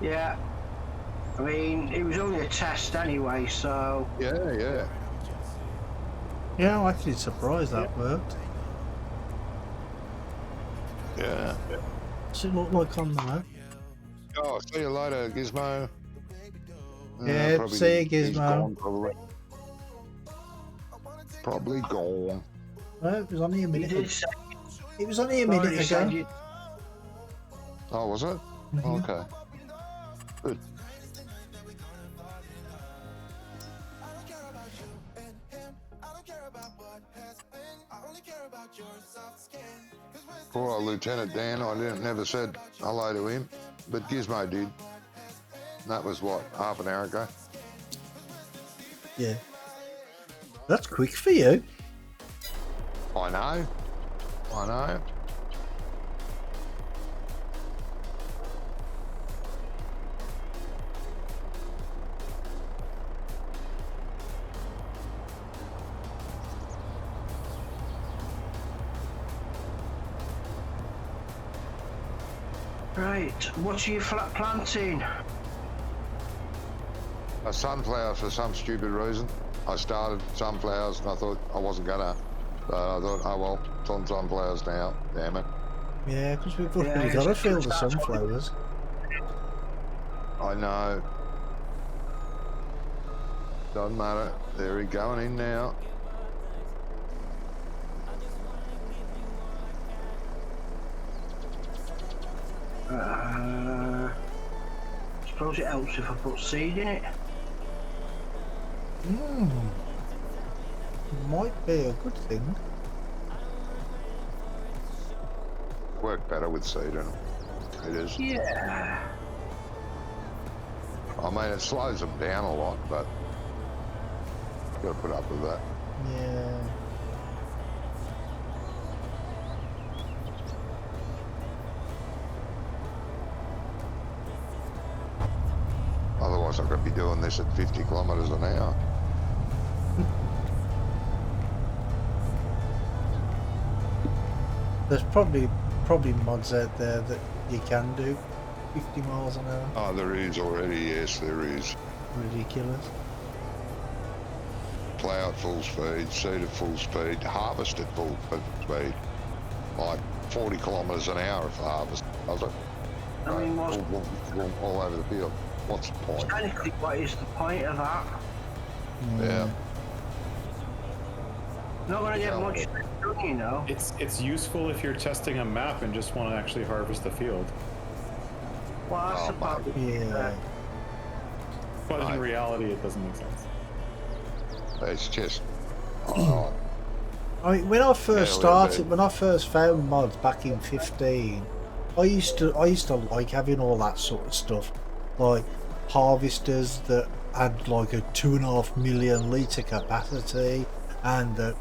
Yeah. I mean, it was only a test anyway, so... Yeah. Yeah, I'm actually surprised that worked. Yeah. Does it look like on the map? Oh, see you later, Gizmo. Yeah, probably see you, he's Gizmo. gone, probably gone. Well, it was only a minute. You did say... It was only a minute ago. Oh, was it? Okay. Good. Poor old Lieutenant Dan, I never said hello to him, but Gizmo did. That was what, half an hour ago? Yeah. That's quick for you. I know. Right, what are you planting? Sunflowers for some stupid reason. I started sunflowers and I thought I wasn't gonna. But I thought, oh well, it's on sunflowers now. Damn it. Yeah, because we've already got a field of sunflowers. I know. Doesn't matter. There we going in now. Suppose it helps if I put seed in it. Might be a good thing. Work better with seed in them. It is. Yeah. I mean, it slows them down a lot, but got to put up with that. Yeah. Otherwise, I've got to be doing this at 50 kilometres an hour. There's probably mods out there that you can do. 50 miles an hour. Oh, there is already. Yes, there is. Ridiculous. Plough at full speed, seed at full speed, harvest at full speed. Like 40 kilometres an hour for harvest. Does it? I mean, what's, all over the field. What's the point? technically, what is the point of that? Yeah. Not going to get much done, you know. It's useful if you're testing a map and just want to actually harvest the field. Well, that's Oh, about Yeah. But in Right. reality, it doesn't make sense. It's just. Oh, I mean, when I first Yeah, a little started, bit. when I first found mods back in 15, I used to like having all that sort of stuff, like harvesters that had like a 2.5 million litre capacity, and that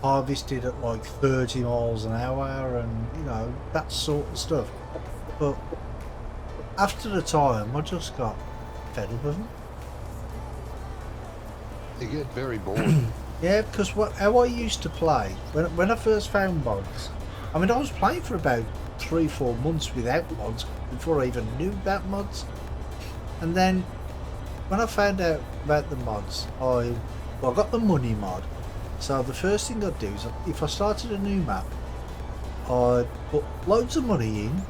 harvested at like 30 miles an hour, and you know, that sort of stuff. But after the time, I just got fed up with them. you get very bored. Yeah, because how I used to play when I first found mods, I mean, I was playing for about 3-4 months without mods before I even knew about mods, and then when I found out about the mods, I got the money mod. So the first thing I'd do is, if I started a new map, I'd put loads of money in,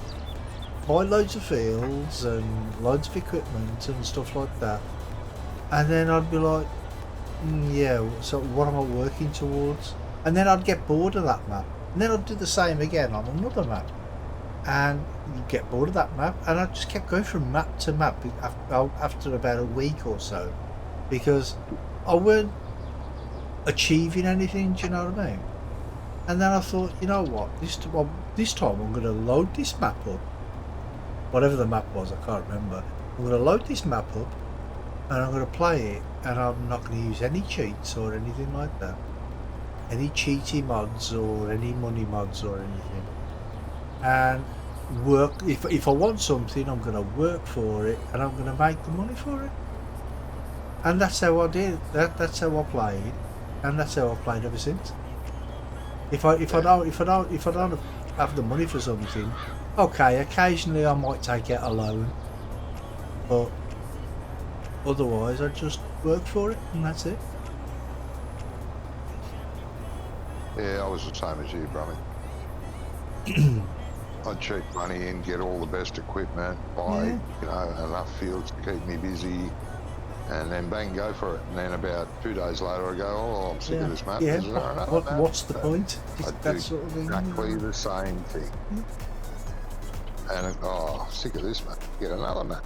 buy loads of fields and loads of equipment and stuff like that, and then I'd be like, yeah, so what am I working towards? And then I'd get bored of that map, and then I'd do the same again on another map, and you get bored of that map, and I just kept going from map to map after about a week or so, because I weren't achieving anything. Do you know what I mean? And then I thought, you know what, this time I'm going to load this map up, whatever the map was, I can't remember. I'm going to load this map up, and I'm going to play it, and I'm not going to use any cheats or anything like that, any cheaty mods or any money mods or anything, and work. If I want something, I'm going to work for it, and I'm going to make the money for it. And that's how I did. That's how I played, and that's how I played ever since. If I don't have the money for something, okay, occasionally I might take out a loan, but otherwise I just work for it, and that's it. Yeah, I was the same as you, Brummy. I'd cheat money in, get all the best equipment, buy enough fields to keep me busy, and then bang, go for it. And then about 2 days later, I go, oh, I'm sick of this map. Yeah. Is there another map? What's the point? I That do sort of thing. exactly the same thing. And sick of this map. Get another map.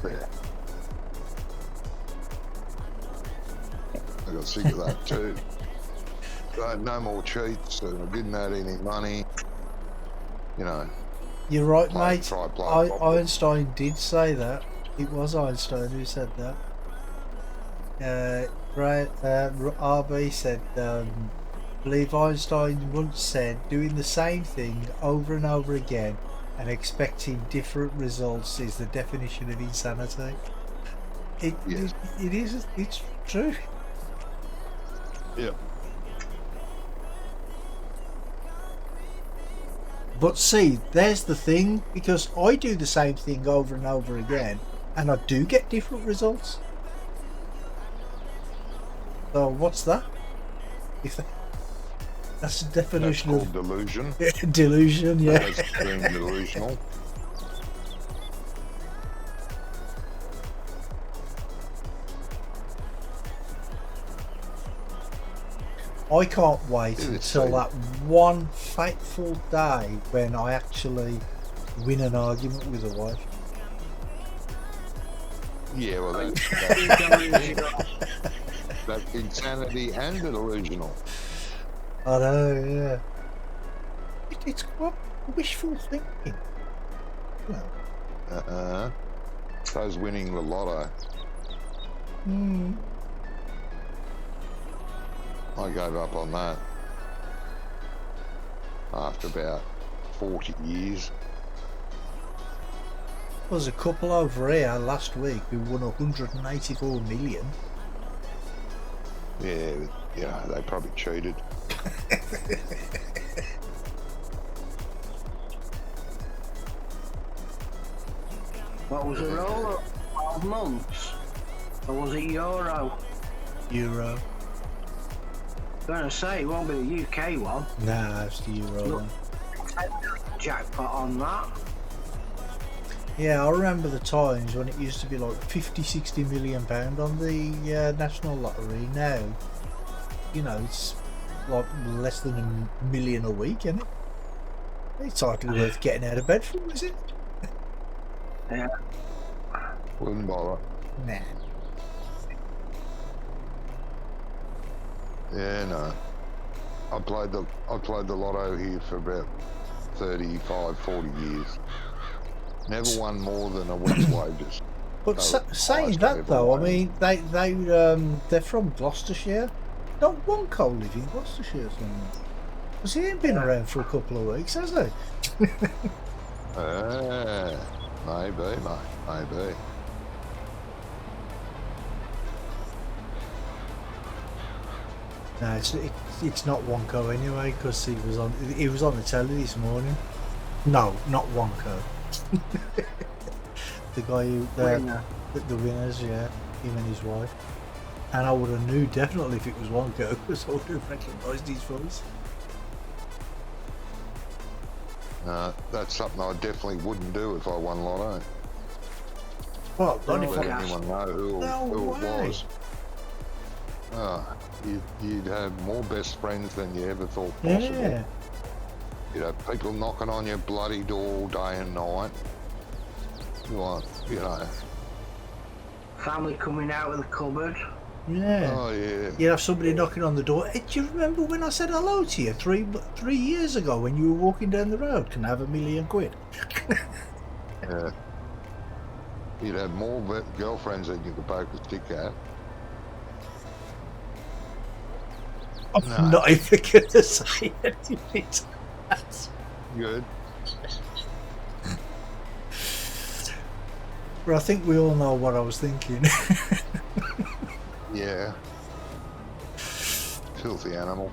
There. I got sick of that too. So no more cheats. I didn't add any money. You know. You're right, Play- mate. try play properly. Einstein did say that. It was Einstein who said that. RB said, I believe Einstein once said, doing the same thing over and over again and expecting different results is the definition of insanity. Yes. It's true. Yeah. But see, there's the thing, because I do the same thing over and over again, and I do get different results. So what's that? That's the That's definition called of delusion. delusion, yeah. That's being delusional. I can't wait Is it until so? that one fateful day when I actually win an argument with a wife. Yeah, well, that's insanity and delusional. I know, yeah. It's quite wishful thinking. You know. Those winning the lotto. I gave up on that after about 40 years. There was a couple over here last week who won 184 million. Yeah, you know, they probably cheated. Was it all 12 months? Or was it Euro? Euro. I'm going to say, it won't be the UK one. Nah, it's the Euro one. Jackpot on that. Yeah, I remember the times when it used to be like 50, 60 million pound on the national lottery. Now, you know, it's like less than a million a week, isn't it? It's hardly worth getting out of bed for, is it? Yeah. Wouldn't bother. Nah. Yeah, no. I played the lotto here for about 35, 40 years. Never won more than a week's wages. But So, saying highest that ever though, I wage. mean, they're from Gloucestershire. Don't one Cole live in Gloucestershire somewhere? Because he ain't been around for a couple of weeks, has he? Maybe, mate. Maybe. No, it's not Wonko anyway, because he was on the telly this morning. No, not Wonko. The guy who the winners, yeah, him and his wife. And I would have knew definitely if it was Wonko, because I would have recognised his voice. That's something I definitely wouldn't do if I won lotto. Well, Don't if let I, anyone know who it was. You'd have more best friends than you ever thought possible. yeah. You'd have people knocking on your bloody door day and night. You know. Family coming out of the cupboard. Yeah. Oh yeah. You have somebody knocking on the door. Hey, do you remember when I said hello to you three years ago when you were walking down the road? Can I have £1 million? Yeah. You'd have more girlfriends than you could poke a stick at. I'm not even going to say anything to that. Good. But I think we all know what I was thinking. Yeah. Filthy animal.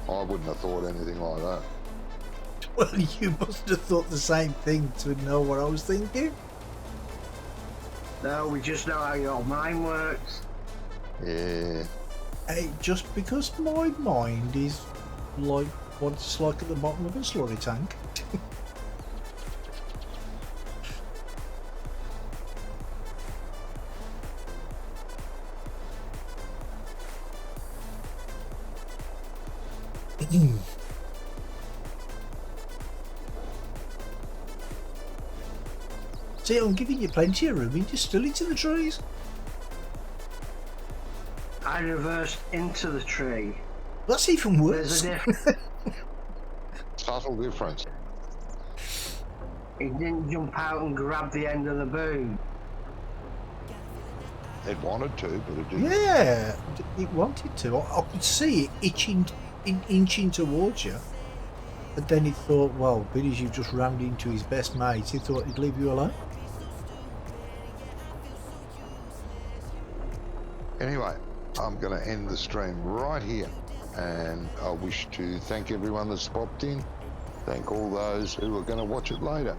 I wouldn't have thought anything like that. Well, you must have thought the same thing to know what I was thinking. No, we just know how your mind works. Yeah. Hey, just because my mind is like what it's like at the bottom of a slurry tank. See, I'm giving you plenty of room and you're still into the trees. I reversed into the tree. That's even There's worse. a difference. Subtle difference. He didn't jump out and grab the end of the boom. It wanted to, but it didn't. Yeah, it wanted to. I could see it inching towards you. But then he thought, well, because you've just rammed into his best mate, he thought he'd leave you alone. Anyway, I'm going to end the stream right here. And I wish to thank everyone that's popped in. Thank all those who are going to watch it later.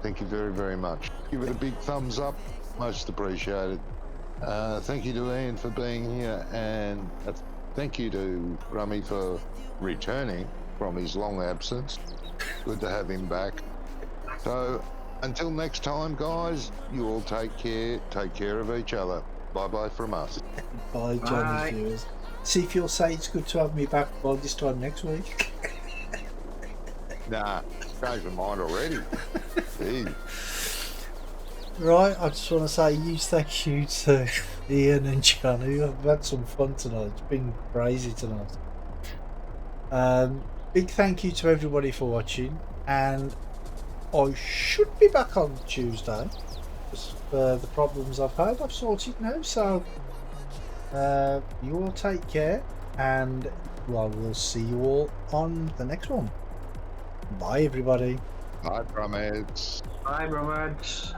Thank you very, very much. Give it a big thumbs up. Most appreciated. Thank you to Ian for being here. And thank you to Rummy for returning from his long absence. Good to have him back. So until next time, guys, you all take care. Take care of each other. Bye-bye from us. Bye, Johnny's viewers. See if you'll say it's good to have me back by this time next week. Nah, changed my mind already. Gee. Right, I just want to say huge thank you to Ian and Johnny. I've had some fun tonight. It's been crazy tonight. Big thank you to everybody for watching, and I should be back on Tuesday. The problems I've had, I've sorted now, so you all take care, and well, we'll see you all on the next one. Bye everybody. Bye, Bromheads. Bye, Romads.